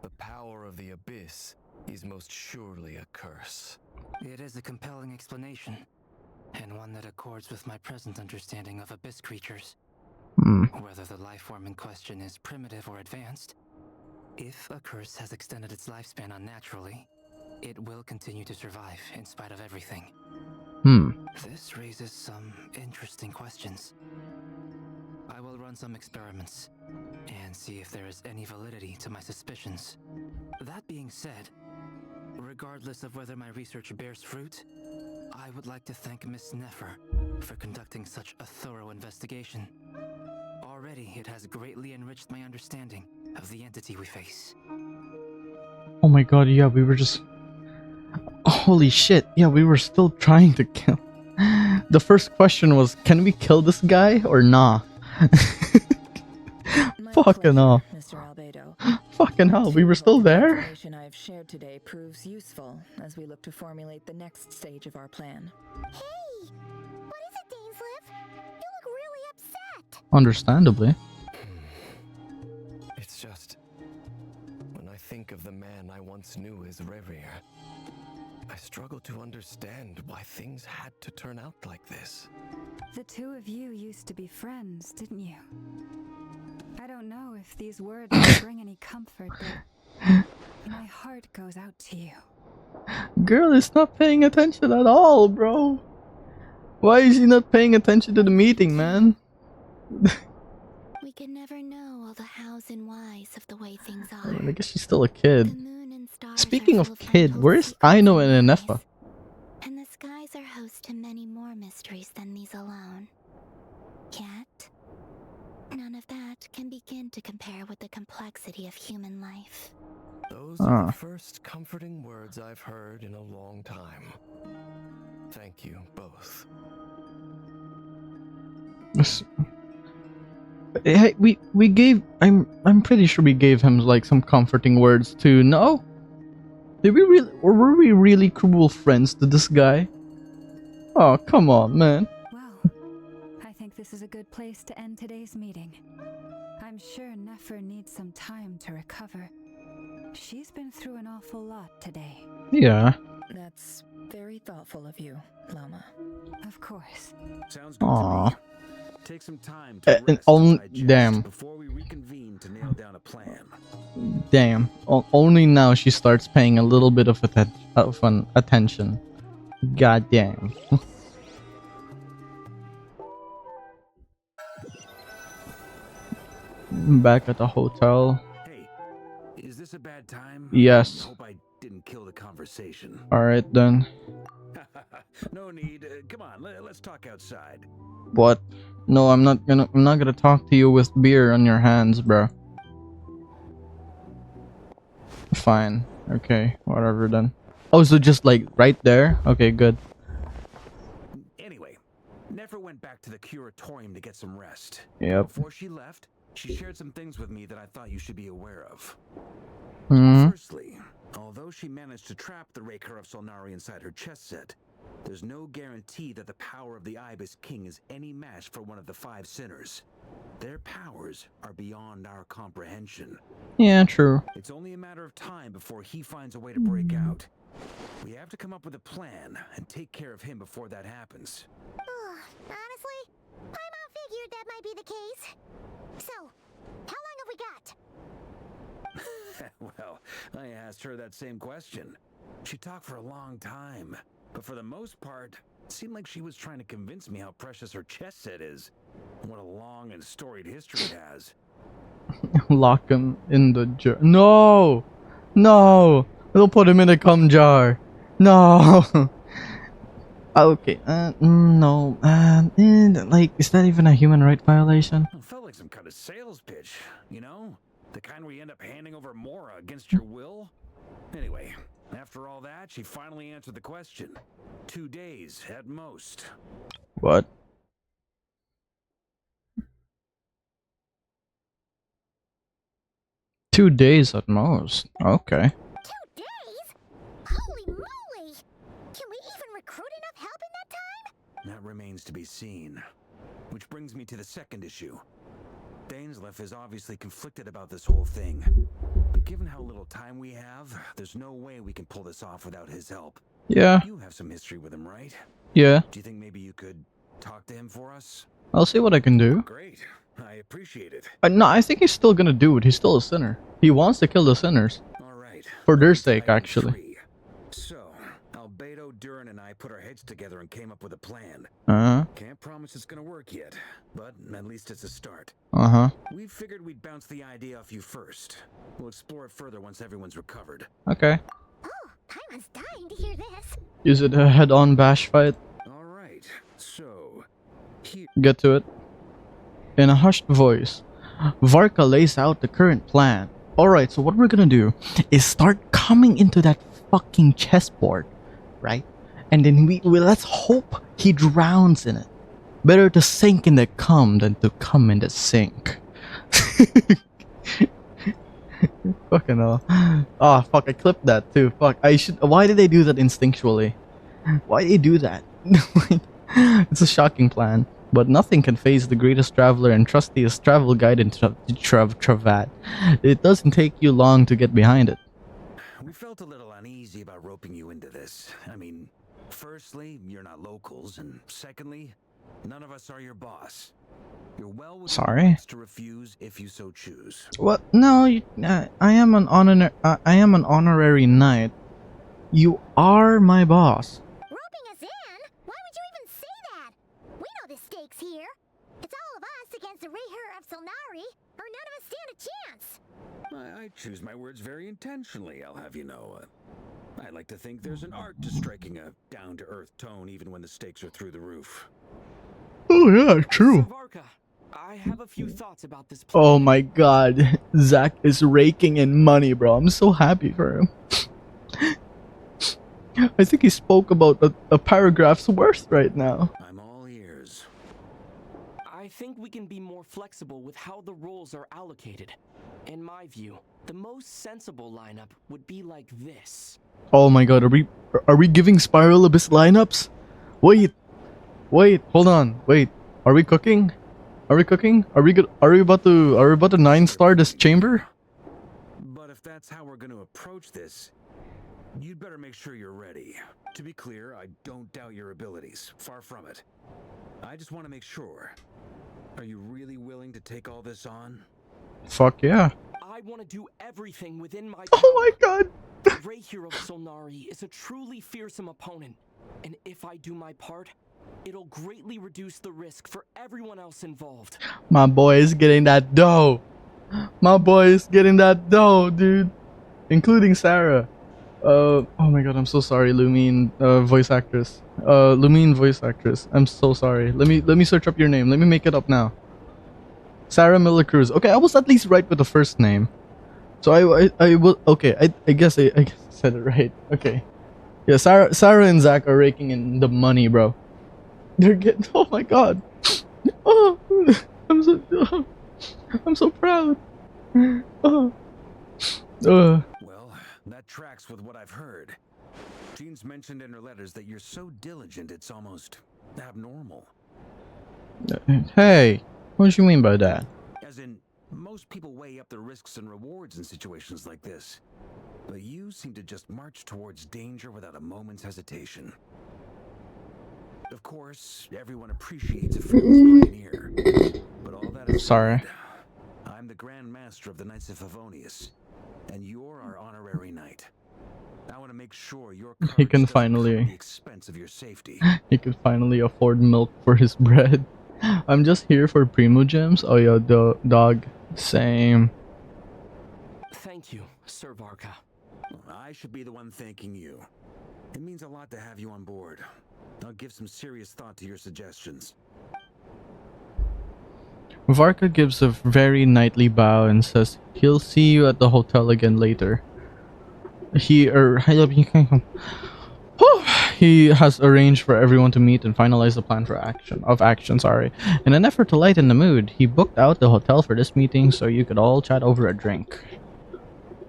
Speaker 12: The power of the Abyss is most surely a curse.
Speaker 5: It is a compelling explanation, and one that accords with my present understanding of Abyss creatures. Whether the life form in question is primitive or advanced, if a curse has extended its lifespan unnaturally, it will continue to survive in spite of everything. This raises some interesting questions. I will run some experiments and see if there is any validity to my suspicions. That being said, regardless of whether my research bears fruit, I would like to thank Miss Nefer for conducting such a thorough investigation. Already, it has greatly enriched my understanding of the entity we face.
Speaker 1: Oh my god, yeah, we were just... Holy shit, yeah, we were still trying to kill... The first question was, can we kill this guy or nah? Fucking hell.
Speaker 6: Mr. Albedo.
Speaker 1: Fucking hell, we were still there?
Speaker 6: The information I have shared today proves useful as we look to formulate the next stage of our plan.
Speaker 2: Hey! What is it, Dainsleif? You look really upset!
Speaker 1: Understandably.
Speaker 12: It's just... when I think of the man I once knew as Rerir, I struggle to understand why things had to turn out like this.
Speaker 3: The two of you used to be friends, didn't you? I don't know if these words will bring any comfort, but my heart goes out to you.
Speaker 1: Girl is not paying attention at all, bro. Why is he not paying attention to the meeting, man?
Speaker 2: We can never know all the hows and whys of the way things are.
Speaker 1: I guess she's still a kid. Speaking of kid, where's Aino and Enefa?
Speaker 2: And the skies are host to many more mysteries than these alone. Yet, none of that can begin to compare with the complexity of human life.
Speaker 12: Those are the first comforting words I've heard in a long time. Thank you both.
Speaker 1: Hey, we gave... I'm pretty sure we gave him like some comforting words too, no? Did we really... Or were we really cruel friends to this guy? Oh, come on, man.
Speaker 3: Well, I think this is a good place to end today's meeting. I'm sure Nefer needs some time to recover. She's been through an awful lot today.
Speaker 1: Yeah.
Speaker 6: That's very thoughtful of you, Lama.
Speaker 3: Of course.
Speaker 8: Sounds good to
Speaker 1: Aw.
Speaker 8: me. Take some time to
Speaker 1: And
Speaker 8: rest
Speaker 1: only,
Speaker 8: and digest
Speaker 1: damn,
Speaker 8: before we reconvene to nail down a plan.
Speaker 1: damn. Only now she starts paying a little bit of attention. God damn. Back at the hotel.
Speaker 8: Hey, is this a bad time?
Speaker 1: Yes.
Speaker 8: Hope I didn't kill the conversation.
Speaker 1: All right then.
Speaker 8: No need. Come on, let's talk outside.
Speaker 1: What? No, I'm not gonna talk to you with beer on your hands, bro. Fine. Okay, whatever then. Oh, so just like right there? Okay, good.
Speaker 8: Anyway, Nefer went back to the curatorium to get some rest.
Speaker 1: Yep.
Speaker 8: Before she left, she shared some things with me that I thought you should be aware of.
Speaker 1: Hmm.
Speaker 8: Firstly, although she managed to trap the Rerir of Solnari inside her chess set, there's no guarantee that the power of the Ibis King is any match for one of the 5 sinners. Their powers are beyond our comprehension.
Speaker 1: Yeah, true.
Speaker 8: It's only a matter of time before he finds a way to break out. We have to come up with a plan and take care of him before that happens.
Speaker 2: Honestly, Paimon figured that might be the case. So, how long have we got?
Speaker 8: Well, I asked her that same question. She talked for a long time, but for the most part, it seemed like she was trying to convince me how precious her chess set is. What a long and storied history it has.
Speaker 1: Lock him in the jar. No! No! We'll put him in a cum jar. No! Okay, no. Like, is that even a human right violation?
Speaker 8: It felt like some kind of sales pitch, you know? The kind where you end up handing over Mora against your will? Anyway, after all that, she finally answered the question. 2 days at most.
Speaker 1: What? Two days at most. Okay.
Speaker 2: 2 days? Holy moly! Can we even recruit enough help in that time?
Speaker 8: That remains to be seen. Which brings me to the second issue. Dainsleif is obviously conflicted about this whole thing. But given how little time we have, there's no way we can pull this off without his help.
Speaker 1: Yeah.
Speaker 8: You have some history with him, right?
Speaker 1: Yeah.
Speaker 8: Do you think maybe you could talk to him for us?
Speaker 1: I'll see what I can do.
Speaker 8: Great. I appreciate it.
Speaker 1: No, I think he's still gonna do it. He's still a sinner. He wants to kill the sinners.
Speaker 8: Alright.
Speaker 1: For their sake, actually.
Speaker 8: So, Albedo, Durin, and I put our heads together and came up with a plan.
Speaker 1: Uh-huh.
Speaker 8: Can't promise it's gonna work yet, but at least it's a start.
Speaker 1: Uh-huh.
Speaker 8: We figured we'd bounce the idea off you first. We'll explore it further once everyone's recovered.
Speaker 1: Okay.
Speaker 2: Paimon's dying to hear this.
Speaker 1: Is it a head-on bash fight?
Speaker 8: Alright, so...
Speaker 1: Get to it. In a hushed voice, Varka lays out the current plan. Alright, so what we're gonna do is start coming into that fucking chessboard, right? And then we let's hope he drowns in it. Better to sink in the cum than to come in the sink. Fucking hell. Oh fuck, I clipped that too. Fuck, I should. Why did they do that instinctually? Why did they do that? It's a shocking plan, but nothing can faze the greatest traveler and trustiest travel guide in Travat. It doesn't take you long to get behind it.
Speaker 8: We felt a little uneasy about roping you into this. I mean, firstly, you're not locals, and secondly, none of us are your boss. You're well within your
Speaker 1: Sorry?
Speaker 8: rights to refuse if you so choose.
Speaker 1: What? No, I am an honorary knight. You are my boss.
Speaker 2: Roping us in? Why would you even say that? We know the stakes here. It's all of us against the Rerir of Solnari, or none of us stand a chance.
Speaker 8: I choose my words very intentionally, I'll have you know. I like to think there's an art to striking a down-to-earth tone even when the stakes are through the roof.
Speaker 1: Oh yeah, true.
Speaker 21: Varka, I have a few thoughts about this plan.
Speaker 1: Oh my god, Zach is raking in money, bro. I'm so happy for him. I think he spoke about a paragraph's worth right now.
Speaker 8: I'm all ears.
Speaker 21: I think we can be more flexible with how the roles are allocated. In my view, the most sensible lineup would be like this.
Speaker 1: Oh my god, are we giving Spiral Abyss lineups? Wait, hold on, wait. Are we cooking? Are we cooking? Are we about to 9-star this chamber?
Speaker 8: But if that's how we're going to approach this, You'd better make sure you're ready. To be clear, I don't doubt your abilities. Far from it. I just want to make sure. Are you really willing to take all this on?
Speaker 1: Fuck yeah.
Speaker 21: I want to do everything within my power.
Speaker 1: Oh my god.
Speaker 21: Rerir of Solnari is a truly fearsome opponent, and if I do my part, it'll greatly reduce the risk for everyone else involved.
Speaker 1: My boy is getting that dough. My boy is getting that dough, dude. Including Sarah. Oh my god, I'm so sorry, Lumine, voice actress. Lumine voice actress. I'm so sorry. Let me search up your name. Let me make it up now. Sarah Miller Cruz. Okay, I was at least right with the first name. So I will. Okay, I guess I said it right. Okay. Yeah, Sarah and Zach are raking in the money, bro. They're getting. Oh my god. Oh, I'm so proud. Oh.
Speaker 8: Well, that tracks with what I've heard. Jean's mentioned in her letters that you're so diligent it's almost abnormal.
Speaker 1: Hey, what do you mean by that?
Speaker 8: As in, most people weigh up the risks and rewards in situations like this. But you seem to just march towards danger without a moment's hesitation. Of course, everyone appreciates a fearless pioneer. But all that is
Speaker 1: Sorry.
Speaker 8: I'm the Grand Master of the Knights of Favonius, and you're our honorary knight. I want to make sure your
Speaker 1: He can
Speaker 8: cover the
Speaker 1: finally.
Speaker 8: expense of your safety.
Speaker 1: He can finally afford milk for his bread. I'm just here for Primo Gems. Oh yeah, dog. Same.
Speaker 21: Thank you, Sir Varka.
Speaker 8: I should be the one thanking you. It means a lot to have you on board. I'll give some serious thought to your suggestions.
Speaker 1: Varka gives a very knightly bow and says he'll see you at the hotel again later. He has arranged for everyone to meet and finalize the plan for action. Sorry. In an effort to lighten the mood, he booked out the hotel for this meeting so you could all chat over a drink.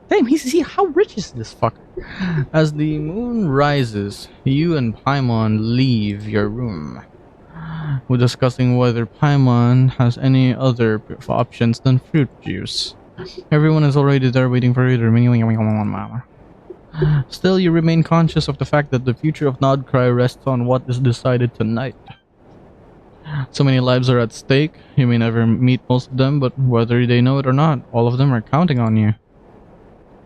Speaker 1: Damn, how rich is this fucker? As the moon rises, you and Paimon leave your room. We're discussing whether Paimon has any other options than fruit juice. Everyone is already there waiting for you to. Still, you remain conscious of the fact that the future of Nodcry rests on what is decided tonight. So many lives are at stake. You may never meet most of them, but whether they know it or not, all of them are counting on you.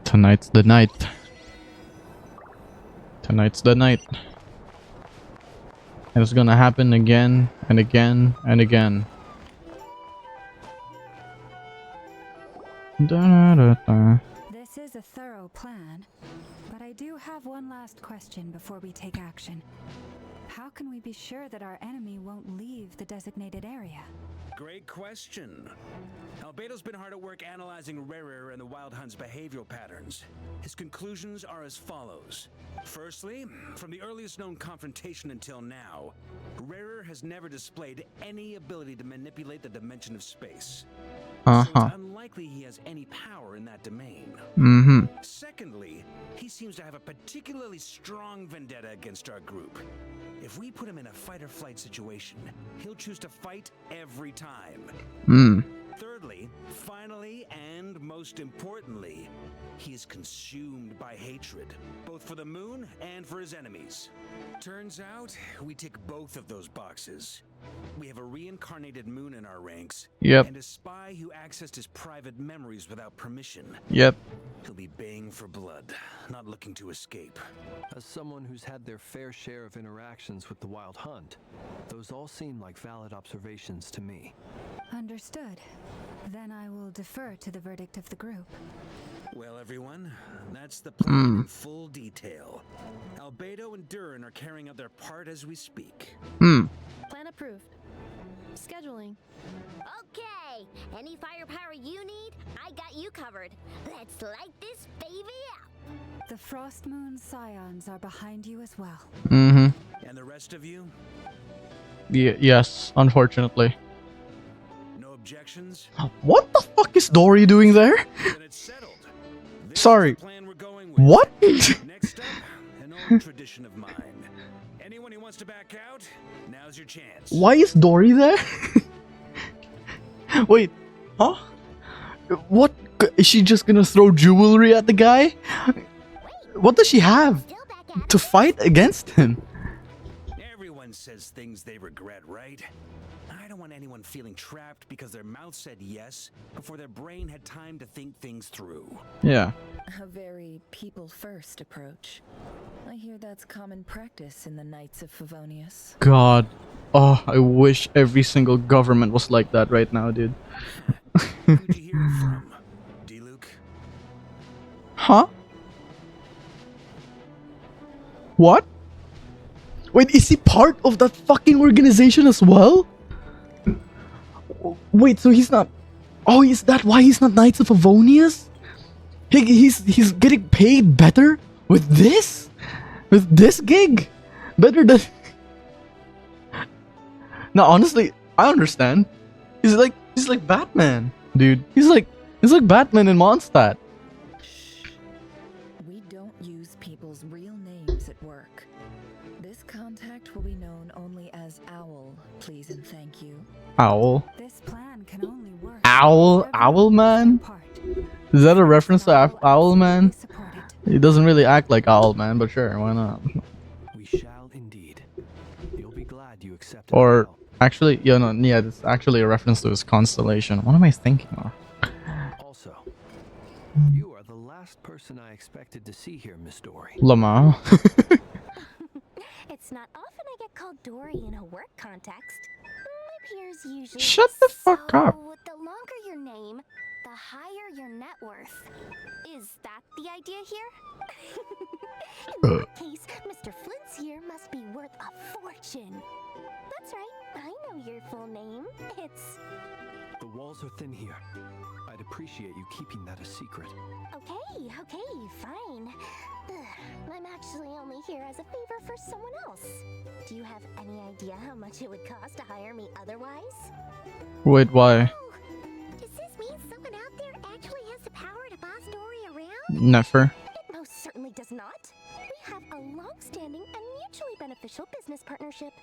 Speaker 1: Tonight's the night. Tonight's the night. And it's gonna happen again and again and again.
Speaker 3: This is a thorough plan, but I do have one last question before we take action. How can we be sure that our enemy won't leave the designated area?
Speaker 8: Great question. Albedo's been hard at work analyzing Rerir and the Wild Hunt's behavioral patterns. His conclusions are as follows. Firstly, from the earliest known confrontation until now, Rerir has never displayed any ability to manipulate the dimension of space. So it's unlikely he has any power in that domain. Secondly, he seems to have a particularly strong vendetta against our group. If we put him in a fight-or-flight situation, he'll choose to fight every time. Thirdly, finally, and most importantly, he is consumed by hatred, both for the moon and for his enemies. Turns out, we tick both of those boxes. We have a reincarnated moon in our ranks, and a spy who accessed his private memories without permission. He'll be baying for blood, not looking to escape.
Speaker 4: As someone who's had their fair share of interactions with the Wild Hunt, those all seem like valid observations to me.
Speaker 3: Understood. Then I will defer to the verdict of the group.
Speaker 8: Well, everyone, that's the plan in full detail. Albedo and Durin are carrying out their part as we speak.
Speaker 2: Plan approved. Scheduling. Okay, any firepower you need, I got you covered. Let's light this baby up.
Speaker 3: The Frost Moon Scions are behind you as well.
Speaker 8: And the rest of you?
Speaker 1: Yes, unfortunately.
Speaker 8: No objections?
Speaker 1: What the fuck is Dory doing there?
Speaker 8: Then it's settled.
Speaker 1: Sorry.
Speaker 8: With.
Speaker 1: What?
Speaker 8: Next up, an old tradition of mine. Anyone who wants to back out, now's your chance.
Speaker 1: Why is Dory there? Wait, huh? What? Is she just gonna throw jewelry at the guy? what does she have to fight against him?
Speaker 8: Everyone says things they regret, right? I don't want anyone feeling trapped because their mouth said yes before their brain had time to think things through.
Speaker 1: Yeah.
Speaker 6: A very people-first approach. I hear that's common practice in the Knights of Favonius.
Speaker 1: God. Oh, I wish every single government was like that right now, dude.
Speaker 8: Who'd you hear it from? D-Luke?
Speaker 1: Huh? What? Wait, is he part of that fucking organization as well? Wait, so he's not... Oh, is that why he's not Knights of Favonius? He's getting paid better with this? With this gig? Better than... No, honestly, I understand. He's like Batman, dude. He's like Batman in Mondstadt.
Speaker 6: We don't use people's real names at work. This contact will be known only as Owl, please and thank you.
Speaker 1: Owl.
Speaker 3: This plan can only work.
Speaker 1: Owl man? Is that a reference to Owl man? He doesn't really act like Owl man, but sure, why not?
Speaker 4: We shall indeed. You'll be glad you accepted.
Speaker 1: Or actually, yeah, it's actually a reference to his constellation. What am I thinking of?
Speaker 4: Also, you are the last person I expected to see here, Miss Dory.
Speaker 1: Lama.
Speaker 2: It's not often I get called Dory in a work context. My peers usually
Speaker 1: Shut the fuck up.
Speaker 2: The longer your name, the higher your net worth. Is that the idea here? In that case, Mr. Flint's here must be worth a fortune. That's right, I know your full name. It's...
Speaker 4: The walls are thin here. I'd appreciate you keeping that a secret.
Speaker 2: Okay, fine. I'm actually only here as a favor for someone else. Do you have any idea how much it would cost to hire me otherwise?
Speaker 1: Wait, why?
Speaker 2: Does this mean someone out there actually has the power to boss Dory around?
Speaker 1: Never.
Speaker 2: It most certainly does not. We have a long-standing and mutually beneficial business partnership.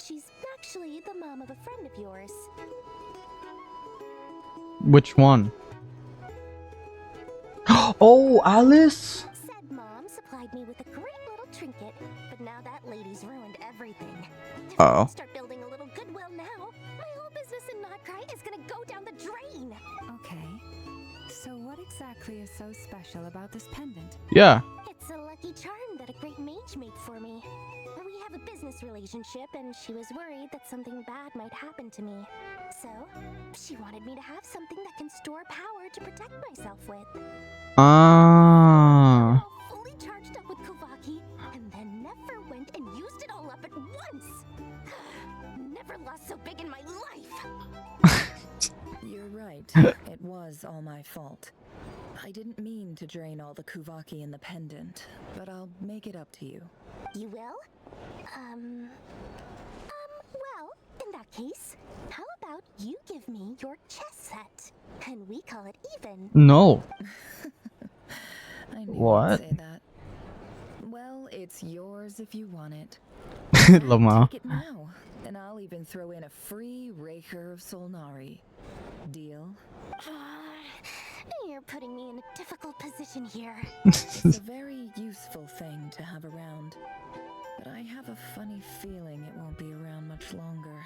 Speaker 2: She's actually the mom of a friend of yours.
Speaker 1: Which one? Oh, Alice?
Speaker 2: Said mom supplied me with a great little trinket, but now that lady's ruined everything. If I don't start building a little goodwill now, my whole business in Notcry is gonna go down the drain.
Speaker 3: Okay. So what exactly is so special about this pendant?
Speaker 1: Yeah.
Speaker 2: It's a lucky charm that a great mage made for me. We have a business relationship, and she was worried that something bad might happen to me. So, she wanted me to have something that can store power to protect myself with.
Speaker 1: Ah.
Speaker 2: Fully charged up with Kuvaki, and then never went and used it all up at once. Never lost so big in my life.
Speaker 6: You're right. It was all my fault. I didn't mean to drain all the Kuvaki in the pendant, but I'll make it up to you.
Speaker 2: You will? Well, in that case, how about you give me your chess set, and we call it even?
Speaker 1: No.
Speaker 6: I knew
Speaker 1: What?
Speaker 6: you'd say that. Well, it's yours if you want it.
Speaker 1: Lama.
Speaker 6: Take it now, and I'll even throw in a free Rerir of Solnari. Deal?
Speaker 2: You're putting me in a difficult position here.
Speaker 6: It's a very useful thing to have around, but I have a funny feeling it won't be around much longer.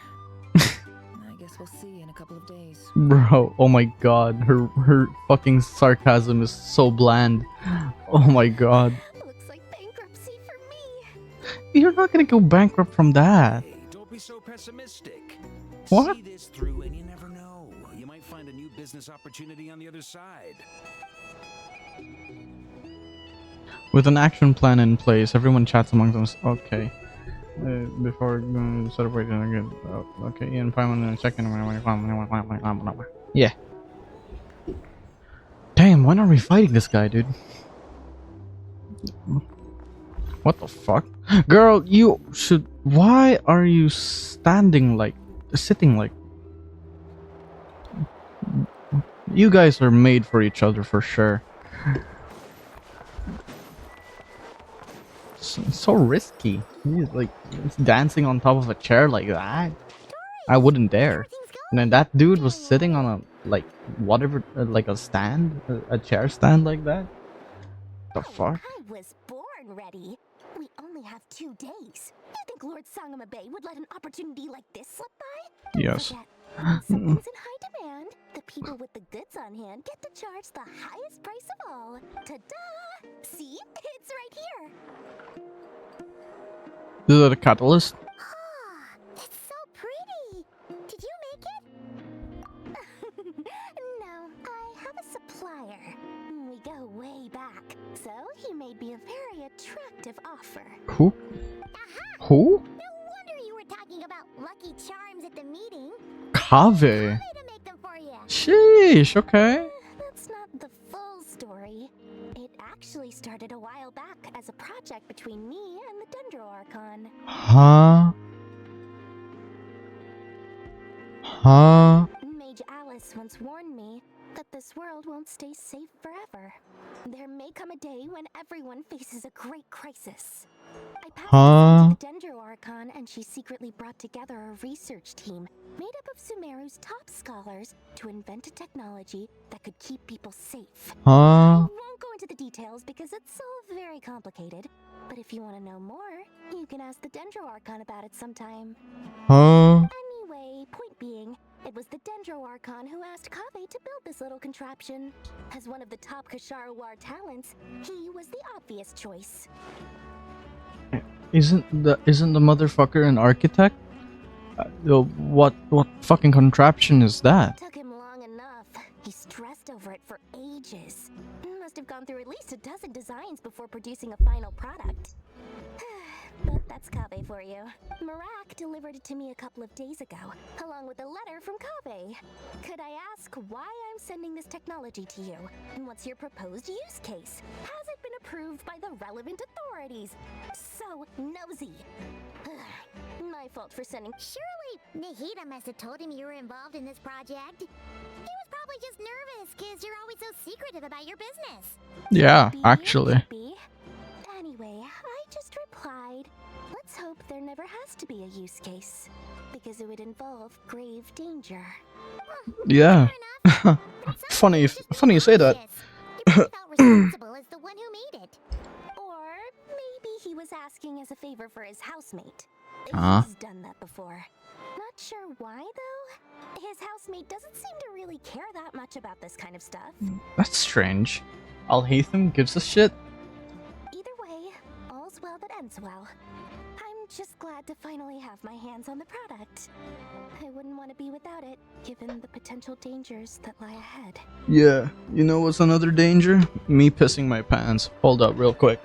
Speaker 6: I guess we'll see in a couple of days.
Speaker 1: Bro, oh my god, her fucking sarcasm is so bland. Oh my god.
Speaker 2: Looks like bankruptcy for me.
Speaker 1: You're not gonna go bankrupt from that.
Speaker 8: Hey, don't be so pessimistic.
Speaker 1: What?
Speaker 8: See this through and you never know. You might find a new business opportunity on the other side.
Speaker 1: With an action plan in place, everyone chats among them. Okay. Before going to celebrate again. Okay, in 5 minutes, second. Yeah. Damn, when are we fighting this guy, dude? What the fuck? Girl, you should... Why are you standing like... Sitting like... You guys are made for each other for sure. So risky. He's like dancing on top of a chair like that. I wouldn't dare. And then that dude was sitting on a like whatever like a stand, a chair stand like that. The fuck?
Speaker 2: I was born ready. We only have 2 days. You think Lord Sangamabe would let an opportunity like this slip by? Don't
Speaker 1: Yes.
Speaker 2: forget, when something's in high demand, the people with the goods on hand get to charge the highest price of all. Ta-da! See? It's right here.
Speaker 1: Is it a catalyst?
Speaker 2: Ah, it's so pretty. Did you make it? No, I have a supplier. We go way back, so he made me a very attractive offer.
Speaker 1: Who? Who?
Speaker 2: No wonder you were talking about Lucky Charms at the meeting.
Speaker 1: Kave.
Speaker 2: To make them for you.
Speaker 1: Sheesh, okay.
Speaker 2: That's not the full story. It actually started a while back as a project between me and the Dendro Archon.
Speaker 1: Huh? Huh?
Speaker 2: Mage Alice once warned me that this world won't stay safe forever. There may come a day when everyone faces a great crisis. I passed
Speaker 1: Huh?
Speaker 2: to the Dendro Archon, and she secretly brought together a research team made up of Sumeru's top scholars to invent a technology that could keep people safe.
Speaker 1: Huh?
Speaker 2: I won't go into the details because it's all very complicated, but if you want to know more, you can ask the Dendro Archon about it sometime.
Speaker 1: Huh?
Speaker 2: Anyway, point being, it was the Dendro Archon who asked Kave to build this little contraption. As one of the top Kashara War talents, he was the obvious choice.
Speaker 1: Isn't the motherfucker an architect? What fucking contraption is that?
Speaker 2: Took him long enough. He stressed over it for ages. Must have gone through at least a dozen designs before producing a final product. But that's Kave for you. Marak delivered it to me a couple of days ago, along with a letter from Kave. Could I ask why I'm sending this technology to you? And what's your proposed use case? Has it been approved by the relevant authorities? So nosy. My fault for sending.
Speaker 11: Surely Nahida must have told him you were involved in this project. He was probably just nervous because you're always so secretive about your business.
Speaker 1: Yeah, actually.
Speaker 2: Anyway, I just replied, let's hope there never has to be a use case, because it would involve grave danger.
Speaker 1: Yeah. funny you say that.
Speaker 11: Responsible as the one who made it.
Speaker 2: Or maybe he was asking as a favor for his housemate. He's done that before. Not sure why, though. His housemate doesn't seem to really care that much about this kind of stuff.
Speaker 1: That's strange. Al-Haytham gives a shit.
Speaker 2: Either way, all's well that ends well. I'm just glad to finally have my hands on the product. I wouldn't want to be without it, given the potential dangers that lie ahead.
Speaker 1: Yeah, you know what's another danger? Me pissing my pants. Hold up real quick.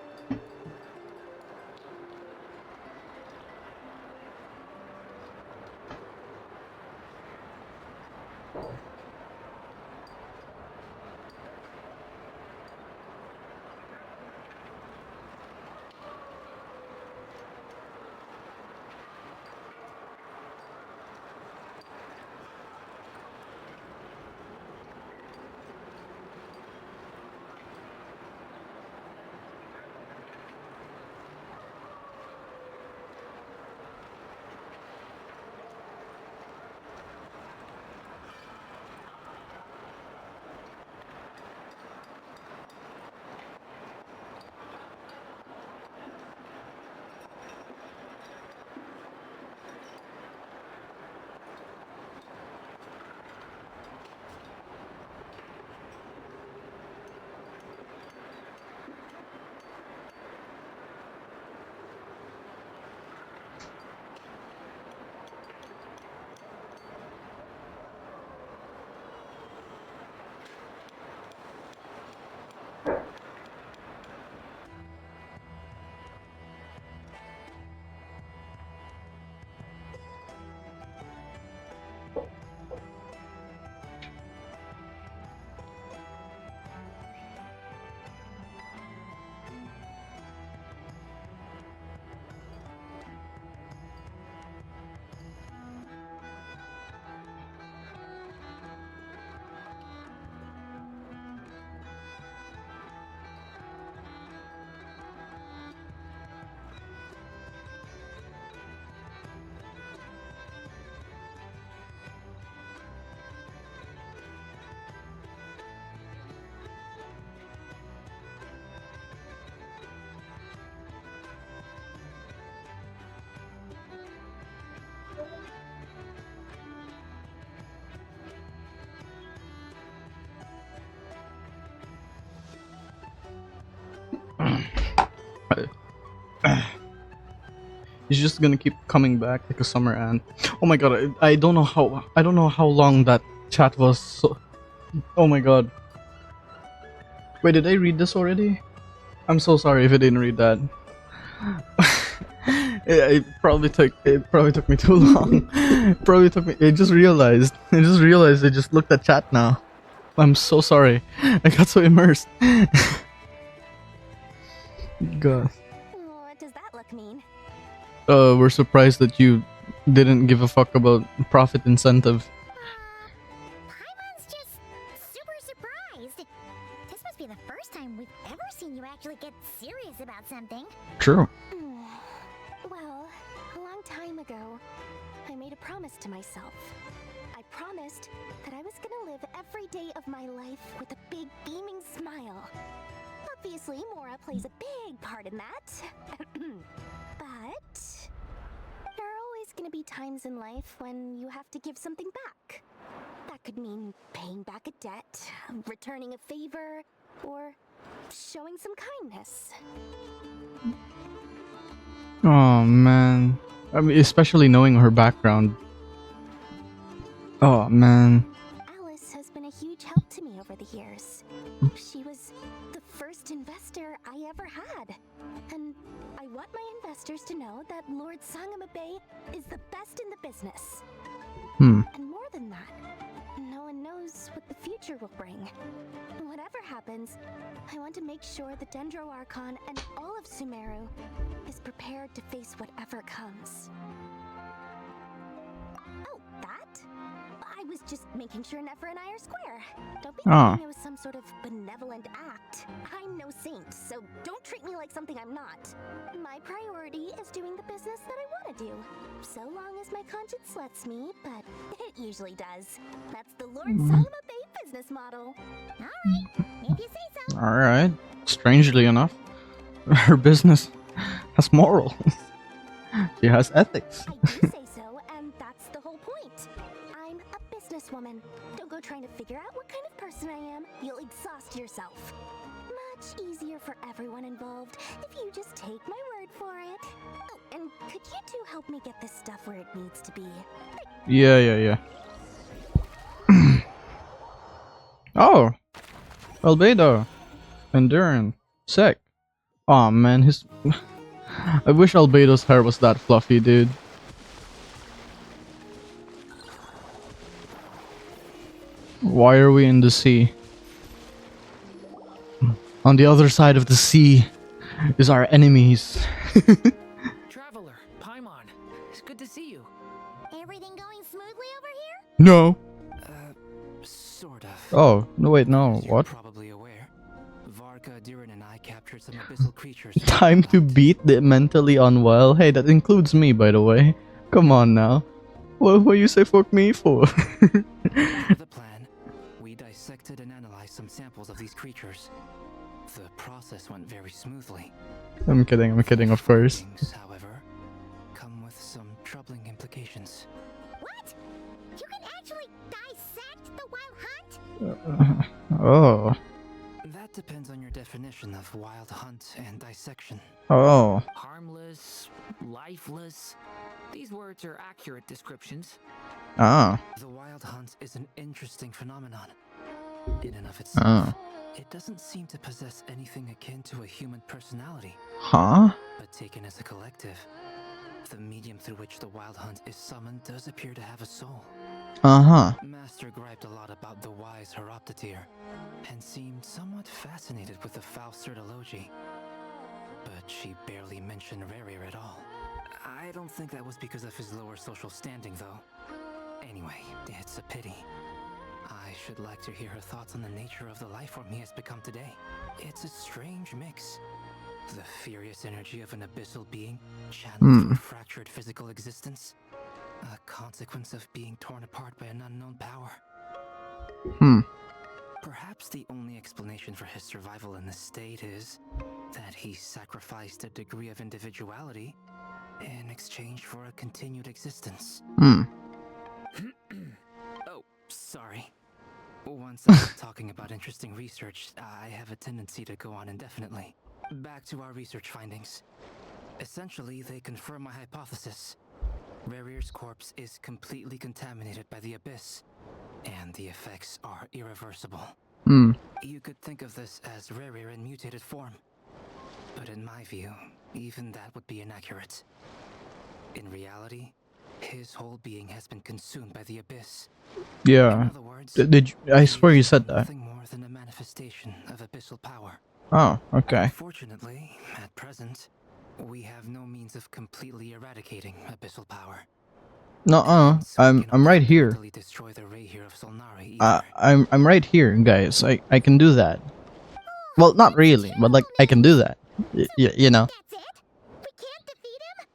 Speaker 1: He's just gonna keep coming back like a summer ant. Oh my god, I don't know how long that chat was. Oh my god. Wait, did I read this already? I'm so sorry if I didn't read that. It probably took me too long. I just realized. I just looked at chat now. I'm so sorry. I got so immersed. God.
Speaker 10: What does that look mean?
Speaker 1: We're surprised that you didn't give a fuck about profit incentive.
Speaker 11: Paimon's just super surprised. This must be the first time we've ever seen you actually get serious about something.
Speaker 1: True.
Speaker 10: Well, a long time ago, I made a promise to myself. I promised that I was gonna live every day of my life with a big beaming smile. Obviously, Mora plays a big part in that. But there are always gonna be times in life when you have to give something back. That could mean paying back a debt, returning a favor, or showing some kindness.
Speaker 1: Oh man. I mean, especially knowing her background. Oh man.
Speaker 10: Alice has been a huge help to me over the years. She was the first investor I ever had. And I want my investors to know that Lord Sangamabe is the best in the business. And more than that, no one knows what the future will bring. Whatever happens, I want to make sure the Dendro Archon and all of Sumeru is prepared to face whatever comes. Oh, that? I was just making sure Nefer and I are square. Don't be thinking it was some sort of benevolent act. I'm no saint, so don't treat me like something I'm not. My priority is doing the business that I want to do. So long as my conscience lets me, but it usually does. That's the Lord Sangamabe business model.
Speaker 11: Alright, if you say so.
Speaker 1: Alright. Strangely enough, her business has morals. She has ethics.
Speaker 10: I do say so, and that's the whole point. I'm a businesswoman. Don't go trying to figure out what kind of person I am. You'll exhaust yourself. Much easier for everyone involved if you just take my word for it. Oh, and could you two help me get this stuff where it needs to be?
Speaker 1: Yeah. Oh! Albedo. Endurin. Sick. Aw man, his... I wish Albedo's hair was that fluffy, dude. Why are we in the sea? On the other side of the sea is our enemies.
Speaker 5: Traveler, Paimon, it's good to see you.
Speaker 11: Everything going smoothly over here?
Speaker 1: No.
Speaker 21: Sort of.
Speaker 1: Oh, no wait, no. What?
Speaker 21: Probably aware. Varka, Dirin, and I captured some abyssal creatures.
Speaker 1: Time to beat the mentally unwell? Hey, that includes me, by the way. Come on now. What you say fuck me for?
Speaker 21: The plan. We dissected and analyzed some samples of these creatures. The process went very smoothly.
Speaker 1: I'm kidding, of course.
Speaker 21: Things, however, come with some troubling implications.
Speaker 11: What? You can actually dissect the wild hunt?
Speaker 1: Oh.
Speaker 21: That depends on your definition of wild hunt and dissection.
Speaker 1: Oh.
Speaker 5: Harmless, lifeless. These words are accurate descriptions.
Speaker 1: Ah.
Speaker 21: The wild hunt is an interesting phenomenon. In and of itself, it doesn't seem to possess anything akin to a human personality.
Speaker 1: Huh?
Speaker 21: But taken as a collective, the medium through which the wild hunt is summoned does appear to have a soul. Master griped a lot about the wise Horoptetyr, and seemed somewhat fascinated with the Faust Certology. But she barely mentioned Rerir at all. I don't think that was because of his lower social standing, though. Anyway, it's a pity. I should like to hear her thoughts on the nature of the life form he has become today. It's a strange mix. The furious energy of an abyssal being channeled through a fractured physical existence. A consequence of being torn apart by an unknown power. Perhaps the only explanation for his survival in this state is that he sacrificed a degree of individuality in exchange for a continued existence.
Speaker 1: Hmm.
Speaker 21: Oh, sorry. Once I'm talking about interesting research, I have a tendency to go on indefinitely. Back to our research findings. Essentially, they confirm my hypothesis. Rerir's corpse is completely contaminated by the abyss, and the effects are irreversible.
Speaker 1: Hmm.
Speaker 21: You could think of this as Rerir in mutated form. But in my view, even that would be inaccurate. In reality, his whole being has been consumed by the abyss.
Speaker 1: Yeah.
Speaker 21: In other words,
Speaker 1: Did you, I swear you said that.
Speaker 21: nothing more than a manifestation of abyssal power.
Speaker 1: Oh, okay.
Speaker 21: Unfortunately, at present, we have no means of completely eradicating abyssal power.
Speaker 1: No, I'm right here.
Speaker 21: Destroy the Rerir of Solnari
Speaker 1: I'm right here, guys. I can do that. Well, not really, but like I can do that. You know.
Speaker 11: That's it? We can't defeat him?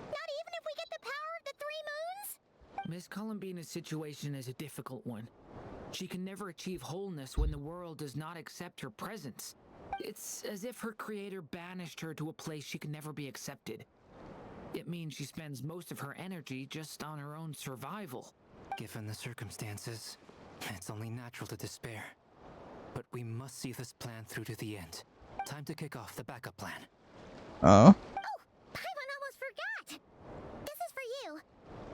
Speaker 11: Not even if we get the power of the 3 moons?
Speaker 5: Miss Columbina's situation is a difficult one. She can never achieve wholeness when the world does not accept her presence. It's as if her creator banished her to a place she can never be accepted. It means she spends most of her energy just on her own survival.
Speaker 21: Given the circumstances, it's only natural to despair. But we must see this plan through to the end. Time to kick off the backup plan.
Speaker 1: Oh.
Speaker 11: Paimon almost forgot! This is for you.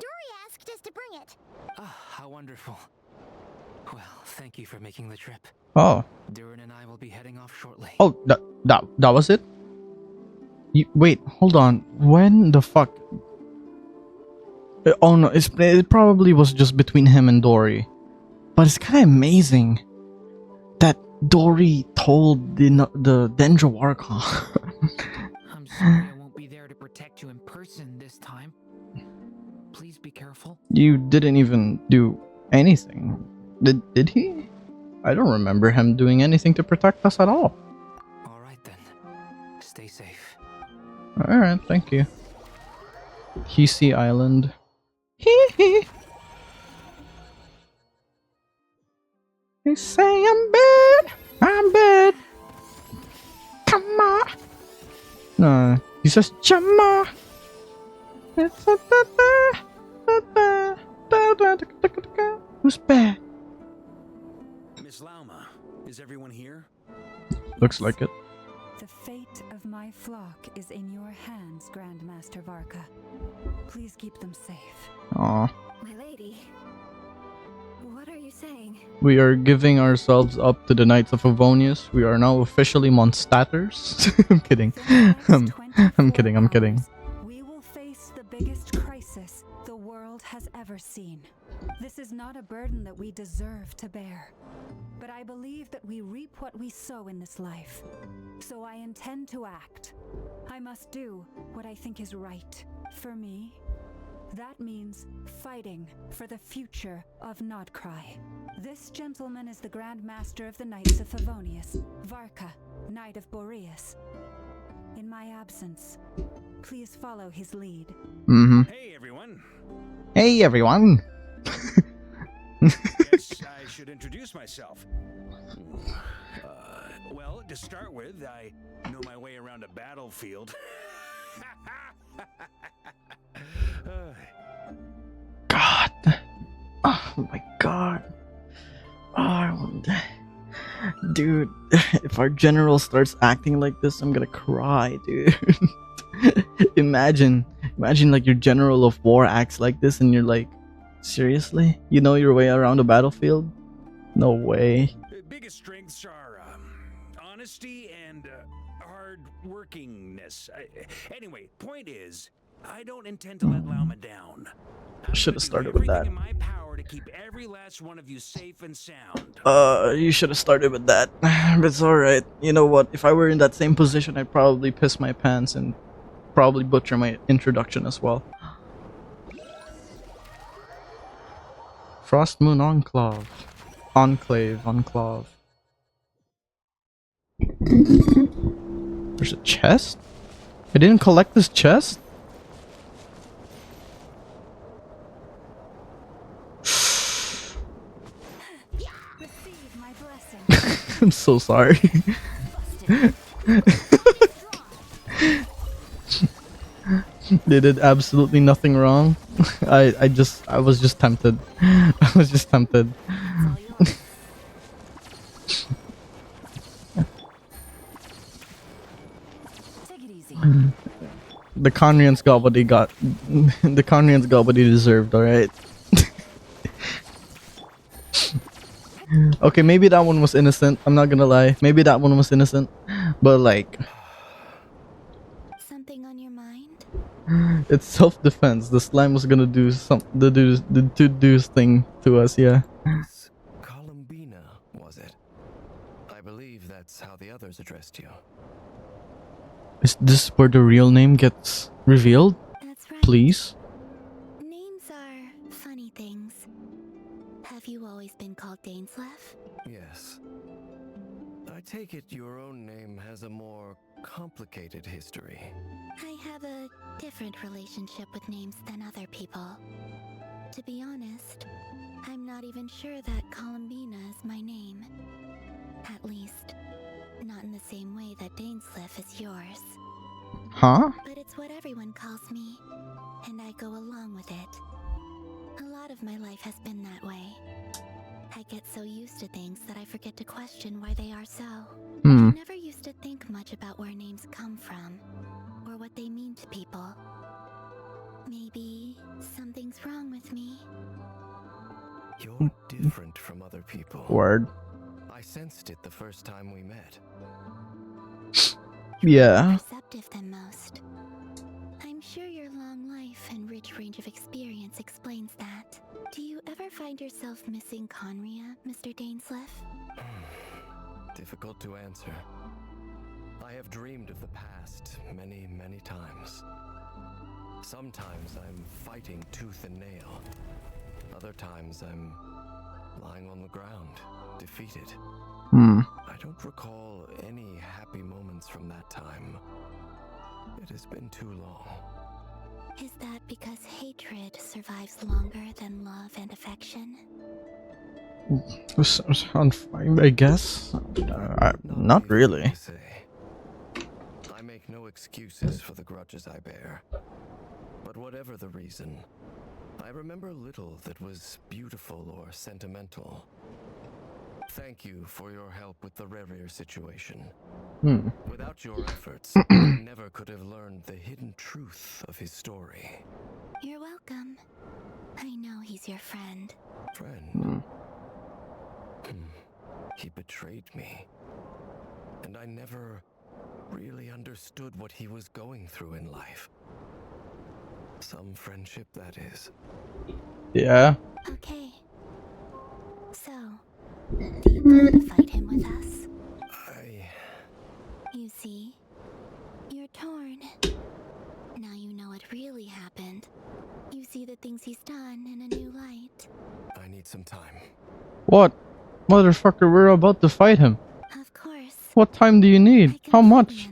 Speaker 11: Dory asked us to bring it.
Speaker 21: Ah, how wonderful. Well, thank you for making the trip.
Speaker 1: Oh.
Speaker 21: Durin and I will be heading off shortly.
Speaker 1: Oh, that was it? Wait, hold on. When the fuck? Oh no, it probably was just between him and Dory. But it's kind of amazing that Dory told the Dendrowarka.
Speaker 5: I'm sorry I won't be there to protect you in person this time. Please be careful.
Speaker 1: You didn't even do anything. Did he? I don't remember him doing anything to protect us at all.
Speaker 21: Alright then. Stay safe.
Speaker 1: Alright, thank you. Hisi Island. Hee hee. They say I'm bad. Come on. No, he says Chama. Who's bad?
Speaker 8: Miss Lauma, is everyone here?
Speaker 1: Looks like it.
Speaker 3: The fate of my flock is in your hands, Grandmaster Varka. Please keep them safe.
Speaker 1: Aw.
Speaker 6: My lady, what are you saying?
Speaker 1: We are giving ourselves up to the Knights of Favonius. We are now officially monstators. I'm kidding. I'm kidding.
Speaker 3: We will face the biggest crisis the world has ever seen. This is not a burden that we deserve to bear. But I believe that we reap what we sow in this life. So I intend to act. I must do what I think is right. For me, that means fighting for the future of Nodcry. This gentleman is the Grand Master of the Knights of Favonius, Varka, Knight of Boreas. In my absence, please follow his lead.
Speaker 1: Mm-hmm.
Speaker 8: Hey everyone.
Speaker 1: Hey everyone.
Speaker 8: Guess I should introduce myself. Well, to start with, I know my way around a battlefield.
Speaker 1: God. Oh my god. Oh, dude, if our general starts acting like this, I'm gonna cry, dude. Imagine like your general of war acts like this and you're like, seriously? You know your way around a battlefield? No way.
Speaker 8: The biggest strengths are honesty and hard workingness. Anyway, point is, I don't intend to let Lauma down.
Speaker 1: Should have started with that.
Speaker 8: In my power to keep every last one of you safe and sound.
Speaker 1: You should have started with that. But it's alright. You know what? If I were in that same position, I'd probably piss my pants and probably butcher my introduction as well. Frost Moon Enclave. Enclave. There's a chest? I didn't collect this chest?
Speaker 3: Receive my blessing.
Speaker 1: I'm so sorry. They did absolutely nothing wrong. I was just tempted. I was just tempted. The Conrians got what they got. The Conrians got what they deserved, alright? Okay, maybe that one was innocent. I'm not gonna lie. Maybe that one was innocent. But like...
Speaker 2: Something on your mind?
Speaker 1: It's self-defense. The slime was gonna do the to-do's thing to us, yeah.
Speaker 4: Columbina, was it? I believe that's how the others addressed you.
Speaker 1: Is this where the real name gets revealed?
Speaker 2: That's right.
Speaker 1: Please?
Speaker 2: Names are funny things. Have you always been called Dainsleff?
Speaker 4: Yes. I take it your own name has a more complicated history.
Speaker 2: I have a different relationship with names than other people. To be honest, I'm not even sure that Columbina is my name. At least, not in the same way that Dainsleff is yours.
Speaker 1: Huh?
Speaker 2: But it's what everyone calls me, and I go along with it. A lot of my life has been that way. I get so used to things that I forget to question why they are so. I never used to think much about where names come from, or what they mean to people. Maybe something's wrong with me.
Speaker 4: You're different from other people.
Speaker 1: Word.
Speaker 4: I sensed it the first time we met.
Speaker 1: Yeah.
Speaker 2: Perceptive than most. I'm sure your long life and rich range of experience explains that. Do you ever find yourself missing Conria, Mr. Dainsleff?
Speaker 4: Difficult to answer. I have dreamed of the past many, many times. Sometimes I'm fighting tooth and nail. Other times I'm lying on the ground, defeated. I don't recall any happy moments from that time. It has been too long.
Speaker 2: Is that because hatred survives longer than love and affection?
Speaker 1: Sounds fine, I guess. Not really.
Speaker 4: I make no excuses for the grudges I bear. But whatever the reason, I remember little that was beautiful or sentimental. Thank you for your help with the Rerir situation. Without your efforts, I never could have learned the hidden truth of his story.
Speaker 2: You're welcome. I know he's your friend.
Speaker 4: Friend? He betrayed me. And I never really understood what he was going through in life. Some friendship, that is.
Speaker 1: Yeah.
Speaker 2: Okay. So, do you plan to fight him with us? You see, you're torn. Now you know what really happened. You see the things he's done in a new light.
Speaker 4: I need some time.
Speaker 1: What? Motherfucker, we're about to fight him.
Speaker 2: Of course.
Speaker 1: What time do you need? How much?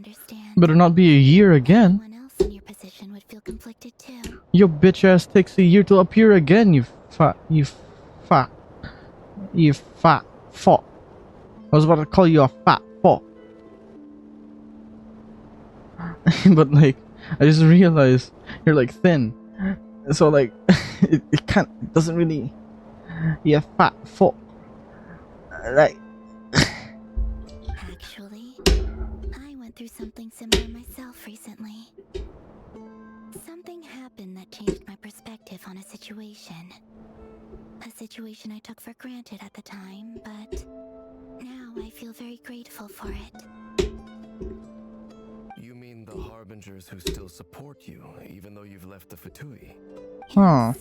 Speaker 1: Better not be a year again.
Speaker 2: Anyone else in your position would feel conflicted too.
Speaker 1: Your bitch ass takes a year to appear again, you fat fuck. I was about to call you a fat fuck. But like, I just realized you're like thin. So like, it doesn't really, you fat fuck. Like.
Speaker 2: Actually, I went through something similar myself recently. Something happened that changed my perspective on a situation. A situation I took for granted at the time, but now I feel very grateful for it.
Speaker 4: You mean the Harbingers who still support you, even though you've left the Fatui?
Speaker 1: Huh.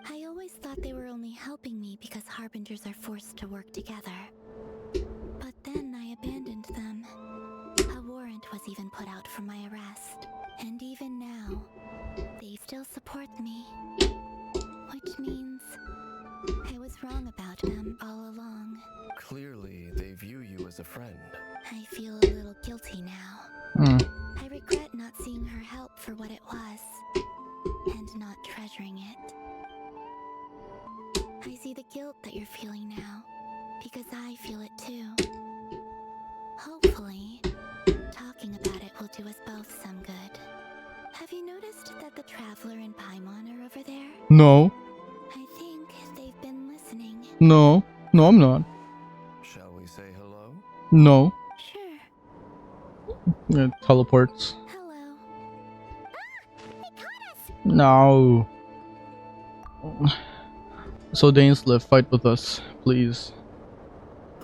Speaker 2: I always thought they were only helping me because Harbingers are forced to work together. But then I abandoned them. A warrant was even put out for my arrest. And even now, they still support me. Which means I was wrong about them all along.
Speaker 4: Clearly, they view you as a friend.
Speaker 2: I feel a little guilty now. I regret not seeing her help for what it was, and not treasuring it. I see the guilt that you're feeling now, because I feel it too. Hopefully, talking about it will do us both some good. Have you noticed that the Traveler and Paimon are over there?
Speaker 1: No.
Speaker 2: I think they've been listening.
Speaker 1: No. No, I'm not.
Speaker 4: Shall we say hello?
Speaker 1: No.
Speaker 2: Sure.
Speaker 1: It teleports.
Speaker 2: Hello. They caught us!
Speaker 1: No. So Dainsleif, fight with us, please.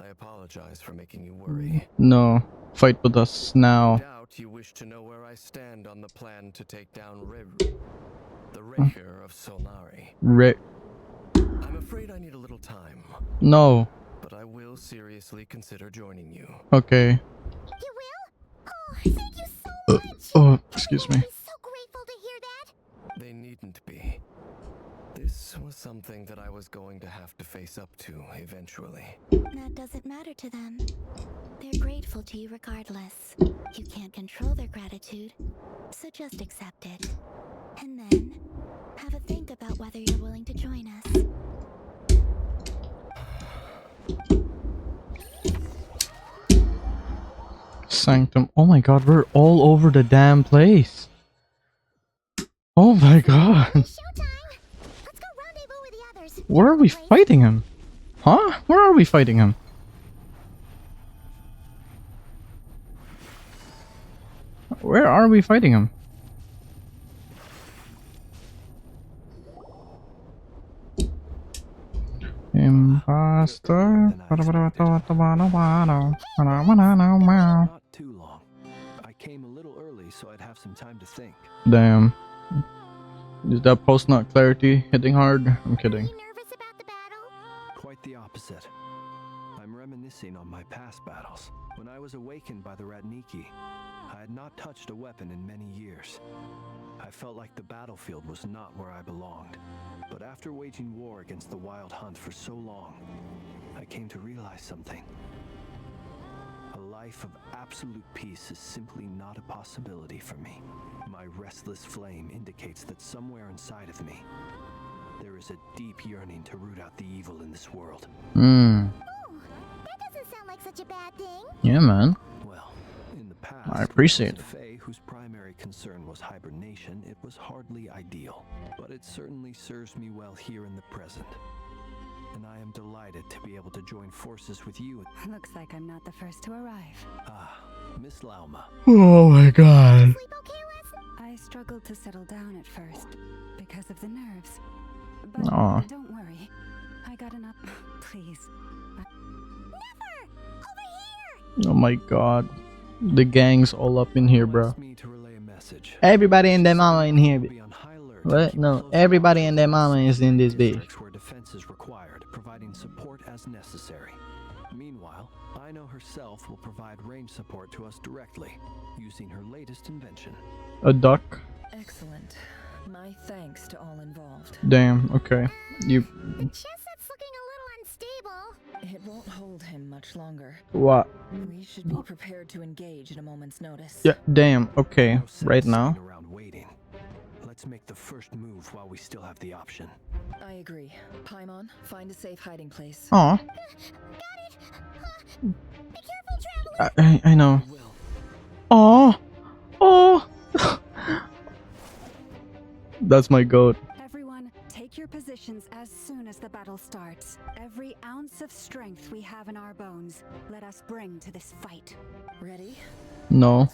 Speaker 4: I apologize for making you worry.
Speaker 1: No. Fight with us now.
Speaker 4: No doubt you wish to know where I stand on the plan to take down the Rerir of Solnari. I'm afraid I need a little time.
Speaker 1: No.
Speaker 4: But I will seriously consider joining you.
Speaker 1: Okay.
Speaker 2: You will? Oh, thank you so much!
Speaker 1: Oh, excuse me.
Speaker 2: I'm so grateful to hear that!
Speaker 4: They needn't be. This was something that I was going to have to face up to eventually.
Speaker 2: That doesn't matter to them. They're grateful to you regardless. You can't control their gratitude, so just accept it. And then, have a think about whether you're willing to join us.
Speaker 1: Sanctum. Oh my god, we're all over the damn place. Oh my god. Where are we fighting him? Huh? Where are we fighting him? Where are we fighting him? Imposter.
Speaker 4: Not too long. I came a little early so I'd have some time to think.
Speaker 1: Damn. Is that post not clarity hitting hard? I'm kidding.
Speaker 4: Quite the opposite. I'm reminiscing on my past battles. When I was awakened by the Ratniki, I had not touched a weapon in many years. I felt like the battlefield was not where I belonged. But after waging war against the Wild Hunt for so long, I came to realize something. A life of absolute peace is simply not a possibility for me. My restless flame indicates that somewhere inside of me, there is a deep yearning to root out the evil in this world.
Speaker 1: Hmm.
Speaker 2: That doesn't sound like such a bad thing.
Speaker 1: Yeah, man.
Speaker 4: Well, in the past,
Speaker 1: I appreciate it.
Speaker 4: as a Fae whose primary concern was hibernation, it was hardly ideal. But it certainly serves me well here in the present. And I am delighted to be able to join forces with you.
Speaker 3: Looks like I'm not the first to arrive.
Speaker 4: Ah, Miss Lauma.
Speaker 1: Oh my god.
Speaker 3: I struggled to settle down at first because of the nerves. But
Speaker 1: Aw.
Speaker 3: don't worry. I got enough. Please.
Speaker 1: Oh my god. The gang's all up in here, bro.
Speaker 4: Me to relay a message.
Speaker 1: Everybody and their mama in here. What? No, everybody and their mama is in this bitch.
Speaker 4: Where defense is required, providing support as necessary. Meanwhile, Ino herself will provide range support to us directly, using her latest invention.
Speaker 1: A duck?
Speaker 6: Excellent. My thanks to all involved.
Speaker 1: Damn, okay. You...
Speaker 2: The chestnut's looking a little unstable.
Speaker 6: It won't hold him much longer.
Speaker 1: What?
Speaker 6: We should be prepared to engage at a moment's notice.
Speaker 1: Yeah, damn, okay. Right now?
Speaker 4: Around waiting. Let's make the first move while we still have the option.
Speaker 6: I agree. Paimon, find a safe hiding place.
Speaker 1: Aw. I know. Aw. Oh. That's my goat.
Speaker 3: Everyone, take your positions as soon as the battle starts. Every ounce of strength we have in our bones, let us bring to this fight.
Speaker 6: Ready?
Speaker 1: No.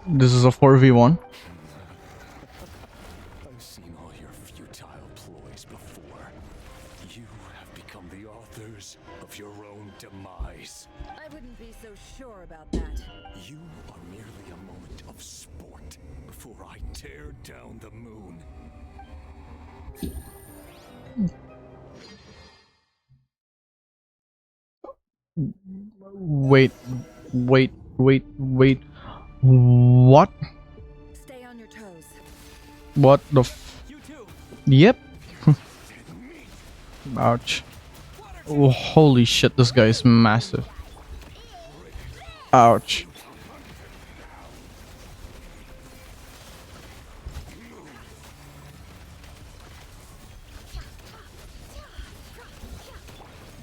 Speaker 1: This is a 4v1.
Speaker 9: I've seen all your futile ploys before. You have become the authors of your own demise.
Speaker 6: I wouldn't be so sure about that.
Speaker 9: You are merely a moment of sport before I tear down the moon.
Speaker 1: Wait. What?
Speaker 6: Stay on your toes.
Speaker 1: What the f... Yep. Ouch. Oh, holy shit, this guy is massive. Ouch.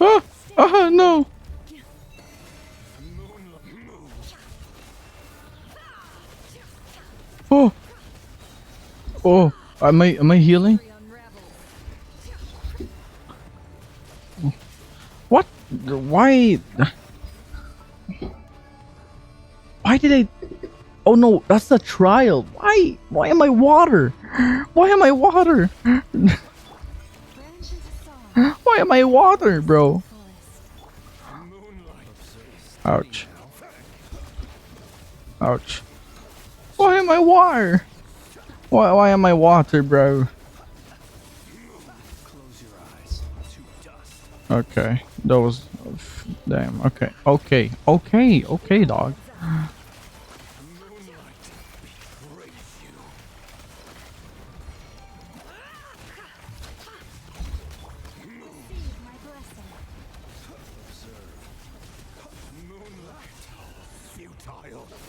Speaker 1: Ah! No! Oh, am I healing? What? Why? Why did I? Oh no, that's the trial. Why? Why am I water? Why am I water? Why am I water, bro? Ouch. Ouch. Why am I water? Why am I water, bro? Okay, that was damn. Okay, dog.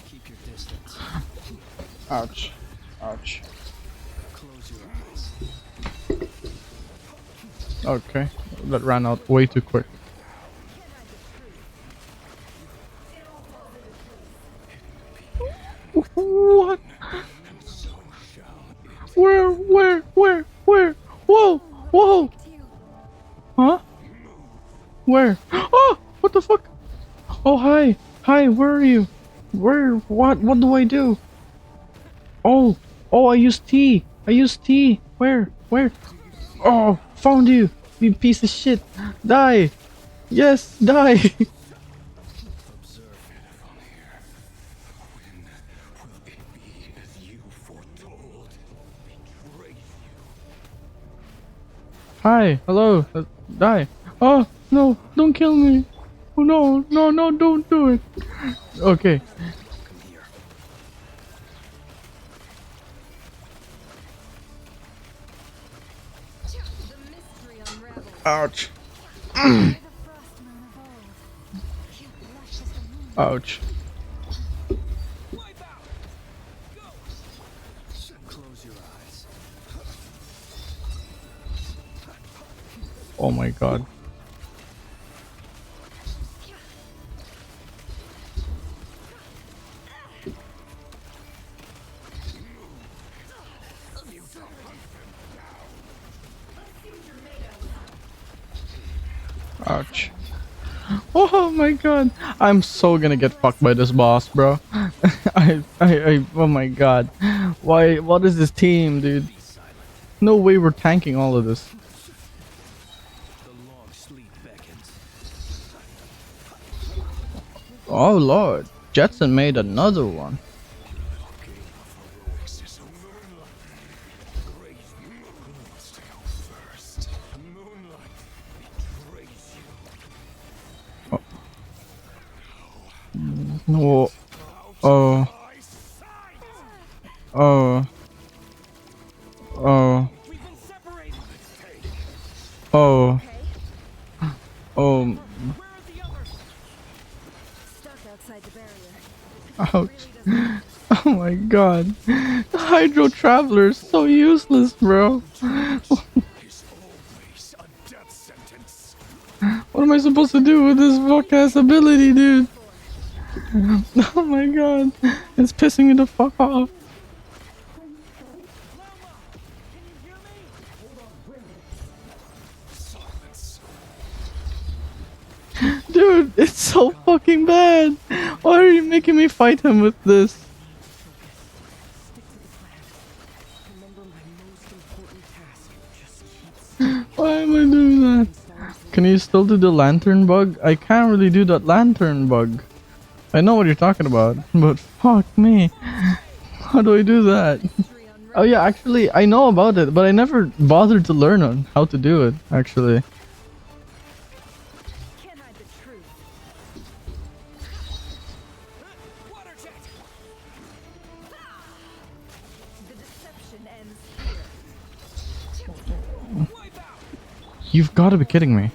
Speaker 4: Keep your distance.
Speaker 1: Ouch. Ouch.
Speaker 4: Close your eyes.
Speaker 1: Okay, that ran out way too quick. What? Where? Whoa! Whoa! Huh? Where? Oh! What the fuck? Oh, hi! Hi, where are you? Where? What do I do? Oh! Oh, I used T! I used T! Where? Oh! Found you! You piece of shit! Die! Yes! Die! Hi! Hello! Die! Oh! No! Don't kill me! Oh no! No! Don't do it! Okay. Ouch. Ouch.
Speaker 4: Close your eyes.
Speaker 1: Oh my god. Ouch. Oh my god. I'm so gonna get fucked by this boss, bro. Oh my god. What is this team, dude? No way we're tanking all of this. Oh lord. Jetson made another one. Oh. Oh. Oh. Oh. Oh. Oh. Ouch. Oh my god. The Hydro Traveler is so useless, bro. What am I supposed to do with this fuck ass ability, dude? Oh my god. It's pissing me the fuck off. Dude, it's so fucking bad. Why are you making me fight him with this? Why am I doing that? Can you still do the lantern bug? I can't really do that lantern bug. I know what you're talking about, but fuck me. How do I do that? Oh yeah, actually, I know about it, but I never bothered to learn on how to do it, actually. You've got to be kidding me.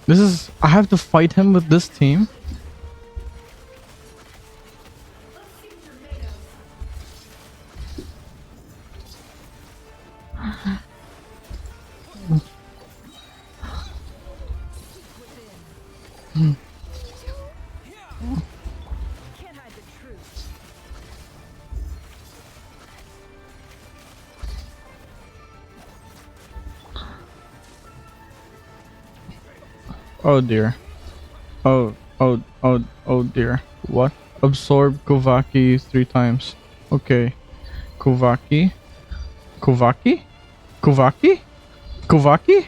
Speaker 1: This is... I have to fight him with this team? Oh dear. Oh dear. What? Absorb Kovaki 3 times. Okay. Kovaki. Kovaki? Kovaki? Kovaki?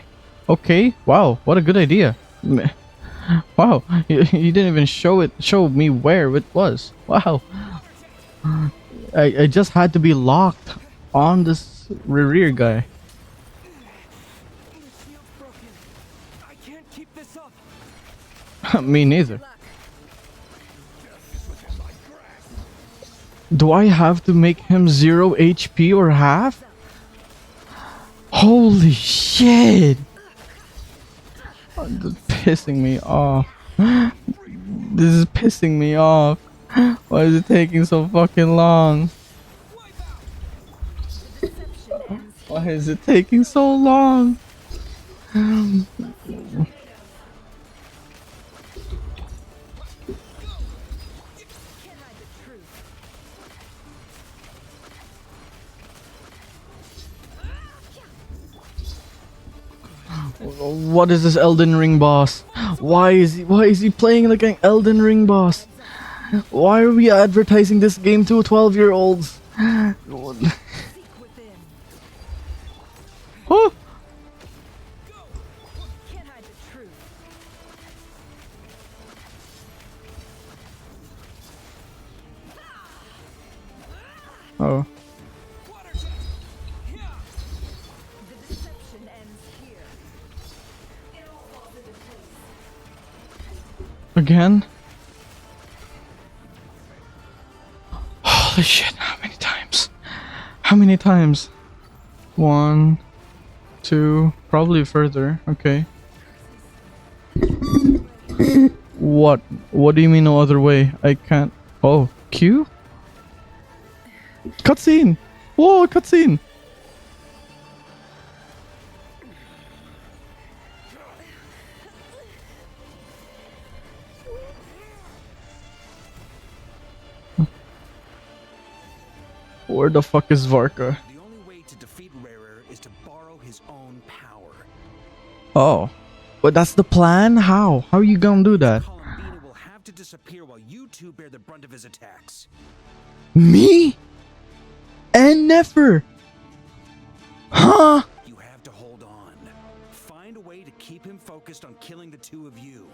Speaker 1: Okay. Wow, what a good idea. Wow, you didn't even show me where it was. Wow. I just had to be locked on this Rerir guy.
Speaker 12: I can't keep this up.
Speaker 1: Me neither. Do I have to make him 0 HP or half? Holy shit! Oh, this is pissing me off. This is pissing me off. Why is it taking so fucking long? Why is it taking so long? What is this Elden Ring boss? Why is he playing like an Elden Ring boss? Why are we advertising this game to 12-year-olds? Oh. Oh. Again? Holy shit, how many times? How many times? 1, 2, probably further. Okay. What? What do you mean no other way? I can't. Oh, Q? Cutscene! Whoa, cutscene! Where the fuck is Varka?
Speaker 8: The only way to defeat Rerir is to borrow his own power.
Speaker 1: Oh. But that's the plan? How? How are you gonna do that?
Speaker 8: Columbina will have to disappear while you two bear the brunt of his attacks.
Speaker 1: Me? And Nefer? Huh?
Speaker 8: You have to hold on. Find a way to keep him focused on killing the two of you.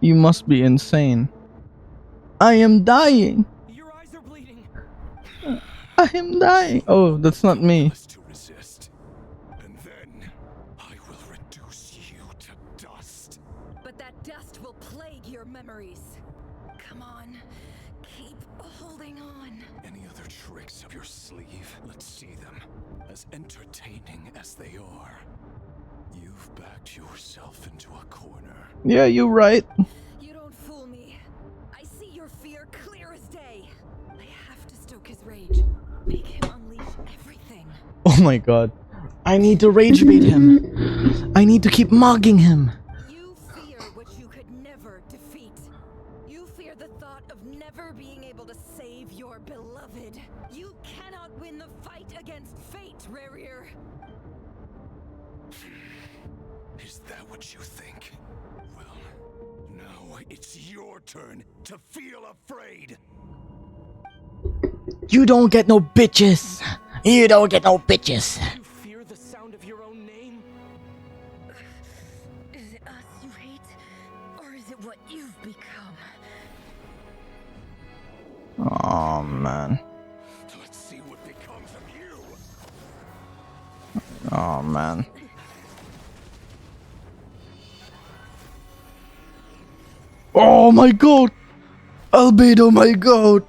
Speaker 1: You must be insane. I am dying.
Speaker 12: Your eyes are bleeding.
Speaker 1: I am dying. Oh, that's not me.
Speaker 19: To resist, and then I will reduce you to dust.
Speaker 10: But that dust will plague your memories. Come on, keep holding on.
Speaker 19: Any other tricks up your sleeve? Let's see them. As entertaining as they are, you've backed yourself into a corner.
Speaker 1: Yeah, you're right.
Speaker 10: You don't fool me. I see your fear clear as day. I have to stoke his rage. Make him unleash everything.
Speaker 1: Oh my god. I need to rage bait him. I need to keep mugging him.
Speaker 10: You fear what you could never defeat. You fear the thought of never being able to save your beloved. You cannot win the fight against fate, Rerir.
Speaker 19: Is that what you think? Well, now it's your turn to feel afraid.
Speaker 1: You don't get no bitches. You don't get no bitches.
Speaker 12: You fear the sound of your own name?
Speaker 10: Is it us you hate, or is it what you've become?
Speaker 1: Oh man.
Speaker 19: Let's see what becomes of you.
Speaker 1: Oh man. Oh my god! Albedo, my god!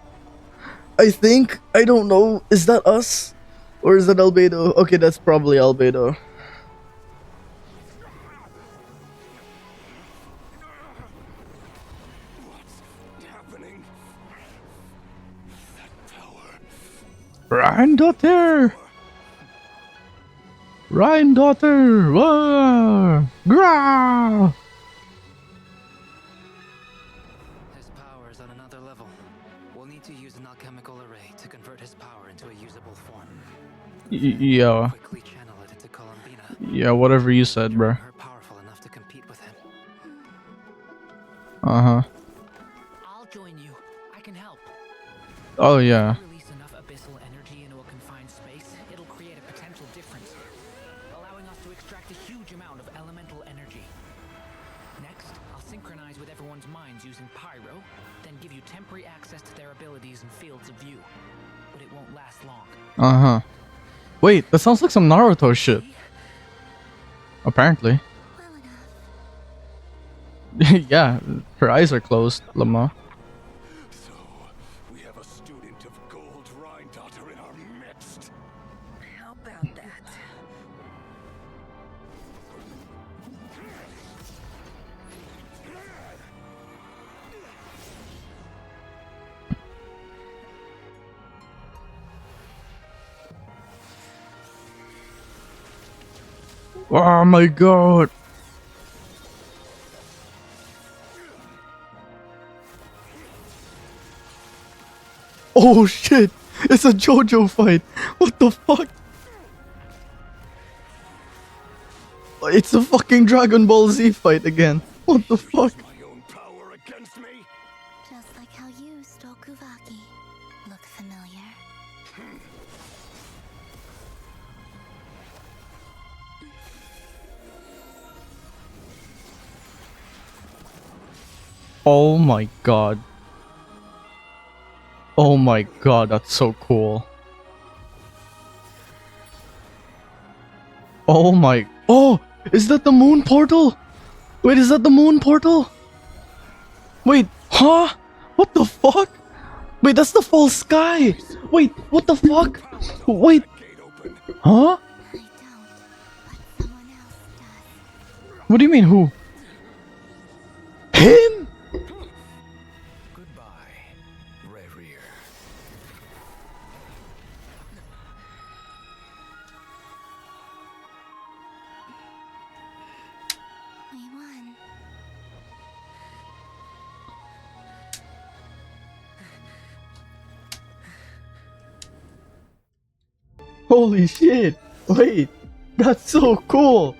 Speaker 1: I think, I don't know, is that us? Or is that Albedo? Okay, that's probably Albedo.
Speaker 19: What's happening? That power.
Speaker 1: Granddaughter! Granddaughter! Whoa! Grah!
Speaker 21: His power is on another level. We'll need to use an alchemical array to convert his power into a usable form.
Speaker 1: Yeah.
Speaker 21: Quickly channel it into Columbina.
Speaker 1: Yeah, whatever you said, bro.
Speaker 21: Her powerful enough to compete with him.
Speaker 1: Uh-huh.
Speaker 5: I'll join you. I can help.
Speaker 1: Oh, yeah.
Speaker 5: Release enough abyssal energy into a confined space, it'll create a potential difference, allowing us to extract a huge amount of elemental energy. Next, I'll synchronize with everyone's minds using pyro, then give you temporary access to their abilities and fields of view. But it won't last long.
Speaker 1: Uh-huh. Wait, that sounds like some Naruto shit. Apparently. Yeah, her eyes are closed, Lama.
Speaker 14: So, we have a student of Gold Rhine-Daughter in our midst.
Speaker 6: How about that?
Speaker 1: Oh my god. Oh shit! It's a JoJo fight! What the fuck? It's a fucking Dragon Ball Z fight again. What the fuck?
Speaker 2: Just like how you stole Kuvaki. Look familiar?
Speaker 1: Oh my god. Oh my god, that's so cool. Oh my... Oh! Is that the moon portal? Wait, is that the moon portal? Wait, huh? What the fuck? Wait, that's the false sky! Wait, what the fuck? Wait... Huh? What do you mean, who? Him?
Speaker 4: Goodbye, Rerir.
Speaker 2: We won.
Speaker 1: Holy shit! Wait, that's so cool!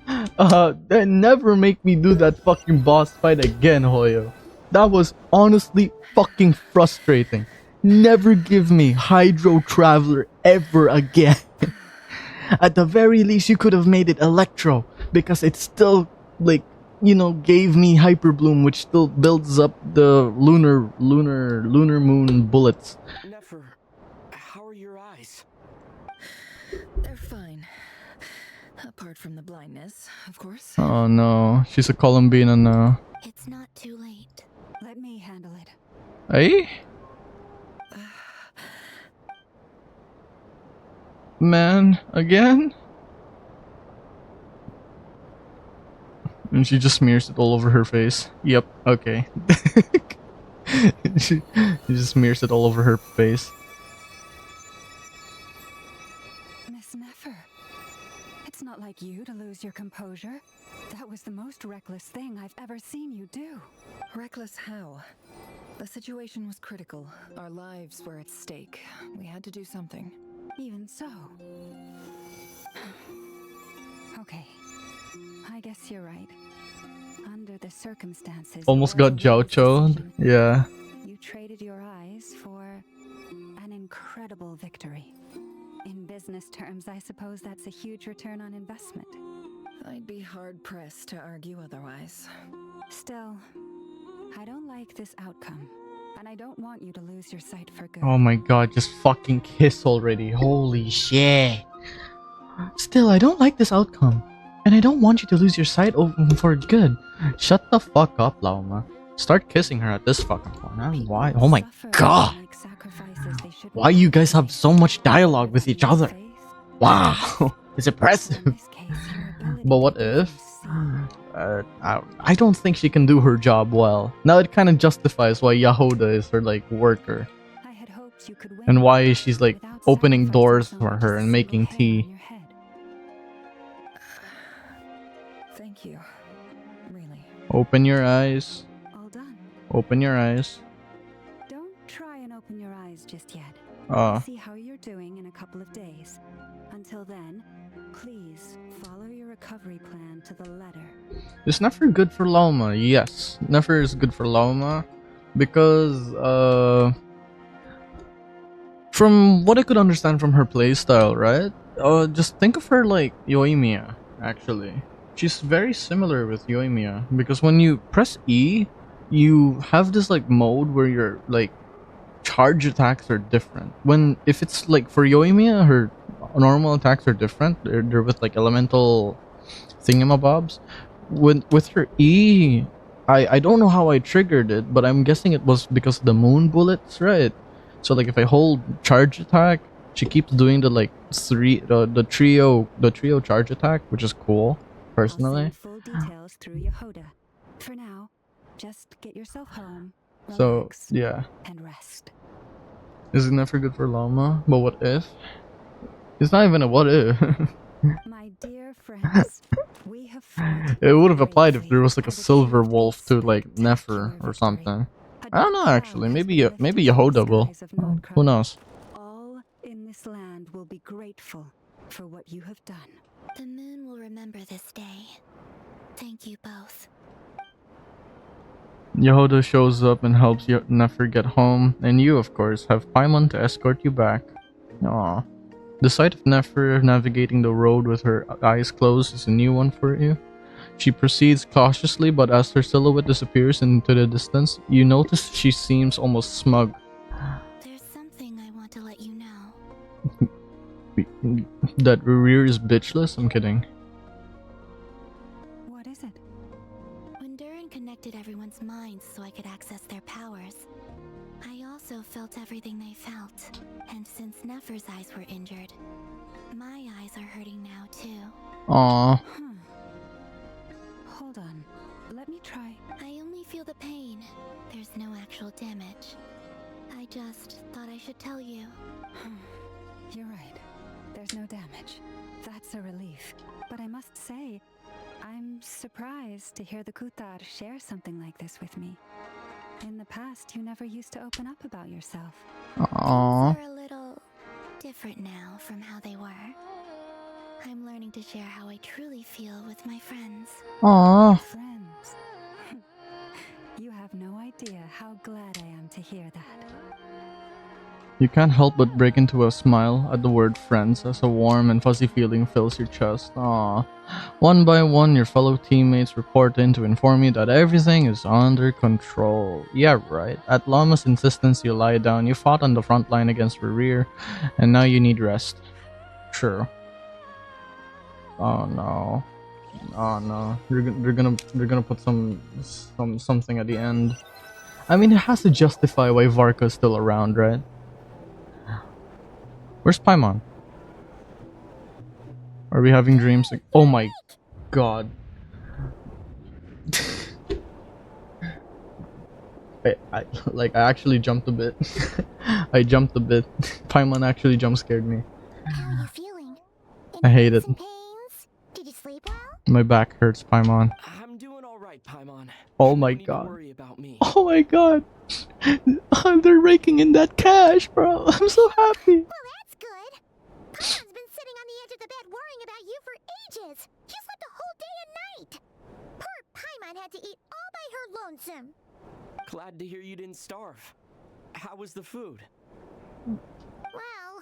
Speaker 1: Then never make me do that fucking boss fight again, Hoyo. That was honestly fucking frustrating. Never give me Hydro Traveler ever again. At the very least, you could have made it Electro, because it still, like, you know, gave me Hyper Bloom, which still builds up the lunar moon bullets.
Speaker 6: Nefer, how are your eyes? They're fine. Apart from the blindness, of course.
Speaker 1: Oh no, she's a Columbina now.
Speaker 2: It's not too late.
Speaker 3: Let me handle it.
Speaker 1: Hey? Man, again? And she just smears it all over her face. Yep, okay. she just smears it all over her face.
Speaker 3: Miss Nefer, it's not like you to lose your composure. That was the most reckless thing I've ever seen you do.
Speaker 6: Reckless how? The situation was critical. Our lives were at stake. We had to do something.
Speaker 3: Even so. Okay. I guess you're right. Under the circumstances...
Speaker 1: Almost got Jiao-cho'd. Yeah.
Speaker 3: You traded your eyes for an incredible victory. In business terms, I suppose that's a huge return on investment.
Speaker 6: I'd be hard-pressed to argue otherwise.
Speaker 3: Still, I don't like this outcome. And I don't want you to lose your sight for good.
Speaker 1: Oh my god, just fucking kiss already. Holy shit. Still, I don't like this outcome. And I don't want you to lose your sight for good. Shut the fuck up, Laoma. Start kissing her at this fucking point. Huh? Why? Oh my god. Why you guys have so much dialogue with each other? Wow. It's impressive. But what if? I don't think she can do her job well. Now it kind of justifies why Yahoda is her, like, worker. And why she's, like, opening doors for her and making tea.
Speaker 6: Thank you. Really.
Speaker 1: Open your eyes.
Speaker 3: All done.
Speaker 1: Open your eyes.
Speaker 3: Don't try and open your eyes just yet.
Speaker 1: Ah.
Speaker 3: See how you're doing in a couple of days. Until then, please follow your recovery plan to the letter.
Speaker 1: Is Nefer good for Loma? Yes, Nefer is good for Loma because from what I could understand from her playstyle, right? Just think of her like Yoimiya. Actually, she's very similar with Yoimiya because when you press E, you have this like mode where your like charge attacks are different. If it's like for Yoimiya, her normal attacks are different. They're with like elemental thingamabobs. With her E, I don't know how I triggered it, but I'm guessing it was because of the moon bullets, right? So like if I hold charge attack, she keeps doing the like the trio charge attack, which is cool, personally.
Speaker 3: I'll send full details through Yehoda. For now, just get yourself home,
Speaker 1: So
Speaker 3: relax,
Speaker 1: yeah,
Speaker 3: and rest.
Speaker 1: is it never good for Llama? But what if? It's not even a what if.
Speaker 3: My dear friends, we have fought
Speaker 1: It would have applied if there was like a silver wolf to like Nefer or something. I don't know actually. Maybe Yehoda will. Who knows?
Speaker 3: All in this land will be grateful for what you have done.
Speaker 2: The moon will remember this day. Thank you both.
Speaker 1: Yehoda shows up and helps Nefer get home, and you, of course, have Paimon to escort you back. Aww. The sight of Nefer navigating the road with her eyes closed is a new one for you. She proceeds cautiously, but as her silhouette disappears into the distance, you notice she seems almost smug.
Speaker 2: There's something I want to let you know.
Speaker 1: That Rerir is bitchless? I'm kidding.
Speaker 3: What is it?
Speaker 2: When Durin connected everyone's minds so I could access their powers, I also felt everything they felt. And since Nefer's eyes were injured, my eyes are hurting now too.
Speaker 1: Aww.
Speaker 3: Hold on. Let me try.
Speaker 2: I only feel the pain. There's no actual damage. I just thought I should tell you.
Speaker 3: You're right. There's no damage. That's a relief. But I must say, I'm surprised to hear the Kutar share something like this with me. In the past, you never used to open up about yourself.
Speaker 1: Aww.
Speaker 2: Things are a little different now from how they were. I'm learning to share how I truly feel with my friends.
Speaker 1: Aww.
Speaker 3: Friends. You have no idea how glad I am to hear that.
Speaker 1: You can't help but break into a smile at the word friends as a warm and fuzzy feeling fills your chest. Aww. One by one, your fellow teammates report in to inform you that everything is under control. Yeah, right. At Llama's insistence, you lie down. You fought on the front line against Rerir, and now you need rest. True. Oh no. Oh no. They're gonna put something at the end. I mean, it has to justify why Varka's still around, right? Where's Paimon? Are we having dreams? Oh my god. I actually jumped a bit. I jumped a bit. Paimon actually jump scared me.
Speaker 2: How are you feeling?
Speaker 1: I hate it.
Speaker 2: Pains? Did you sleep well?
Speaker 1: My back hurts, Paimon.
Speaker 12: I'm doing all right, Paimon.
Speaker 1: Oh my god. Oh my god. They're raking in that cash, bro. I'm so happy.
Speaker 2: Well, that's good. Paimon's been sitting on the edge of the bed worrying about you for ages. She slept a whole day and night. Poor Paimon had to eat all by her lonesome.
Speaker 12: Glad to hear you didn't starve. How was the food?
Speaker 2: Well,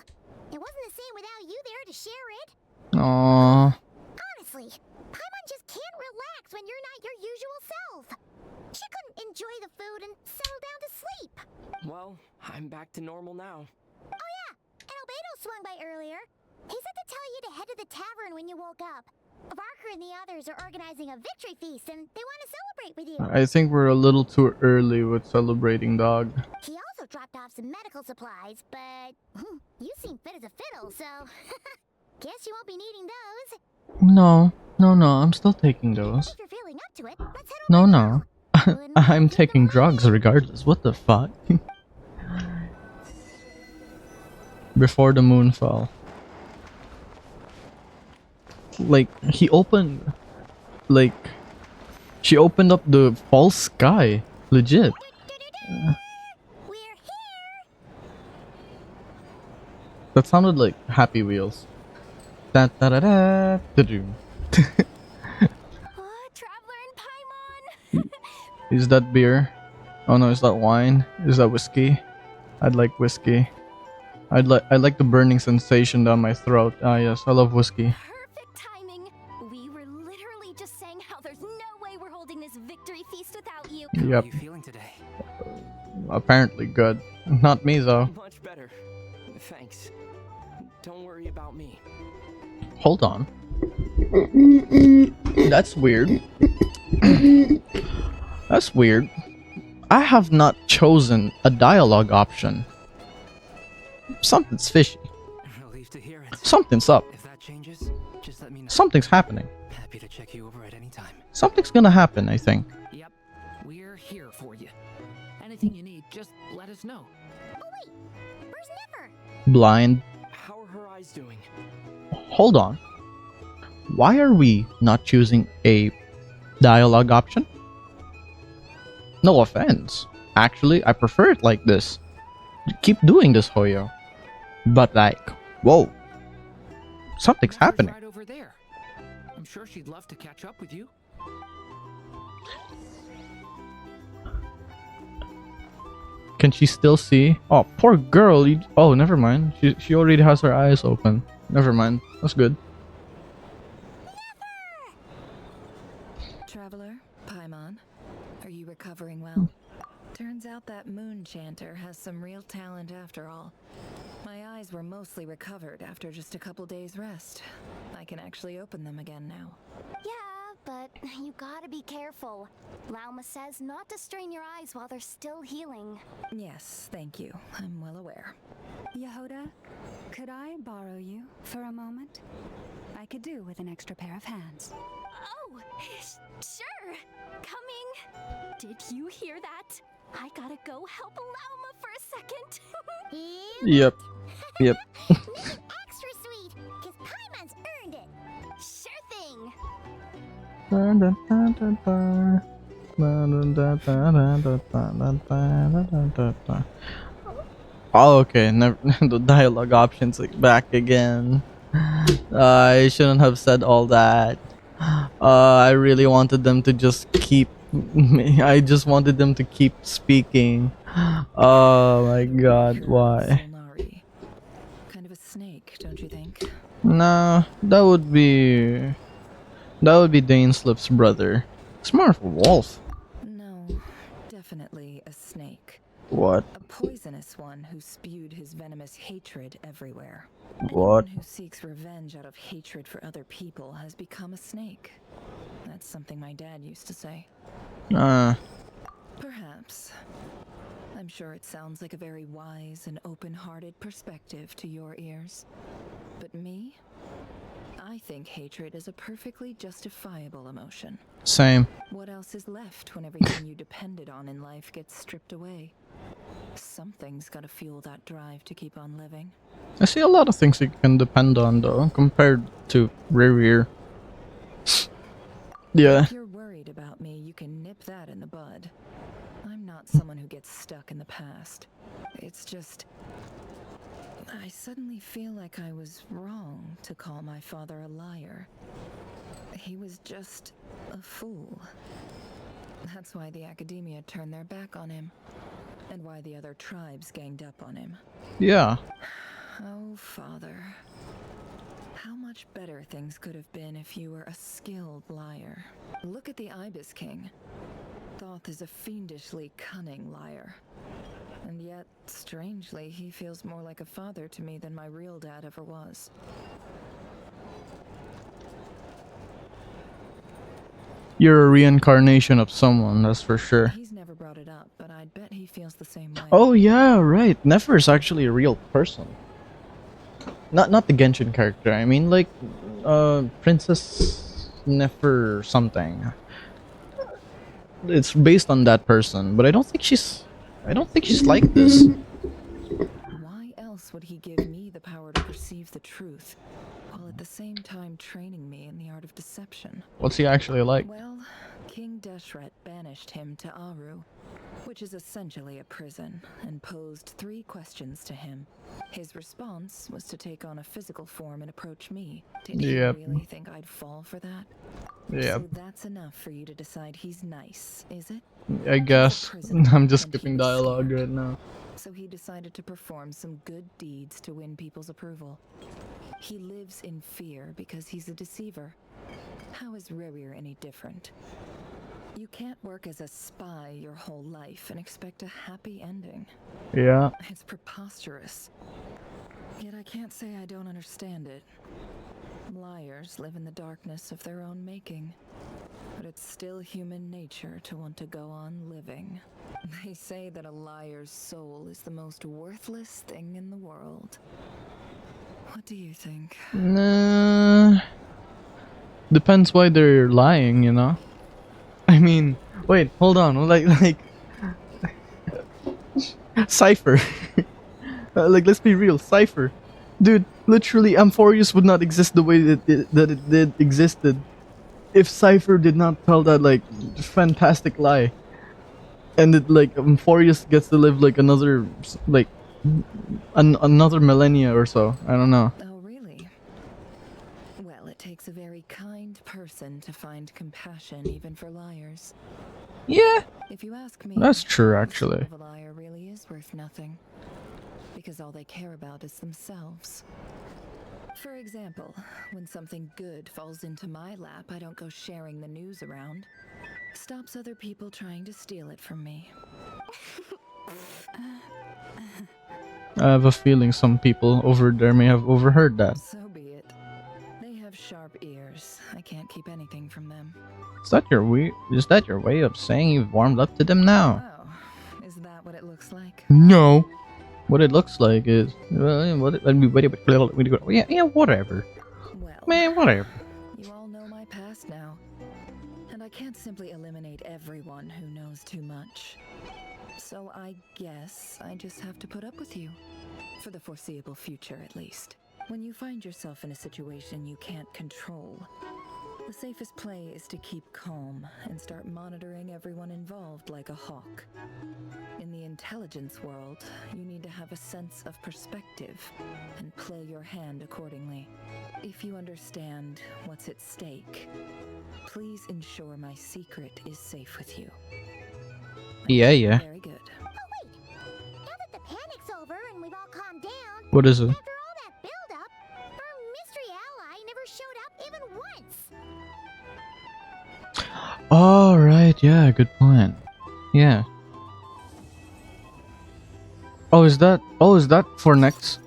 Speaker 2: it wasn't the same without you there to share it.
Speaker 1: Aww.
Speaker 2: Honestly, Paimon just can't relax when you're not your usual self. She couldn't enjoy the food and settle down to sleep.
Speaker 12: Well, I'm back to normal now.
Speaker 2: Oh yeah, and Albedo swung by earlier. He said to tell you to head to the tavern when you woke up. Barker and the others are organizing a victory feast and they want to celebrate with you.
Speaker 1: I think we're a little too early with celebrating, dog.
Speaker 2: He also dropped off some medical supplies, but you seem fit as a fiddle, so guess you won't be needing those.
Speaker 1: No, I'm still taking those.
Speaker 2: If you're feeling up to it, let's head
Speaker 1: No. I'm taking drugs regardless. What the fuck? Before the moon fell. Like, she opened up the false sky. Legit. That sounded like Happy Wheels. Da da da da da.
Speaker 10: Traveler and Paimon!
Speaker 1: Is that beer? Oh no, is that wine? Is that whiskey? I'd like whiskey. I like the burning sensation down my throat. Ah yes, I love whiskey.
Speaker 10: Perfect timing. We were literally just saying how there's no way we're holding this victory feast without you.
Speaker 1: Yep.
Speaker 21: How are you feeling today?
Speaker 1: Apparently good. Not me though.
Speaker 12: Much better. Thanks. Don't worry about me.
Speaker 1: Hold on. That's weird. That's weird. I have not chosen a dialogue option. Something's fishy.
Speaker 21: Relieved to hear it.
Speaker 1: Something's up.
Speaker 21: If that changes, just let me know.
Speaker 1: Something's happening.
Speaker 21: Happy to check you over at any time.
Speaker 1: Something's gonna happen, I think.
Speaker 5: Yep, we're here for you. Anything you need, just let us know.
Speaker 11: Oh wait, where's Never?
Speaker 1: Blind.
Speaker 12: How are her eyes doing?
Speaker 1: Hold on. Why are we not choosing a dialogue option? No offense. Actually, I prefer it like this. Keep doing this, Hoyo. But like, whoa. Something's happening.
Speaker 5: Right over there. I'm sure she'd love to catch up with you.
Speaker 1: Can she still see? Oh, poor girl. Oh, never mind. She already has her eyes open. Never mind. That's good.
Speaker 6: Traveler, Paimon, are you recovering well? Turns out that moon chanter has some real talent after all. My eyes were mostly recovered after just a couple days rest. I can actually open them again now.
Speaker 2: Yeah, but you gotta be careful. Lauma says not to strain your eyes while they're still healing.
Speaker 6: Yes, thank you. I'm well aware.
Speaker 3: Yehoda, could I borrow you for a moment? I could do with an extra pair of hands.
Speaker 10: Oh, sure. Coming. Did you hear that? I gotta go help Lauma for a second.
Speaker 1: Yep. Yep.
Speaker 2: Extra sweet, cause Paimon's earned it.
Speaker 10: Sure thing.
Speaker 1: Oh, okay. Never, the dialogue options like back again. I shouldn't have said all that. I really wanted them to just keep. I just wanted them to keep speaking. Oh my god, why?
Speaker 6: Kind of a snake, don't you think?
Speaker 1: Nah, that would be Daneslip's brother. It's more of a wolf.
Speaker 6: No, definitely a snake.
Speaker 1: What?
Speaker 6: A poisonous one who spewed his venomous hatred everywhere.
Speaker 1: What?
Speaker 6: Anyone who seeks revenge out of hatred for other people has become a snake. That's something my dad used to say. Perhaps. I'm sure it sounds like a very wise and open-hearted perspective to your ears. But me? I think hatred is a perfectly justifiable emotion.
Speaker 1: Same.
Speaker 6: What else is left when everything you depended on in life gets stripped away? Something's gotta fuel that drive to keep on living.
Speaker 1: I see a lot of things you can depend on though, compared to Rerir. Yeah.
Speaker 6: If you're worried about me, you can nip that in the bud. I'm not someone who gets stuck in the past. It's just... I suddenly feel like I was wrong to call my father a liar. He was just a fool. That's why the academia turned their back on him. And why the other tribes ganged up on him.
Speaker 1: Yeah.
Speaker 6: Oh, father. How much better things could have been if you were a skilled liar. Look at the Ibis King. Thoth is a fiendishly cunning liar. And yet, strangely, he feels more like a father to me than my real dad ever was.
Speaker 1: You're a reincarnation of someone, that's for sure.
Speaker 6: He's never brought it up, but I'd bet he feels the same way.
Speaker 1: Oh yeah, right. Nefer's actually a real person. Not the Genshin character. I mean, like, Princess Nefer something. It's based on that person, but I don't think she's like this.
Speaker 6: Why else would he give me the power to perceive the truth, while at the same time training me in the art of deception?
Speaker 1: What's he actually like?
Speaker 6: Well, King Deshret banished him to Aru. which is essentially a prison, and posed 3 questions to him. His response was to take on a physical form and approach me. Did
Speaker 1: Yep.
Speaker 6: he really think I'd fall for that?
Speaker 1: Yep.
Speaker 6: So that's enough for you to decide he's nice, is it?
Speaker 1: I guess. I'm just skipping dialogue right now.
Speaker 6: So he decided to perform some good deeds to win people's approval. He lives in fear because he's a deceiver. How is Rerir any different? You can't work as a spy your whole life and expect a happy ending.
Speaker 1: Yeah.
Speaker 6: It's preposterous. Yet I can't say I don't understand it. Liars live in the darkness of their own making. But it's still human nature to want to go on living. They say that a liar's soul is the most worthless thing in the world. What do you think?
Speaker 1: Nah. Depends why they're lying, you know? I mean, wait, hold on. Like Cypher. Like, let's be real, Cypher. Dude, literally, Amphorius would not exist the way that it did existed if Cypher did not tell that, like, fantastic lie. And it, like, Amphorius gets to live, like, another, like, another millennia or so. I don't know.
Speaker 6: Oh, really? Well, it takes a very kind person to find compassion even for liars.
Speaker 1: Yeah.
Speaker 6: If you ask me,
Speaker 1: That's true,
Speaker 6: the
Speaker 1: actually.
Speaker 6: soul of a liar really is worth nothing. Because all they care about is themselves. For example, when something good falls into my lap, I don't go sharing the news around. Stops other people trying to steal it from me.
Speaker 1: I have a feeling some people over there may have overheard that.
Speaker 6: So be it. They have sharp ears. I can't keep anything from them.
Speaker 1: Is that your way of saying you've warmed up to them now?
Speaker 6: Oh, is that what it looks like?
Speaker 1: No. What it looks like is yeah, whatever.
Speaker 6: Well,
Speaker 1: Man, whatever.
Speaker 6: You all know my past now. And I can't simply eliminate everyone who knows too much. So I guess I just have to put up with you. For the foreseeable future, at least. When you find yourself in a situation you can't control, the safest play is to keep calm and start monitoring everyone involved like a hawk. In the intelligence world, you need to have a sense of perspective and play your hand accordingly. If you understand what's at stake, please ensure my secret is safe with you.
Speaker 1: Yeah.
Speaker 6: Very good.
Speaker 11: Oh wait! Now that the panic's over and we've all calmed down,
Speaker 1: What is it?
Speaker 11: after all that build-up, our mystery ally never showed up even once!
Speaker 1: Alright, yeah, good plan. Yeah. Oh, is that for next?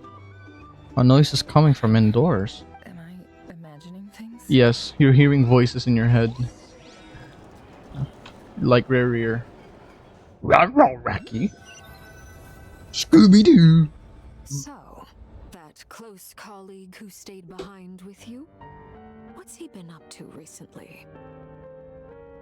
Speaker 1: A noise is coming from indoors.
Speaker 6: Am I imagining things?
Speaker 1: Yes, you're hearing voices in your head. Like Rerir. Racky. Scooby-Doo.
Speaker 10: So, that close colleague who stayed behind with you? What's he been up to recently?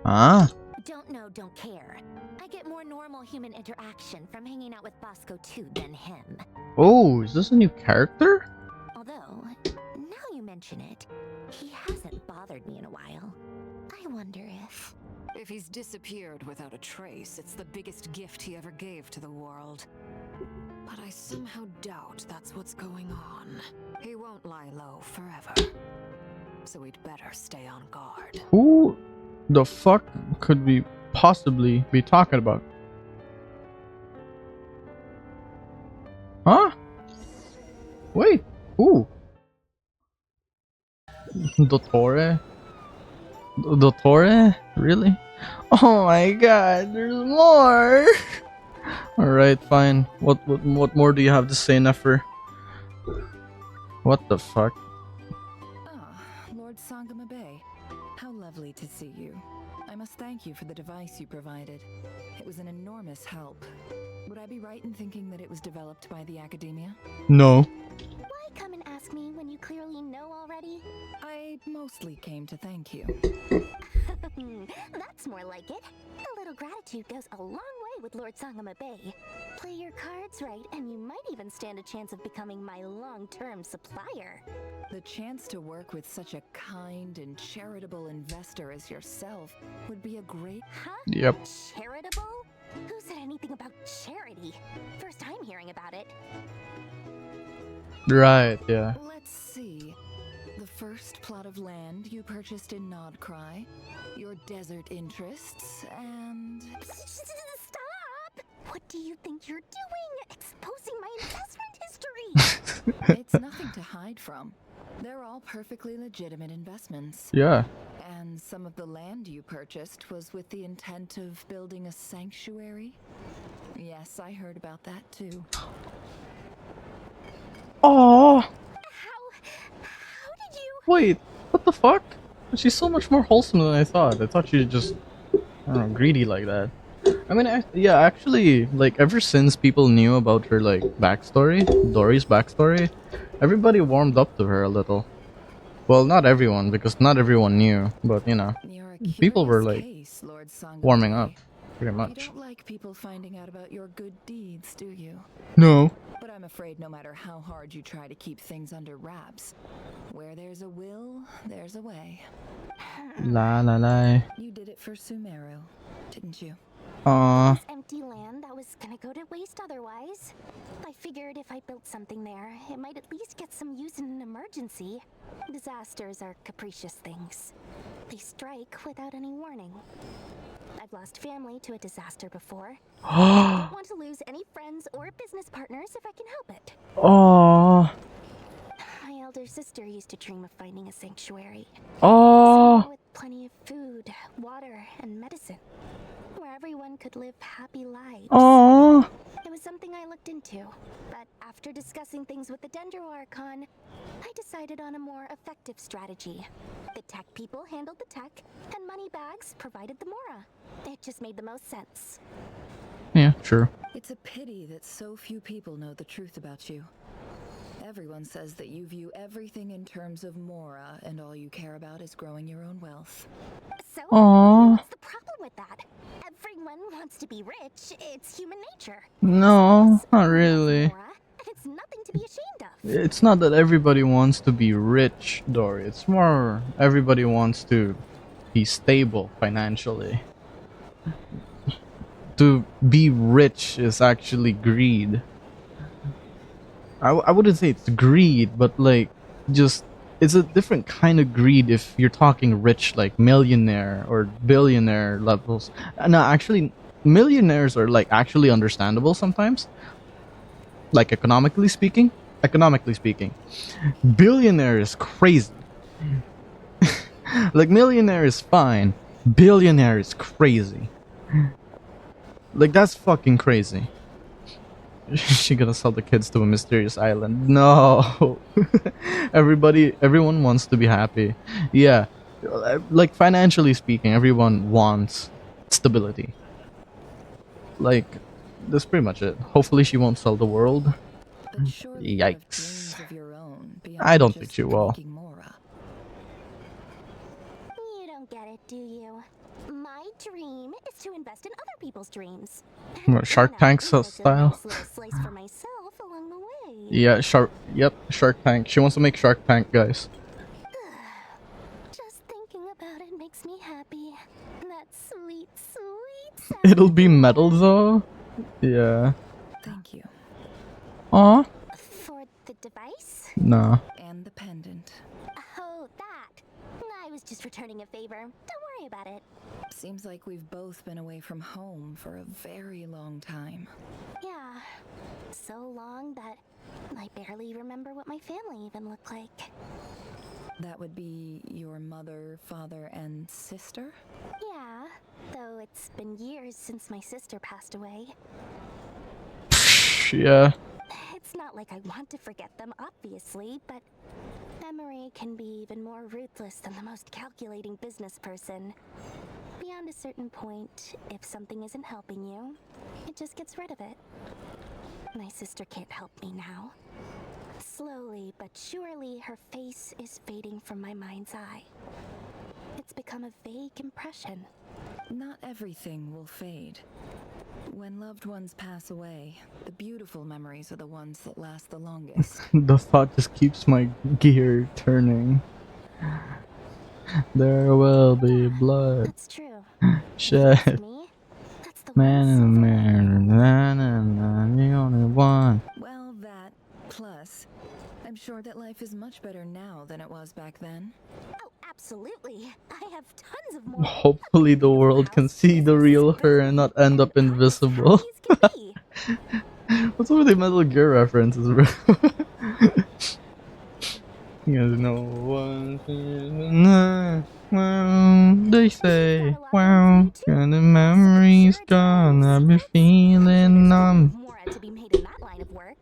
Speaker 1: Ah.
Speaker 11: Don't know, don't care. I get more normal human interaction from hanging out with Bosco 2 than him.
Speaker 1: Oh, is this a new character?
Speaker 11: Although, now you mention it, he hasn't bothered me in a while. I wonder if...
Speaker 10: If he's disappeared without a trace, it's the biggest gift he ever gave to the world. But I somehow doubt that's what's going on. He won't lie low forever. So we'd better stay on guard.
Speaker 1: Who the fuck could we possibly be talking about? Huh? Wait, who? Dottore? Dottore? Really? Oh my god, there's more! Alright, fine. What more do you have to say, Nefer? What the fuck?
Speaker 6: Ah, Lord Sangama Bay. How lovely to see you. I must thank you for the device you provided. It was an enormous help. Would I be right in thinking that it was developed by the Academia?
Speaker 1: No.
Speaker 11: Why come and ask me when you clearly know already?
Speaker 6: I mostly came to thank you.
Speaker 11: That's more like it. A little gratitude goes a long way with Lord Sangama Bay. Play your cards right, and you might even stand a chance of becoming my long-term supplier.
Speaker 6: The chance to work with such a kind and charitable investor as yourself would be a great...
Speaker 11: Huh?
Speaker 1: Yep.
Speaker 11: Charitable? Who said anything about charity? First time hearing about it.
Speaker 1: Right, yeah.
Speaker 6: Let's see. The first plot of land you purchased in Nodcry, your desert interests, and...
Speaker 11: Stop! What do you think you're doing? Exposing my investment history!
Speaker 6: It's nothing to hide from. They're all perfectly legitimate investments.
Speaker 1: Yeah.
Speaker 6: And some of the land you purchased was with the intent of building a sanctuary? Yes, I heard about that too.
Speaker 1: Oh.
Speaker 11: How did you...
Speaker 1: Wait, what the fuck? She's so much more wholesome than I thought. I thought she was just, I don't know, greedy like that. I mean, yeah, actually, like, ever since people knew about her, like, backstory, Dory's backstory, everybody warmed up to her a little. Well, not everyone, because not everyone knew, but, you know, people were, like, warming up, pretty much.
Speaker 6: You don't like people finding out about your good deeds, do you?
Speaker 1: No.
Speaker 6: But I'm afraid no matter how hard you try to keep things under wraps, where there's a will, there's a way.
Speaker 1: La la la.
Speaker 6: You did it for Sumeru, didn't you?
Speaker 11: This empty land that was gonna go to waste otherwise. I figured if I built something there, it might at least get some use in an emergency. Disasters are capricious things. They strike without any warning. I've lost family to a disaster before. I don't want to lose any friends or business partners if I can help it.
Speaker 1: Oh.
Speaker 11: My elder sister used to dream of finding a sanctuary.
Speaker 1: Oh.
Speaker 11: Somewhere with plenty of food, water, and medicine. Where everyone could live happy lives.
Speaker 1: Oh.
Speaker 11: It was something I looked into, but after discussing things with the Dendro Archon, I decided on a more effective strategy. The tech people handled the tech, and Moneybags provided the Mora. It just made the most sense.
Speaker 1: Yeah, true.
Speaker 6: It's a pity that so few people know the truth about you. Everyone says that you view everything in terms of Mora, and all you care about is growing your own wealth.
Speaker 11: So,
Speaker 1: Aww.
Speaker 11: what's the problem with that? Everyone wants to be rich. It's human nature.
Speaker 1: No, not really.
Speaker 11: It's nothing to be ashamed of.
Speaker 1: It's not that everybody wants to be rich, Dory. It's more everybody wants to be stable financially. To be rich is actually greed. I wouldn't say it's greed, but like, just, it's a different kind of greed if you're talking rich, like millionaire or billionaire levels. No, actually, millionaires are like actually understandable sometimes. Like economically speaking. Billionaire is crazy. Like millionaire is fine. Billionaire is crazy. Like that's fucking crazy. She gonna sell the kids to a mysterious island. No. Everyone wants to be happy. Yeah. Like financially speaking, everyone wants stability. Like, that's pretty much it. Hopefully she won't sell the world. Yikes. I don't think she will.
Speaker 11: You don't get it, do you? My dream is to invest in other people's dreams.
Speaker 1: Shark Tank style?
Speaker 11: Slice for myself along the way.
Speaker 1: Yeah, Shark Tank. She wants to make Shark Tank, guys.
Speaker 11: Just thinking about it makes me happy. That sweet, sweet sound.
Speaker 1: It'll be metal though? Yeah.
Speaker 6: Thank you.
Speaker 1: Aw.
Speaker 11: For the device?
Speaker 1: Nah.
Speaker 6: And the pendant.
Speaker 11: Oh, that. I was just returning a favor. Don't worry about it.
Speaker 6: Seems like we've both been away from home for a very long time.
Speaker 11: Yeah. So long that I barely remember what my family even looked like.
Speaker 6: That would be your mother, father, and sister?
Speaker 11: Yeah, though it's been years since my sister passed away.
Speaker 1: Yeah.
Speaker 11: It's not like I want to forget them, obviously, but memory can be even more ruthless than the most calculating business person. Beyond a certain point, if something isn't helping you, it just gets rid of it. My sister can't help me now. Slowly but surely, her face is fading from my mind's eye. It's become a vague impression.
Speaker 6: Not everything will fade. When loved ones pass away, the beautiful memories are the ones that last the longest.
Speaker 1: The thought just keeps my gear turning. There will be blood.
Speaker 11: That's true.
Speaker 1: Shed.
Speaker 11: Me, that's the
Speaker 1: Man in the mirror, the only one.
Speaker 6: Well, that plus, I'm sure that life is much better now than it was back then.
Speaker 11: Oh, absolutely. I have tons of more.
Speaker 1: Hopefully the world can see the real her and not end up invisible. What's up with the Metal Gear references, bro? You guys know one. Well, they say, wow, and the memory's gone. I've been feeling numb.
Speaker 11: More to be made in that line of work.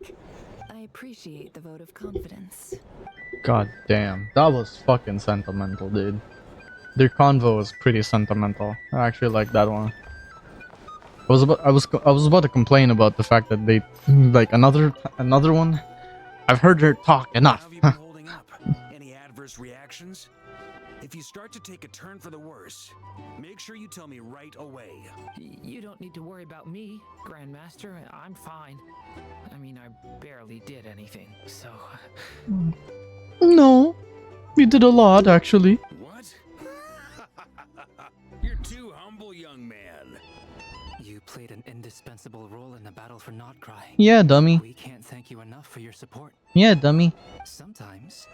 Speaker 6: I appreciate the vote of confidence.
Speaker 1: God damn, that was fucking sentimental, dude. Their convo was pretty sentimental. I actually like that one. I was about to complain about the fact that they like another one. I've heard her talk enough.
Speaker 8: Any adverse reactions? If you start to take a turn for the worse, make sure you tell me right away.
Speaker 5: You don't need to worry about me, Grandmaster. I'm fine. I mean, I barely did anything, so...
Speaker 1: No, we did a lot, actually.
Speaker 8: What? You're too humble, young man.
Speaker 21: You played an indispensable role in the battle for Notcry.
Speaker 1: Yeah, dummy.
Speaker 21: We can't thank you enough for your support.
Speaker 1: Yeah, dummy.
Speaker 21: Sometimes,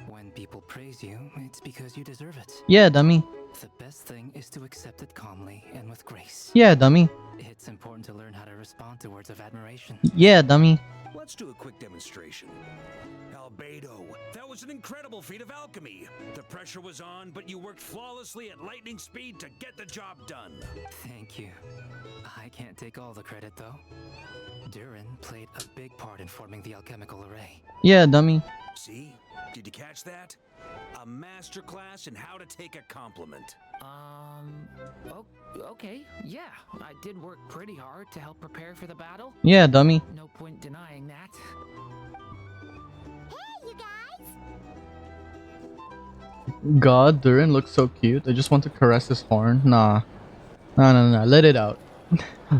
Speaker 21: when people praise you, it's because you deserve it.
Speaker 1: Yeah, dummy.
Speaker 21: The best thing is to accept it calmly and with grace.
Speaker 1: Yeah, dummy.
Speaker 21: It's important to learn how to respond to words of admiration.
Speaker 1: Yeah, dummy.
Speaker 8: Let's do a quick demonstration. Albedo, that was an incredible feat of alchemy. The pressure was on, but you worked flawlessly at lightning speed to get the job done.
Speaker 21: Thank you. I can't take all the credit, though. Durin played a big part in forming the alchemical array.
Speaker 1: Yeah, dummy.
Speaker 8: See? Did you catch that? A masterclass in how to take a compliment.
Speaker 5: Okay, yeah. I did work pretty hard to help prepare for the battle.
Speaker 1: Yeah, dummy.
Speaker 5: No point denying that.
Speaker 2: Hey, you guys!
Speaker 1: God, Durin looks so cute. I just want to caress his horn. Nah. Nah. Let it out.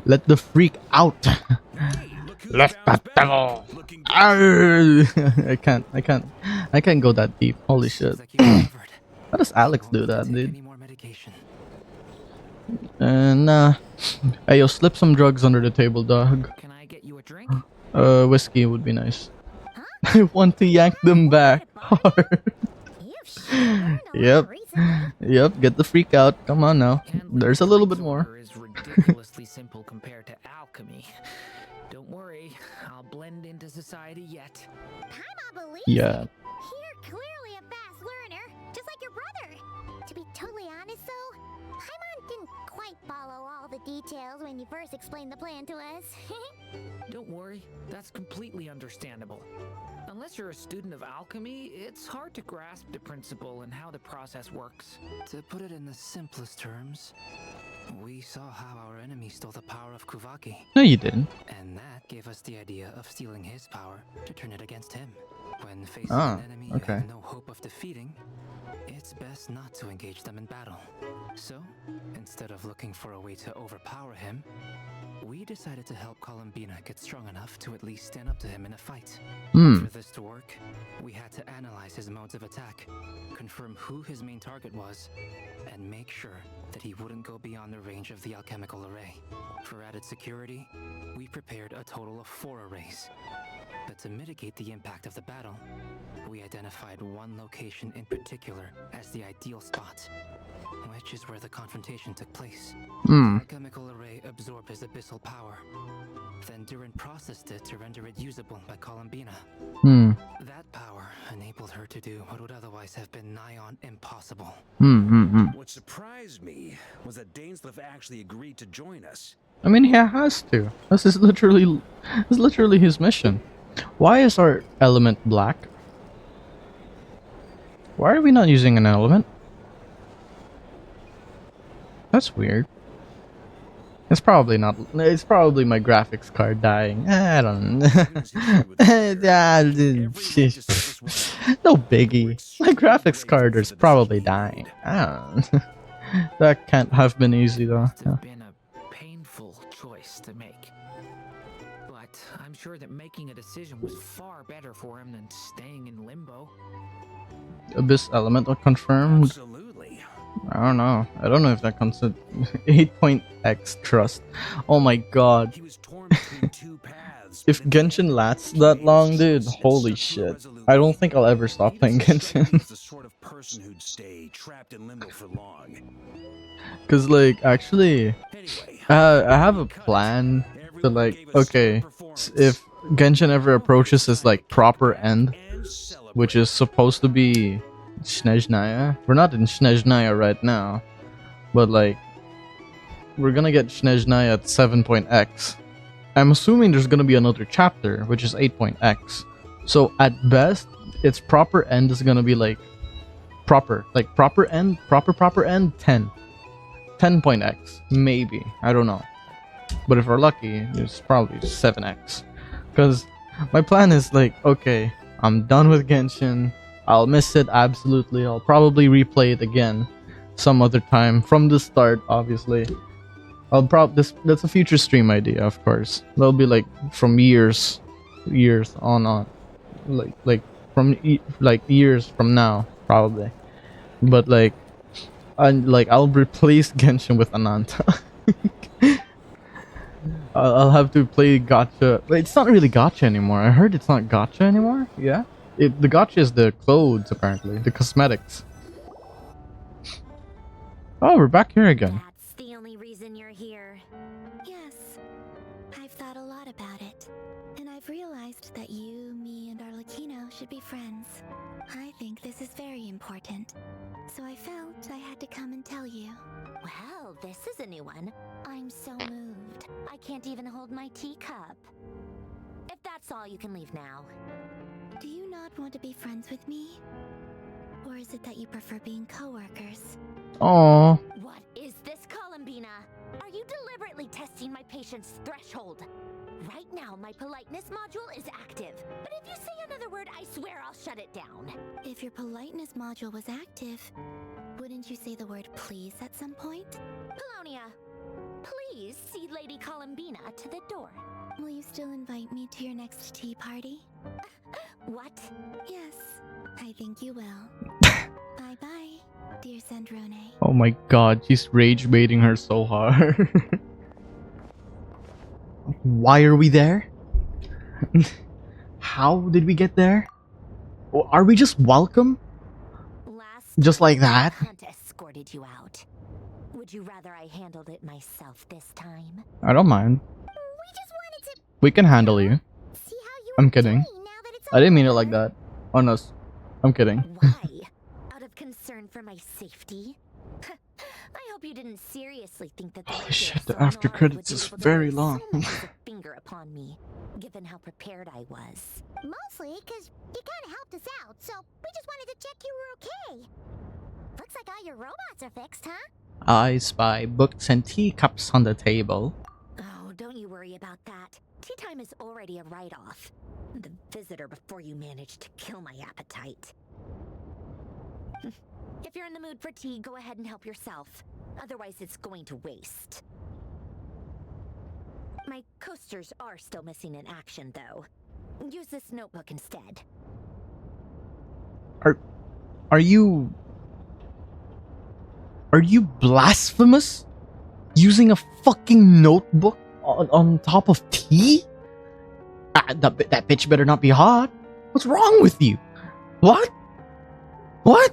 Speaker 1: Let the freak out. Let the devil. I can't go that deep. Holy shit. How does Alex do that, dude? And hey, yo, slip some drugs under the table, dog.
Speaker 5: Can I get you a drink?
Speaker 1: Whiskey would be nice. I want to yank them back hard. Yep. Get the freak out. Come on now. There's a little bit more.
Speaker 5: Is ridiculously simple compared to alchemy. Don't worry, I'll blend into society yet.
Speaker 1: Yeah.
Speaker 2: You're clearly a fast learner, just like your brother. To be totally honest, though, Paimon didn't quite follow all the details when you first explained the plan to us.
Speaker 5: Don't worry, that's completely understandable. Unless you're a student of alchemy, it's hard to grasp the principle and how the process works.
Speaker 21: To put it in the simplest terms, we saw how our enemy stole the power of Kuvaki.
Speaker 1: No, you didn't.
Speaker 21: And that gave us the idea of stealing his power to turn it against him. When facing an enemy you have no hope of defeating, it's best not to engage them in battle. So, instead of looking for a way to overpower him, we decided to help Columbina get strong enough to at least stand up to him in a fight. For this to work, we had to analyze his modes of attack, confirm who his main target was, and make sure that he wouldn't go beyond the range of the alchemical array. For added security, we prepared a total of 4 arrays. But to mitigate the impact of the battle, we identified one location in particular as the ideal spot, which is where the confrontation took place. The alchemical array absorbed his abyssal power. Then Durin processed it to render it usable by Columbina. That power enabled her to do what would otherwise have been nigh on impossible.
Speaker 8: What surprised me was that Dainsleif actually agreed to join us.
Speaker 1: I mean, he has to. This is literally his mission. Why is our element black? Why are we not using an element? That's weird. It's probably not. It's probably my graphics card dying. I don't know. No biggie. My graphics card is probably dying. I don't know. That can't have been easy though.
Speaker 5: Must have been a painful choice to make. But I'm sure that making a decision was far better for him than staying in limbo.
Speaker 1: Abyss elemental confirmed.
Speaker 8: Absolutely.
Speaker 1: I don't know. I don't know if that comes to 8.x trust. Oh my god. If Genshin lasts that long, dude, holy shit. I don't think I'll ever stop playing Genshin.
Speaker 8: the sort of person who'd stay trapped in limbo for long.
Speaker 1: Cause like, actually, I have a plan to like, okay, if Genshin ever approaches this like proper end, which is supposed to be Snezhnaya. We're not in Snezhnaya right now, but like, we're gonna get Snezhnaya at 7.x. I'm assuming there's gonna be another chapter, which is 8.x. So at best, its proper end is gonna be like proper end, proper end 10. 10.x, maybe. I don't know. But if we're lucky, it's probably 7x. Because my plan is like, okay, I'm done with Genshin. I'll miss it absolutely. I'll probably replay it again some other time from the start, obviously. That's a future stream idea, of course. That'll be like from years on, like from like years from now, probably. But like, I'll replace Genshin with Ananta. I'll have to play gacha. But it's not really gacha anymore. I heard it's not gacha anymore. Yeah, the gacha is the clothes apparently, the cosmetics. Oh, we're back here again.
Speaker 2: That's the only reason you're here.
Speaker 11: Yes, I've thought a lot about it. And I've realized that you, me, and Arlecchino should be friends. I think this is very important. So I felt I had to come and tell you.
Speaker 2: Well, this is a new one. I'm so moved. I can't even hold my teacup. If that's all, you can leave now.
Speaker 11: Do you not want to be friends with me? Or is it that you prefer being co-workers?
Speaker 1: Aww.
Speaker 2: What is this, Columbina? Are you deliberately testing my patience threshold? Right now, my politeness module is active. But if you say another word, I swear I'll shut it down.
Speaker 11: If your politeness module was active, wouldn't you say the word please at some point?
Speaker 2: Polonia, please see Lady Columbina to the door.
Speaker 11: Will you still invite me to your next tea party?
Speaker 2: What?
Speaker 11: Yes, I think you will. Bye-bye, dear Sandrone.
Speaker 1: Oh my god, she's rage baiting her so hard. Why are we there? How did we get there? Are we just welcome? Just like that?
Speaker 2: Hunt escorted you out. Would you rather I handled it myself this time?
Speaker 1: I don't mind.
Speaker 2: We just wanted to
Speaker 1: We can handle you.
Speaker 2: see how you
Speaker 1: I'm kidding. I didn't mean it like that. On us. I'm kidding.
Speaker 2: Why? Out of concern for my safety? I hope you didn't seriously think that
Speaker 1: Holy shit, the after credits is very long.
Speaker 2: a finger upon me, given how prepared I was.
Speaker 11: Mostly because you kind of helped us out, so we just wanted to check you were okay.
Speaker 2: Looks like all your robots are fixed, huh?
Speaker 1: I spy books and teacups on the table.
Speaker 2: Oh, don't you worry about that. Tea time is already a write-off. The visitor before you managed to kill my appetite. If you're in the mood for tea, go ahead and help yourself. Otherwise, it's going to waste. My coasters are still missing in action, though. Use this notebook instead.
Speaker 1: Are you blasphemous? Using a fucking notebook on top of tea? That bitch better not be hot. What's wrong with you? What? What?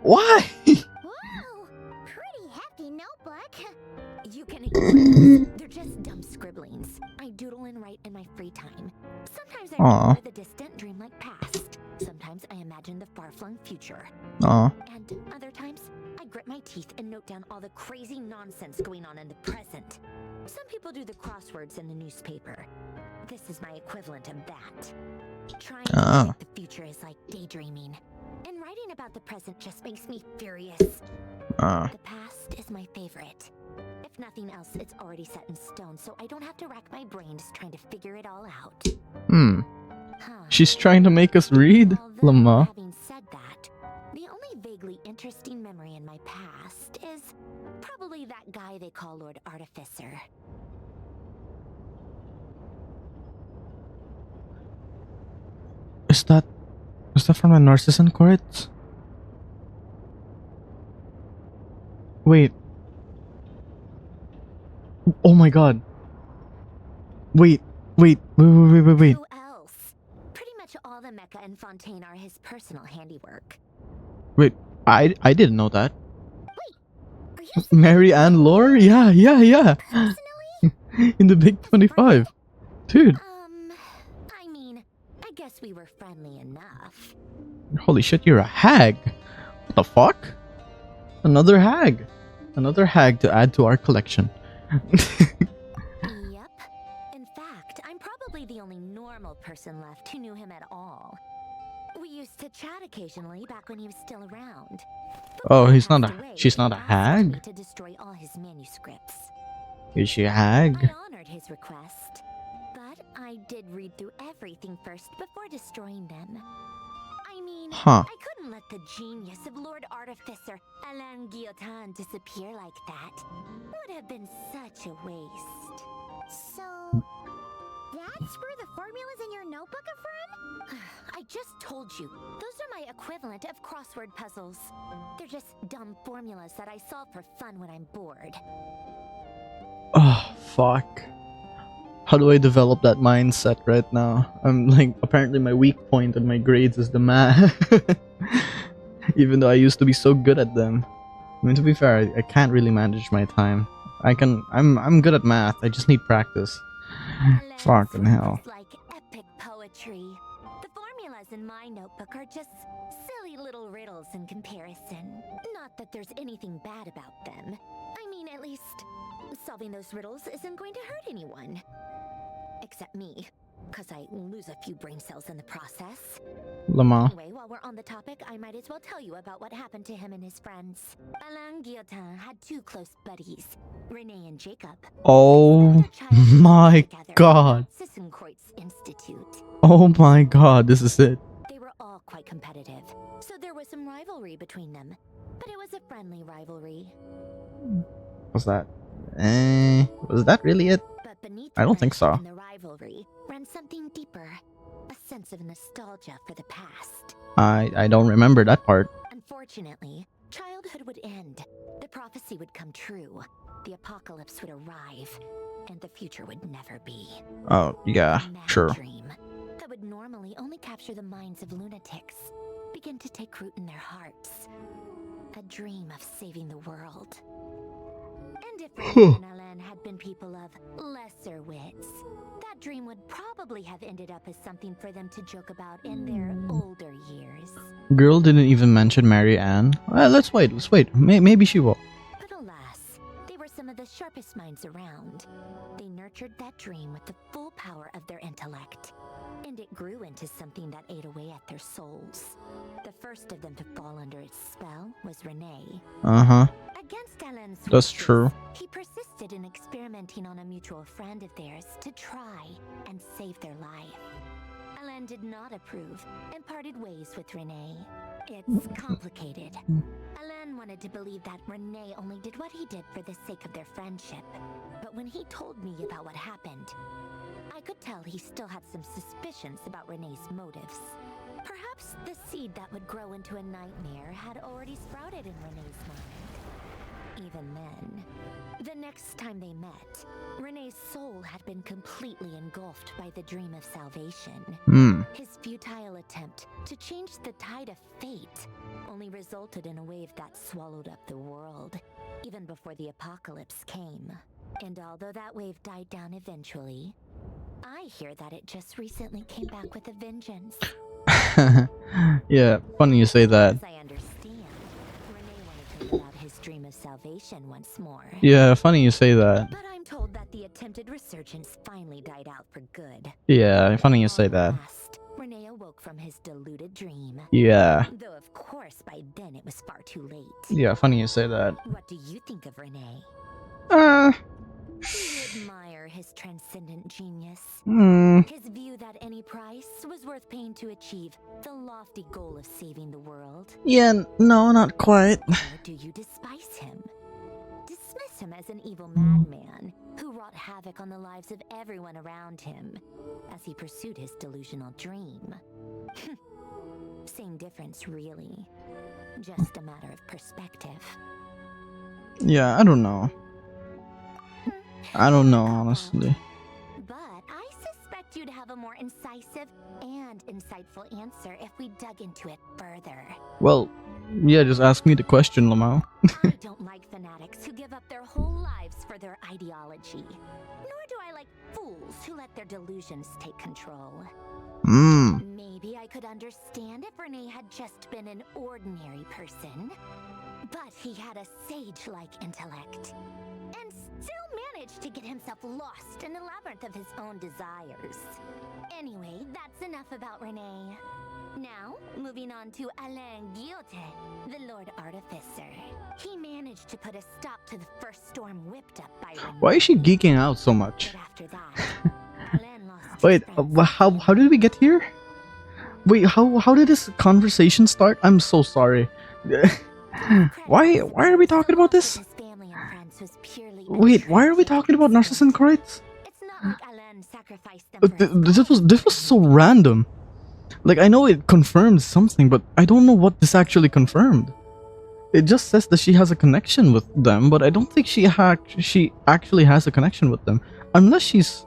Speaker 1: Why?
Speaker 2: Whoa! Pretty hefty notebook. You can ignore them. They're just dumb scribblings. I doodle and write in my free time. Sometimes I remember the distant dreamlike past. Sometimes I imagine the far-flung future. And other times, I grit my teeth and note down all the crazy nonsense going on in the present. Some people do the crosswords in the newspaper. This is my equivalent of that. Trying to predict the future is like daydreaming. And writing about the present just makes me furious. The past is my favorite. If nothing else, it's already set in stone, so I don't have to rack my brains trying to figure it all out.
Speaker 1: She's trying to make us read, Lama.
Speaker 2: Having said that, the only vaguely interesting memory in my past is probably that guy they call Lord Artificer.
Speaker 1: Is that from the Narcissan Court? Wait. Oh my god. Wait. Wait. Wait.
Speaker 2: Who else? Pretty much all the mecha and Fontaine are his personal handiwork.
Speaker 1: Wait. I didn't know that. Mary Ann Lore? Yeah. In the Big 25. Dude.
Speaker 2: I mean, I guess we were friendly enough.
Speaker 1: Holy shit, you're a hag. What the fuck? Another hag. Another hag to add to our collection.
Speaker 2: Yep. In fact, I'm probably the only normal person left who knew him at all. We used to chat occasionally back when he was still around.
Speaker 1: Oh, she's not a hag?
Speaker 2: To destroy all his manuscripts.
Speaker 1: Is she a hag?
Speaker 2: I honored his request, but I did read through everything first before destroying them. I mean,
Speaker 1: Huh.
Speaker 2: I couldn't let the genius of Lord Artificer Alain Guillotin disappear like that. Would have been such a waste. So, that's where the formulas in your notebook are from? I just told you. Those are my equivalent of crossword puzzles. They're just dumb formulas that I solve for fun when I'm bored.
Speaker 1: Oh, fuck. How do I develop that mindset right now? I'm like, apparently my weak point in my grades is the math. Even though I used to be so good at them. I mean, to be fair, I can't really manage my time. I'm good at math, I just need practice. Fucking hell.
Speaker 2: Like epic poetry. The formulas in my notebook are just silly little riddles in comparison. Not that there's anything bad about them. I mean, at least solving those riddles isn't going to hurt anyone. Except me, because I lose a few brain cells in the process.
Speaker 1: Lamar.
Speaker 2: Anyway, while we're on the topic, I might as well tell you about what happened to him and his friends. Alain Guillotin had two close buddies, Renee and Jacob.
Speaker 1: Oh my god.
Speaker 2: Sissenkreuz Institute.
Speaker 1: Oh my god, this is it.
Speaker 2: They were all quite competitive, so there was some rivalry between them. But it was a friendly rivalry.
Speaker 1: Was that? Was that really it? I don't think so.
Speaker 2: In the rivalry ran something deeper, a sense of nostalgia for the past.
Speaker 1: I don't remember that part.
Speaker 2: Unfortunately, childhood would end, the prophecy would come true, the apocalypse would arrive, and the future would never be.
Speaker 1: Oh, yeah, sure.
Speaker 2: Dream that would normally only capture the minds of lunatics begin to take root in their hearts. A dream of saving the world. And if Renee and Alain had been people of lesser wits, that dream would probably have ended up as something for them to joke about in their older years.
Speaker 1: Girl didn't even mention Mary Ann. Let's wait. Maybe she will.
Speaker 2: But alas, they were some of the sharpest minds around. They nurtured that dream with the full power of their intellect. And it grew into something that ate away at their souls. The first of them to fall under its spell was Renee.
Speaker 1: Uh-huh.
Speaker 2: Against Alain's
Speaker 1: That's
Speaker 2: wishes,
Speaker 1: true.
Speaker 2: he persisted in experimenting on a mutual friend of theirs to try and save their life. Alain did not approve and parted ways with Renee. It's complicated. Alain wanted to believe that Renee only did what he did for the sake of their friendship. But when he told me about what happened, I could tell he still had some suspicions about Renee's motives. Perhaps the seed that would grow into a nightmare had already sprouted in Renee's mind. Even then, the next time they met, Renee's soul had been completely engulfed by the dream of salvation. His futile attempt to change the tide of fate only resulted in a wave that swallowed up the world, even before the apocalypse came. And although that wave died down eventually, I hear that it just recently came back with a vengeance.
Speaker 1: Yeah, funny you say that.
Speaker 2: As I understand, Renee wanted to live out his dream of salvation once more.
Speaker 1: Yeah, funny you say that.
Speaker 2: But I'm told that the attempted resurgence finally died out for good.
Speaker 1: Yeah, funny you say that.
Speaker 2: Renee awoke from his deluded dream.
Speaker 1: Yeah.
Speaker 2: Though of course by then it was far too late.
Speaker 1: Yeah, funny you say that.
Speaker 2: What do you think of Renee? Do you admire his transcendent genius? His view that any price was worth paying to achieve the lofty goal of saving the world?
Speaker 1: Yeah, no, not quite.
Speaker 2: Or do you despise him? Dismiss him as an evil madman who wrought havoc on the lives of everyone around him as he pursued his delusional dream? Same difference, really. Just a matter of perspective.
Speaker 1: Yeah, I don't know. I don't know, honestly.
Speaker 2: But I suspect you'd have a more incisive and insightful answer if we dug into it further.
Speaker 1: Well, yeah, just ask me the question, Lamau.
Speaker 2: I don't like fanatics who give up their whole lives for their ideology. Nor do I like fools who let their delusions take control. Maybe I could understand if Renee had just been an ordinary person. But he had a sage-like intellect. And still managed to get himself lost in the labyrinth of his own desires. Anyway, that's enough about Renee. Now, moving on to Alain Guillotin, the Lord Artificer. He managed to put a stop to the first storm whipped up by Renee.
Speaker 1: Why is she geeking out so much?
Speaker 2: After that, Alain lost
Speaker 1: Wait, how did we get here? Wait, how did this conversation start? I'm so sorry. Why are we talking about this? Wait, why are we talking about Narcissus Kreutz? This was so random. Like, I know it confirms something, but I don't know what this actually confirmed. It just says that she has a connection with them, but I don't think she actually has a connection with them. Unless she's...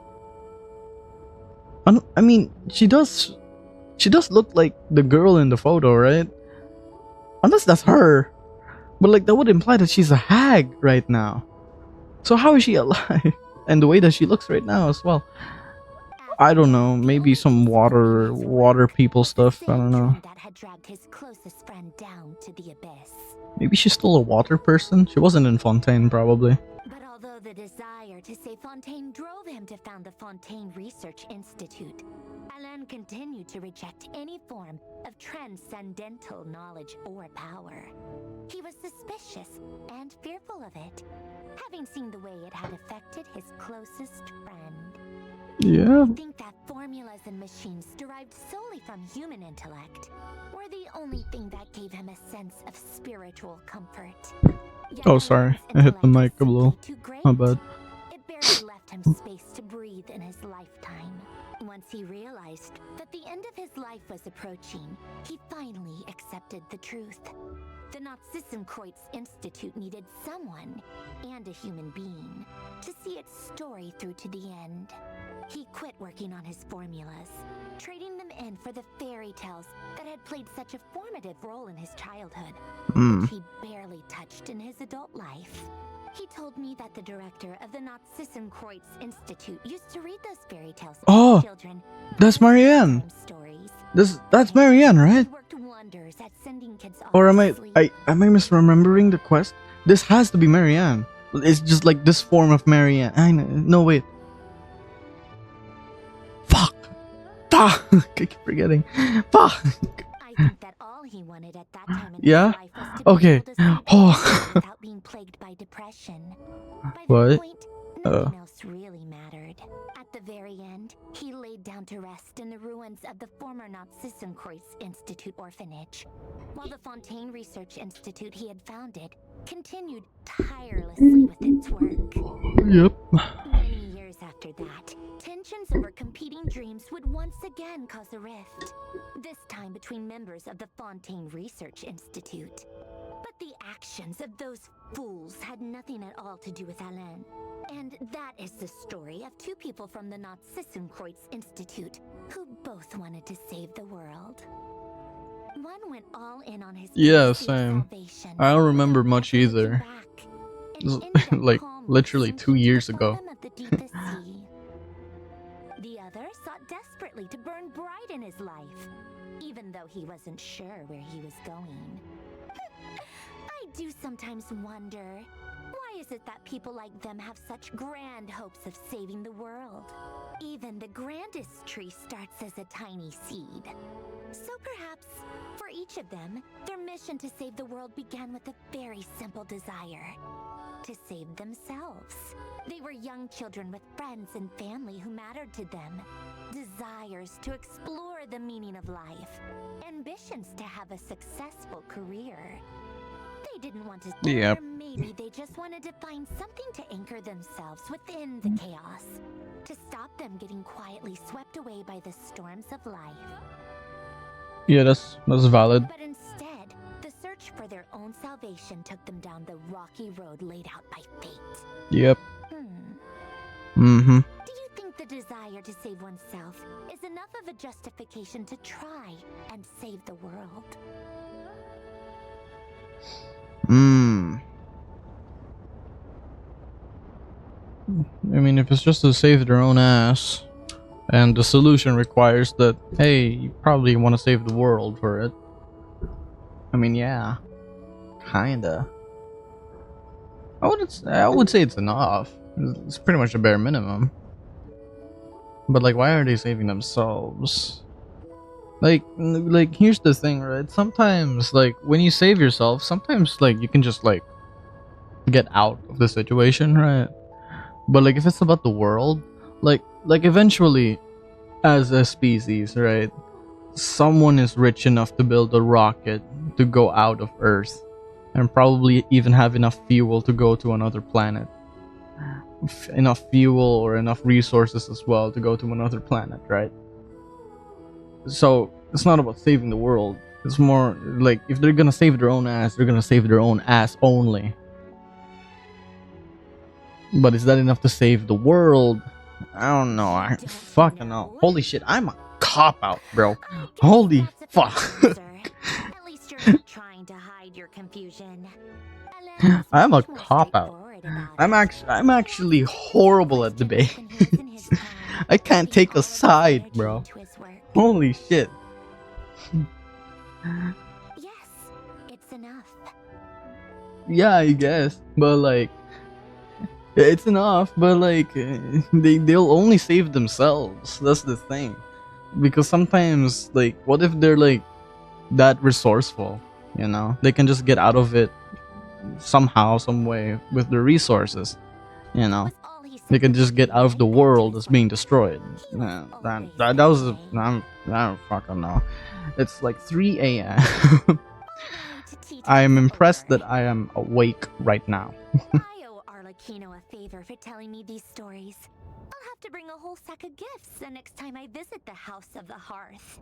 Speaker 1: I mean, she does look like the girl in the photo, right? Unless that's her. But like, that would imply that she's a hag right now. So how is she alive? And the way that she looks right now as well. I don't know, maybe some water people stuff, I don't know. Maybe she's still a water person? She wasn't in Fontaine, probably.
Speaker 2: But although the desire to save Fontaine drove him to found the Fontaine Research Institute, Alain continued to reject any form of transcendental knowledge or power. He was suspicious and fearful of it, having seen the way it had affected his closest friend.
Speaker 1: Yeah.
Speaker 2: I think that formulas and machines derived solely from human intellect were the only thing that gave him a sense of spiritual comfort. Yet
Speaker 1: Oh, sorry. I hit the mic a little. My bad.
Speaker 2: It barely left him space to breathe in his lifetime. Once he realized that the end of his life was approaching, he finally accepted the truth. The Nazissenkreuz Institute needed someone, and a human being, to see its story through to the end. He quit working on his formulas, trading them in for the fairy tales that had played such a formative role in his childhood, which he barely touched in his adult life. He told me that the director of the Nazissenkreuz Institute used to read those fairy tales to children.
Speaker 1: That's Marianne. That's Marianne, right? Or am I misremembering the quest? This has to be Marianne. It's just like this form of Marianne. I know. No, wait. Fuck. I keep forgetting. Fuck.
Speaker 2: I think that all he wanted at that time in
Speaker 1: Yeah?
Speaker 2: his life was to
Speaker 1: Okay.
Speaker 2: be able to
Speaker 1: Oh.
Speaker 2: without being plagued by depression. By
Speaker 1: What?
Speaker 2: that point, nothing else really mattered. At the very end, he laid down to rest in the ruins of the former Nazissenkreuz Institute orphanage, while the Fontaine Research Institute he had founded continued tirelessly with its work.
Speaker 1: Yep.
Speaker 2: Many years after that, tensions over competing dreams would once again cause a rift, this time between members of the Fontaine Research Institute. But the actions of those fools had nothing at all to do with Alain. And that is the story of two people from the Nazissenkreuz Institute who both wanted to save the world. One went all in on his
Speaker 1: Yeah,
Speaker 2: pursuit of
Speaker 1: same.
Speaker 2: salvation
Speaker 1: I don't remember much either.
Speaker 2: and ended up
Speaker 1: Like,
Speaker 2: calmly
Speaker 1: literally
Speaker 2: sinking
Speaker 1: 2
Speaker 2: to
Speaker 1: years
Speaker 2: the
Speaker 1: ago.
Speaker 2: bottom of the deepest sea. The other sought desperately to burn bright in his life, even though he wasn't sure where he was going. I do sometimes wonder, why is it that people like them have such grand hopes of saving the world? Even the grandest tree starts as a tiny seed. So perhaps, for each of them, their mission to save the world began with a very simple desire: to save themselves. They were young children with friends and family who mattered to them, desires to explore the meaning of life, ambitions to have a successful career. They didn't want to,
Speaker 1: Yep.
Speaker 2: or maybe they just wanted to find something to anchor themselves within the chaos, to stop them getting quietly swept away by the storms of life.
Speaker 1: Yeah, that's valid.
Speaker 2: But instead, the search for their own salvation motivation took them down the rocky road laid out by fate?
Speaker 1: Yep.
Speaker 2: Do you think the desire to save oneself is enough of a justification to try and save the world?
Speaker 1: I mean, if it's just to save their own ass, and the solution requires that, hey, you probably want to save the world for it. I mean, yeah, kinda. I would say it's enough. It's pretty much a bare minimum. But like, why are they saving themselves? Like here's the thing, right? Sometimes, like, when you save yourself, sometimes like you can just like get out of the situation, right? But like if it's about the world, like eventually, as a species, right? Someone is rich enough to build a rocket to go out of Earth, and probably even have enough fuel to go to another planet. Enough fuel or enough resources as well to go to another planet, right? So it's not about saving the world. It's more like, if they're gonna save their own ass, they're gonna save their own ass only. But is that enough to save the world? I don't know. I fucking know. Holy shit, I'm a cop out, bro. Holy fuck.
Speaker 2: At least you're not trying to hide your confusion.
Speaker 1: I'm a cop out. I'm actually horrible at debate. I can't take a side, bro. Holy shit.
Speaker 2: Yes, it's enough.
Speaker 1: Yeah, I guess. But like, it's enough, but like, they'll only save themselves. That's the thing. Because sometimes, like, what if they're like that resourceful, you know? They can just get out of it somehow, some way, with the resources, you know? They can just get out of the world that's being destroyed. That was I don't fucking know. It's like 3 a.m. I am impressed that I am awake right now.
Speaker 2: I owe Arlecchino a favor for telling me these stories. I'll have to bring a whole sack of gifts the next time I visit the House of the Hearth.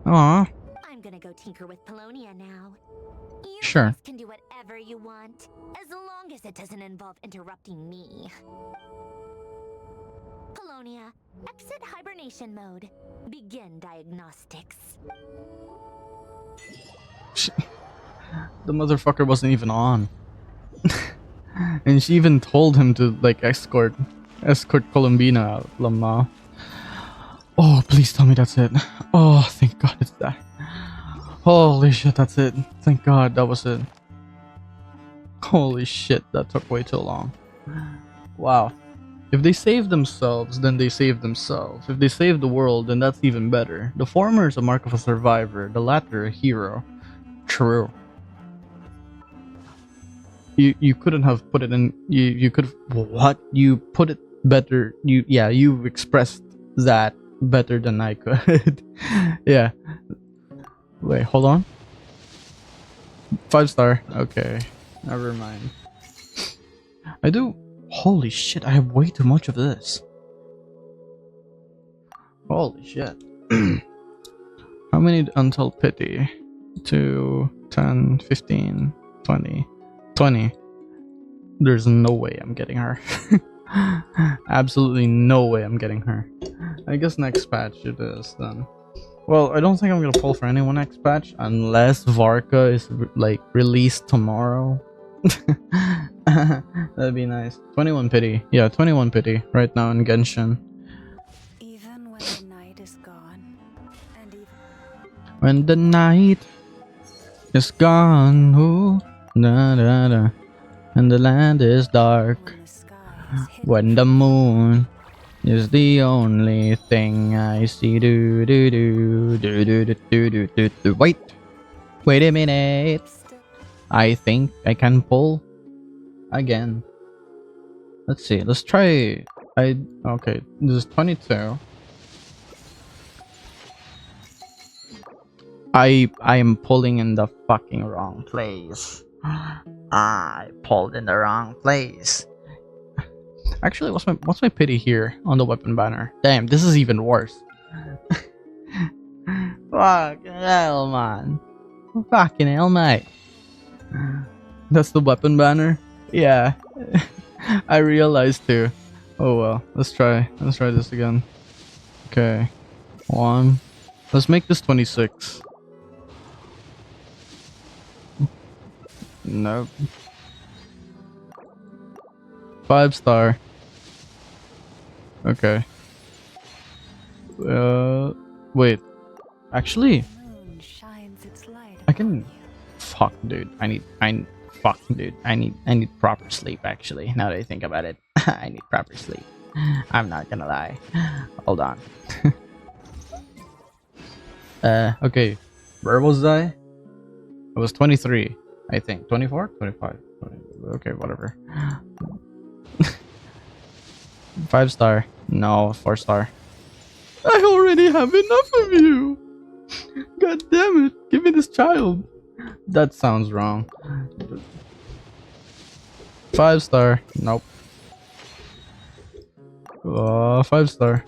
Speaker 1: Aw.
Speaker 2: I'm gonna go tinker with Polonia now. You
Speaker 1: Sure.
Speaker 2: guys can do whatever you want, as long as it doesn't involve interrupting me. Polonia, exit hibernation mode. Begin diagnostics.
Speaker 1: The motherfucker wasn't even on. And she even told him to like escort Columbina out, Lama. Oh, please tell me that's it. Oh, thank God it's that. Holy shit, that's it. Thank God that was it. Holy shit, that took way too long. Wow. If they save themselves, then they save themselves. If they save the world, then that's even better. The former is a mark of a survivor, the latter a hero. True. You couldn't have put it in. You could. What? You put it better. You expressed that better than I could. Yeah. Wait, hold on. 5-star. Okay. Never mind. I do. Holy shit, I have way too much of this. Holy shit. How many until pity? 2, 10, 15, 20. 20. There's no way I'm getting her. Absolutely no way I'm getting her. I guess next patch it is then. Well, I don't think I'm gonna pull for anyone next patch unless Varka is like released tomorrow. That'd be nice. 21 pity. Yeah, 21 pity right now in Genshin.
Speaker 3: Even when the night is gone, and even
Speaker 1: when the night is gone, ooh, da, da, da, and the land is dark, when the moon is the only thing I see. Do do do do do do do do do. Wait a minute. I think I can pull again. Let's see. Let's try. Okay. This is 22. I am pulling in the fucking wrong place. I pulled in the wrong place. Actually, what's my pity here on the weapon banner? Damn, this is even worse. Fucking hell, man. Fucking hell, mate. That's the weapon banner? Yeah. I realized too. Oh well. Let's try this again. Okay. 1. Let's make this 26. Nope. 5-star. Okay. Wait. Actually, I can. Fuck, dude. Fuck, dude. I need proper sleep. Actually, now that I think about it, I need proper sleep. I'm not gonna lie. Hold on. Okay. Where was I? I was 23, I think. 24? 25? Okay, whatever. 5-star. No, 4-star. I already have enough of you! God damn it! Give me this child! That sounds wrong. 5-star. Nope. 5-star.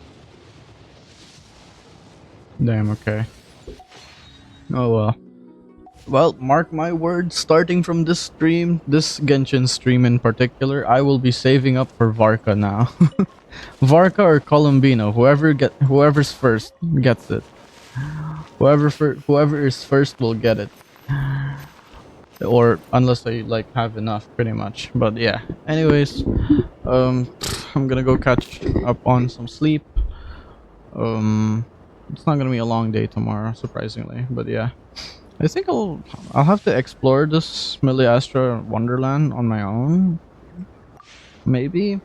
Speaker 1: Damn, okay. Oh well. Well, mark my words, starting from this stream, this Genshin stream in particular, I will be saving up for Varka now. Varka or Columbino, whoever's first gets it. Whoever is first will get it. Or unless I like have enough, pretty much. But yeah. Anyways, I'm gonna go catch up on some sleep. It's not gonna be a long day tomorrow, surprisingly. But yeah. I think I'll have to explore this Miliastra Wonderland on my own. Maybe.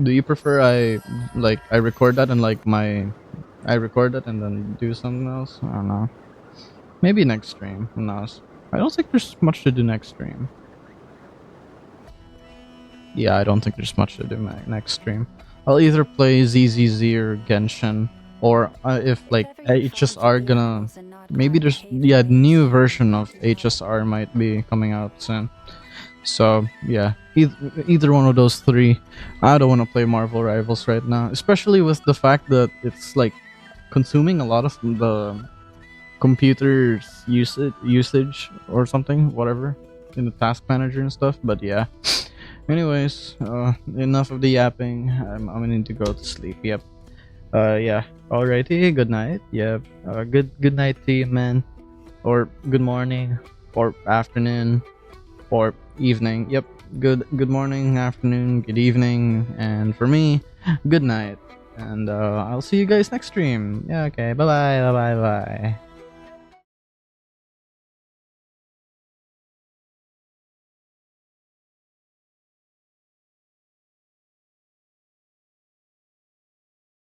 Speaker 1: Do you prefer I record that and I record that and then do something else? I don't know. Maybe next stream. Who knows? I don't think there's much to do next stream. Yeah, I don't think there's much to do next stream. I'll either play ZZZ or Genshin, or if like HSR gonna, maybe there's new version of HSR might be coming out soon. So yeah, either one of those three. I don't want to play Marvel Rivals right now, especially with the fact that it's like consuming a lot of the computer's usage or something, whatever, in the task manager and stuff. But yeah. Anyways, enough of the yapping. I'm gonna need to go to sleep. Yep. Yeah. Alrighty. Good night. Yep. Good night to you, man. Or good morning, or afternoon, or evening. Yep. Good morning, afternoon, good evening, and for me, good night. And I'll see you guys next stream. Yeah. Okay. Bye bye. Bye bye. Bye.